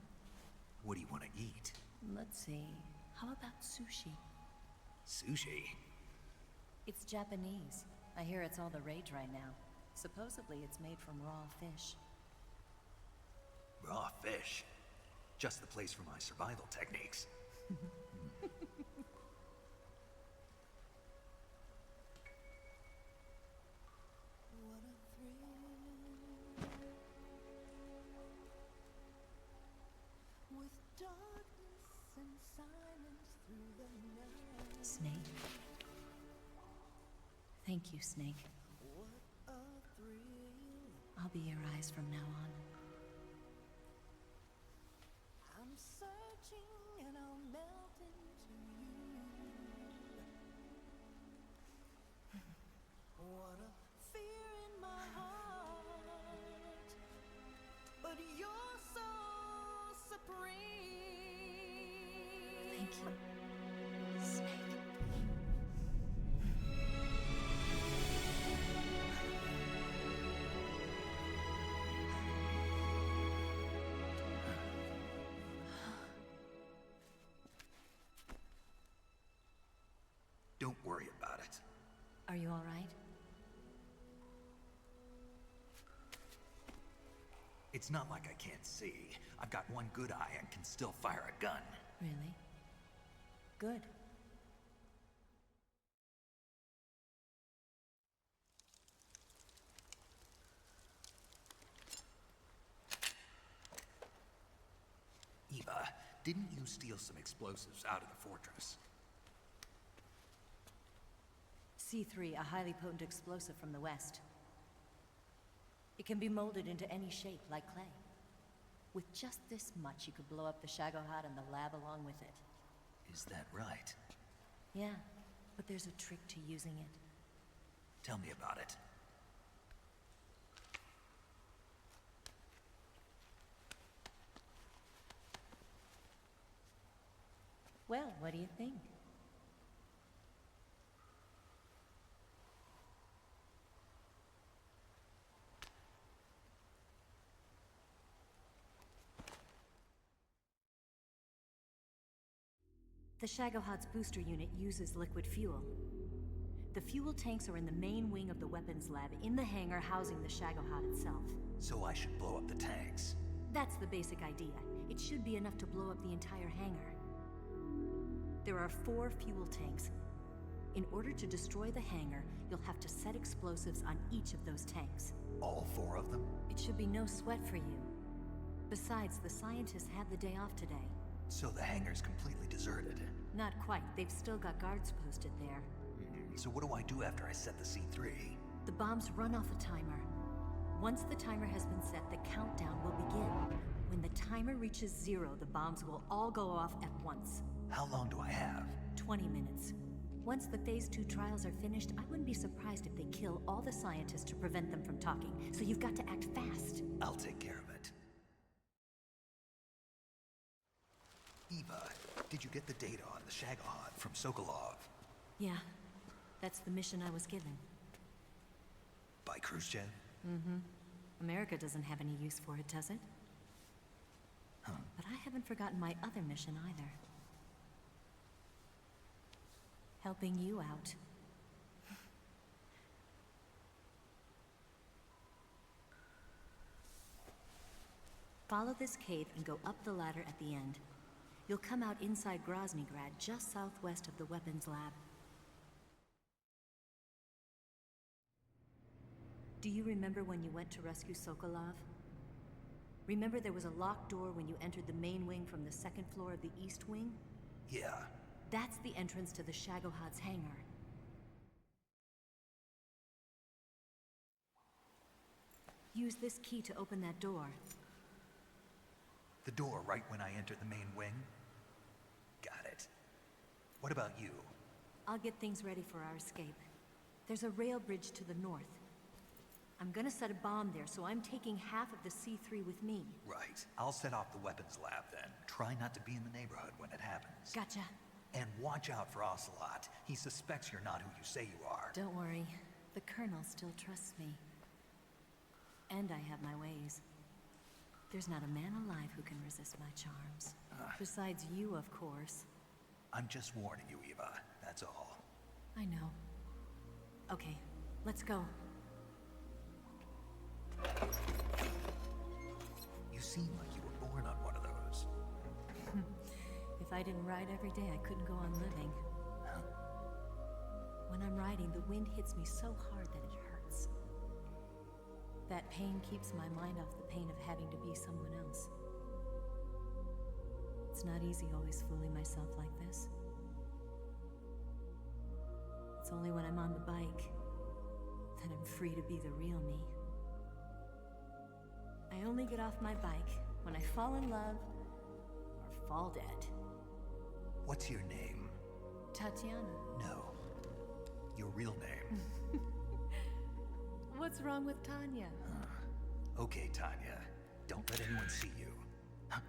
What do you want to eat? Let's see. How about sushi? Sushi? It's Japanese. I hear it's all the rage right now. Supposedly it's made from raw fish. Raw fish? Just the place for my survival techniques. Snake. Thank you, Snake. I'll be your eyes from now on. I'm searching and I'll melt into you. What a fear in my heart, but you're so supreme. Thank you. Don't worry about it. Are you all right? It's not like I can't see. I've got one good eye and can still fire a gun. Really? Good. Eva, didn't you steal some explosives out of the fortress? C3, a highly potent explosive from the west. It can be molded into any shape, like clay. With just this much, you could blow up the Shagohod and the lab along with it. Is that right? Yeah, but there's a trick to using it. Tell me about it. Well, what do you think? The Shagohod's booster unit uses liquid fuel. The fuel tanks are in the main wing of the weapons lab in the hangar housing the Shagohod itself. So I should blow up the tanks? That's the basic idea. It should be enough to blow up the entire hangar. There are 4 fuel tanks. In order to destroy the hangar, you'll have to set explosives on each of those tanks. All 4 of them? It should be no sweat for you. Besides, the scientists had the day off today. So the hangar's completely deserted? Not quite. They've still got guards posted there. So what do I do after I set the C3? The bombs run off a timer. Once the timer has been set, the countdown will begin. When the timer reaches 0, the bombs will all go off at once. How long do I have? 20 minutes. Once the Phase 2 trials are finished, I wouldn't be surprised if they kill all the scientists to prevent them from talking, so you've got to act fast. I'll take care of it. Eva, did you get the data on the Shagohod from Sokolov? Yeah, that's the mission I was given. By Khrushchev? Mm-hmm. America doesn't have any use for it, does it? Huh. But I haven't forgotten my other mission either. Helping you out. Follow this cave and go up the ladder at the end. You'll come out inside Groznygrad, just southwest of the weapons lab. Do you remember when you went to rescue Sokolov? Remember there was a locked door when you entered the main wing from the second floor of the east wing? Yeah. That's the entrance to the Shagohod's hangar. Use this key to open that door. The door right when I enter the main wing? Got it. What about you? I'll get things ready for our escape. There's a rail bridge to the north. I'm gonna set a bomb there, so I'm taking half of the C3 with me. Right. I'll set off the weapons lab then. Try not to be in the neighborhood when it happens. Gotcha. And watch out for Ocelot. He suspects you're not who you say you are. Don't worry. The Colonel still trusts me. And I have my ways. There's not a man alive who can resist my charms. Besides you, of course. I'm just warning you, Eva. That's all. I know. Okay, let's go. You seem like you were born on one of those. If I didn't ride every day, I couldn't go on living. When I'm riding, the wind hits me so hard that it hurts. That pain keeps my mind off the pain of having to be someone else. It's not easy always fooling myself like this. It's only when I'm on the bike that I'm free to be the real me. I only get off my bike when I fall in love or fall dead. What's your name? Tatiana. No. Your real name. What's wrong with Tanya? Okay, Tanya. Don't let anyone see you. Huh?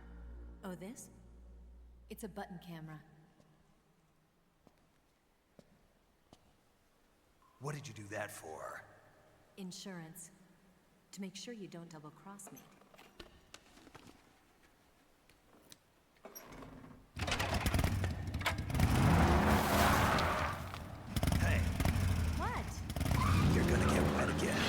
Oh, this? It's a button camera. What did you do that for? Insurance. To make sure you don't double-cross me. Hey. What? You're gonna get wet again.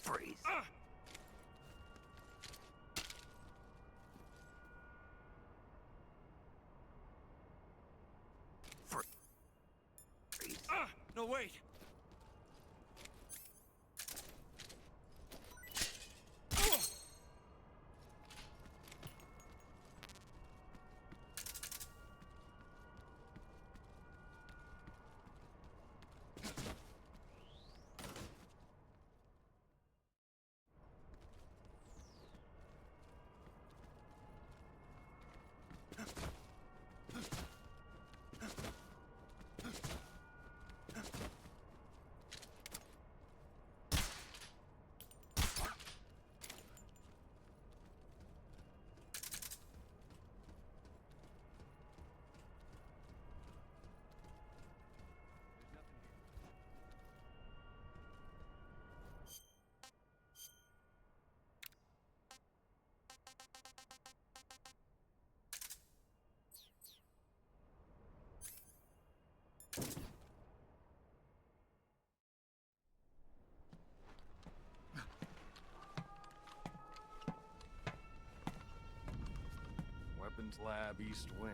Freeze. Freeze. No, wait! Weapons Lab East Wing.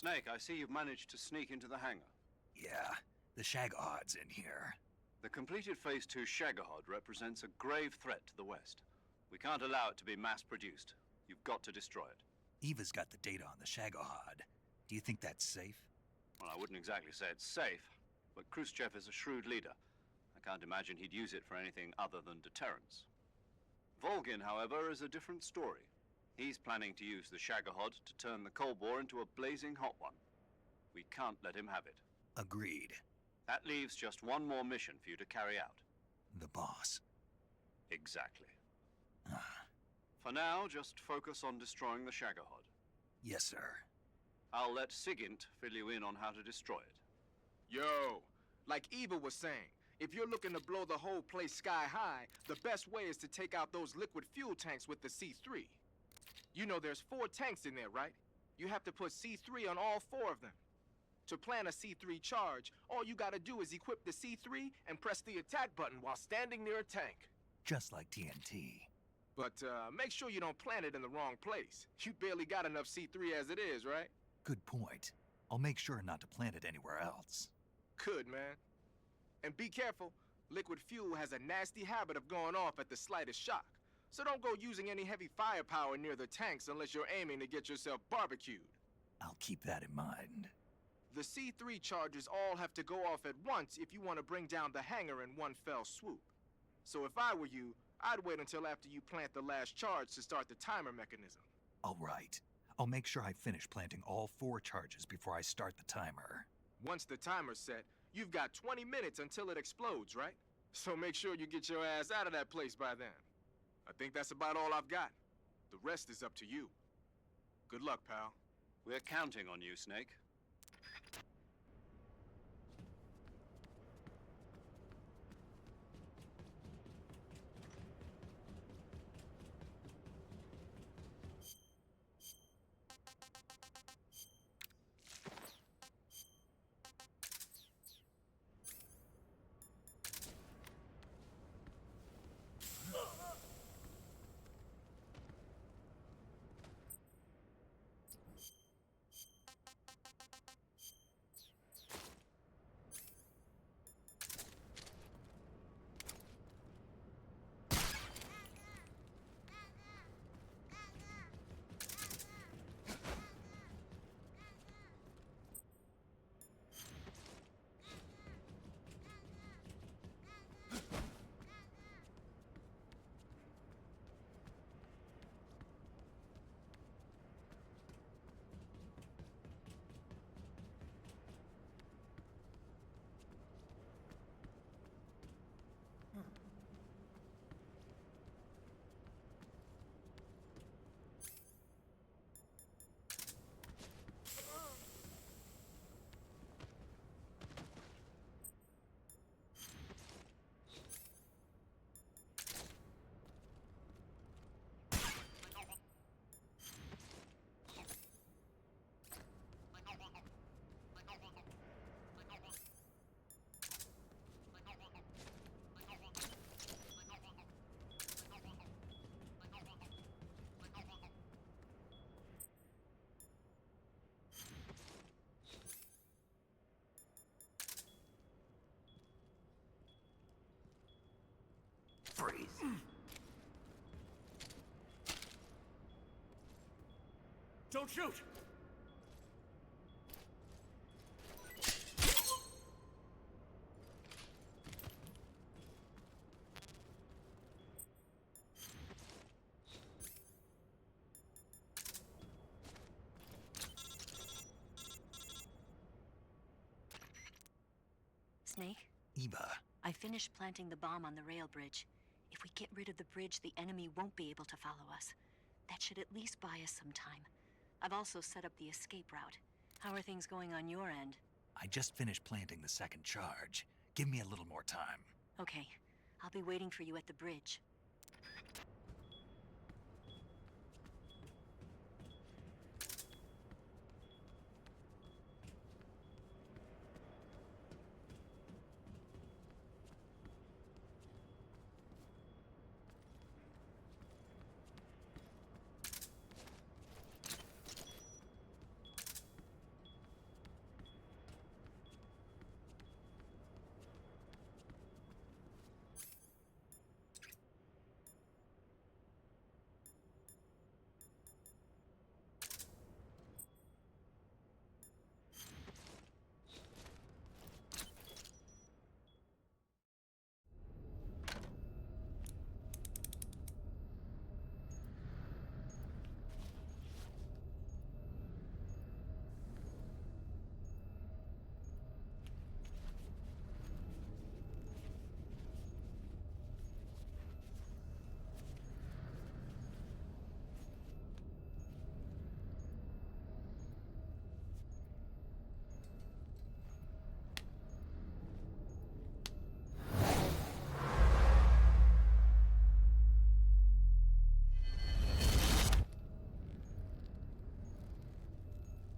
Snake, I see you've managed to sneak into the hangar. Yeah, the Shagahad's in here. The completed Phase 2 Shagahod represents a grave threat to the West. We can't allow it to be mass-produced. You've got to destroy it. Eva's got the data on the Shagahad. Do you think that's safe? Well, I wouldn't exactly say it's safe, but Khrushchev is a shrewd leader. I can't imagine he'd use it for anything other than deterrence. Volgin, however, is a different story. He's planning to use the Shagahod to turn the Cold War into a blazing hot one. We can't let him have it. Agreed. That leaves just one more mission for you to carry out. The boss. Exactly. For now, just focus on destroying the Shagahod. Yes, sir. I'll let Sigint fill you in on how to destroy it. Yo, like Eva was saying, if you're looking to blow the whole place sky high, the best way is to take out those liquid fuel tanks with the C3. You know there's 4 tanks in there, right? You have to put C3 on all 4 of them. To plant a C3 charge, all you gotta do is equip the C3 and press the attack button while standing near a tank. Just like TNT. But make sure you don't plant it in the wrong place. You barely got enough C3 as it is, right? Good point. I'll make sure not to plant it anywhere else. Good, man. And be careful. Liquid fuel has a nasty habit of going off at the slightest shock. So don't go using any heavy firepower near the tanks unless you're aiming to get yourself barbecued. I'll keep that in mind. The C3 charges all have to go off at once if you want to bring down the hangar in one fell swoop. So if I were you, I'd wait until after you plant the last charge to start the timer mechanism. All right. I'll make sure I finish planting all 4 charges before I start the timer. Once the timer's set, you've got 20 minutes until it explodes, right? So make sure you get your ass out of that place by then. I think that's about all I've got. The rest is up to you. Good luck, pal. We're counting on you, Snake. stories. Don't shoot! Snake? Eva. I finished planting the bomb on the rail bridge. If we get rid of the bridge, the enemy won't be able to follow us. That should at least buy us some time. I've also set up the escape route. How are things going on your end? I just finished planting the second charge. Give me a little more time. Okay. I'll be waiting for you at the bridge.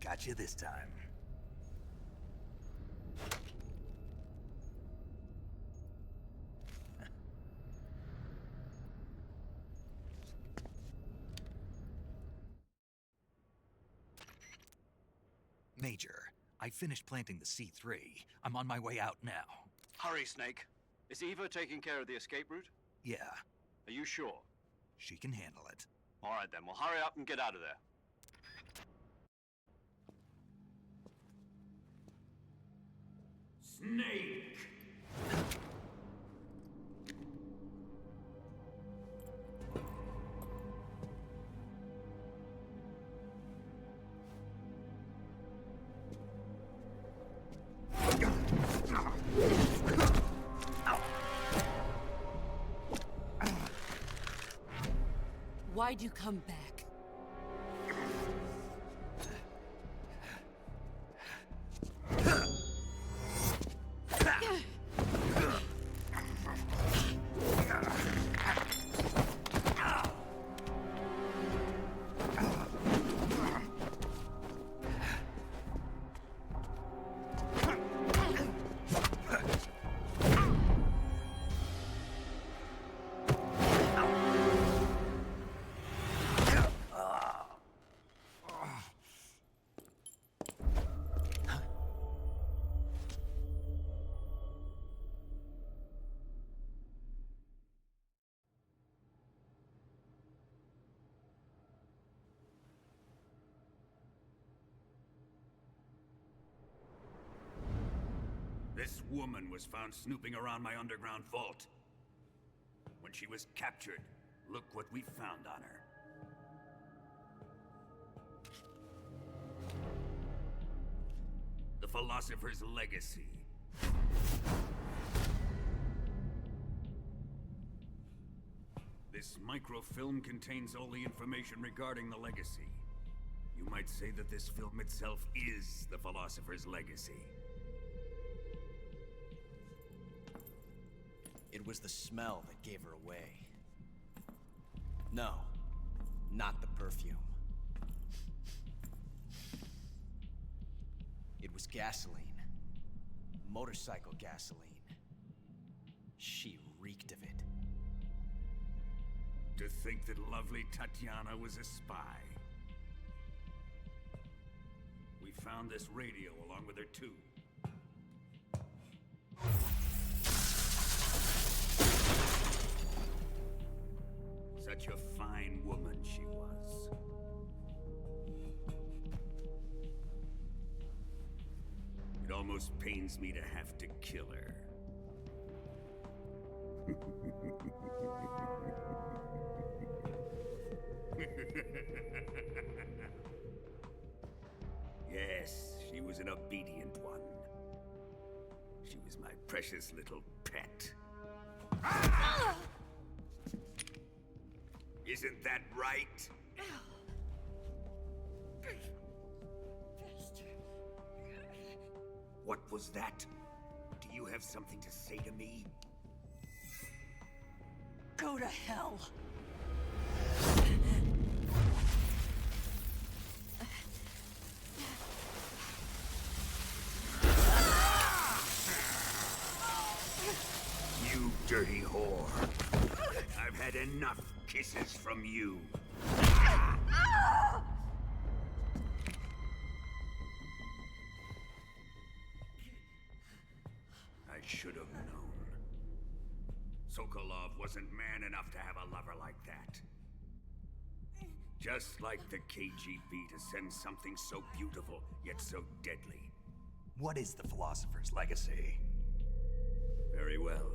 Got you this time. Major, I finished planting the C3. I'm on my way out now. Hurry, Snake. Is Eva taking care of the escape route? Yeah, Are you sure? she can handle it. All right then, well hurry up and get out of there. Snake! Why'd you come back? This woman was found snooping around my underground vault. When she was captured, look what we found on her. The Philosopher's Legacy. This microfilm contains all the information regarding the Legacy. You might say that this film itself is the Philosopher's Legacy. It was the smell that gave her away. No, not the perfume. It was gasoline. Motorcycle gasoline. She reeked of it. To think that lovely Tatiana was a spy. We found this radio along with her too. such a fine woman she was. It almost pains me to have to kill her. Yes, she was an obedient one. She was my precious little pet. Ah! Isn't that right? What was that? Do you have something to say to me? Go to hell. You dirty whore. I've had enough kisses from you. I should have known. Sokolov wasn't man enough to have a lover like that. Just like the KGB to send something so beautiful, yet so deadly. What is the Philosopher's Legacy? Very well.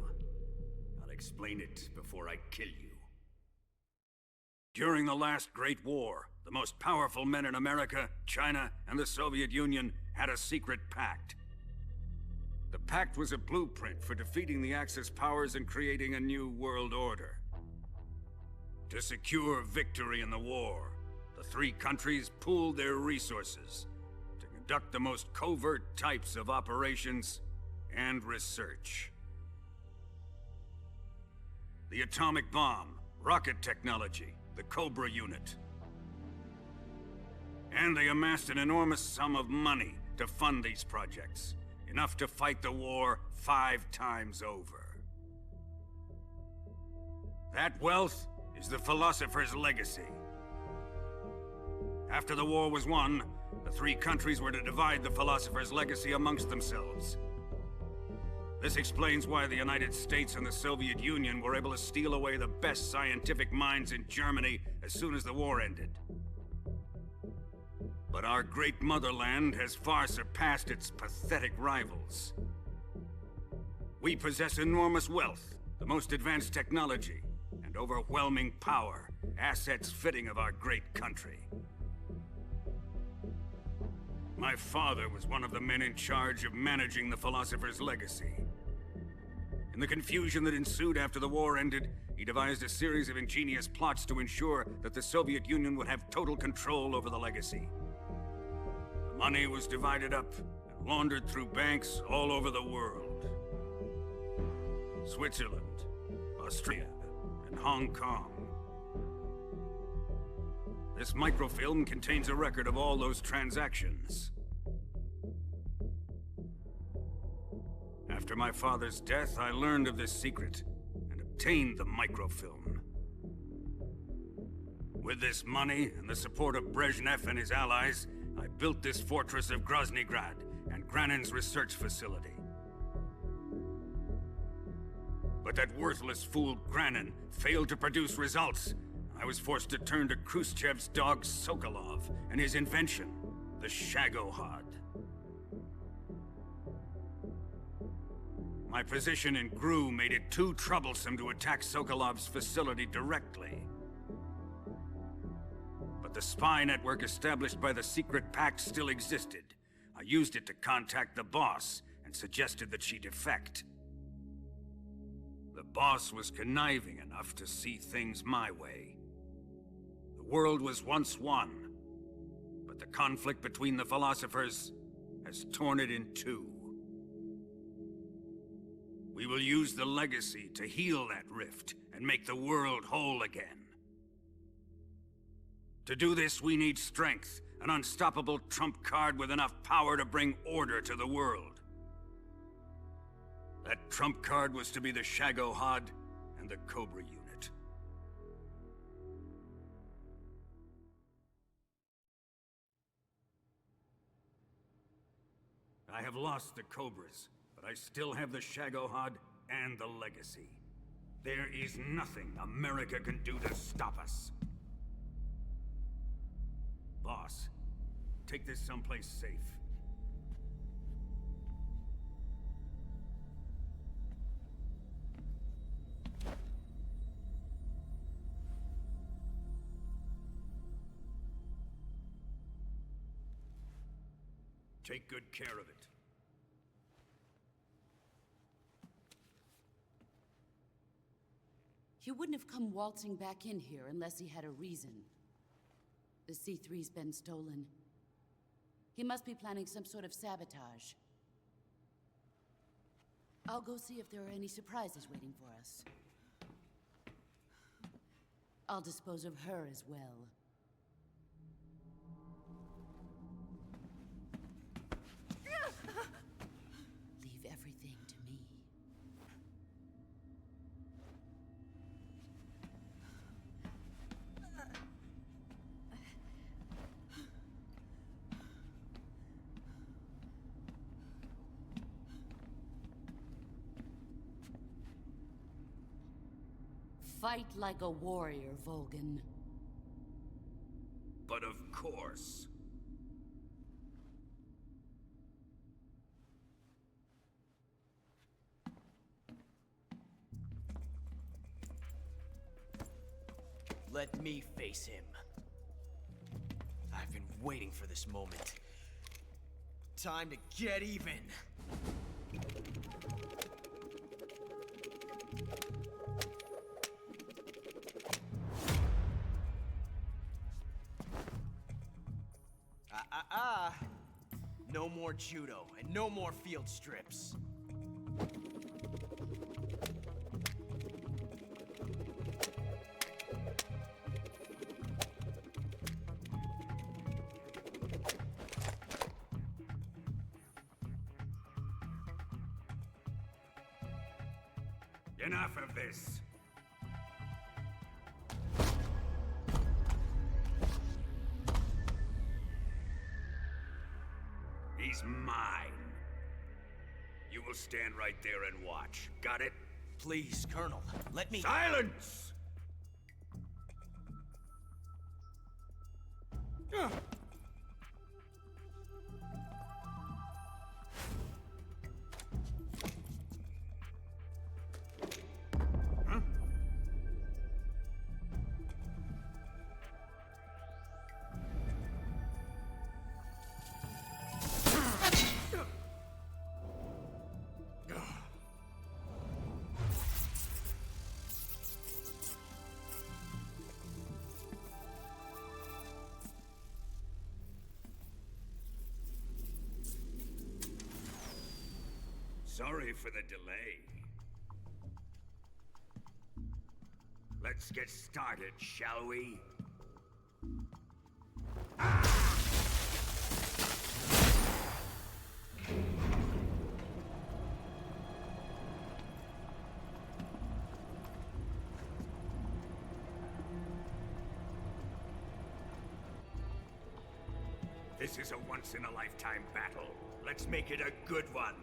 I'll explain it before I kill you. During the last Great War, the most powerful men in America, China, and the Soviet Union had a secret pact. The pact was a blueprint for defeating the Axis powers and creating a new world order. To secure victory in the war, the three countries pooled their resources to conduct the most covert types of operations and research. The atomic bomb, rocket technology, the Cobra unit. And they amassed an enormous sum of money to fund these projects. Enough to fight the war 5 times over. That wealth is the Philosopher's Legacy. After the war was won, the three countries were to divide the Philosopher's Legacy amongst themselves. This explains why the United States and the Soviet Union were able to steal away the best scientific minds in Germany as soon as the war ended. But our great motherland has far surpassed its pathetic rivals. We possess enormous wealth, the most advanced technology, and overwhelming power, assets fitting of our great country. My father was one of the men in charge of managing the Philosopher's Legacy. In the confusion that ensued after the war ended, he devised a series of ingenious plots to ensure that the Soviet Union would have total control over the legacy. The money was divided up and laundered through banks all over the world. Switzerland, Austria, and Hong Kong. This microfilm contains a record of all those transactions. After my father's death, I learned of this secret and obtained the microfilm. With this money and the support of Brezhnev and his allies, I built this fortress of Groznygrad and Granin's research facility. But that worthless fool Granin failed to produce results. I was forced to turn to Khrushchev's dog Sokolov and his invention, the Shagohod. My position in GRU made it too troublesome to attack Sokolov's facility directly. But the spy network established by the secret pact still existed. I used it to contact the boss and suggested that she defect. The boss was conniving enough to see things my way. The world was once one, but the conflict between the philosophers has torn it in two. We will use the legacy to heal that rift and make the world whole again. To do this, we need strength, an unstoppable trump card with enough power to bring order to the world. That trump card was to be the Shagohod and the Cobra unit. I have lost the Cobras, but I still have the Shagohod and the legacy. There is nothing America can do to stop us. Boss, take this someplace safe. Take good care of it. He wouldn't have come waltzing back in here unless he had a reason. The C3's been stolen. He must be planning some sort of sabotage. I'll go see if there are any surprises waiting for us. I'll dispose of her as well. Leave everything to me. Fight like a warrior, Volgan. But of course. Let me face him. I've been waiting for this moment. Time to get even. No more judo, and no more field strips. Enough of this. He's mine. You will stand right there and watch. Got it? Please, Colonel, let me— Silence! Sorry for the delay. Let's get started, shall we? This is a once-in-a-lifetime battle. Let's make it a good one.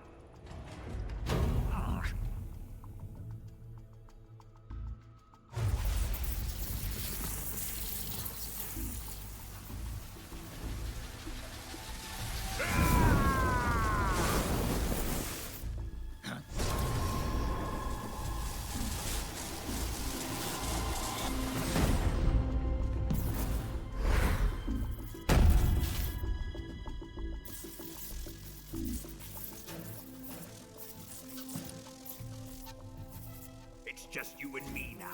It's just you and me now.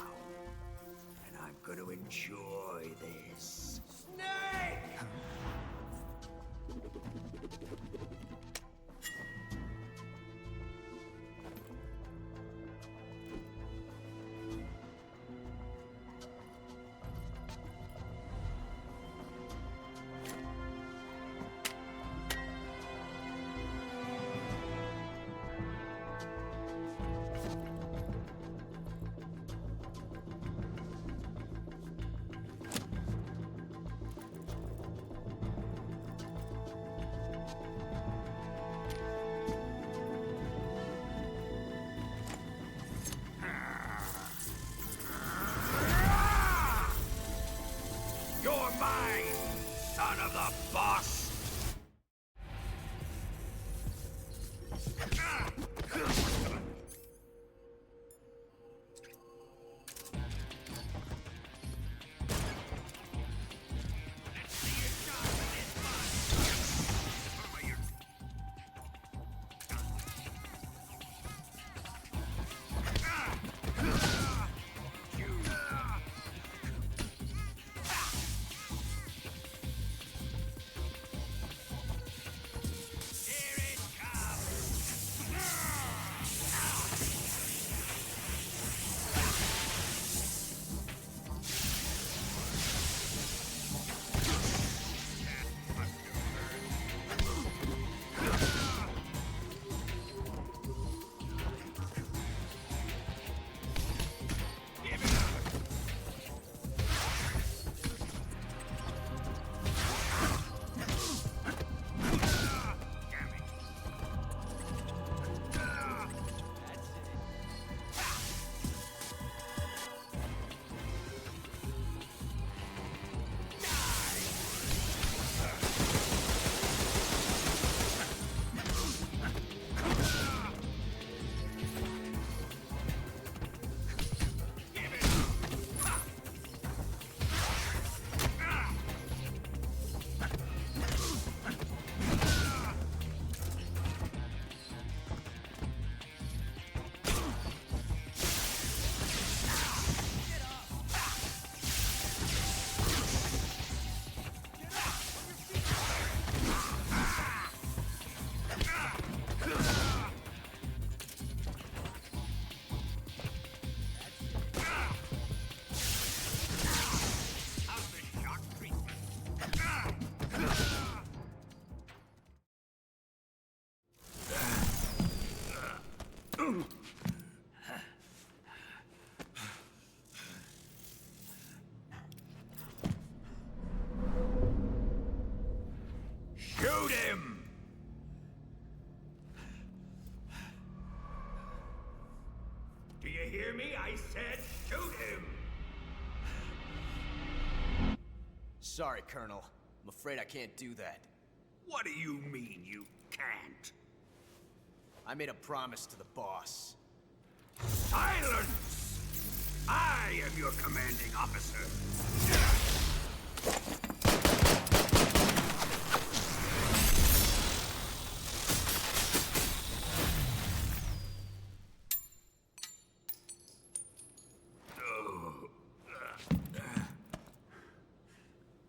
And I'm gonna enjoy this. Snake! of the boss! Shoot him! Do you hear me? I said shoot him! Sorry, Colonel. I'm afraid I can't do that. What do you mean you can't? I made a promise to the boss. Silence! I am your commanding officer.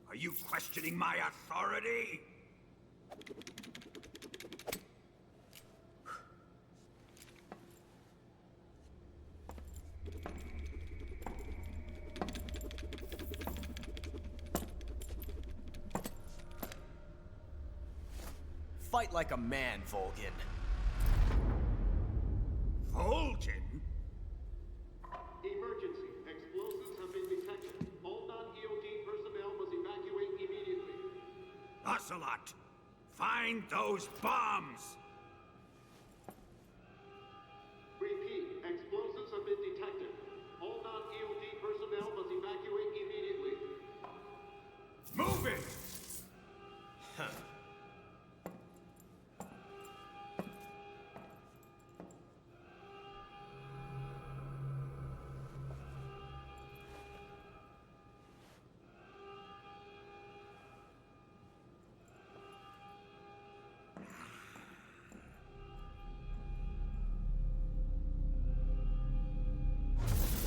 Are you questioning my authority? Fight like a man, Volgin. Volgin? Emergency. Explosives have been detected. All non-EOD personnel must evacuate immediately. Ocelot, find those bombs! Repeat. Explosives have been detected. All non-EOD personnel must evacuate immediately. Move it! Huh.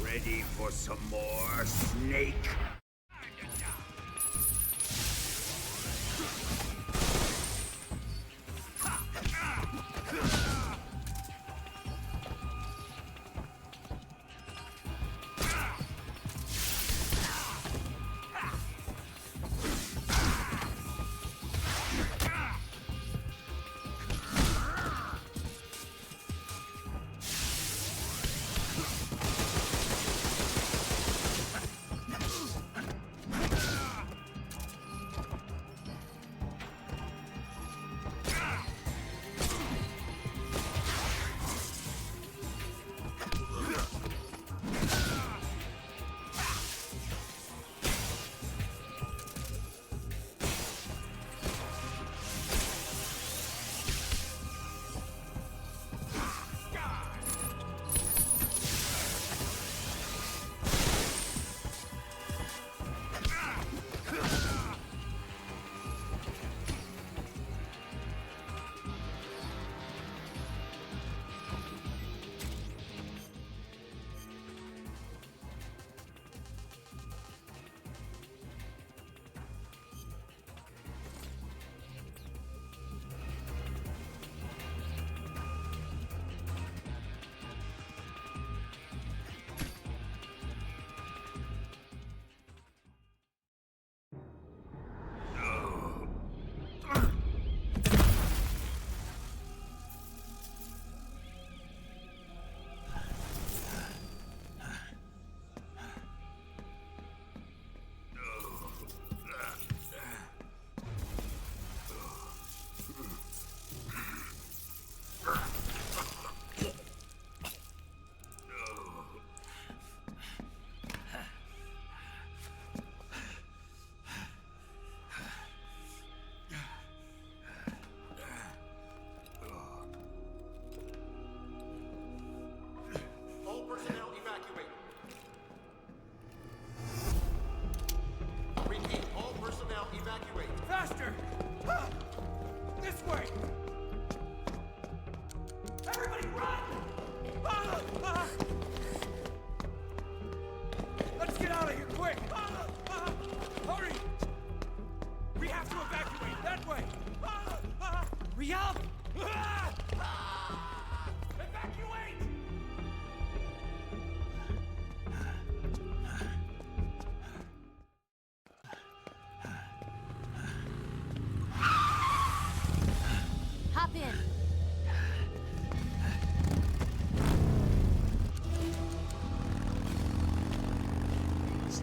Ready for some more, Snake?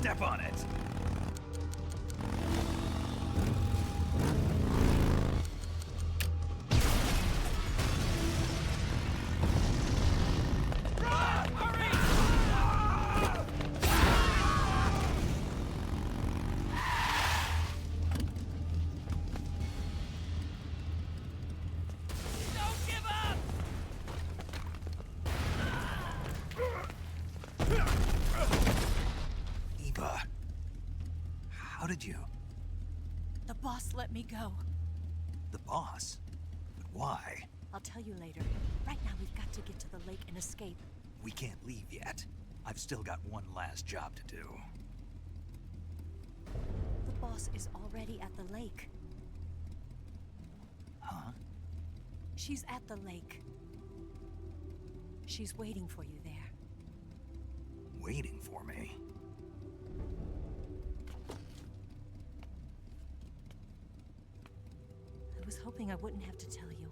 step on it. Eva, how did you? The boss let me go. The boss? But why? I'll tell you later. Right now, we've got to get to the lake and escape. We can't leave yet. I've still got one last job to do. The boss is already at the lake. Huh? She's at the lake. She's waiting for you there. Waiting for me? I was hoping I wouldn't have to tell you.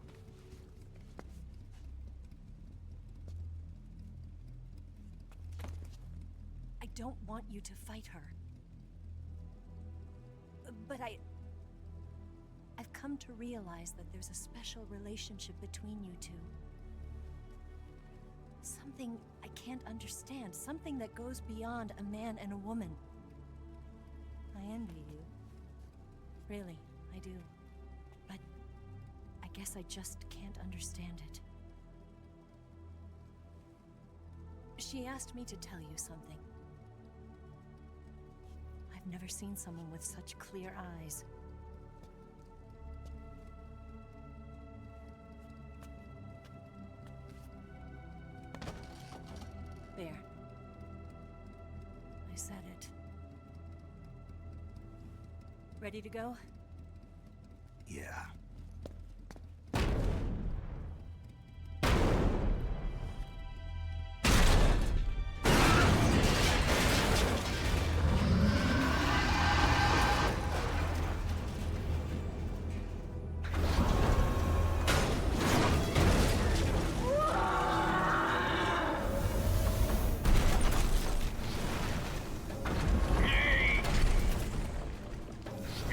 I don't want you to fight her. But I've come to realize that there's a special relationship between you two. Something I can't understand. Something that goes beyond a man and a woman. I envy you. Really, I do. But I guess I just can't understand it. She asked me to tell you something. I've never seen someone with such clear eyes. There. I said it. Ready to go? Yeah.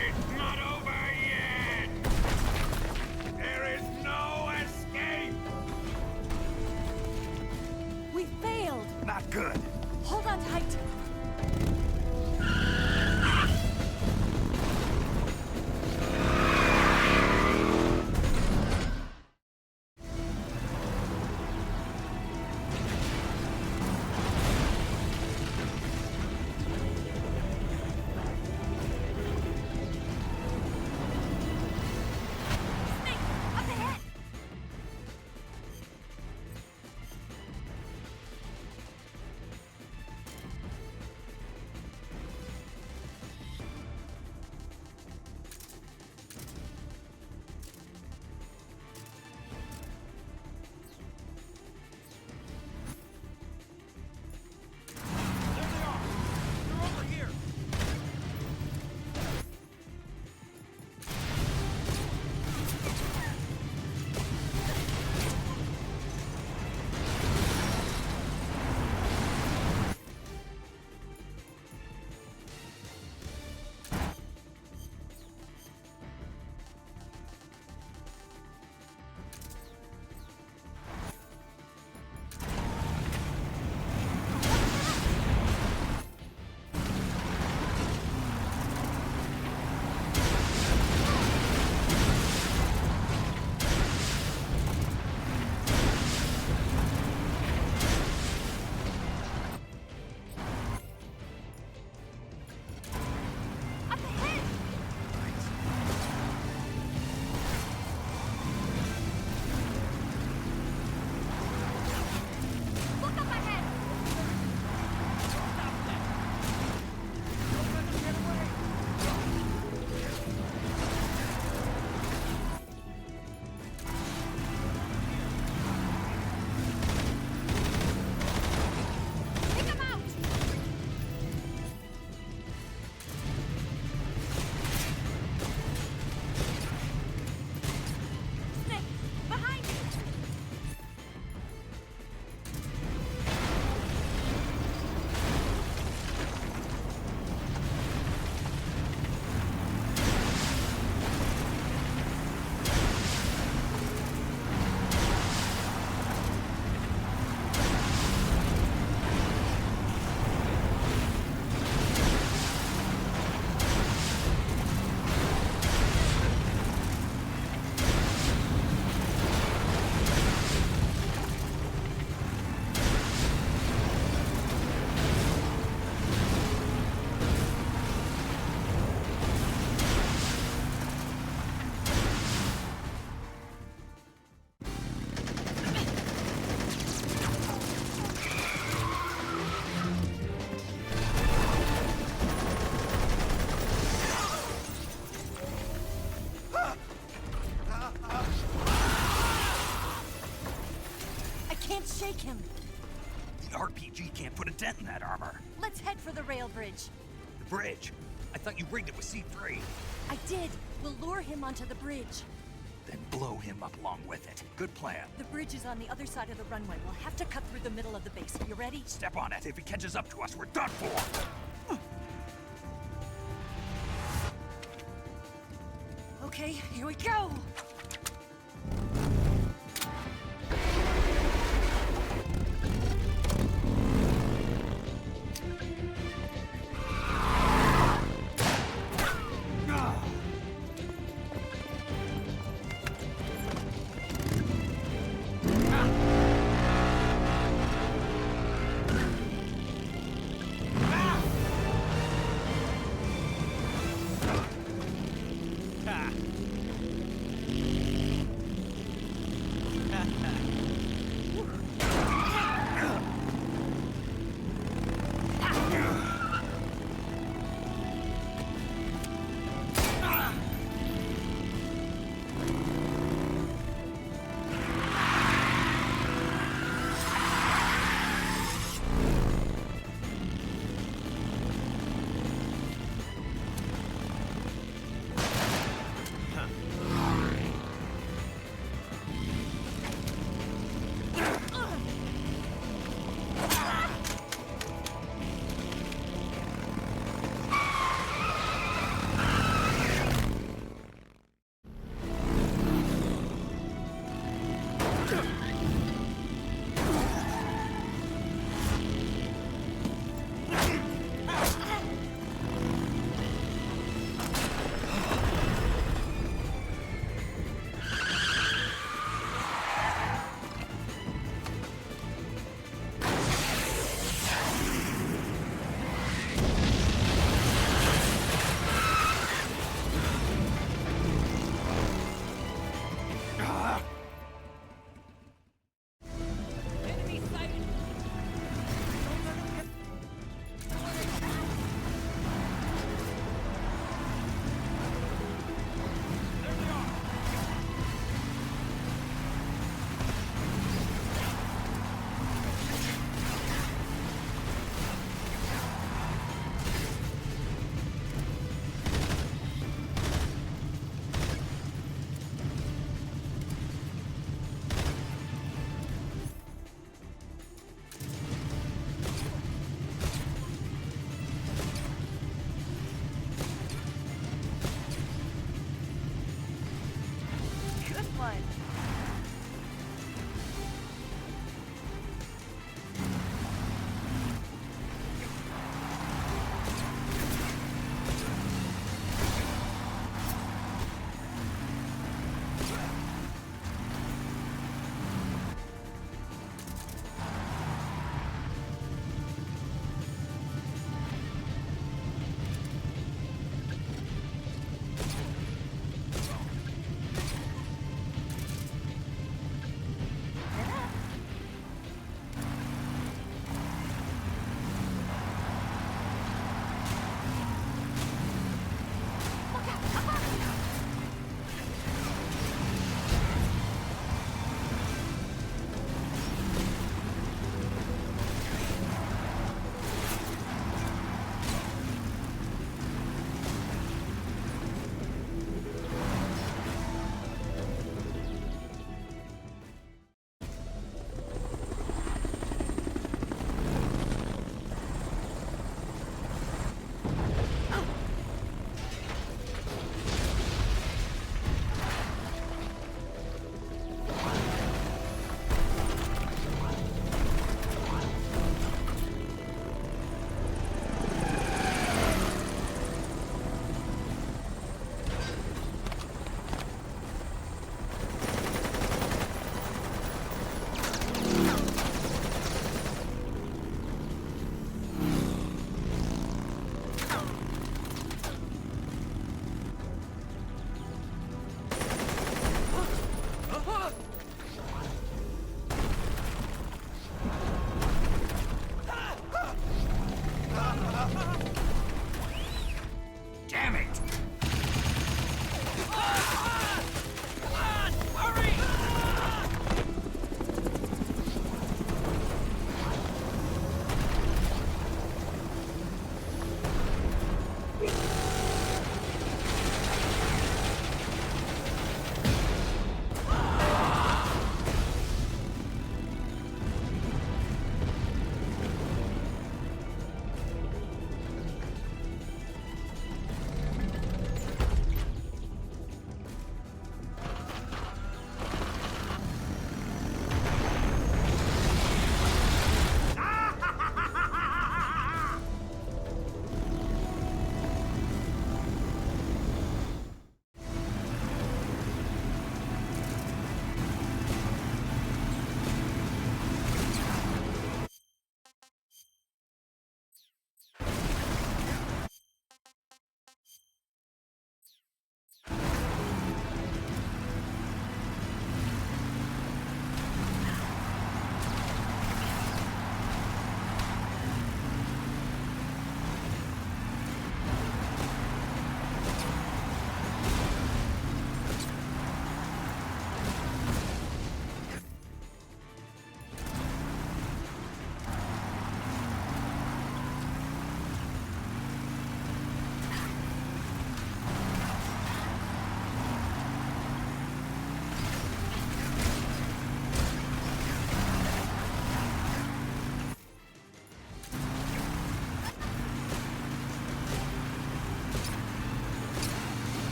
It's not over yet! dent in that armor. Let's head for the rail bridge. The bridge? I thought you rigged it with C3. I did. We'll lure him onto the bridge. Then blow him up along with it. Good plan. The bridge is on the other side of the runway. We'll have to cut through the middle of the base. You ready? Step on it. If he catches up to us, we're done for. Okay, here we go!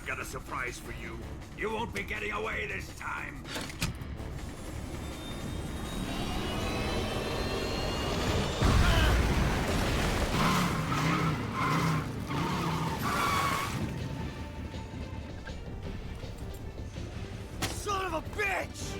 I've got a surprise for you. You won't be getting away this time. Son of a bitch!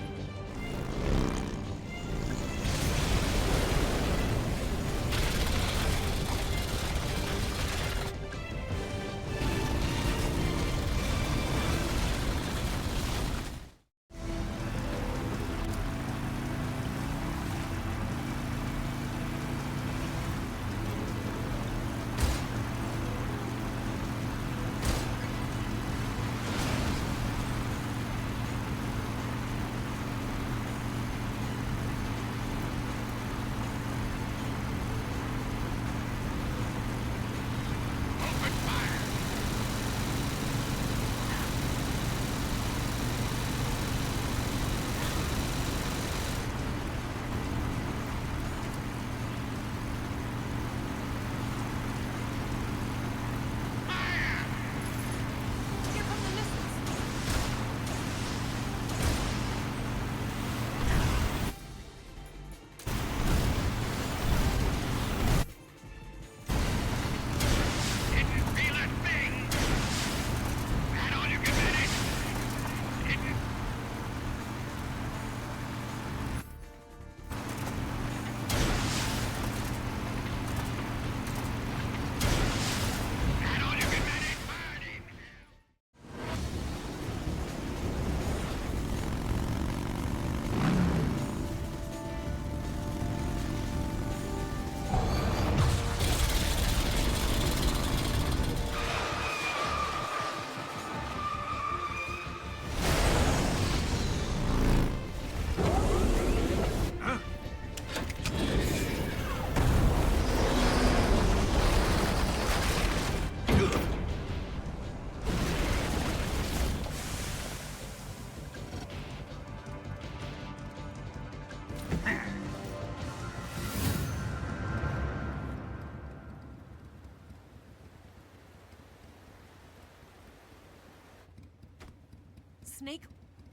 Snake,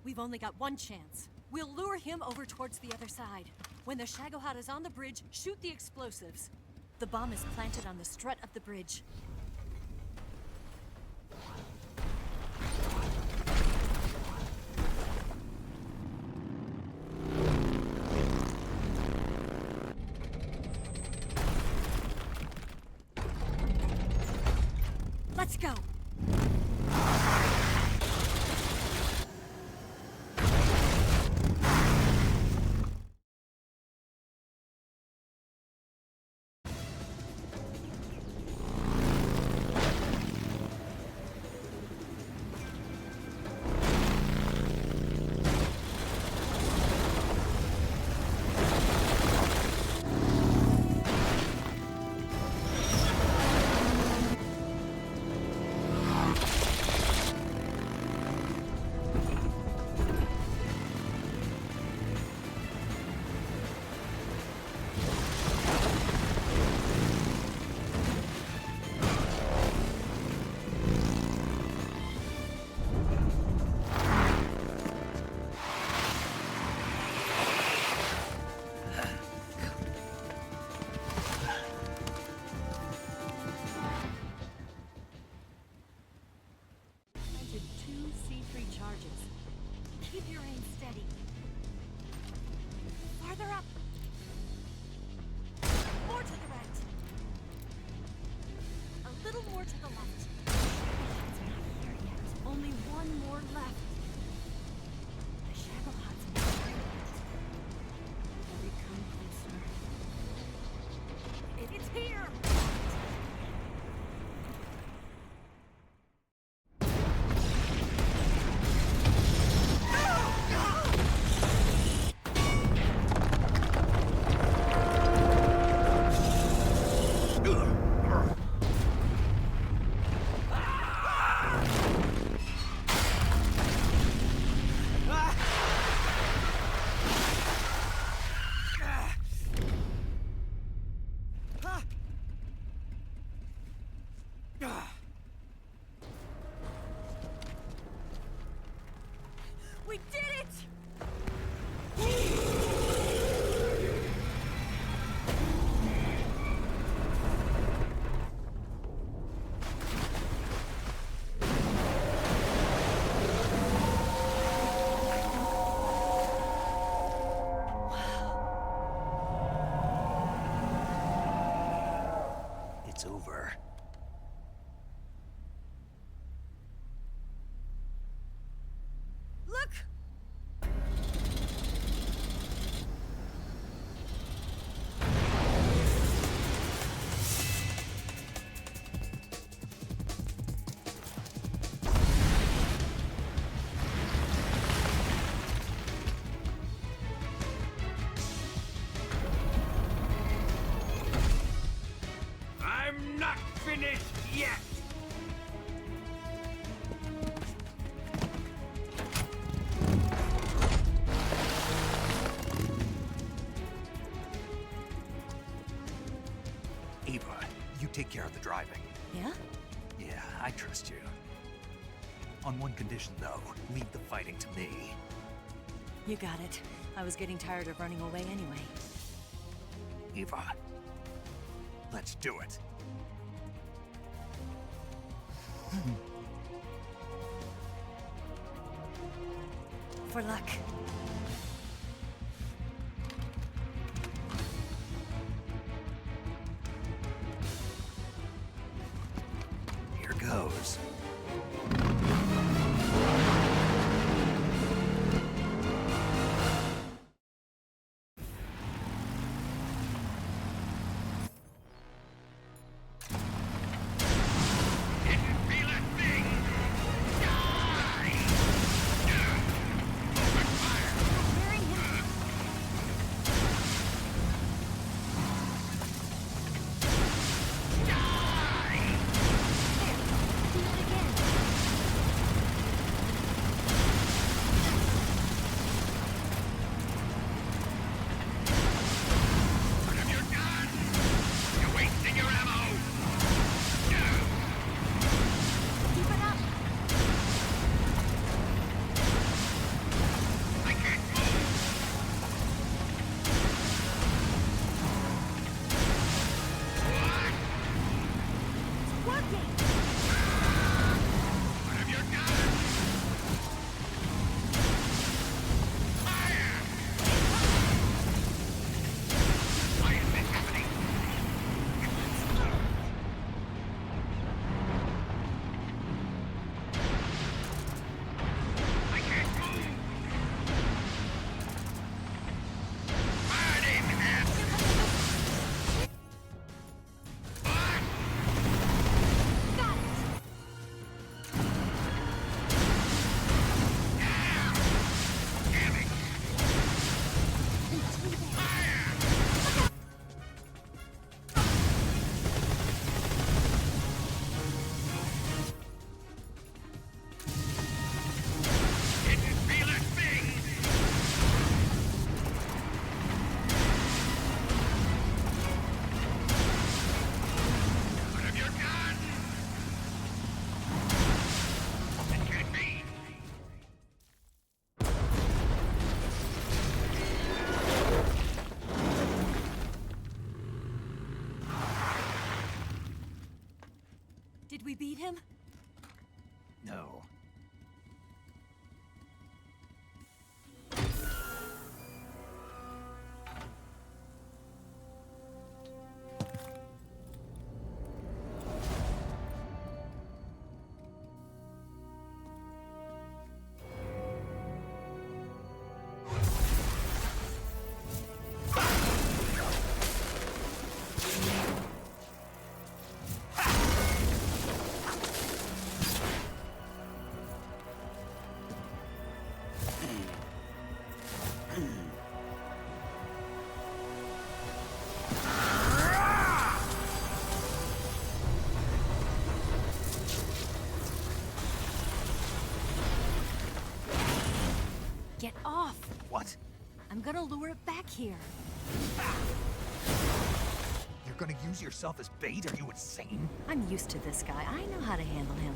we've only got one chance. We'll lure him over towards the other side. When the Shagohod is on the bridge, shoot the explosives. The bomb is planted on the strut of the bridge. Let's go! Keep your aim steady. Farther up. More to the right. A little more to the left. It's not here yet. Only one more left. The Shagohod's moving. They come closer. It's here! over. Look! I'm not finished yet! Ava, you take care of the driving. Yeah? Yeah, I trust you. On one condition, though, leave the fighting to me. You got it. I was getting tired of running away anyway. Ava, let's do it. For luck. Here goes. Did we beat him? No. Get off! What? I'm gonna lure it back here. You're gonna use yourself as bait? Are you insane? I'm used to this guy. I know how to handle him.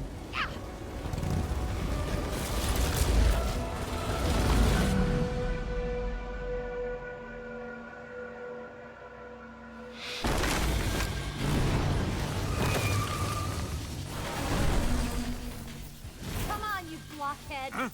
Come on, you blockhead! Huh?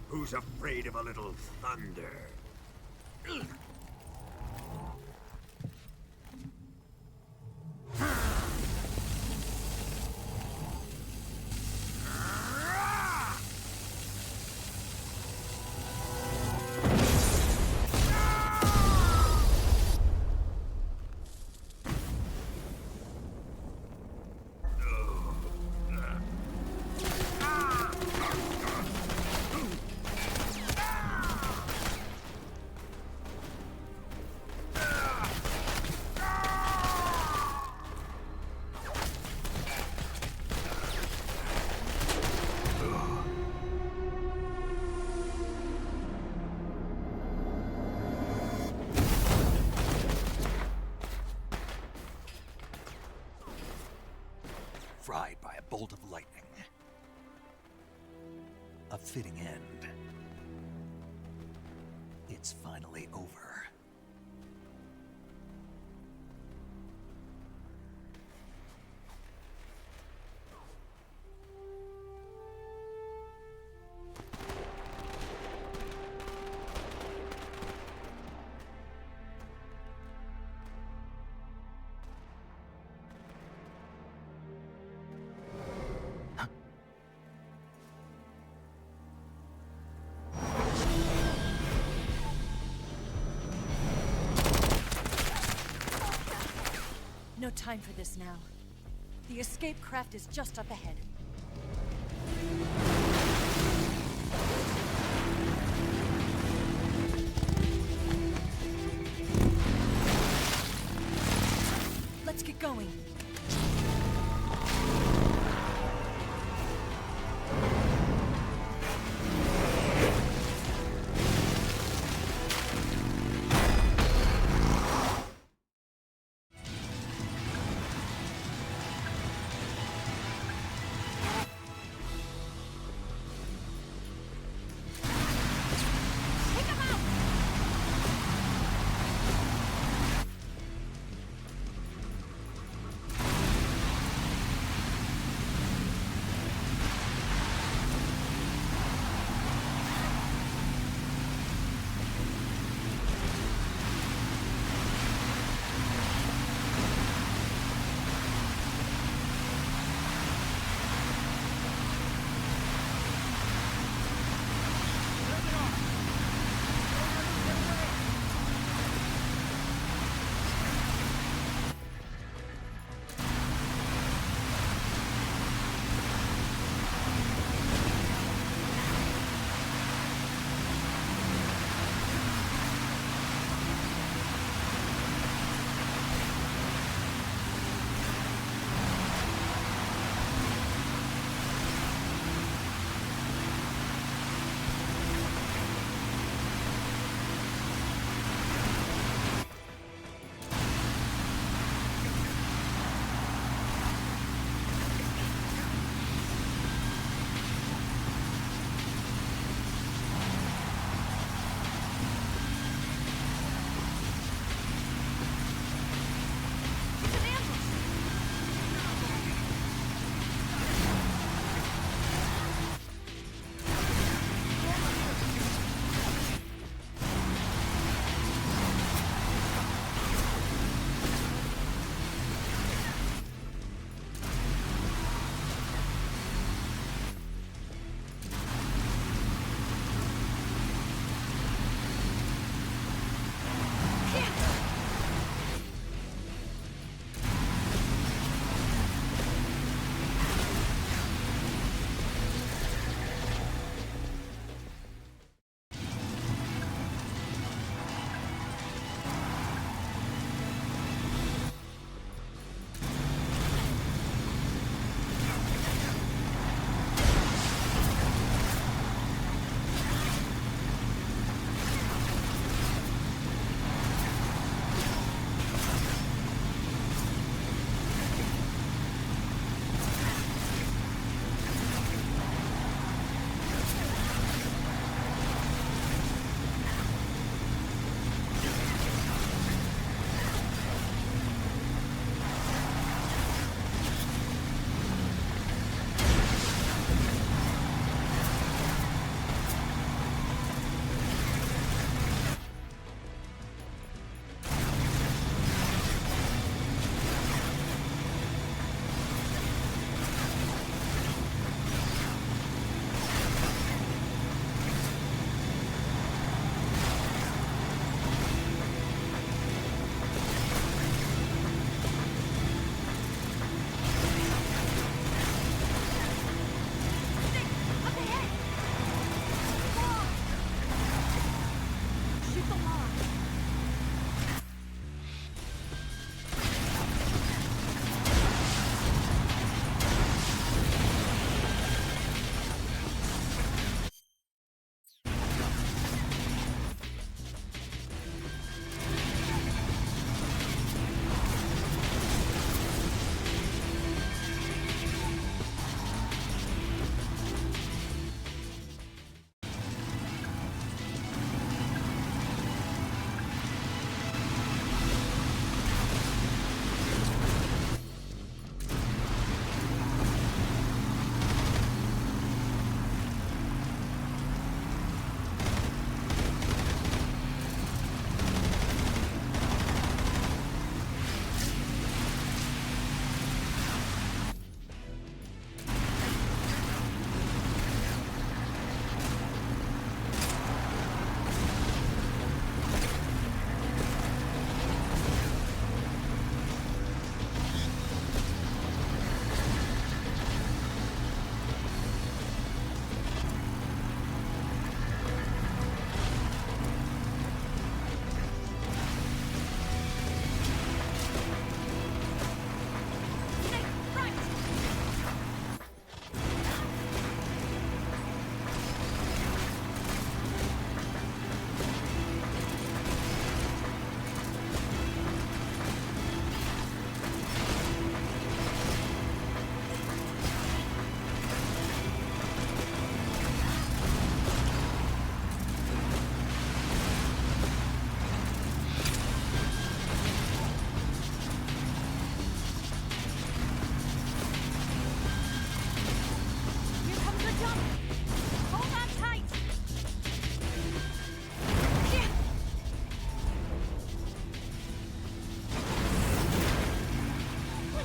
Who's afraid of a little thunder? Fried by a bolt of lightning. A fitting end. It's finally over. No time for this now. The escape craft is just up ahead. Let's get going.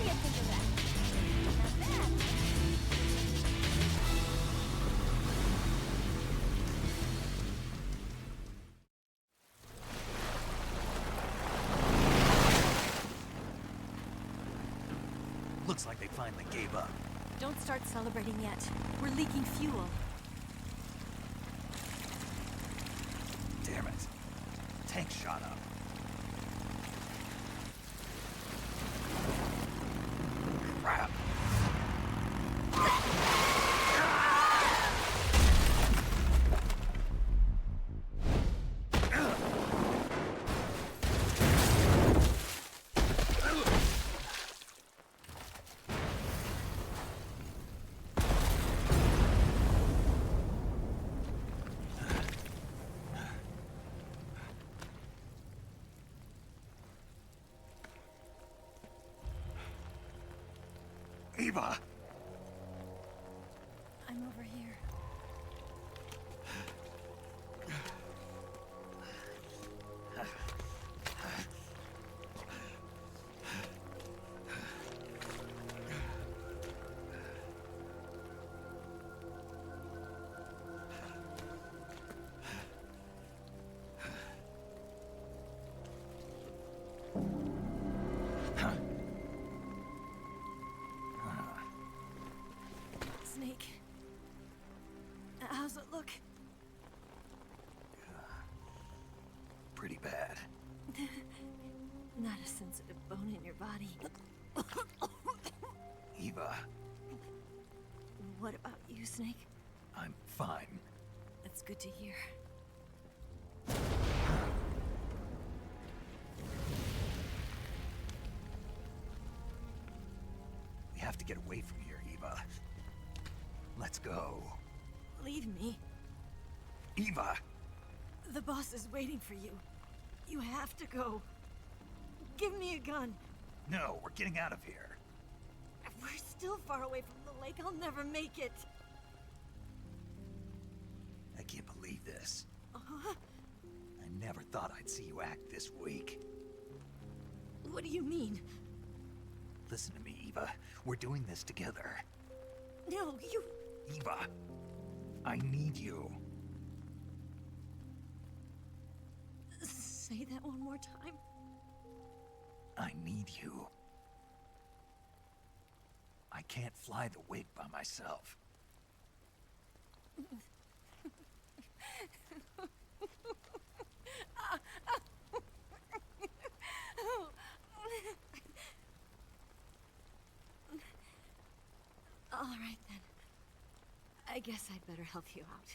you think of that? Not bad. Looks like they finally gave up. Don't start celebrating yet. We're leaking fuel. Damn it. Tank shot up. Crap. Eva! I'm over here. Snake. How's it look? Pretty bad. Not a sensitive bone in your body. Eva, What about you, Snake? I'm fine. That's good to hear. We have to get away from here, Eva. Let's go. Leave me. Eva! The boss is waiting for you. You have to go. Give me a gun. No, we're getting out of here. We're still far away from the lake. I'll never make it. I can't believe this. I never thought I'd see you act this weak. What do you mean? Listen to me, Eva. We're doing this together. No, you... Eva, I need you. Say that one more time. I need you. I can't fly the wig by myself. All right, then. I guess I'd better help you out.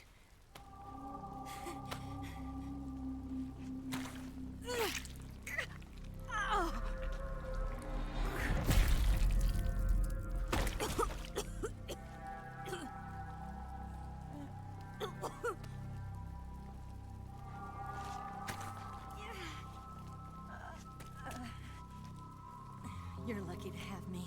You're lucky to have me.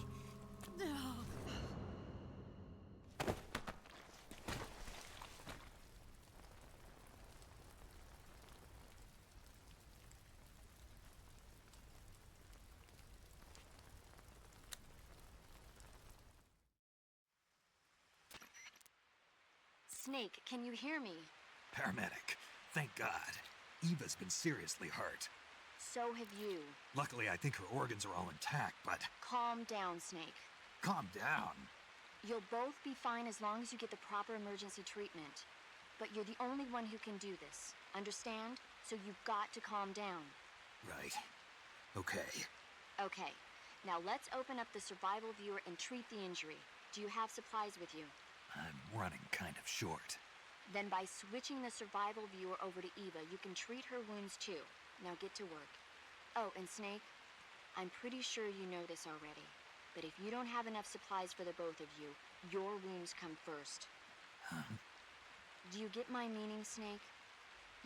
Snake, can you hear me? Paramedic, thank God. Eva's been seriously hurt. So have you. Luckily, I think her organs are all intact, but... Calm down, Snake. Calm down. You'll both be fine as long as you get the proper emergency treatment. But you're the only one who can do this. Understand? So you've got to calm down. Right. Okay. Okay. Now let's open up the survival viewer and treat the injury. Do you have supplies with you? I'm running kind of short. Then by switching the survival viewer over to Eva, you can treat her wounds too. Now get to work. Oh, and Snake, I'm pretty sure you know this already, but if you don't have enough supplies for the both of you, your wounds come first. Do you get my meaning, Snake?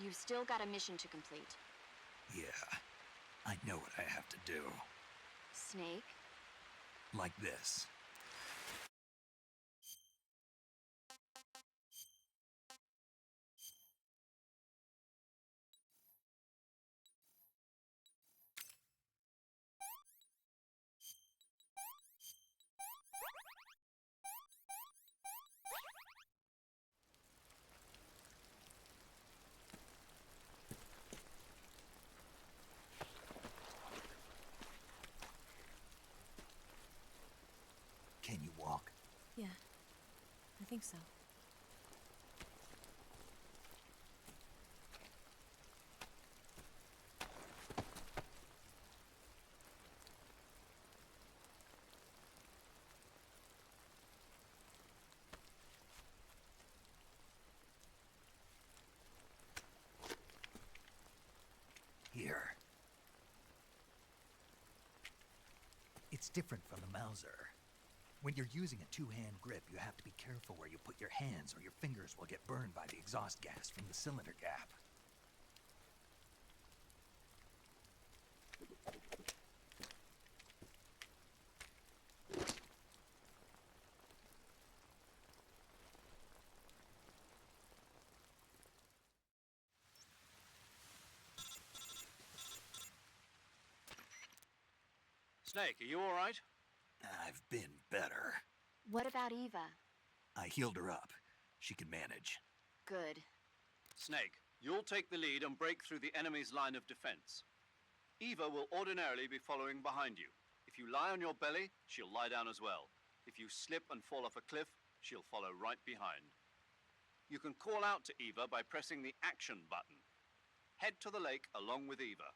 You've still got a mission to complete. Yeah, I know what I have to do. Snake? Like this. Can you walk? Yeah, I think so. Here. It's different from the Mauser. When you're using a two-hand grip, you have to be careful where you put your hands or your fingers will get burned by the exhaust gas from the cylinder gap. Snake, are you all right? I've been better. What about Eva? I healed her up. She can manage. Good. Snake, you'll take the lead and break through the enemy's line of defense. Eva will ordinarily be following behind you. If you lie on your belly, she'll lie down as well. If you slip and fall off a cliff, she'll follow right behind. You can call out to Eva by pressing the action button. Head to the lake along with Eva.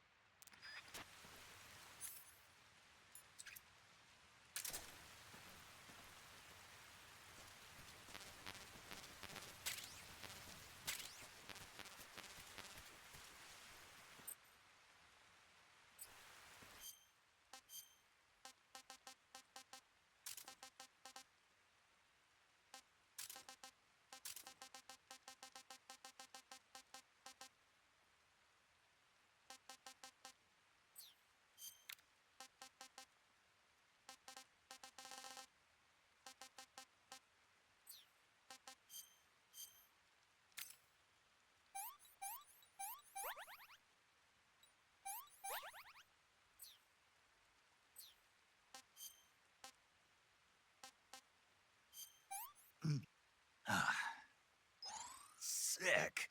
Sick.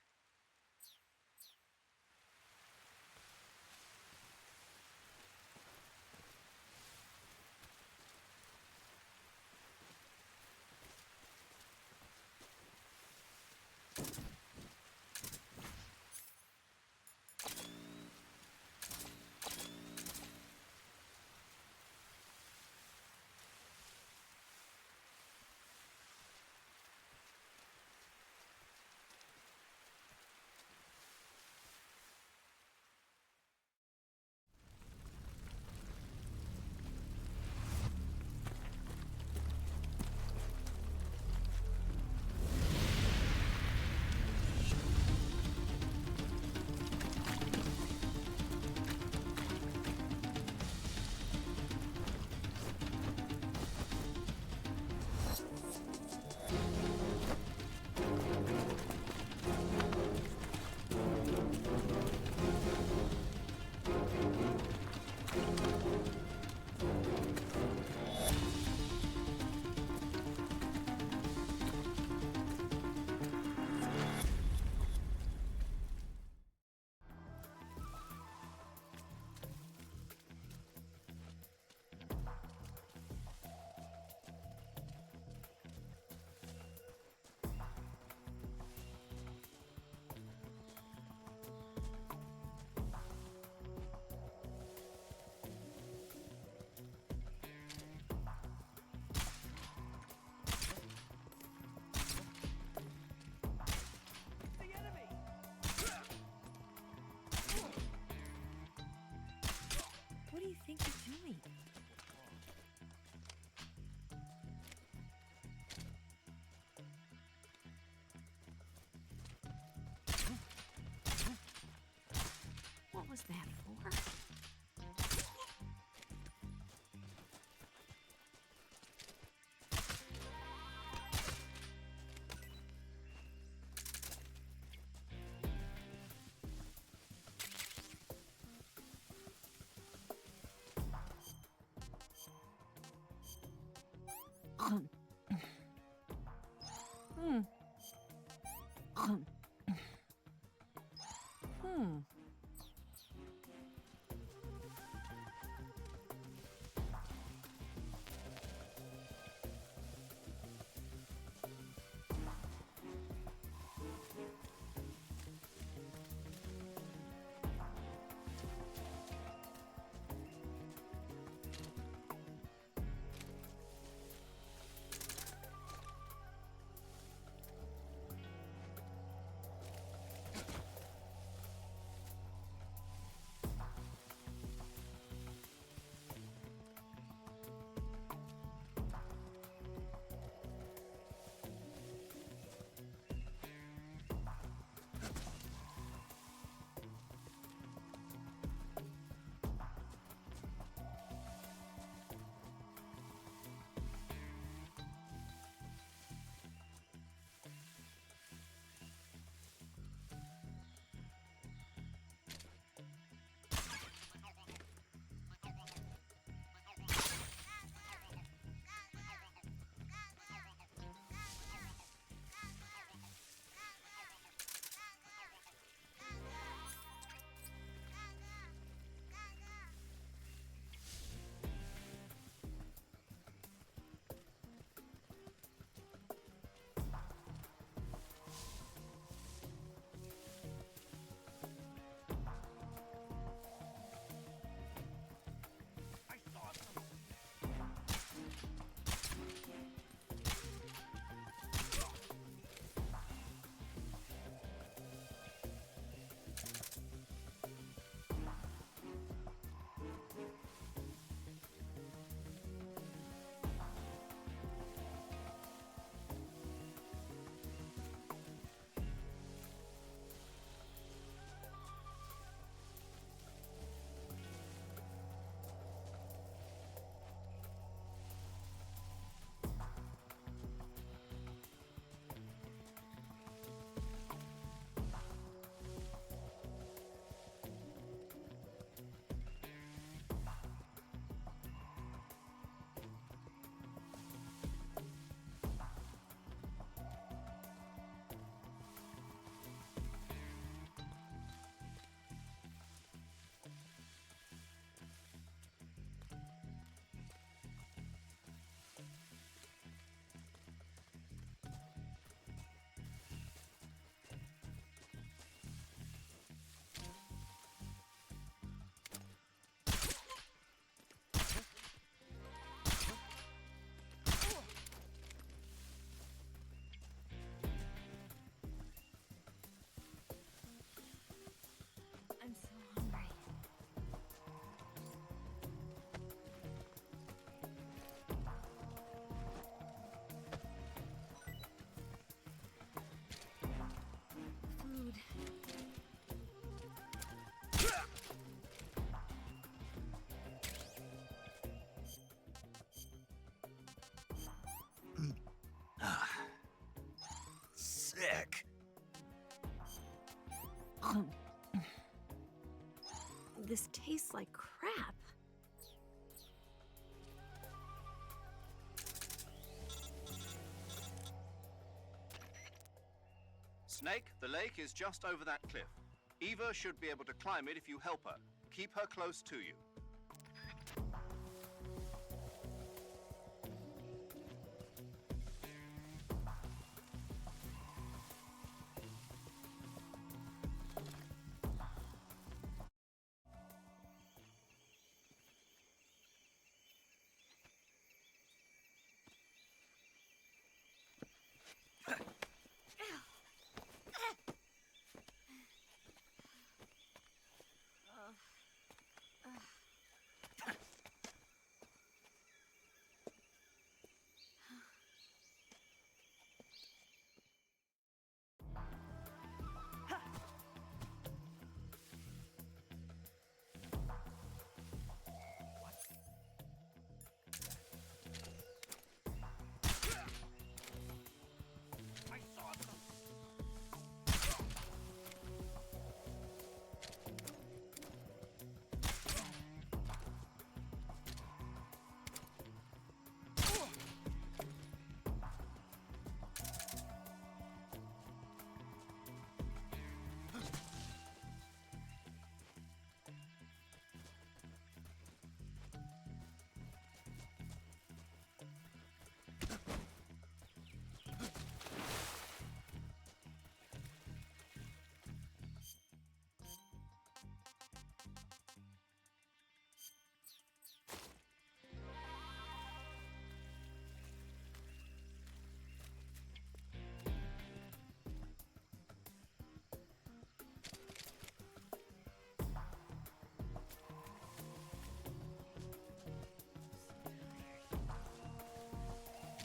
What do you think you're doing? What was that for? Snake, the lake is just over that cliff. Eva should be able to climb it if you help her. Keep her close to you.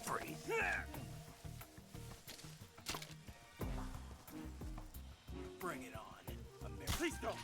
Breathe. Bring it on, America. Please don't.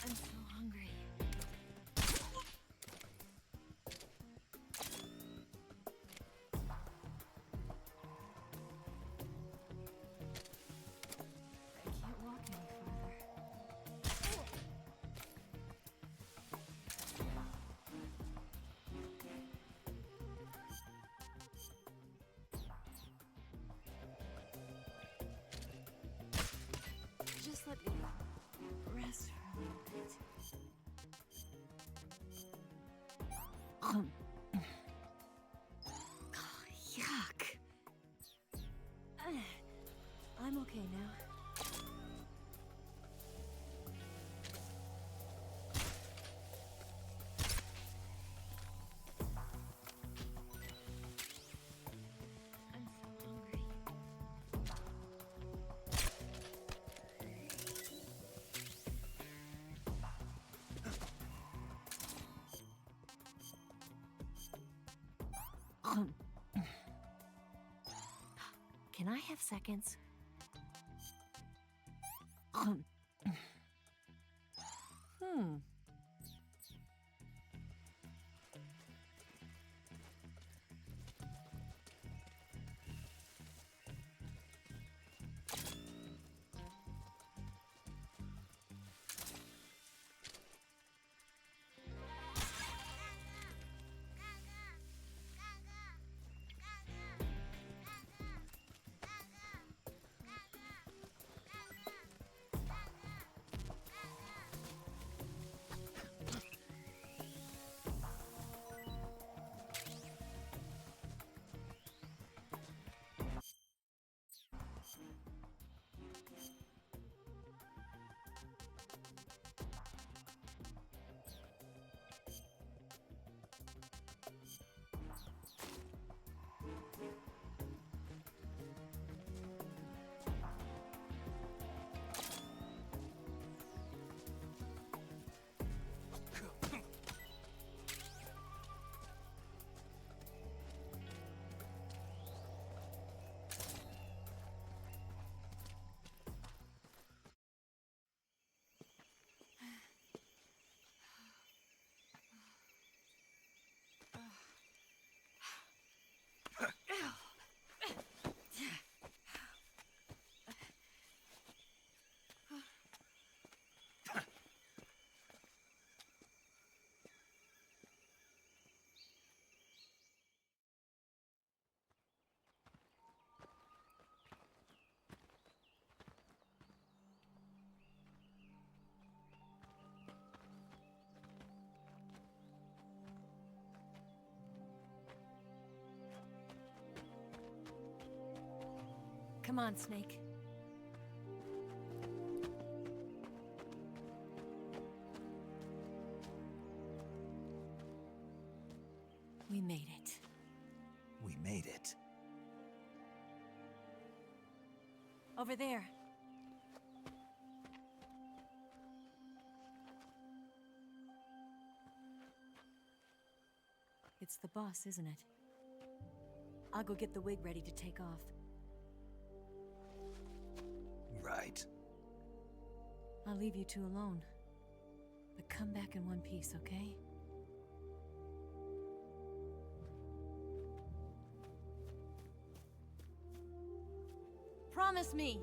I'm so hungry. I can't walk any farther. Just let me rest for a little bit. Yuck. I'm okay now. I'm so hungry. Can I have seconds? Come on, Snake. We made it. We made it. Over there. It's the boss, isn't it? I'll go get the wig ready to take off. Right. I'll leave you two alone. But come back in one piece, okay? Promise me!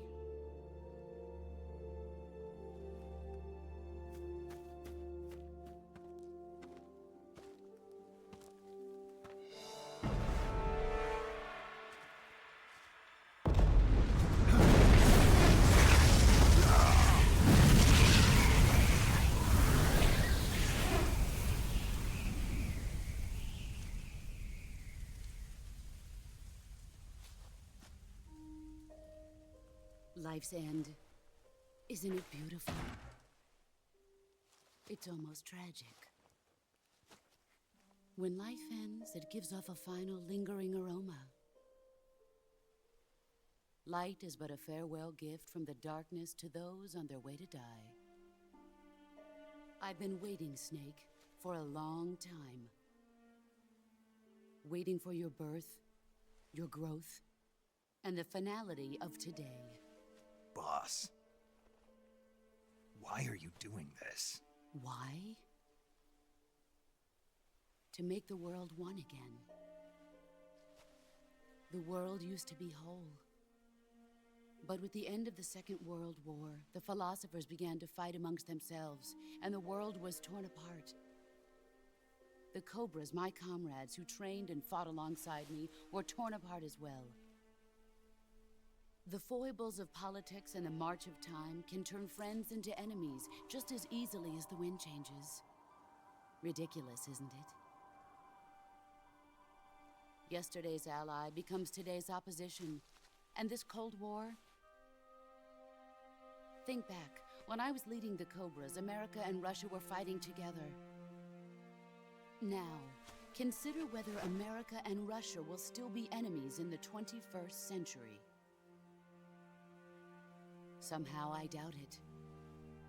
Life's end. Isn't it beautiful? It's almost tragic. When life ends, it gives off a final lingering aroma. Light is but a farewell gift from the darkness to those on their way to die. I've been waiting, Snake, for a long time. Waiting for your birth, your growth, and the finality of today. Boss. Why are you doing this? Why? To make the world one again. The world used to be whole. But with the end of the Second World War, the philosophers began to fight amongst themselves, and the world was torn apart. The Cobras, my comrades who trained and fought alongside me, were torn apart as well. The foibles of politics and the march of time can turn friends into enemies just as easily as the wind changes. Ridiculous, isn't it? Yesterday's ally becomes today's opposition. And this Cold War? Think back. When I was leading the Cobras, America and Russia were fighting together. Now, consider whether America and Russia will still be enemies in the 21st century. Somehow I doubt it.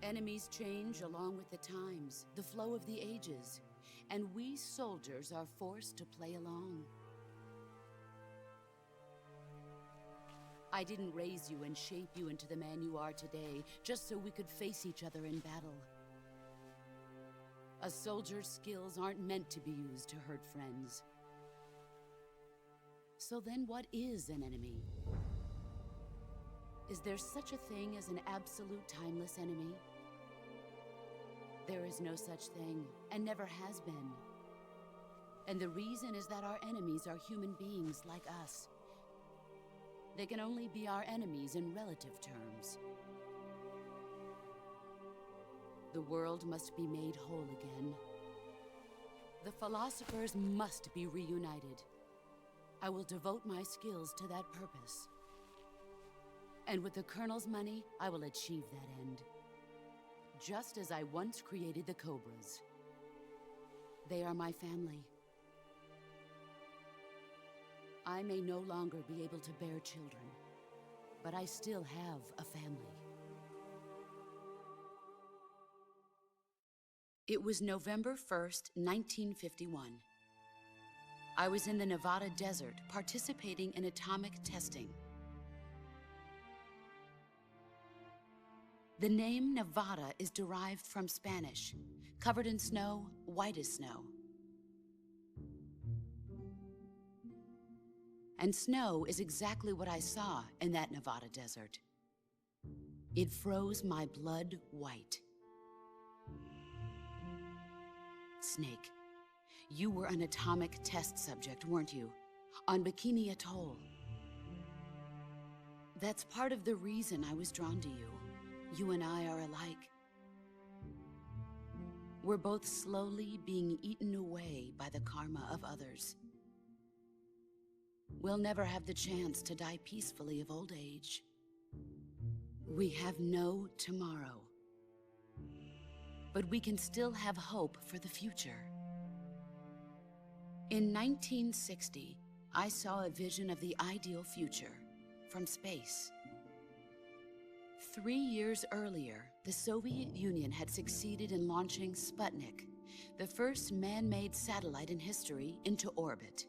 Enemies change along with the times, the flow of the ages, and we soldiers are forced to play along. I didn't raise you and shape you into the man you are today just so we could face each other in battle. A soldier's skills aren't meant to be used to hurt friends. So then what is an enemy? Is there such a thing as an absolute timeless enemy? There is no such thing, and never has been. And the reason is that our enemies are human beings like us. They can only be our enemies in relative terms. The world must be made whole again. The philosophers must be reunited. I will devote my skills to that purpose. And with the Colonel's money, I will achieve that end. Just as I once created the Cobras. They are my family. I may no longer be able to bear children, but I still have a family. It was November 1st, 1951. I was in the Nevada desert participating in atomic testing. The name Nevada is derived from Spanish, covered in snow, white as snow. And snow is exactly what I saw in that Nevada desert. It froze my blood white. Snake, you were an atomic test subject, weren't you? On Bikini Atoll. That's part of the reason I was drawn to you. You and I are alike. We're both slowly being eaten away by the karma of others. we'll never have the chance to die peacefully of old age. We have no tomorrow. But we can still have hope for the future. In 1960, I saw a vision of the ideal future from space. 3 years earlier, the Soviet Union had succeeded in launching Sputnik, the first man-made satellite in history, into orbit.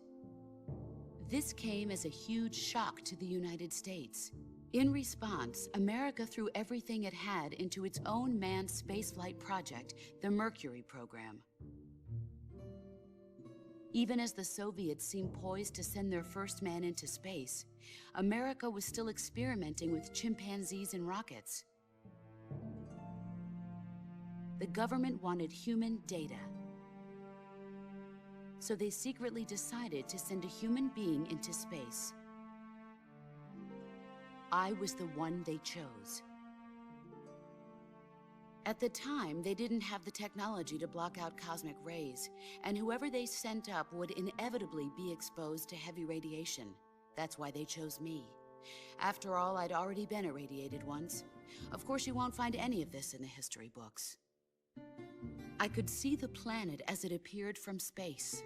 This came as a huge shock to the United States. In response, America threw everything it had into its own manned spaceflight project, the Mercury program. Even as the Soviets seemed poised to send their first man into space, America was still experimenting with chimpanzees and rockets. The government wanted human data. So they secretly decided to send a human being into space. I was the one they chose. At the time, they didn't have the technology to block out cosmic rays, and whoever they sent up would inevitably be exposed to heavy radiation. That's why they chose me. After all, I'd already been irradiated once. Of course, you won't find any of this in the history books. I could see the planet as it appeared from space.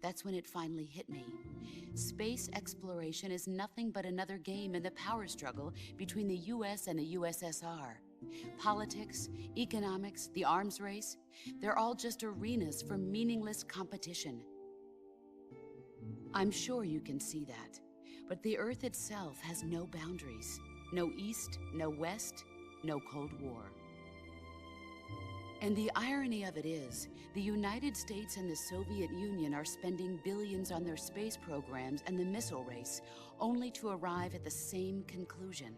That's when it finally hit me. Space exploration is nothing but another game in the power struggle between the US and the USSR. Politics, economics, the arms race, they're all just arenas for meaningless competition. I'm sure you can see that, but the Earth itself has no boundaries. No East, no West, no Cold War. And the irony of it is, the United States and the Soviet Union are spending billions on their space programs and the missile race, only to arrive at the same conclusion.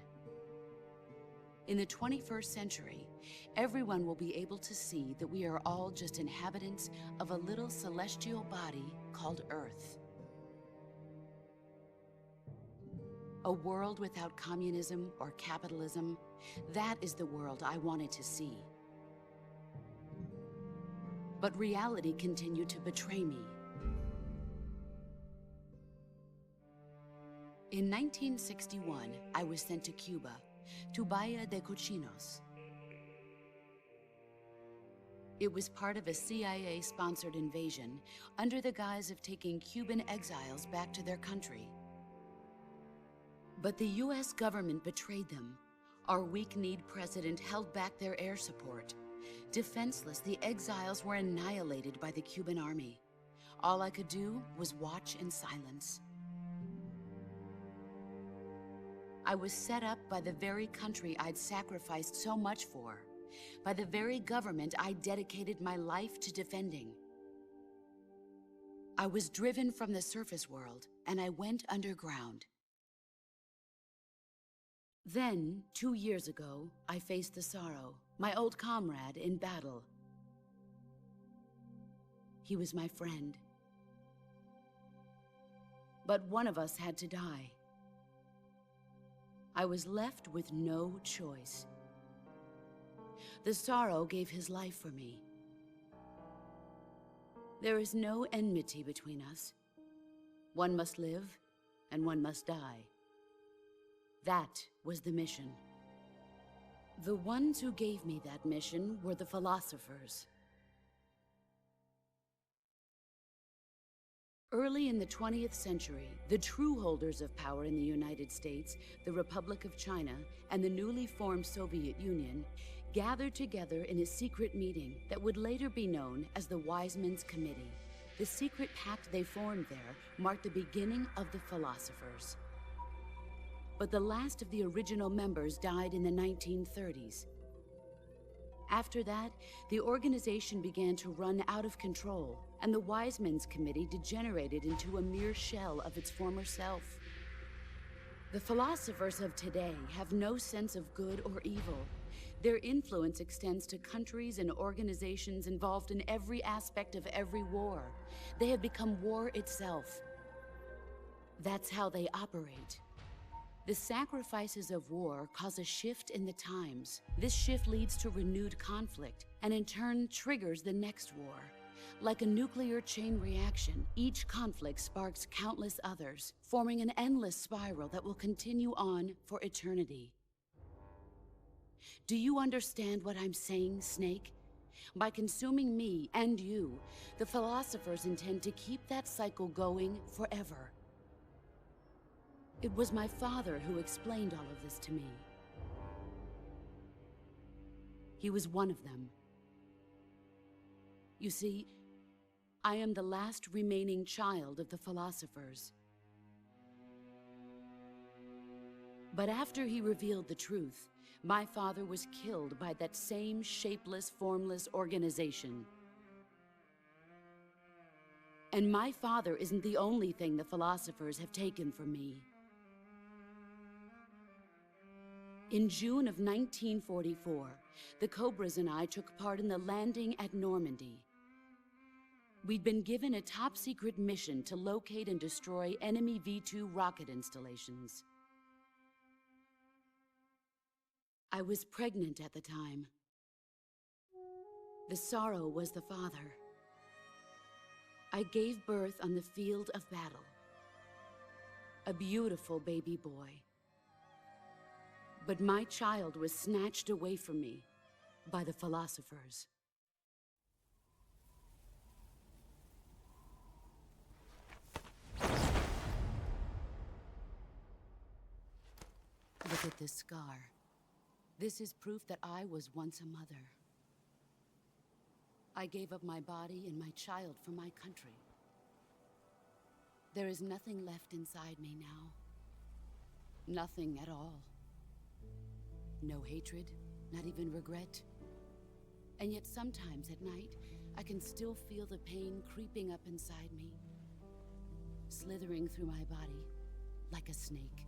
In the 21st century, everyone will be able to see that we are all just inhabitants of a little celestial body called Earth. A world without communism or capitalism, that is the world I wanted to see. But reality continued to betray me. In 1961, I was sent to Cuba, to Bahia de Cochinos. It was part of a CIA-sponsored invasion under the guise of taking Cuban exiles back to their country. But the US government betrayed them. Our weak-kneed president held back their air support. Defenseless, the exiles were annihilated by the Cuban army. All I could do was watch in silence. I was set up by the very country I'd sacrificed so much for, by the very government I dedicated my life to defending. I was driven from the surface world, and I went underground. Then, 2 years ago, I faced the Sorrow, my old comrade in battle. He was my friend. But one of us had to die. I was left with no choice. The Sorrow gave his life for me. There is no enmity between us. One must live, and one must die. That was the mission. The ones who gave me that mission were the philosophers. Early in the 20th century, the true holders of power in the United States, the Republic of China, and the newly formed Soviet Union gathered together in a secret meeting that would later be known as the Wise Men's Committee. The secret pact they formed there marked the beginning of the philosophers. But the last of the original members died in the 1930s. After that, the organization began to run out of control, and the Wise Men's Committee degenerated into a mere shell of its former self. The philosophers of today have no sense of good or evil. Their influence extends to countries and organizations involved in every aspect of every war. They have become war itself. That's how they operate. The sacrifices of war cause a shift in the times. This shift leads to renewed conflict, and in turn triggers the next war. Like a nuclear chain reaction, each conflict sparks countless others, forming an endless spiral that will continue on for eternity. Do you understand what I'm saying, Snake? By consuming me and you, the philosophers intend to keep that cycle going forever. It was my father who explained all of this to me. He was one of them. You see, I am the last remaining child of the philosophers. But after he revealed the truth, my father was killed by that same shapeless, formless organization. And my father isn't the only thing the philosophers have taken from me. In June of 1944, the Cobras and I took part in the landing at Normandy. We'd been given a top-secret mission to locate and destroy enemy V-2 rocket installations. I was pregnant at the time. The sorrow was the father. I gave birth on the field of battle. A beautiful baby boy. But my child was snatched away from me by the philosophers. Look at this scar. This is proof that I was once a mother. I gave up my body and my child for my country. There is nothing left inside me now. Nothing at all. No hatred, not even regret. And yet sometimes at night, I can still feel the pain creeping up inside me, slithering through my body like a snake.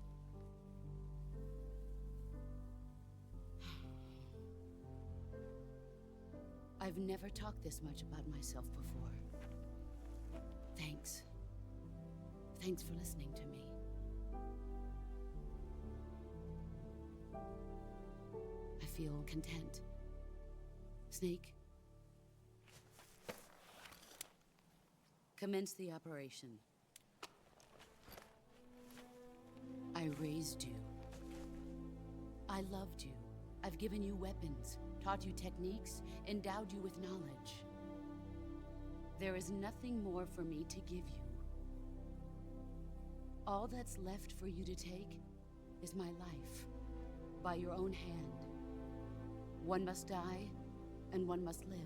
I've never talked this much about myself before. Thanks. Thanks for listening to me. I feel content. Snake, commence the operation. I raised you. I loved you. I've given you weapons, taught you techniques, endowed you with knowledge. There is nothing more for me to give you. All that's left for you to take is my life, by your own hand. One must die, and one must live.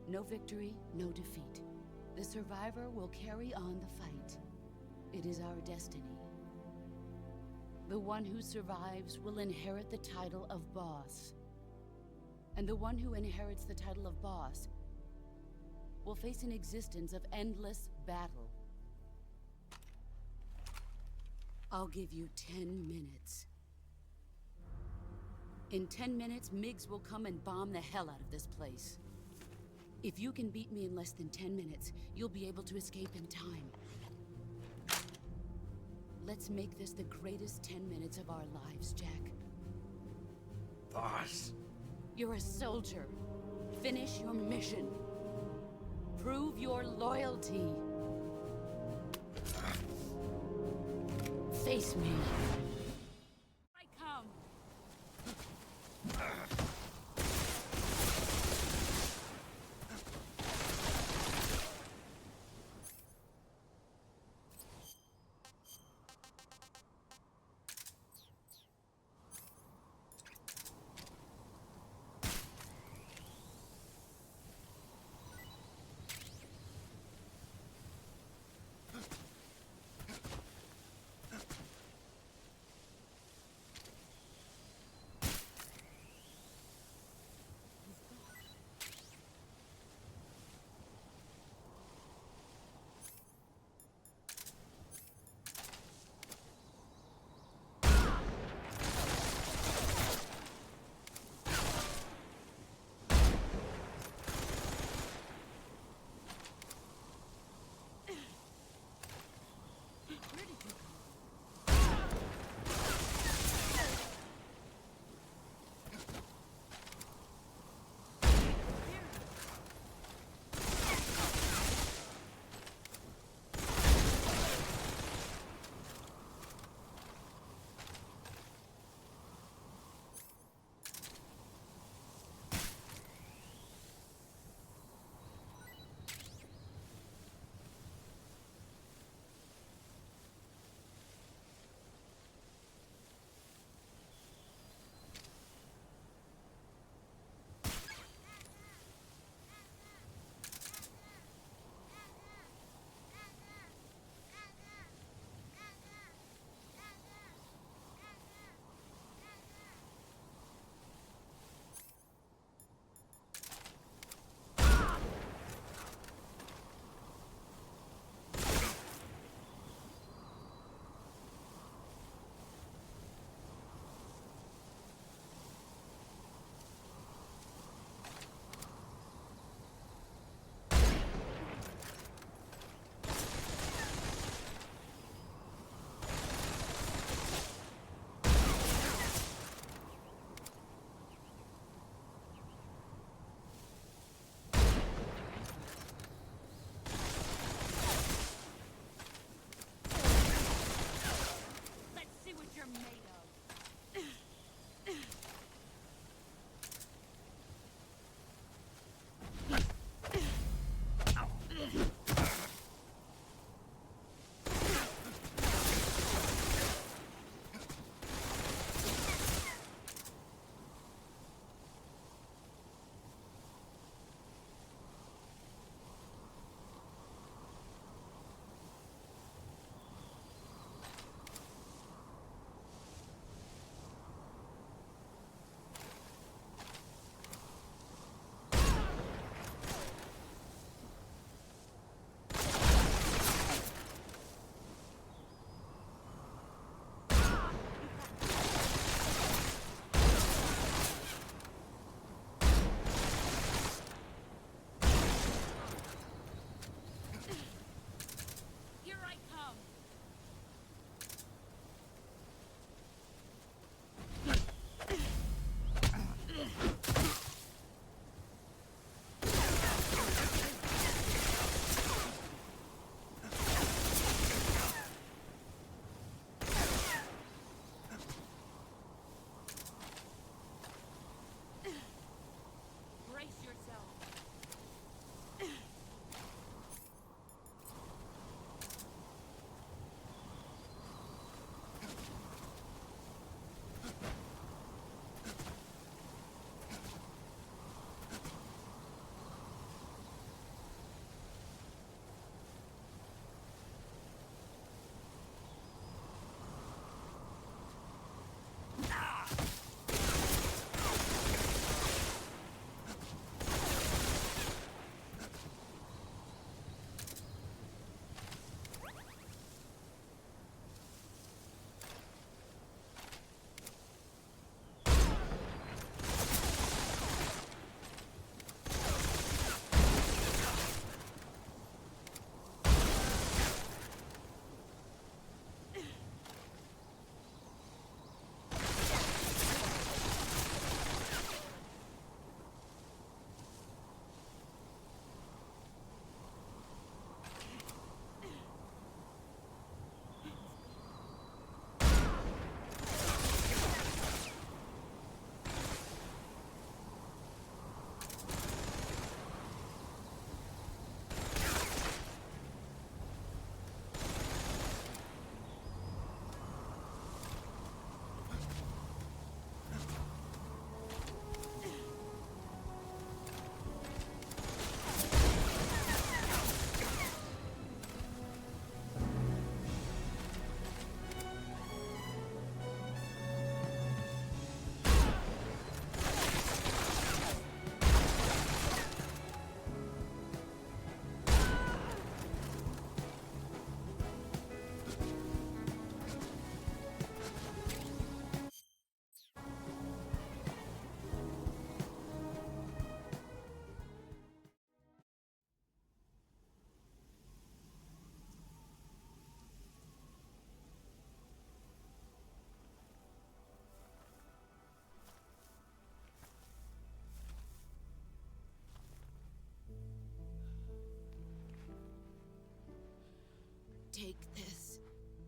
No victory, no defeat. The survivor will carry on the fight. It is our destiny. The one who survives will inherit the title of boss. And the one who inherits the title of boss will face an existence of endless battle. I'll give you 10 minutes. In 10 minutes, MiGs will come and bomb the hell out of this place. If you can beat me in less than 10 minutes, you'll be able to escape in time. Let's make this the greatest 10 minutes of our lives, Jack. Boss. You're a soldier. Finish your mission. Prove your loyalty. Face me. I come.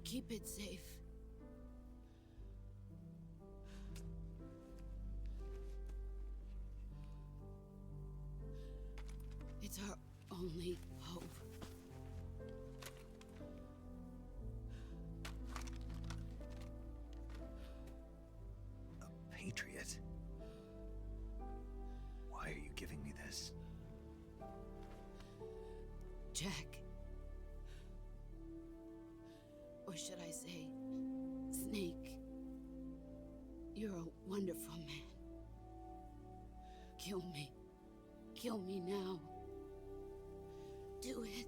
Keep it safe. It's our only hope. A patriot? Why are you giving me this? Jack. Or should I say, Snake. You're a wonderful man. Kill me. Kill me now. Do it.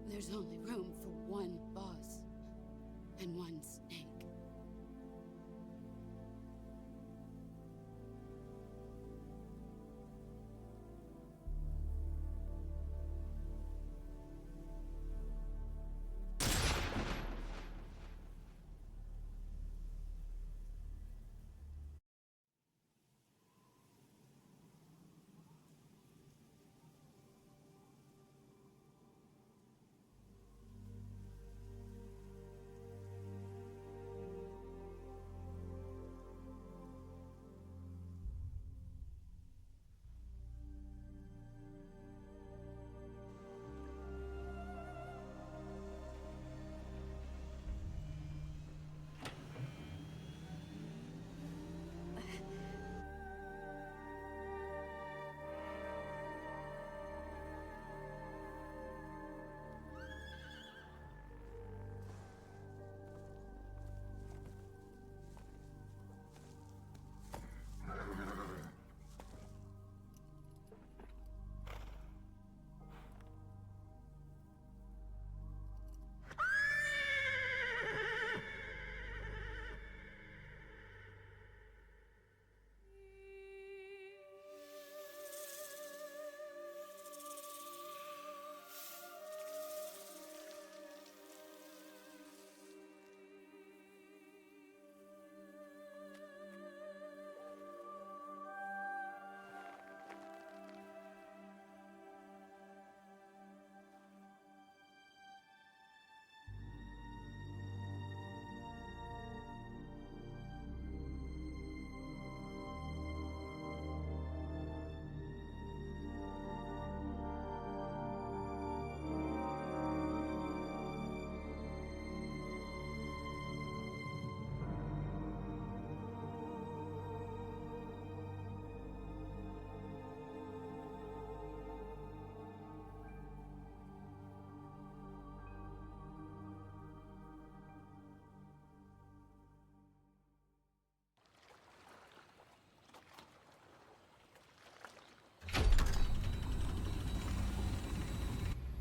There's only room for one boss and one snake.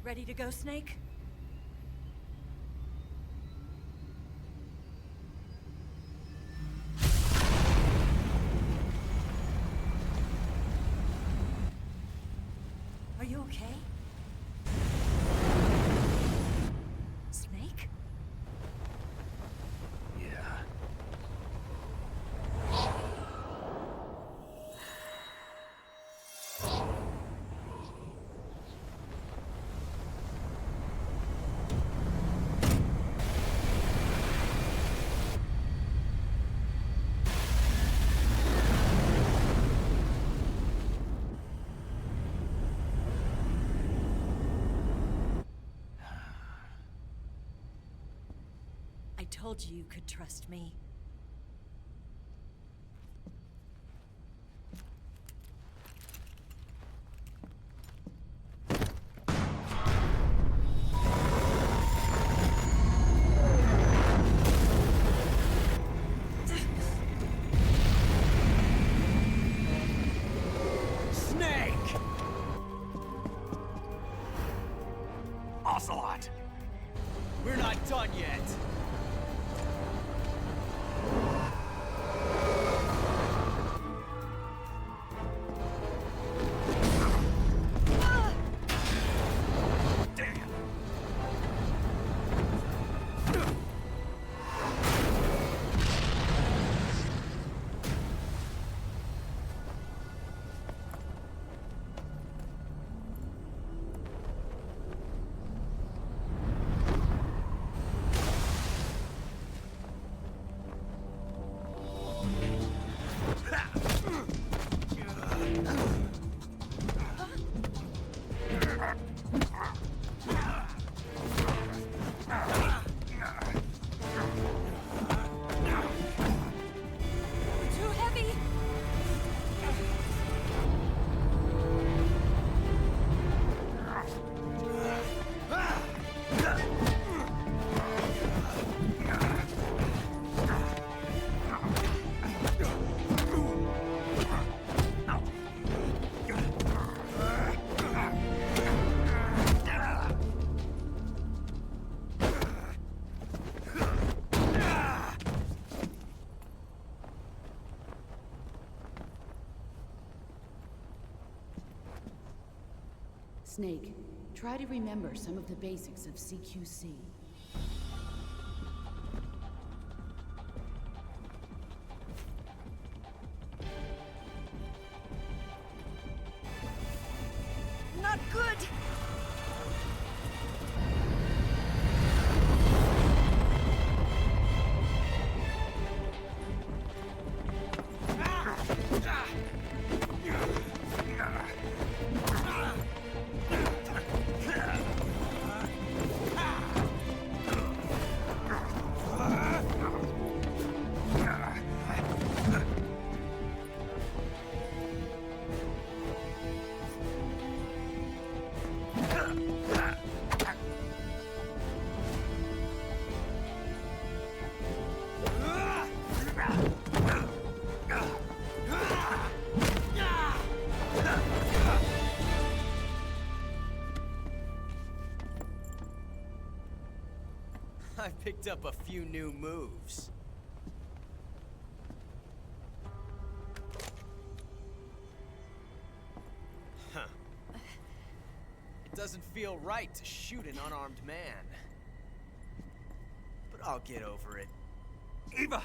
Ready to go, Snake? Are you okay? Snake? Yeah. I told you you could trust me. Snake! Ocelot! We're not done yet! Snake, try to remember some of the basics of CQC. Not good! I picked up a few new moves. Huh. It doesn't feel right to shoot an unarmed man. But I'll get over it. Eva!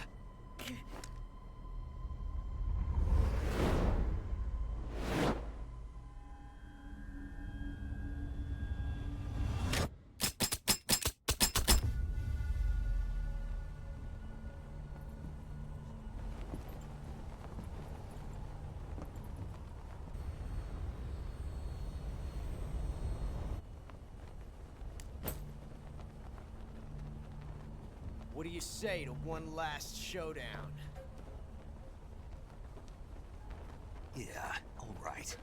What do you say to one last showdown? Yeah, all right.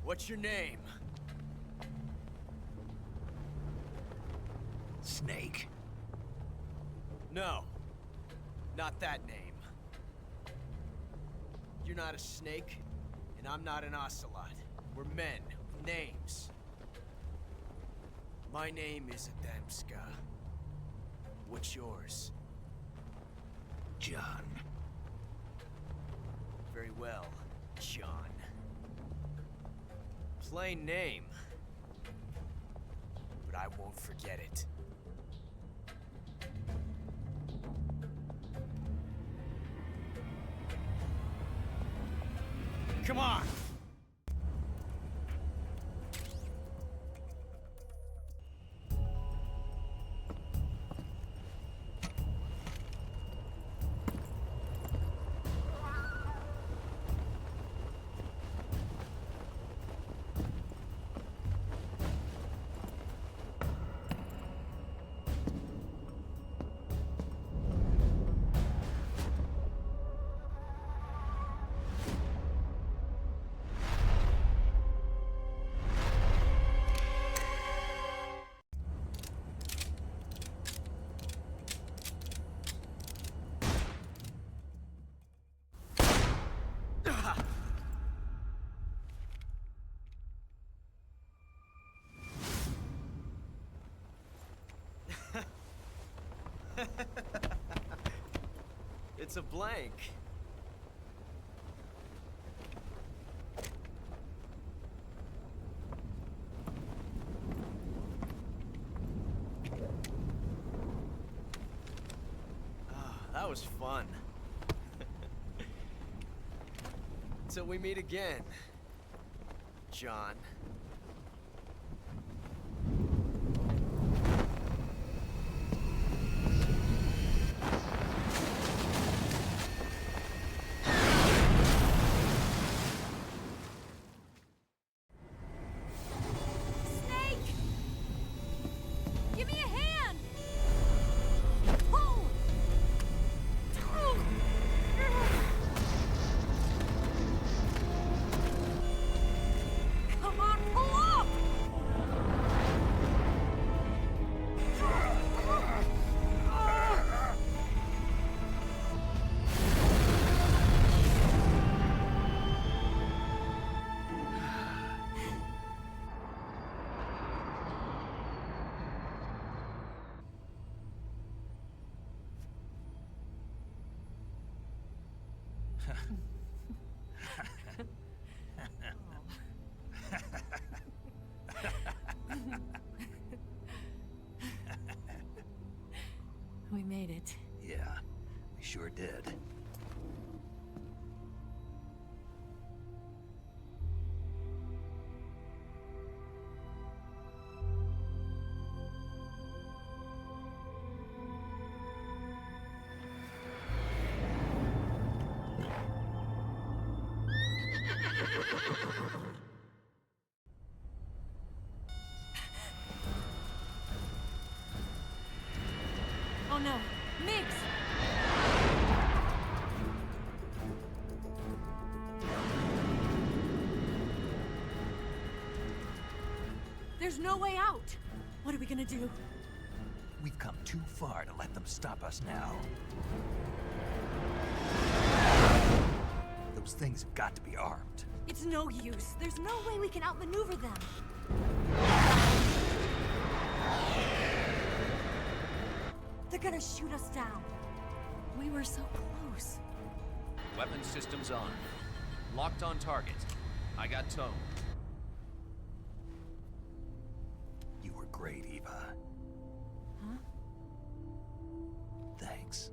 What's your name? Snake. No. Not that name. You're not a snake, and I'm not an ocelot. We're men with names. My name is Adamska. What's yours? John. Very well, John. Plain name. But I won't forget it. Come on! It's a blank. That was fun. Till we meet again, John. We made it. Yeah, we sure did. Oh no, Migs! There's no way out! What are we gonna do? We've come too far to let them stop us now. Those things have got to be armed. It's no use. There's no way we can outmaneuver them. They're gonna shoot us down. We were so close. Weapon systems on. Locked on target. I got tone. You were great, Eva. Huh? Thanks.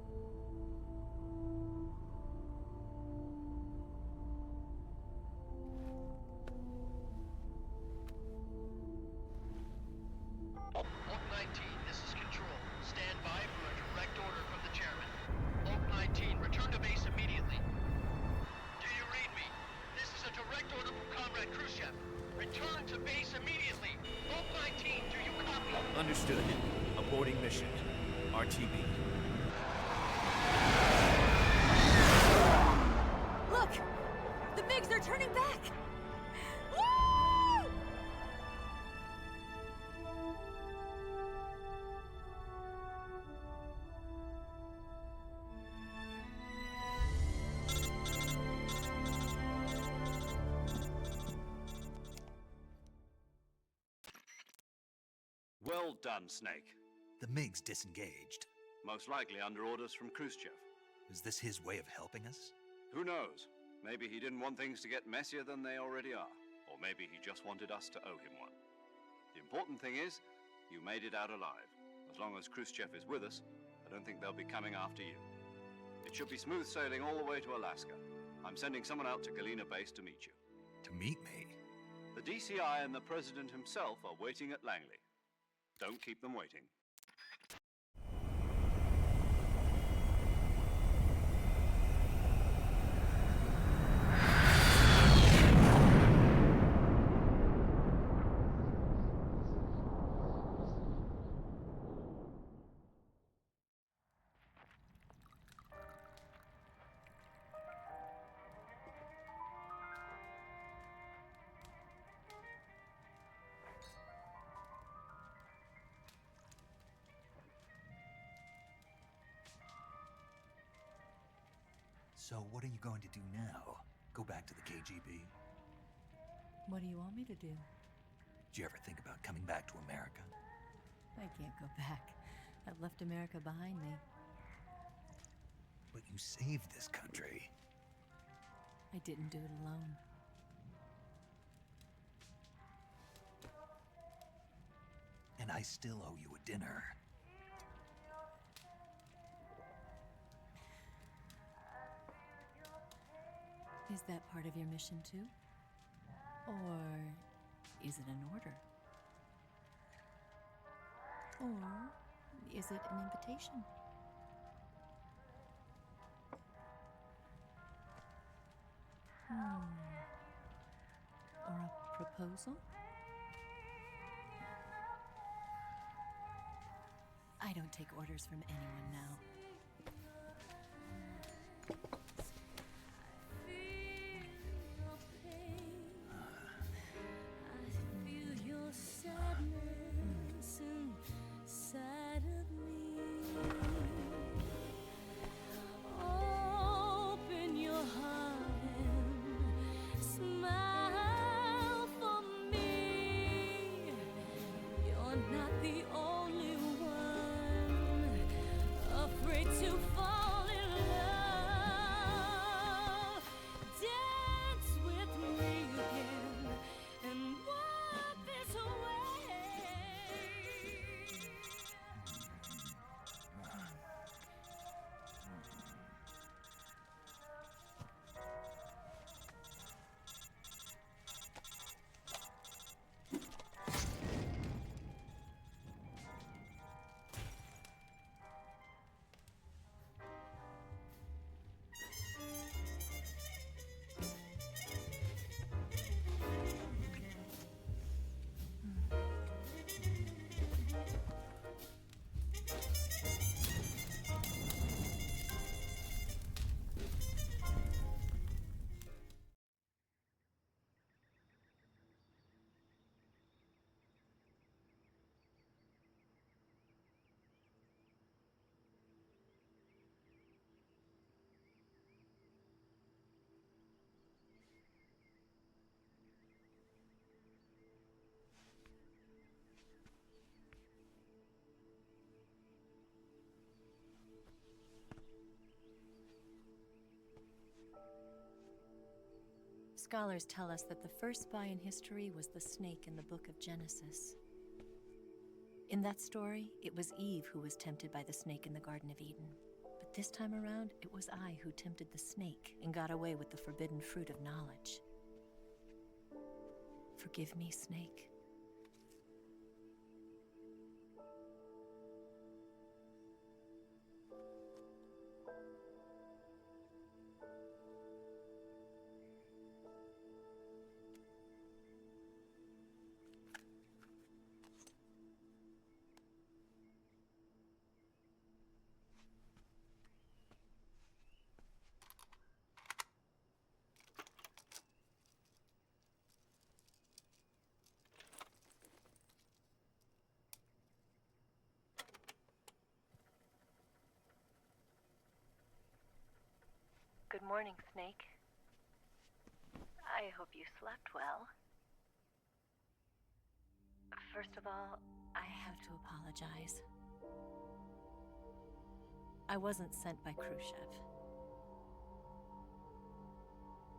Oak 19, this is Control. Stand by for a direct order from the chairman. Oak 19, return to base immediately. Do you read me? This is a direct order from Comrade Khrushchev. Return to base immediately. Oak 19, do you copy? Understood. Aborting mission. RTB. Look! The MiGs are turning back! Woo! Well done, Snake. The MiGs disengaged. Most likely under orders from Khrushchev. Is this his way of helping us? Who knows? Maybe he didn't want things to get messier than they already are. Or maybe he just wanted us to owe him one. The important thing is, you made it out alive. As long as Khrushchev is with us, I don't think they'll be coming after you. It should be smooth sailing all the way to Alaska. I'm sending someone out to Galena Base to meet you. To meet me? The DCI and the President himself are waiting at Langley. Don't keep them waiting. So what are you going to do now? Go back to the KGB? What do you want me to do? Did you ever think about coming back to America? I can't go back. I've left America behind me. But you saved this country. I didn't do it alone. And I still owe you a dinner. Is that part of your mission too? Or is it an order? Or is it an invitation? Or a proposal? I don't take orders from anyone now. To fall in love. Scholars tell us that the first spy in history was the snake in the book of Genesis. In that story, it was Eve who was tempted by the snake in the Garden of Eden. But this time around, it was I who tempted the snake and got away with the forbidden fruit of knowledge. Forgive me, Snake. Good morning, Snake. I hope you slept well. First of all, I have to apologize. I wasn't sent by Khrushchev.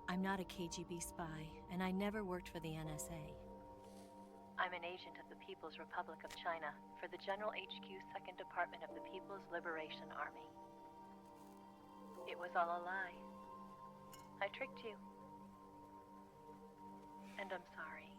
I'm not a KGB spy, and I never worked for the NSA. I'm an agent of the People's Republic of China for the General HQ 2nd Department of the People's Liberation Army. It was all a lie. I tricked you. And I'm sorry.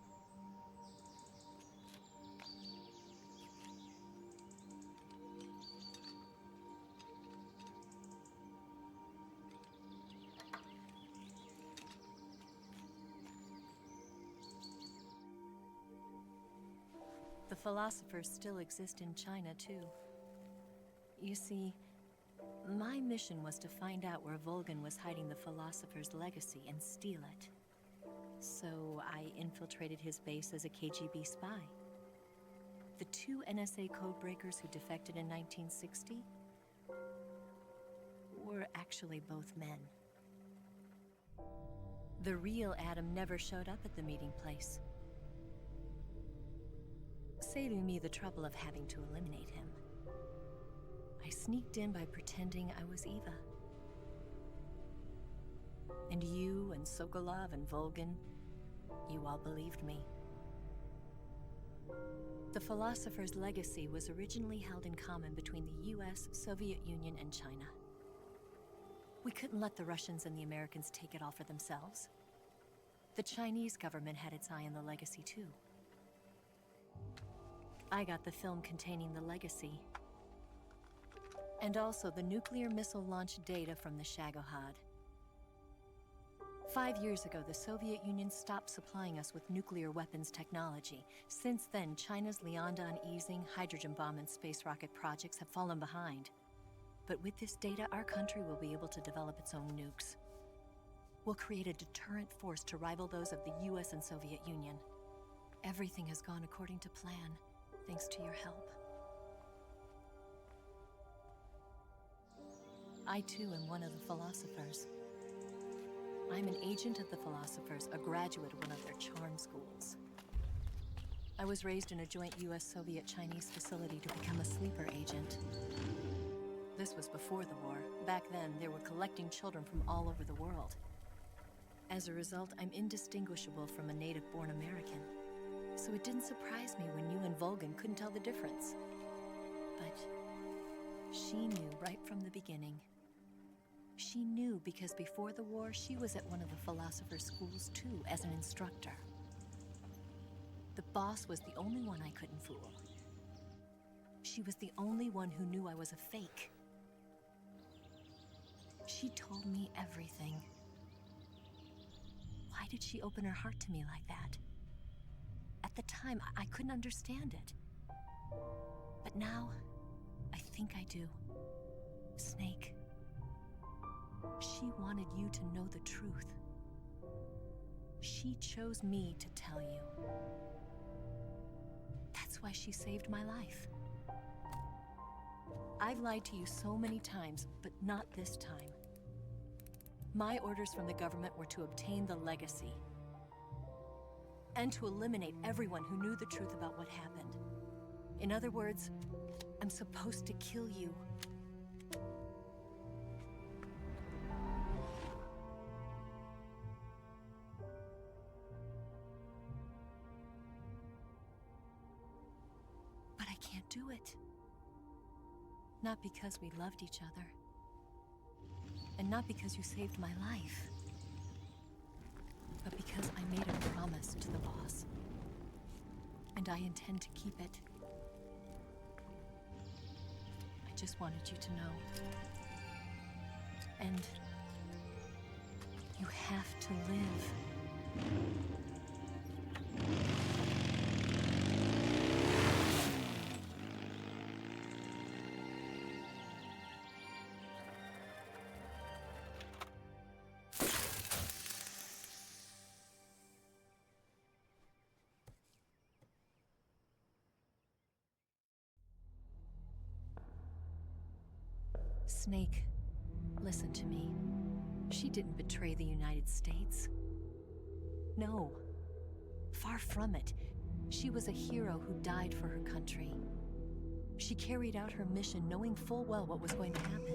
The philosophers still exist in China, too. You see, my mission was to find out where Volgin was hiding the philosopher's legacy and steal it. So I infiltrated his base as a KGB spy. The two NSA codebreakers who defected in 1960 were actually both men. The real Adam never showed up at the meeting place, saving me the trouble of having to eliminate him. I sneaked in by pretending I was Eva. And you and Sokolov and Volgin, you all believed me. The philosopher's legacy was originally held in common between the US, Soviet Union, and China. We couldn't let the Russians and the Americans take it all for themselves. The Chinese government had its eye on the legacy, too. I got the film containing the legacy, and also the nuclear missile launch data from the Shagohod. 5 years ago, the Soviet Union stopped supplying us with nuclear weapons technology. Since then, China's Liaodong easing, hydrogen bomb, and space rocket projects have fallen behind. But with this data, our country will be able to develop its own nukes. We'll create a deterrent force to rival those of the US and Soviet Union. Everything has gone according to plan, thanks to your help. I too am one of the philosophers. I'm an agent of the philosophers, a graduate of one of their charm schools. I was raised in a joint US-Soviet-Chinese facility to become a sleeper agent. This was before the war. Back then, they were collecting children from all over the world. As a result, I'm indistinguishable from a native-born American. So it didn't surprise me when you and Volgin couldn't tell the difference. But she knew right from the beginning. She knew because before the war, she was at one of the philosopher's schools too, as an instructor. The boss was the only one I couldn't fool. She was the only one who knew I was a fake. She told me everything. Why did she open her heart to me like that? At the time, I couldn't understand it. But now, I think I do. Snake. She wanted you to know the truth. She chose me to tell you. That's why she saved my life. I've lied to you so many times, but not this time. My orders from the government were to obtain the legacy and to eliminate everyone who knew the truth about what happened. In other words, I'm supposed to kill you. do it. Not because we loved each other. And not because you saved my life. But because I made a promise to the boss. And I intend to keep it. I just wanted you to know. And you have to live. Snake, listen to me. She didn't betray the United States. No. Far from it. She was a hero who died for her country. She carried out her mission knowing full well what was going to happen.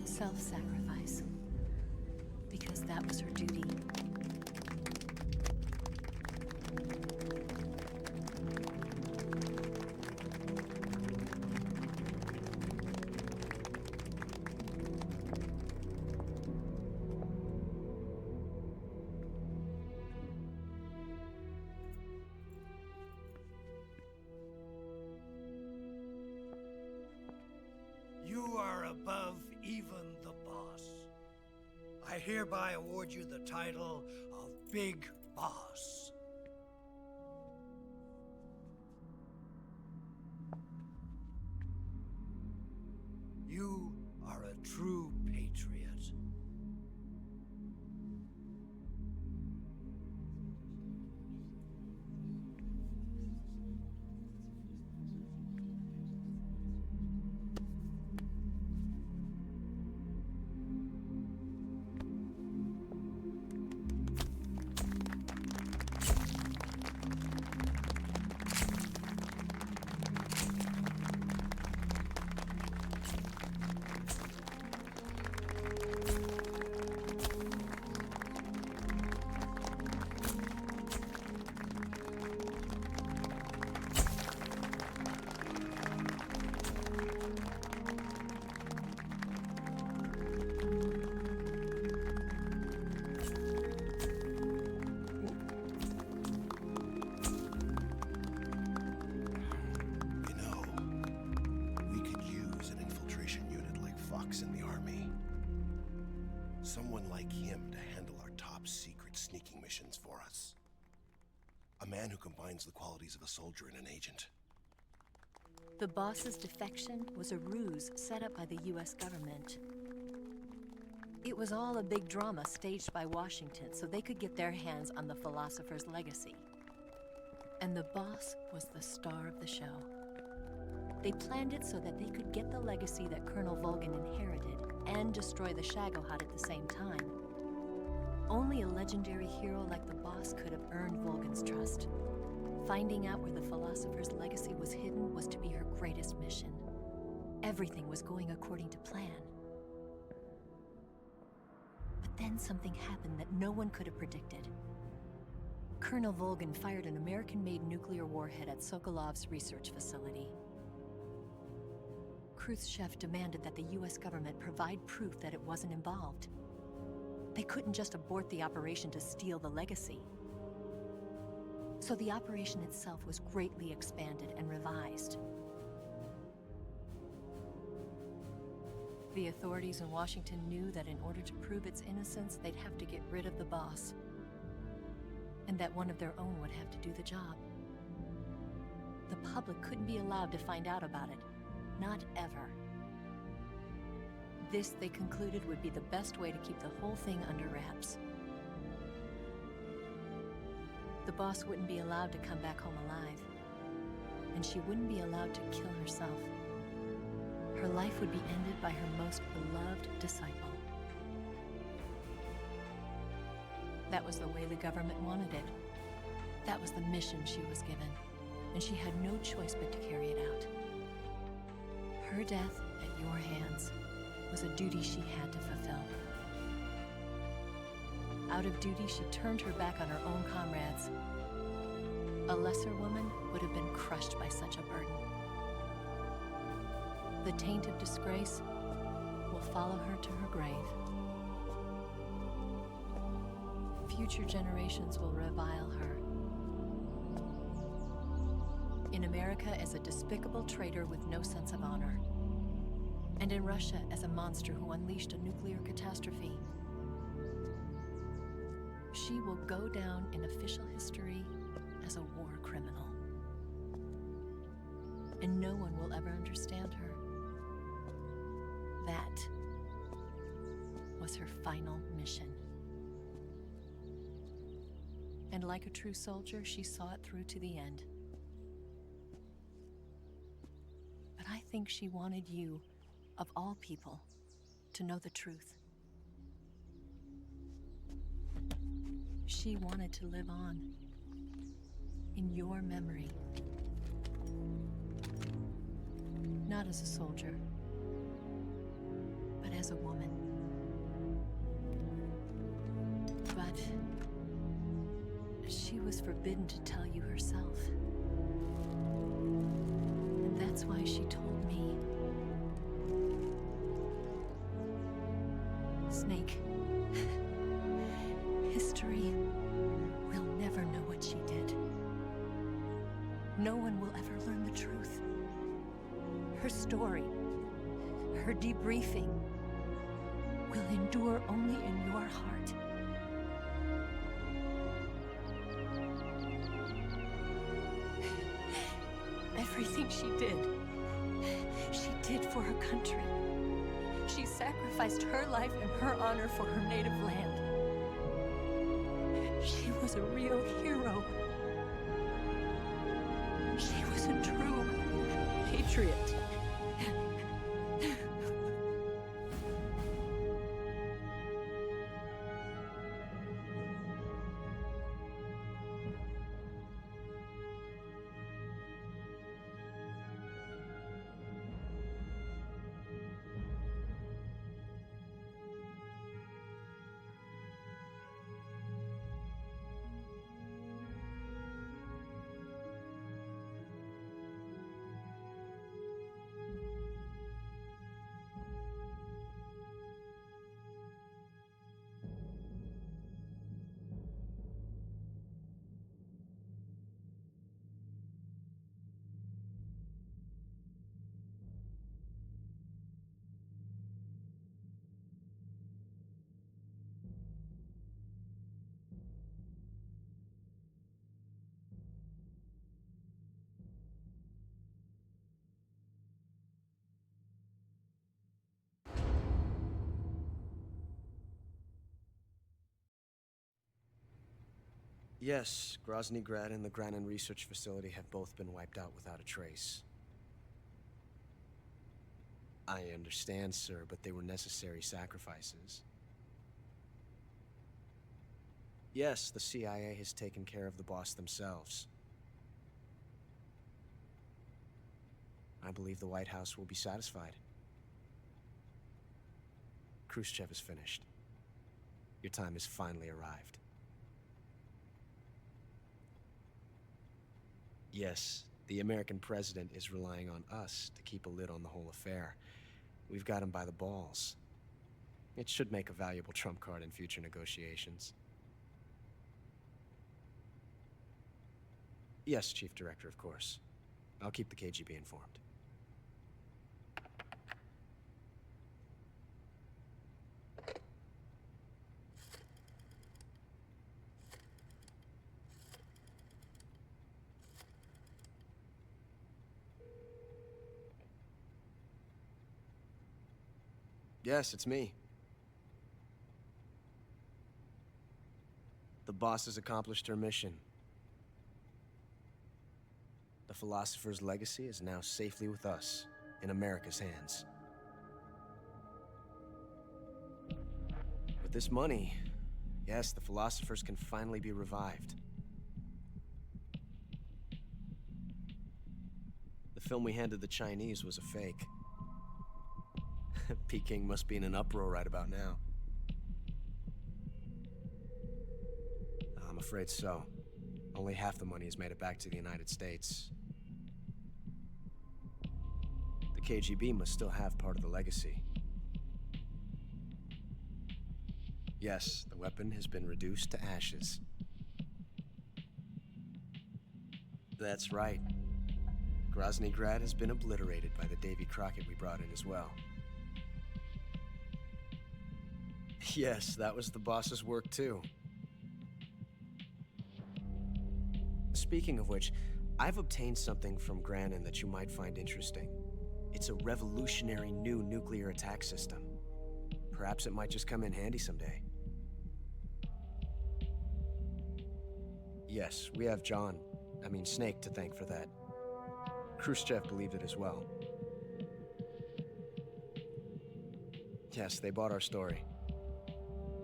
Self-sacrifice. Because that was her duty. You are above even the boss. I hereby award you the title of Big Boss. You are a true patriot. In the army. Someone like him to handle our top secret sneaking missions for us. A man who combines the qualities of a soldier and an agent. The boss's defection was a ruse set up by the US government. It was all a big drama staged by Washington so they could get their hands on the philosopher's legacy. And the boss was the star of the show. They planned it so that they could get the legacy that Colonel Volgin inherited and destroy the Shagohod at the same time. Only a legendary hero like the boss could have earned Volgin's trust. Finding out where the philosopher's legacy was hidden was to be her greatest mission. Everything was going according to plan. But then something happened that no one could have predicted. Colonel Volgin fired an American-made nuclear warhead at Sokolov's research facility. Khrushchev demanded that the US government provide proof that it wasn't involved. They couldn't just abort the operation to steal the legacy. So the operation itself was greatly expanded and revised. The authorities in Washington knew that in order to prove its innocence, they'd have to get rid of the boss. And that one of their own would have to do the job. The public couldn't be allowed to find out about it. Not ever. This, they concluded, would be the best way to keep the whole thing under wraps. The boss wouldn't be allowed to come back home alive. And she wouldn't be allowed to kill herself. Her life would be ended by her most beloved disciple. That was the way the government wanted it. That was the mission she was given, and she had no choice but to carry it out. Her death at your hands was a duty she had to fulfill. Out of duty, she turned her back on her own comrades A lesser woman would have been crushed by such a burden. The taint of disgrace will follow her to her grave. Future generations will revile her. In America as a despicable traitor with no sense of honor. And in Russia as a monster who unleashed a nuclear catastrophe. She will go down in official history as a war criminal. And no one will ever understand her. That was her final mission. And like a true soldier, she saw it through to the end. But I think she wanted you, of all people, to know the truth. She wanted to live on in your memory. Not as a soldier, but as a woman. But she was forbidden to tell you herself. And that's why she told me. Snake, history will never know what she did. No one will ever learn the truth. Her story, her debriefing, will endure only in your heart. Everything she did for her country. She sacrificed her life and her honor for her native land. She was a real hero. She was a true patriot. Yes, Grozny Grad and the Granin Research Facility have both been wiped out without a trace. I understand, sir, but they were necessary sacrifices. Yes, the CIA has taken care of the boss themselves. I believe the White House will be satisfied. Khrushchev is finished. Your time has finally arrived. Yes, the American president is relying on us to keep a lid on the whole affair. We've got him by the balls. It should make a valuable trump card in future negotiations. Yes, Chief Director, of course. I'll keep the KGB informed. Yes, it's me. The boss has accomplished her mission. The philosopher's legacy is now safely with us, in America's hands. With this money, yes, the philosophers can finally be revived. The film we handed the Chinese was a fake. Peking must be in an uproar right about now. I'm afraid so. Only half the money has made it back to the United States. The KGB must still have part of the legacy. Yes, the weapon has been reduced to ashes. That's right. Grozny Grad has been obliterated by the Davy Crockett we brought in as well. Yes, that was the boss's work too. Speaking of which, I've obtained something from Granin that you might find interesting. It's a revolutionary new nuclear attack system. Perhaps it might just come in handy someday. Yes, we have Snake to thank for that. Khrushchev believed it as well. Yes, they bought our story.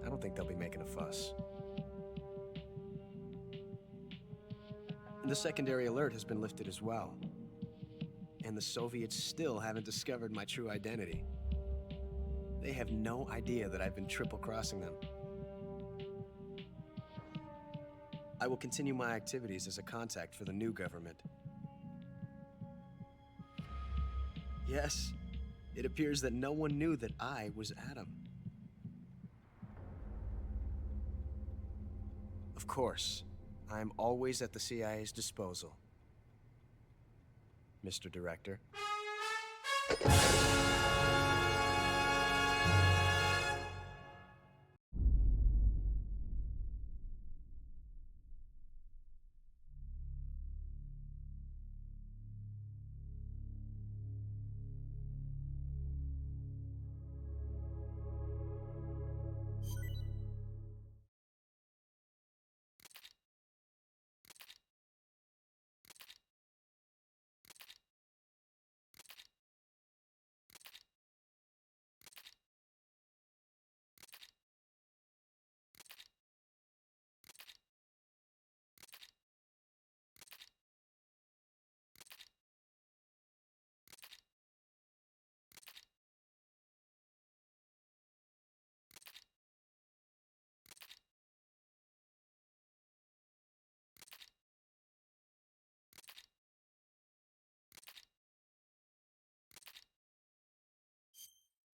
I don't think they'll be making a fuss. The secondary alert has been lifted as well. And the Soviets still haven't discovered my true identity. They have no idea that I've been triple-crossing them. I will continue my activities as a contact for the new government. Yes, it appears that no one knew that I was Adam. Of course, I'm always at the CIA's disposal, Mr. Director.